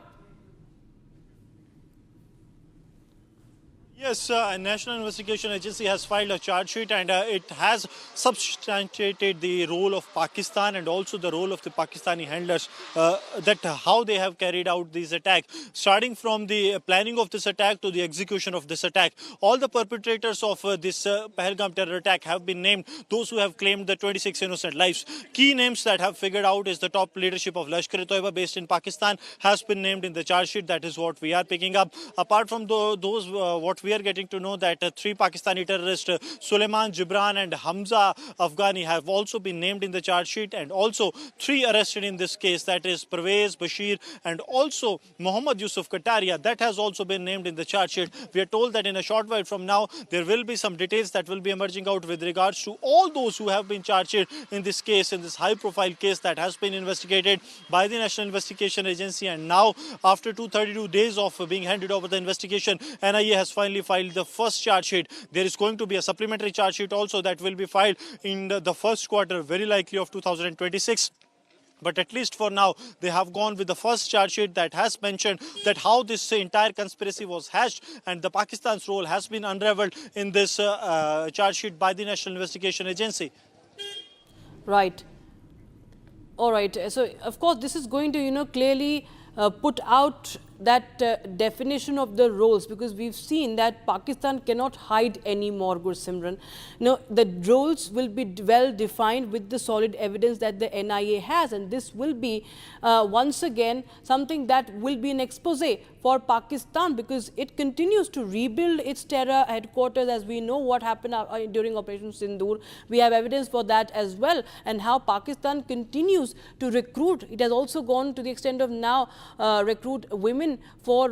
Yes, National Investigation Agency has filed a charge sheet, and it has substantiated the role of Pakistan and also the role of the Pakistani handlers, that how they have carried out this attack, starting from the planning of this attack to the execution of this attack. All the perpetrators of this Pahalgam terror attack have been named, those who have claimed the 26 innocent lives. Key names that have figured out is the top leadership of Lashkar-e-Toiba based in Pakistan has been named in the charge sheet. That is what we are picking up. Apart from those, what we are getting to know that 3 Pakistani terrorists, Suleiman, Gibran and Hamza Afghani, have also been named in the charge sheet, and also 3 arrested in this case, that is Parvez, Bashir and also Muhammad Yusuf Kataria, that has also been named in the charge sheet. We are told that in a short while from now there will be some details that will be emerging out with regards to all those who have been charged in this case, in this high profile case that has been investigated by the National Investigation Agency. And now, after 232 days of being handed over the investigation, NIA has finally filed the first charge sheet. There is going to be a supplementary charge sheet also that will be filed in the first quarter, very likely of 2026. But at least for now, they have gone with the first charge sheet that has mentioned that how this entire conspiracy was hatched, and the Pakistan's role has been unraveled in this charge sheet by the National Investigation Agency. Right. All right. So, of course, this is going to, clearly put out that definition of the roles, because we've seen that Pakistan cannot hide anymore, Gursimran. The roles will be well defined with the solid evidence that the NIA has, and this will be once again something that will be an expose for Pakistan, because it continues to rebuild its terror headquarters. As we know what happened during Operation Sindoor, we have evidence for that as well, and how Pakistan continues to recruit. It has also gone to the extent of now recruit women for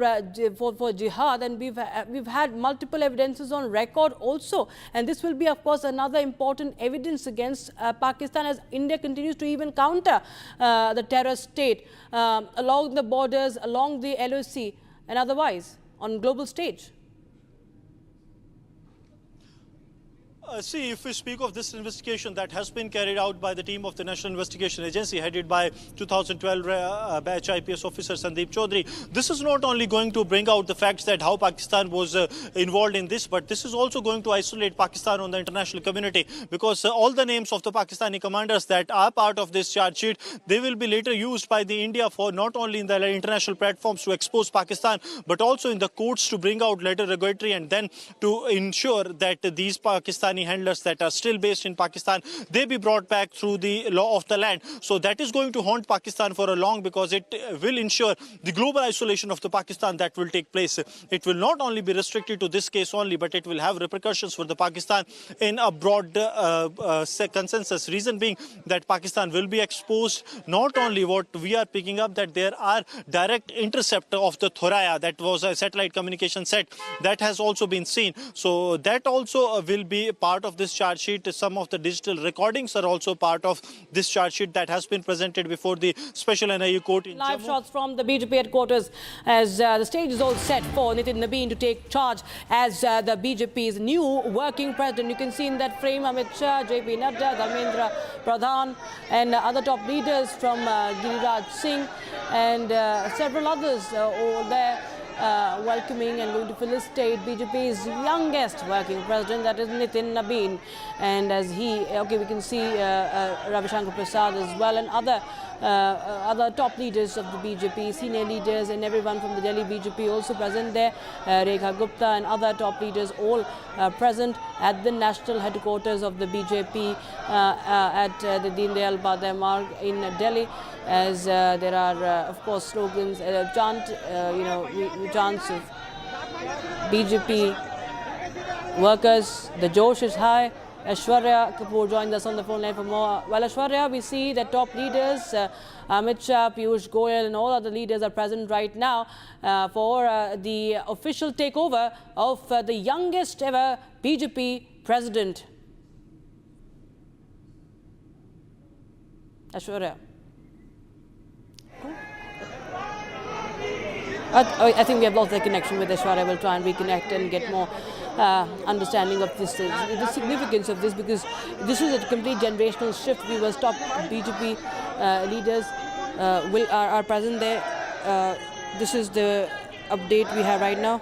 jihad, and we've had multiple evidences on record also, and this will be, of course, another important evidence against Pakistan as India continues to even counter the terror state along the borders, along the LOC, and otherwise on global stage. See, if we speak of this investigation that has been carried out by the team of the National Investigation Agency headed by 2012 batch IPS officer Sandeep Chaudhary, this is not only going to bring out the facts that how Pakistan was involved in this, but this is also going to isolate Pakistan on the international community, because all the names of the Pakistani commanders that are part of this charge sheet, they will be later used by the India for not only in the international platforms to expose Pakistan, but also in the courts to bring out letter regulatory, and then to ensure that these Pakistani handlers that are still based in Pakistan, they be brought back through the law of the land. So that is going to haunt Pakistan for a long, because it will ensure the global isolation of the Pakistan that will take place. It will not only be restricted to this case only, but it will have repercussions for the Pakistan in a broad consensus. Reason being that Pakistan will be exposed. Not only what we are picking up, that there are direct intercept of the Thoraya, that was a satellite communication set, that has also been seen. So that also will be part of this charge sheet. Some of the digital recordings are also part of this charge sheet that has been presented before the Special NIA court in Live Jammu. shots from the BJP headquarters as the stage is all set for Nitin Nabin to take charge as the BJP's new working president. You can see in that frame Amit Shah, JP Nadda, Dharmendra Pradhan, and other top leaders from Giriraj Singh and several others over there. Welcoming and going to felicitate BJP's youngest working president, that is Nitin Nabin. And as we can see Ravi Shankar Prasad as well, and other top leaders of the BJP, senior leaders, and everyone from the Delhi BJP also present there. Rekha Gupta and other top leaders all present at the national headquarters of the BJP at the Deen Dayal Upadhyaya Marg in Delhi. As there are, of course, slogans, chants of BJP workers. The Josh is high. Aishwarya Kapoor joined us on the phone line for more. Well, Aishwarya, we see that top leaders, Amit Shah, Piyush Goyal, and all other leaders are present right now for the official takeover of the youngest ever BJP president. Aishwarya. I think we have lost the connection with Aishwarya. We'll try and reconnect and get more understanding of this, the significance of this, because this is a complete generational shift. We will stop BJP leaders are present there. This is the update we have right now.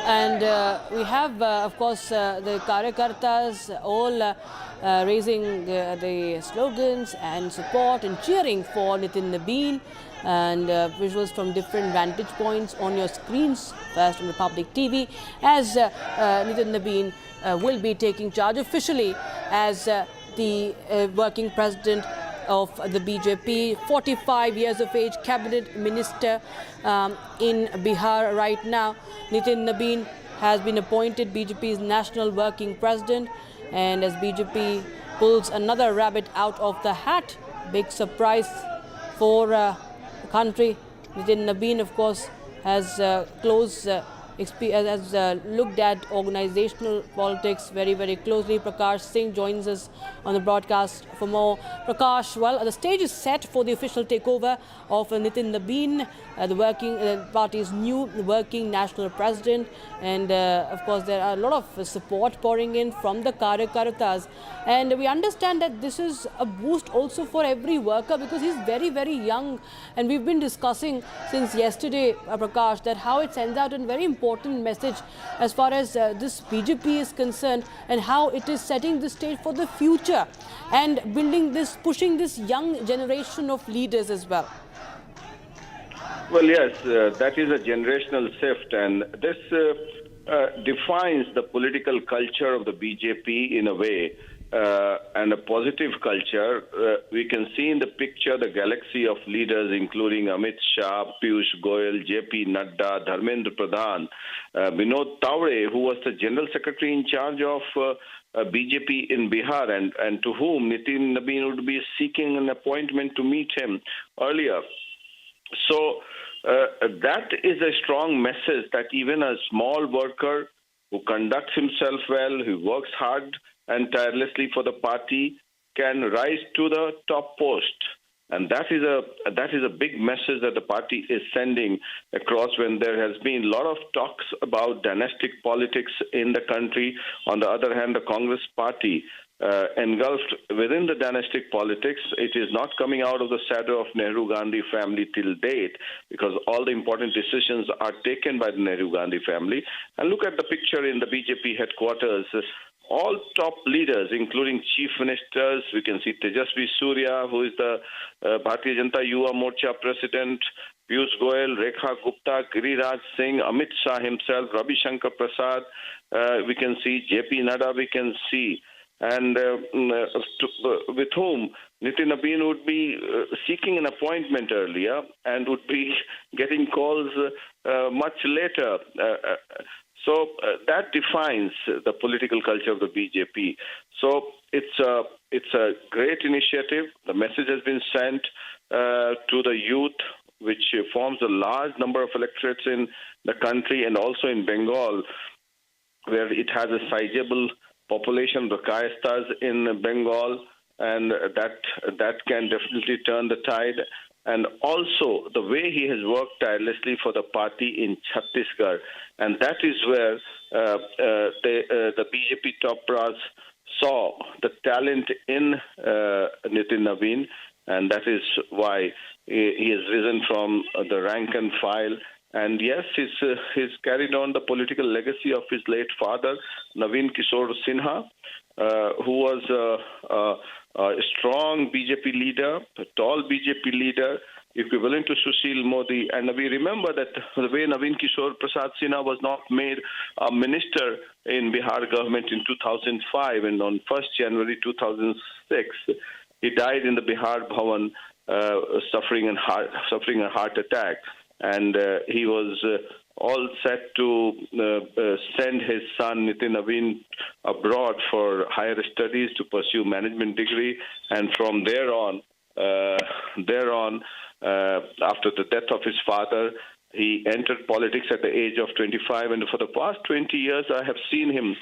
And we have, of course, the Karyakartas all raising the slogans and support and cheering for Nitin Nabin, and visuals from different vantage points on your screens, first on Republic TV, as Nitin Nabin will be taking charge officially as the working president of the BJP, 45 years of age, cabinet minister in Bihar right now. Nitin Nabin has been appointed BJP's national working president, and as BJP pulls another rabbit out of the hat, big surprise for the country. Nitin Nabin, of course, has close looked at organizational politics very closely. Prakash Singh joins us on the broadcast for more. Prakash, well, the stage is set for the official takeover of Nitin Nabin, the working party's new working national president, and of course there are a lot of support pouring in from the Karyakartas, and we understand that this is a boost also for every worker because he's very young, and we've been discussing since yesterday, Prakash, that how it sends out a very important message as far as this BJP is concerned, and how it is setting the stage for the future and building this, pushing this young generation of leaders as well. Well, yes, that is a generational shift, and this defines the political culture of the BJP in a way, and a positive culture. We can see in the picture the galaxy of leaders, including Amit Shah, Piyush Goyal, JP Nadda, Dharmendra Pradhan, Vinod Tawre, who was the General Secretary in charge of BJP in Bihar, and to whom Nitin Nabin would be seeking an appointment to meet him earlier. So that is a strong message that even a small worker who conducts himself well, who works hard and tirelessly for the party, can rise to the top post. And that is a big message that the party is sending across when there has been a lot of talks about dynastic politics in the country. On the other hand, the Congress party engulfed within the dynastic politics. It is not coming out of the shadow of Nehru-Gandhi family till date, because all the important decisions are taken by the Nehru-Gandhi family. And look at the picture in the BJP headquarters. All top leaders, including chief ministers, we can see Tejasvi Surya, who is the Bharatiya Janata Yuva Morcha president, Piyush Goyal, Rekha Gupta, Giriraj Singh, Amit Shah himself, Ravi Shankar Prasad, we can see JP Nadda, we can see, and with whom Nitin Nabin would be seeking an appointment earlier and would be getting calls much later. So that defines the political culture of the BJP. So it's a great initiative. The message has been sent to the youth, which forms a large number of electorates in the country and also in Bengal, where it has a sizable population, the Kayastas in Bengal, and that can definitely turn the tide. And also the way he has worked tirelessly for the party in Chhattisgarh, and that is where the BJP top brass saw the talent in Nitin Nabin, and that is why he has risen from the rank and file. And yes, he's carried on the political legacy of his late father, Naveen Kishore Sinha, who was a strong BJP leader, a tall BJP leader, equivalent to Sushil Modi. And we remember that the way Naveen Kishore Prasad Sinha was not made a minister in Bihar government in 2005, and on 1st January 2006, he died in the Bihar Bhavan, suffering a heart attack. And he was all set to send his son Nitin Nabin abroad for higher studies to pursue management degree, and from there on, after the death of his father, he entered politics at the age of 25, and for the past 20 years, I have seen him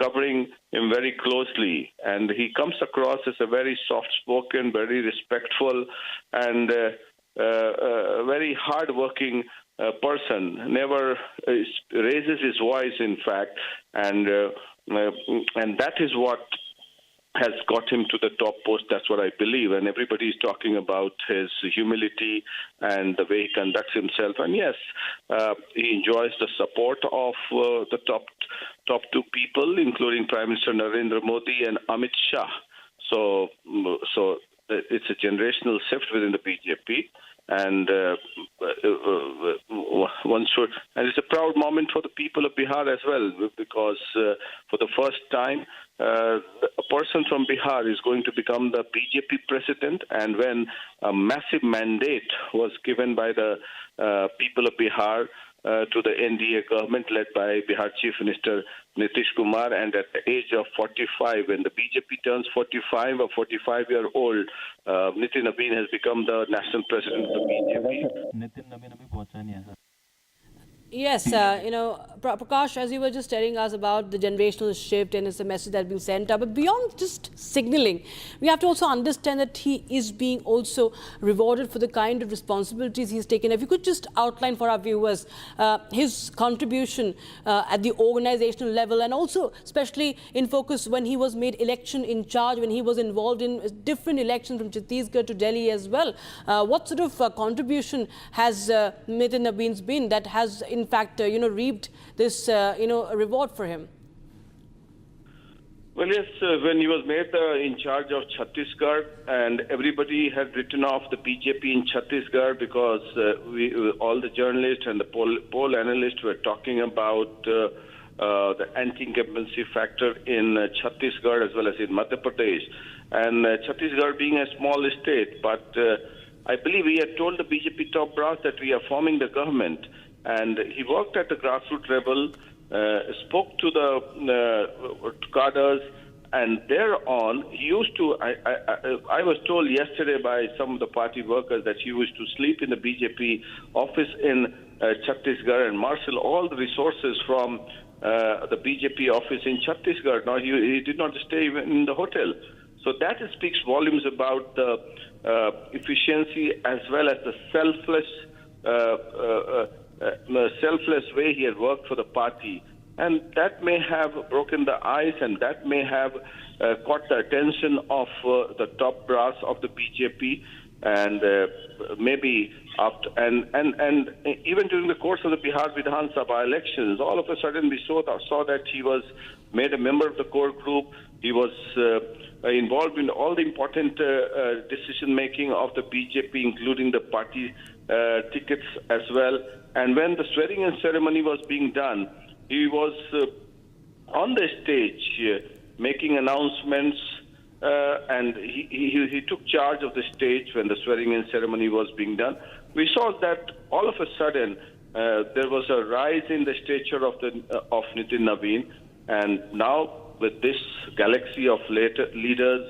covering him very closely, and he comes across as a very soft-spoken, very respectful, and very hard-working person. Never raises his voice, in fact, and that is what has got him to the top post. That's what I believe, and everybody is talking about his humility and the way he conducts himself. And yes, he enjoys the support of the top two people, including Prime Minister Narendra Modi and Amit Shah. So it's a generational shift within the BJP, and one should, and it's a proud moment for the people of Bihar as well, because for the first time, a person from Bihar is going to become the BJP president, and when a massive mandate was given by the people of Bihar to the NDA government led by Bihar Chief Minister Nitish Kumar, and at the age of 45, when the BJP turns 45, a 45-year-old, Nitin Nabin has become the national president of the BJP. Yes, Prakash, as you were just telling us about the generational shift and it's a message that's been sent up, but beyond just signaling, we have to also understand that he is being also rewarded for the kind of responsibilities he's taken. If you could just outline for our viewers his contribution at the organizational level and also especially in focus when he was made election in charge, when he was involved in different elections from Chhattisgarh to Delhi as well. What sort of contribution has Nitin Nabin's been that has in fact, reaped this, reward for him? Well, yes, when he was made in charge of Chhattisgarh, and everybody had written off the BJP in Chhattisgarh because all the journalists and the poll analysts were talking about the anti-incumbency factor in Chhattisgarh as well as in Madhya Pradesh. And Chhattisgarh being a small state, but I believe he had told the BJP top brass that we are forming the government. And he worked at the grassroots level, spoke to the cadres, and thereon he used to. I was told yesterday by some of the party workers that he used to sleep in the BJP office in Chhattisgarh and marshal all the resources from the BJP office in Chhattisgarh. Now he did not stay even in the hotel. So that speaks volumes about the efficiency as well as the selfless way he had worked for the party, and that may have broken the ice, and that may have caught the attention of the top brass of the BJP, and maybe after and even during the course of the Bihar Vidhan Sabha elections, all of a sudden we saw that he was made a member of the core group. He was involved in all the important decision making of the BJP, including the party tickets as well. And when the swearing-in ceremony was being done, he was on the stage making announcements, and he took charge of the stage when the swearing-in ceremony was being done. We saw that all of a sudden there was a rise in the stature of Nitin Nabin, and now with this galaxy of leaders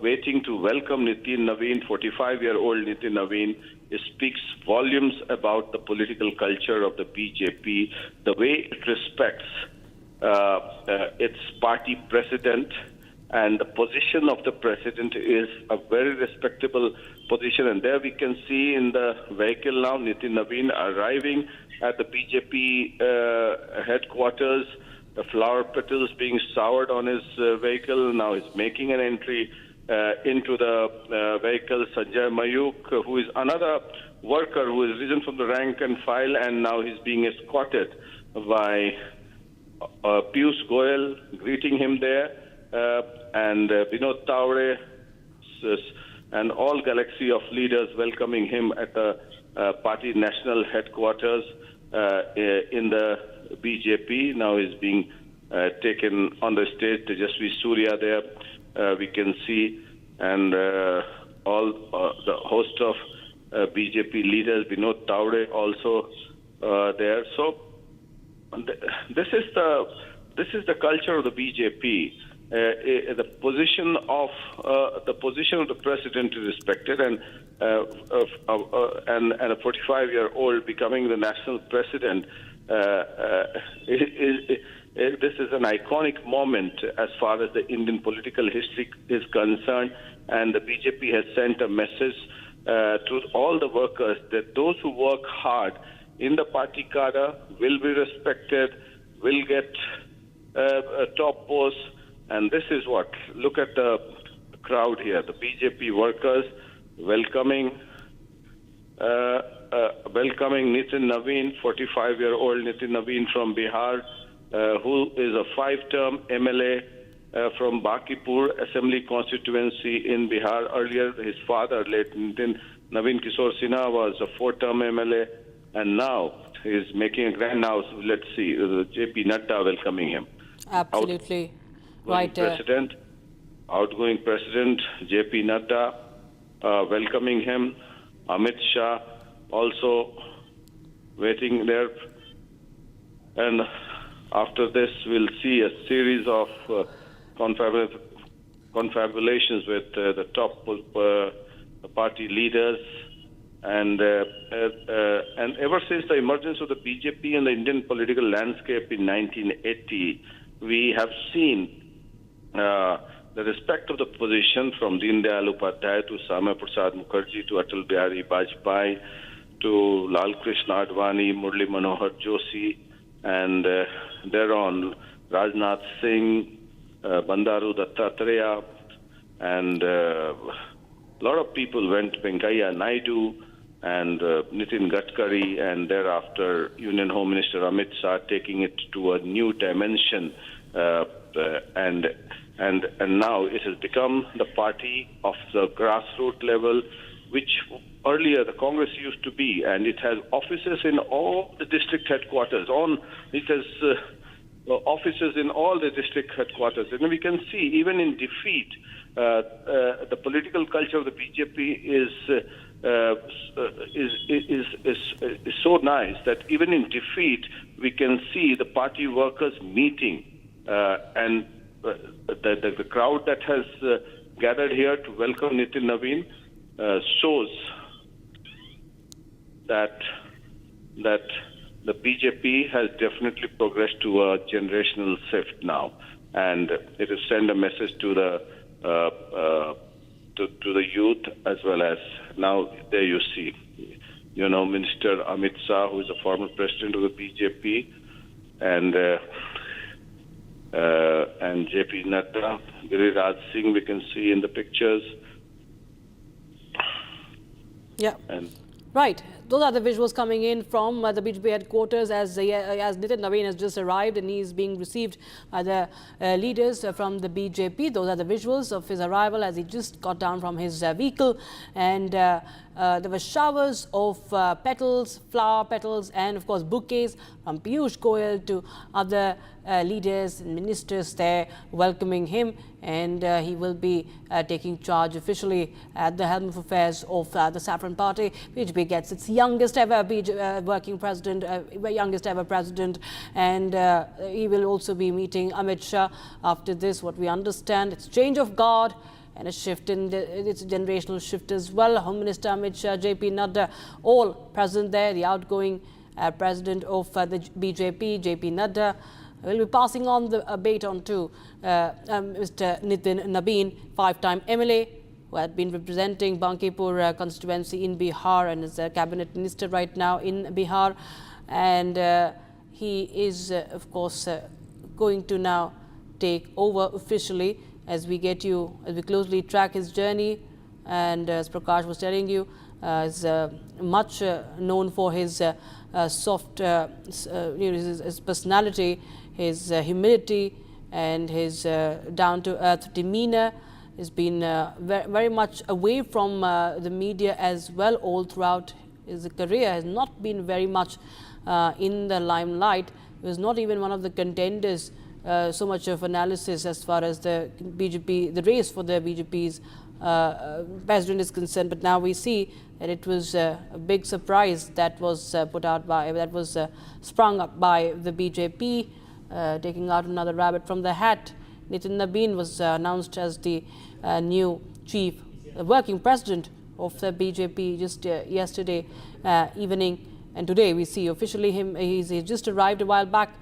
waiting to welcome Nitin Nabin, 45-year-old Nitin Nabin, it speaks volumes about the political culture of the BJP, the way it respects its party president, and the position of the president is a very respectable position. And there we can see in the vehicle now, Nitin Nabin arriving at the BJP headquarters, the flower petals being showered on his vehicle. Now he's making an entry into the vehicle. Sanjay Mayuk, who is another worker who has risen from the rank and file, and now he's being escorted by Piyush Goyal, greeting him there, and Vinod Taure, and all galaxy of leaders welcoming him at the party national headquarters in the BJP. Now he's being taken on the stage. Tejasvi Surya there, we can see, and all the host of BJP leaders, Vinod Taure also there. So this is the culture of the BJP. The position of the president is respected, and a 45-year-old becoming the national president. This is an iconic moment as far as the Indian political history is concerned, and the BJP has sent a message to all the workers that those who work hard in the party cadre will be respected, will get a top post. And this is what, look at the crowd here, the BJP workers welcoming Nitin Nabin, 45-year-old Nitin Nabin from Bihar, who is a 5-term MLA from Bakipur Assembly constituency in Bihar. Earlier, his father, late Nitin Nabin Kishore Sinha, was a 4-term MLA, and now he is making a grand house. Let's see, JP Nadda welcoming him. Absolutely. Right. Outgoing President JP Nadda welcoming him. Amit Shah also waiting there. And after this, we'll see a series of confabulations with the top party leaders And ever since the emergence of the BJP in the Indian political landscape in 1980, we have seen the respect of the position from Deen Dayal Upadhyay to Samya Prasad Mukherjee to Atal Bihari Vajpayee to Lal Krishna Advani, Murli Manohar Joshi, and thereon Rajnath Singh, Bandaru Dattatreya, and a lot of people went, Venkaiah Naidu, and Nitin Gadkari, and thereafter Union Home Minister Amit Shah, taking it to a new dimension, and now it has become the party of the grassroots level, which earlier the Congress used to be, and it has offices in all the district headquarters. It has offices in all the district headquarters, and we can see even in defeat, the political culture of the BJP is so nice that even in defeat we can see the party workers meeting, and the crowd that has gathered here to welcome Nitin Nabin shows that the BJP has definitely progressed to a generational shift now, and it has sent a message to the youth as well as now. There you see, Minister Amit Shah, who is a former president of the BJP, and JP Nada, Giriraj Singh, we can see in the pictures. Yeah. Right. Those are the visuals coming in from the BJP headquarters as Nitin Nabin has just arrived and he is being received by the leaders from the BJP. Those are the visuals of his arrival as he just got down from his vehicle, and there were showers of petals, flower petals, and of course bouquets from Piyush Goyal to other leaders and ministers there welcoming him, and he will be taking charge officially at the helm of affairs of the Saffron Party. BJP gets its youngest ever working president, youngest ever president, and he will also be meeting Amit Shah after this. What we understand, it's change of guard and a shift in it's a generational shift as well. Home Minister Amit Shah, JP Nada, all present there. The outgoing president of the BJP, JP Nada, will be passing on the baton to Mr. Nitin Nabin, five-time MLA, who had been representing Bankipur constituency in Bihar and is a cabinet minister right now in Bihar. And he is, of course, going to now take over officially as we closely track his journey. And as Prakash was telling you, is much known for his soft, his personality, his humility, and his down-to-earth demeanor. Has been very much away from the media as well all throughout his career. Has not been very much in the limelight. He was not even one of the contenders. So much of analysis as far as the BJP, the race for the BJP's president is concerned. But now we see that it was a big surprise that was sprung up by the BJP, taking out another rabbit from the hat. Nitin Nabin was announced as the new chief working president of the BJP just yesterday evening, and today we see officially him. He's just arrived a while back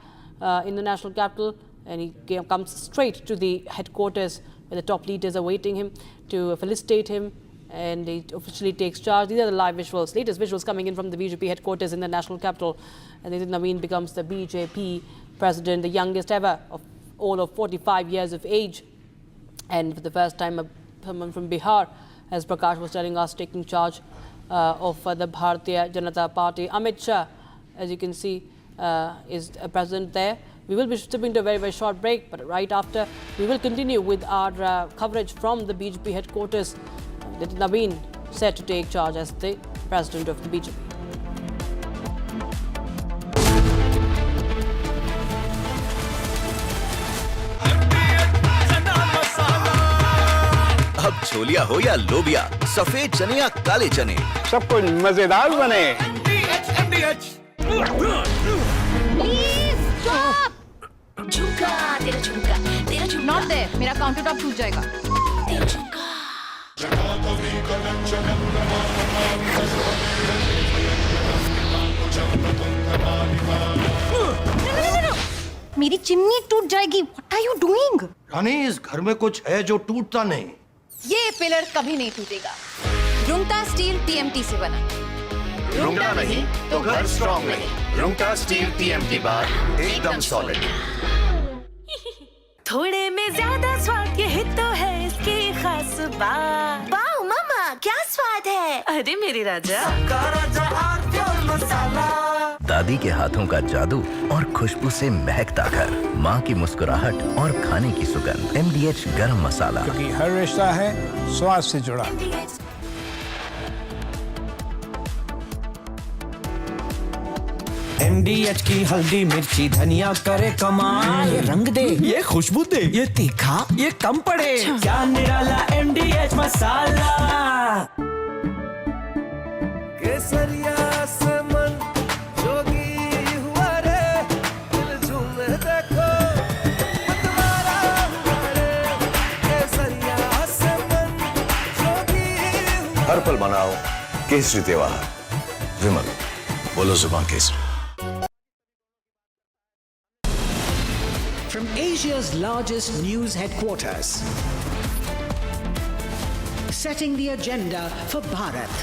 in the national capital, and he comes straight to the headquarters where the top leaders are waiting him to felicitate him, and he officially takes charge. These are the live visuals, latest visuals coming in from the BJP headquarters in the national capital. And Nitin Nabin becomes the BJP president, the youngest ever of all of 45 years of age, and for the first time someone from Bihar, as Prakash was telling us, taking charge of the Bharatiya Janata Party. Amit Shah, as you can see, is present there. We will be stepping to a very, very short break, but right after we will continue with our coverage from the BJP headquarters. Nitin Nabin set to take charge as the president of the BJP. अब छोलिया हो या लोबिया, सफेद चने या काले चने, सब कुछ मजेदार बने। झुमका तेरा झुमका नॉट देयर, मेरा काउंटर टॉप टूट जाएगा। तेरा झुमका मेरी चिमनी टूट जाएगी. What are you doing? रानी, इस घर में कुछ है जो टूटता नहीं. ये पिलर कभी नहीं टूटेगा. रुंगटा स्टील TMT से बना. रुंगटा नहीं तो घर स्ट्रॉन्ग नहीं. रुंगटा स्टील TMT बार एकदम सॉलिड. थोड़े में ज्यादा स्वाद, ये तो है इसकी खास बात. वाह मामा, क्या स्वाद है. अरे मेरे राजा, दादी के हाथों का जादू और खुशबू से महकता घर, माँ की मुस्कुराहट और खाने की सुगंध. MDH गरम मसाला, क्योंकि हर रिश्ता है स्वाद से जुड़ा. MDH की हल्दी मिर्ची धनिया करे कमाल. ये रंग दे, ये खुशबू दे, ये तीखा, ये कम पड़े. क्या निराला MDH मसाला. केसरिया से मन जोगी हुआ रे, दिल झूमे देखो मतवारा हुआ रे. केसरिया से मन जोगी हुआ. हर पल मनाओ केसरी त्योहार. विमल, बोलो जुबान Kesari. From Asia's largest news headquarters, setting the agenda for Bharat.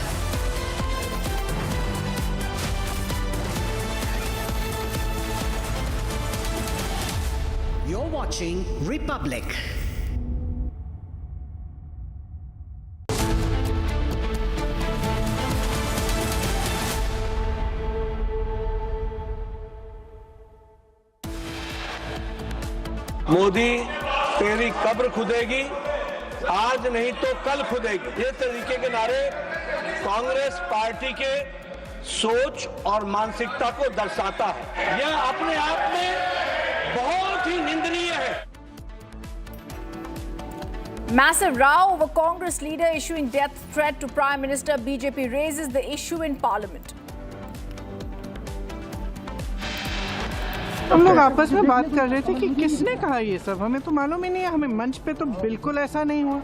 You're watching Republic. Modi, तेरी कब्र खुदेगी, आज नहीं तो कल खुदेगी. ये तरीके के नारे कांग्रेस पार्टी के सोच और मानसिकता को दर्शाता है. यह अपने आप में बहुत ही निंदनीय है. Massive row over Congress leader issuing death threat to Prime Minister. BJP raises the issue in Parliament. हम लोग आपस में बात कर रहे थे कि किसने कहा ये सब. हमें तो मालूम ही नहीं है. हमें मंच पे तो बिल्कुल ऐसा नहीं हुआ.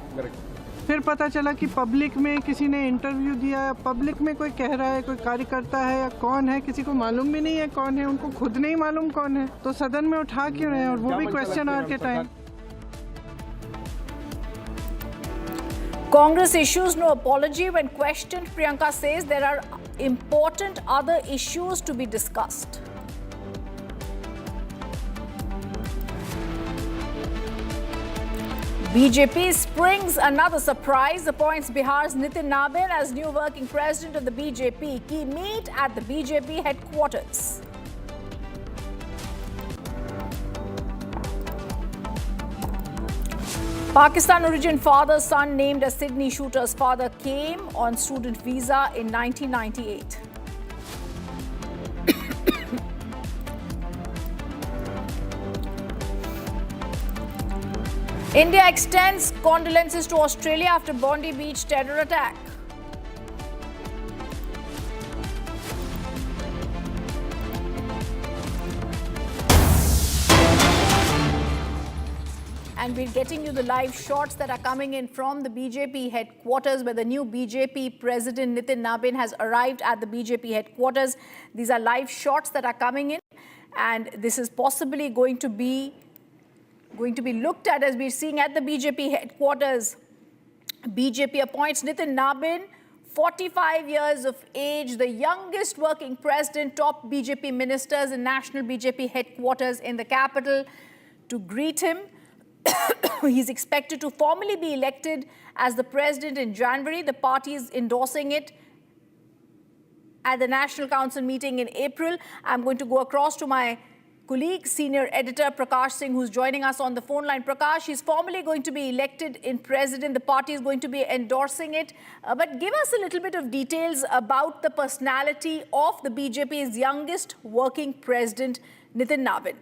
फिर पता चला कि पब्लिक में किसी ने इंटरव्यू दिया. पब्लिक में कोई कह रहा है, कोई कार्यकर्ता है या कौन है, किसी को मालूम भी नहीं है कौन है. उनको खुद नहीं मालूम कौन है, तो सदन में उठा क्यों रहे हैं, और वो भी क्वेश्चन आवर के time. Congress issues no apology when questioned. Priyanka says there are important other issues to be discussed. BJP springs another surprise, appoints Bihar's Nitin Nabin as new working president of the BJP. Key meet at the BJP headquarters. Pakistan origin father-son named as Sydney shooter's father came on student visa in 1998. India extends condolences to Australia after Bondi beach terror attack. And we're getting you the live shots that are coming in from the BJP headquarters, where the new BJP president Nitin Nabin has arrived at the BJP headquarters. These are live shots that are coming in, and this is possibly going to be looked at as we're seeing at the BJP headquarters. BJP appoints Nitin Nabin, 45 years of age, the youngest working president, top BJP ministers in national BJP headquarters in the capital to greet him. He's expected to formally be elected as the president in January. The party is endorsing it at the National Council meeting in April. I'm going to go across to my colleague, senior editor Prakash Singh, who's joining us on the phone line. Prakash, he's formally going to be elected in president. The party is going to be endorsing it. But give us a little bit of details about the personality of the BJP's youngest working president, Nitin Nabin.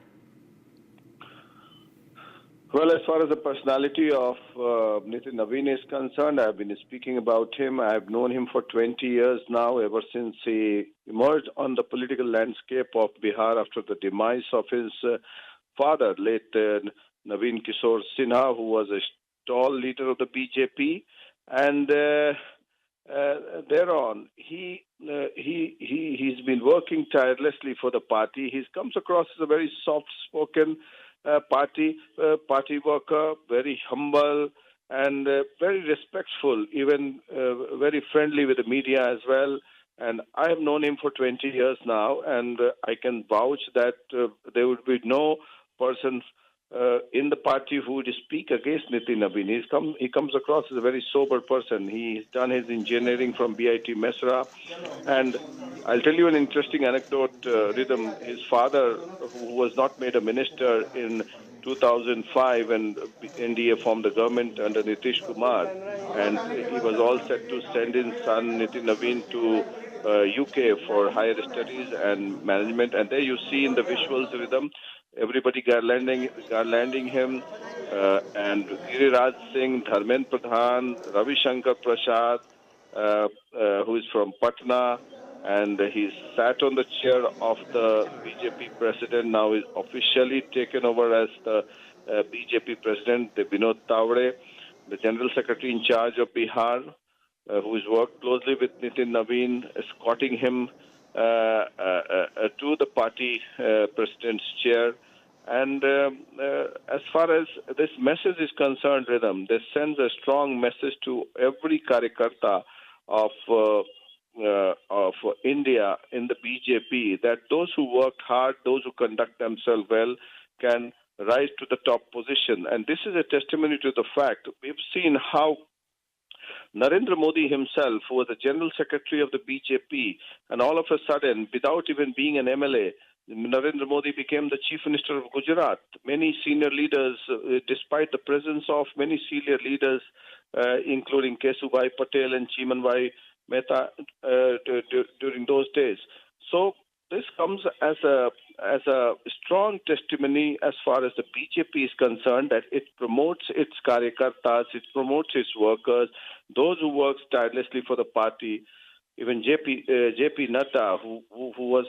Well, as far as the personality of Nitin Nabin is concerned, I've been speaking about him. I've known him for 20 years now, ever since he emerged on the political landscape of Bihar after the demise of his father, late Naveen Kishore Sinha, who was a tall leader of the BJP. and thereon he's been working tirelessly for the party. He comes across as a very soft-spoken party worker, very humble and very respectful, even very friendly with the media as well. And I have known him for 20 years now, and I can vouch that there would be no person in the party who would speak against Nitin Nabin. He comes across as a very sober person. He's done his engineering from BIT Mesra. And I'll tell you an interesting anecdote, Rhythm. His father, who was not made a minister in 2005 when NDA formed the government under Nitish Kumar, and he was all set to send his son Nitin Nabin to UK for higher studies and management. And there you see in the visuals, Rhythm, everybody garlanding him, and Giriraj Singh, Dharmendra Pradhan, Ravi Shankar Prasad, who is from Patna, and he sat on the chair of the BJP president. Now is officially taken over as the BJP president, the Vinod Tawade, the general secretary in charge of Bihar, who has worked closely with Nitin Nabin, escorting him to the party president's chair. And as far as this message is concerned, Rhythm, this sends a strong message to every Karyakarta of India in the BJP that those who work hard, those who conduct themselves well, can rise to the top position. And this is a testimony to the fact we've seen how Narendra Modi himself, who was the General Secretary of the BJP, and all of a sudden, without even being an MLA, Narendra Modi became the Chief Minister of Gujarat. Many senior leaders, despite the presence of many senior leaders, including Kesubhai Patel and Chimanbhai Mehta during those days. So this comes as a strong testimony as far as the BJP is concerned, that it promotes its Karyakartas, it promotes its workers, those who work tirelessly for the party. Even JP Nadda, who was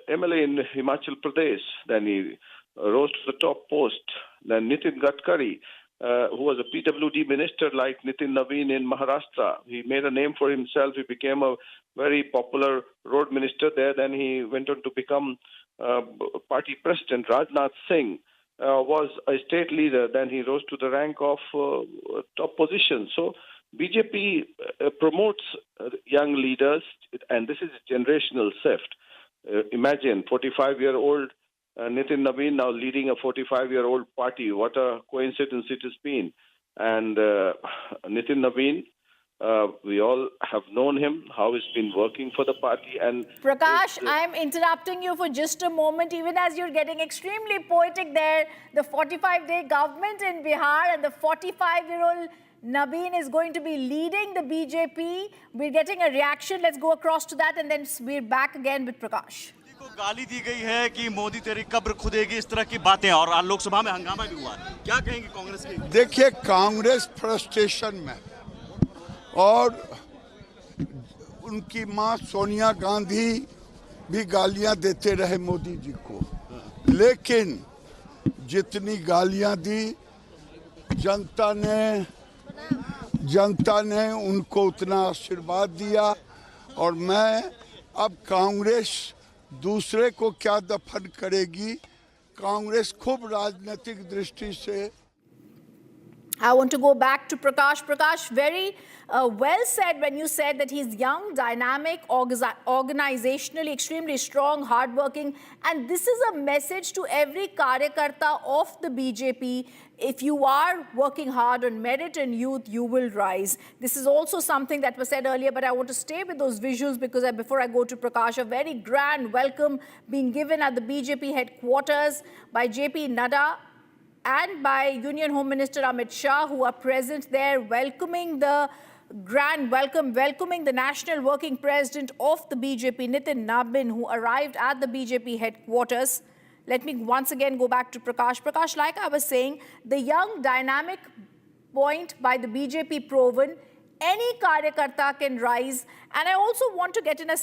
MLA in Himachal Pradesh, then he rose to the top post. Then Nitin Gadkari, who was a PWD minister like Nitin Nabin in Maharashtra. He made a name for himself. He became a very popular road minister there. Then he went on to become party president. Rajnath Singh was a state leader. Then he rose to the rank of top position. So BJP promotes young leaders, and this is a generational shift. Imagine 45-year-old Nitin Nabin now leading a 45-year-old party. What a coincidence it has been. And Nitin Nabin, we all have known him, how he's been working for the party. And Prakash, I'm interrupting you for just a moment, even as you're getting extremely poetic there. The 45-day government in Bihar and the 45-year-old Nabin is going to be leading the BJP. We're getting a reaction. Let's go across to that and then we're back again with Prakash. गाली दी गई है कि मोदी तेरी कब्र खुदेगी, इस तरह की बातें, और लोकसभा में हंगामा भी हुआ। क्या कहेंगे कांग्रेस की? देखिए, कांग्रेस फ्रस्ट्रेशन में, और उनकी मां सोनिया गांधी भी गालियां देते रहे मोदी जी को, लेकिन जितनी गालियां दी जनता ने उनको उतना आशीर्वाद दिया। और मैं अब कांग्रेस दूसरे को क्या दफन करेगी, कांग्रेस खूब राजनीतिक दृष्टि से। I want to go back to Prakash. Prakash, very well said when you said that he's young, dynamic, organizationally extremely strong, hardworking. And this is a message to every Karyakarta of the BJP. If you are working hard on merit and youth, you will rise. This is also something that was said earlier, but I want to stay with those visuals because before I go to Prakash, a very grand welcome being given at the BJP headquarters by JP Nadda and by Union Home Minister Amit Shah, who are present there, welcoming the grand welcoming the National Working President of the BJP, Nitin Nabin, who arrived at the BJP headquarters. Let me once again go back to Prakash. Prakash, like I was saying, the young dynamic point by the BJP proven, any Karyakarta can rise. And I also want to get in a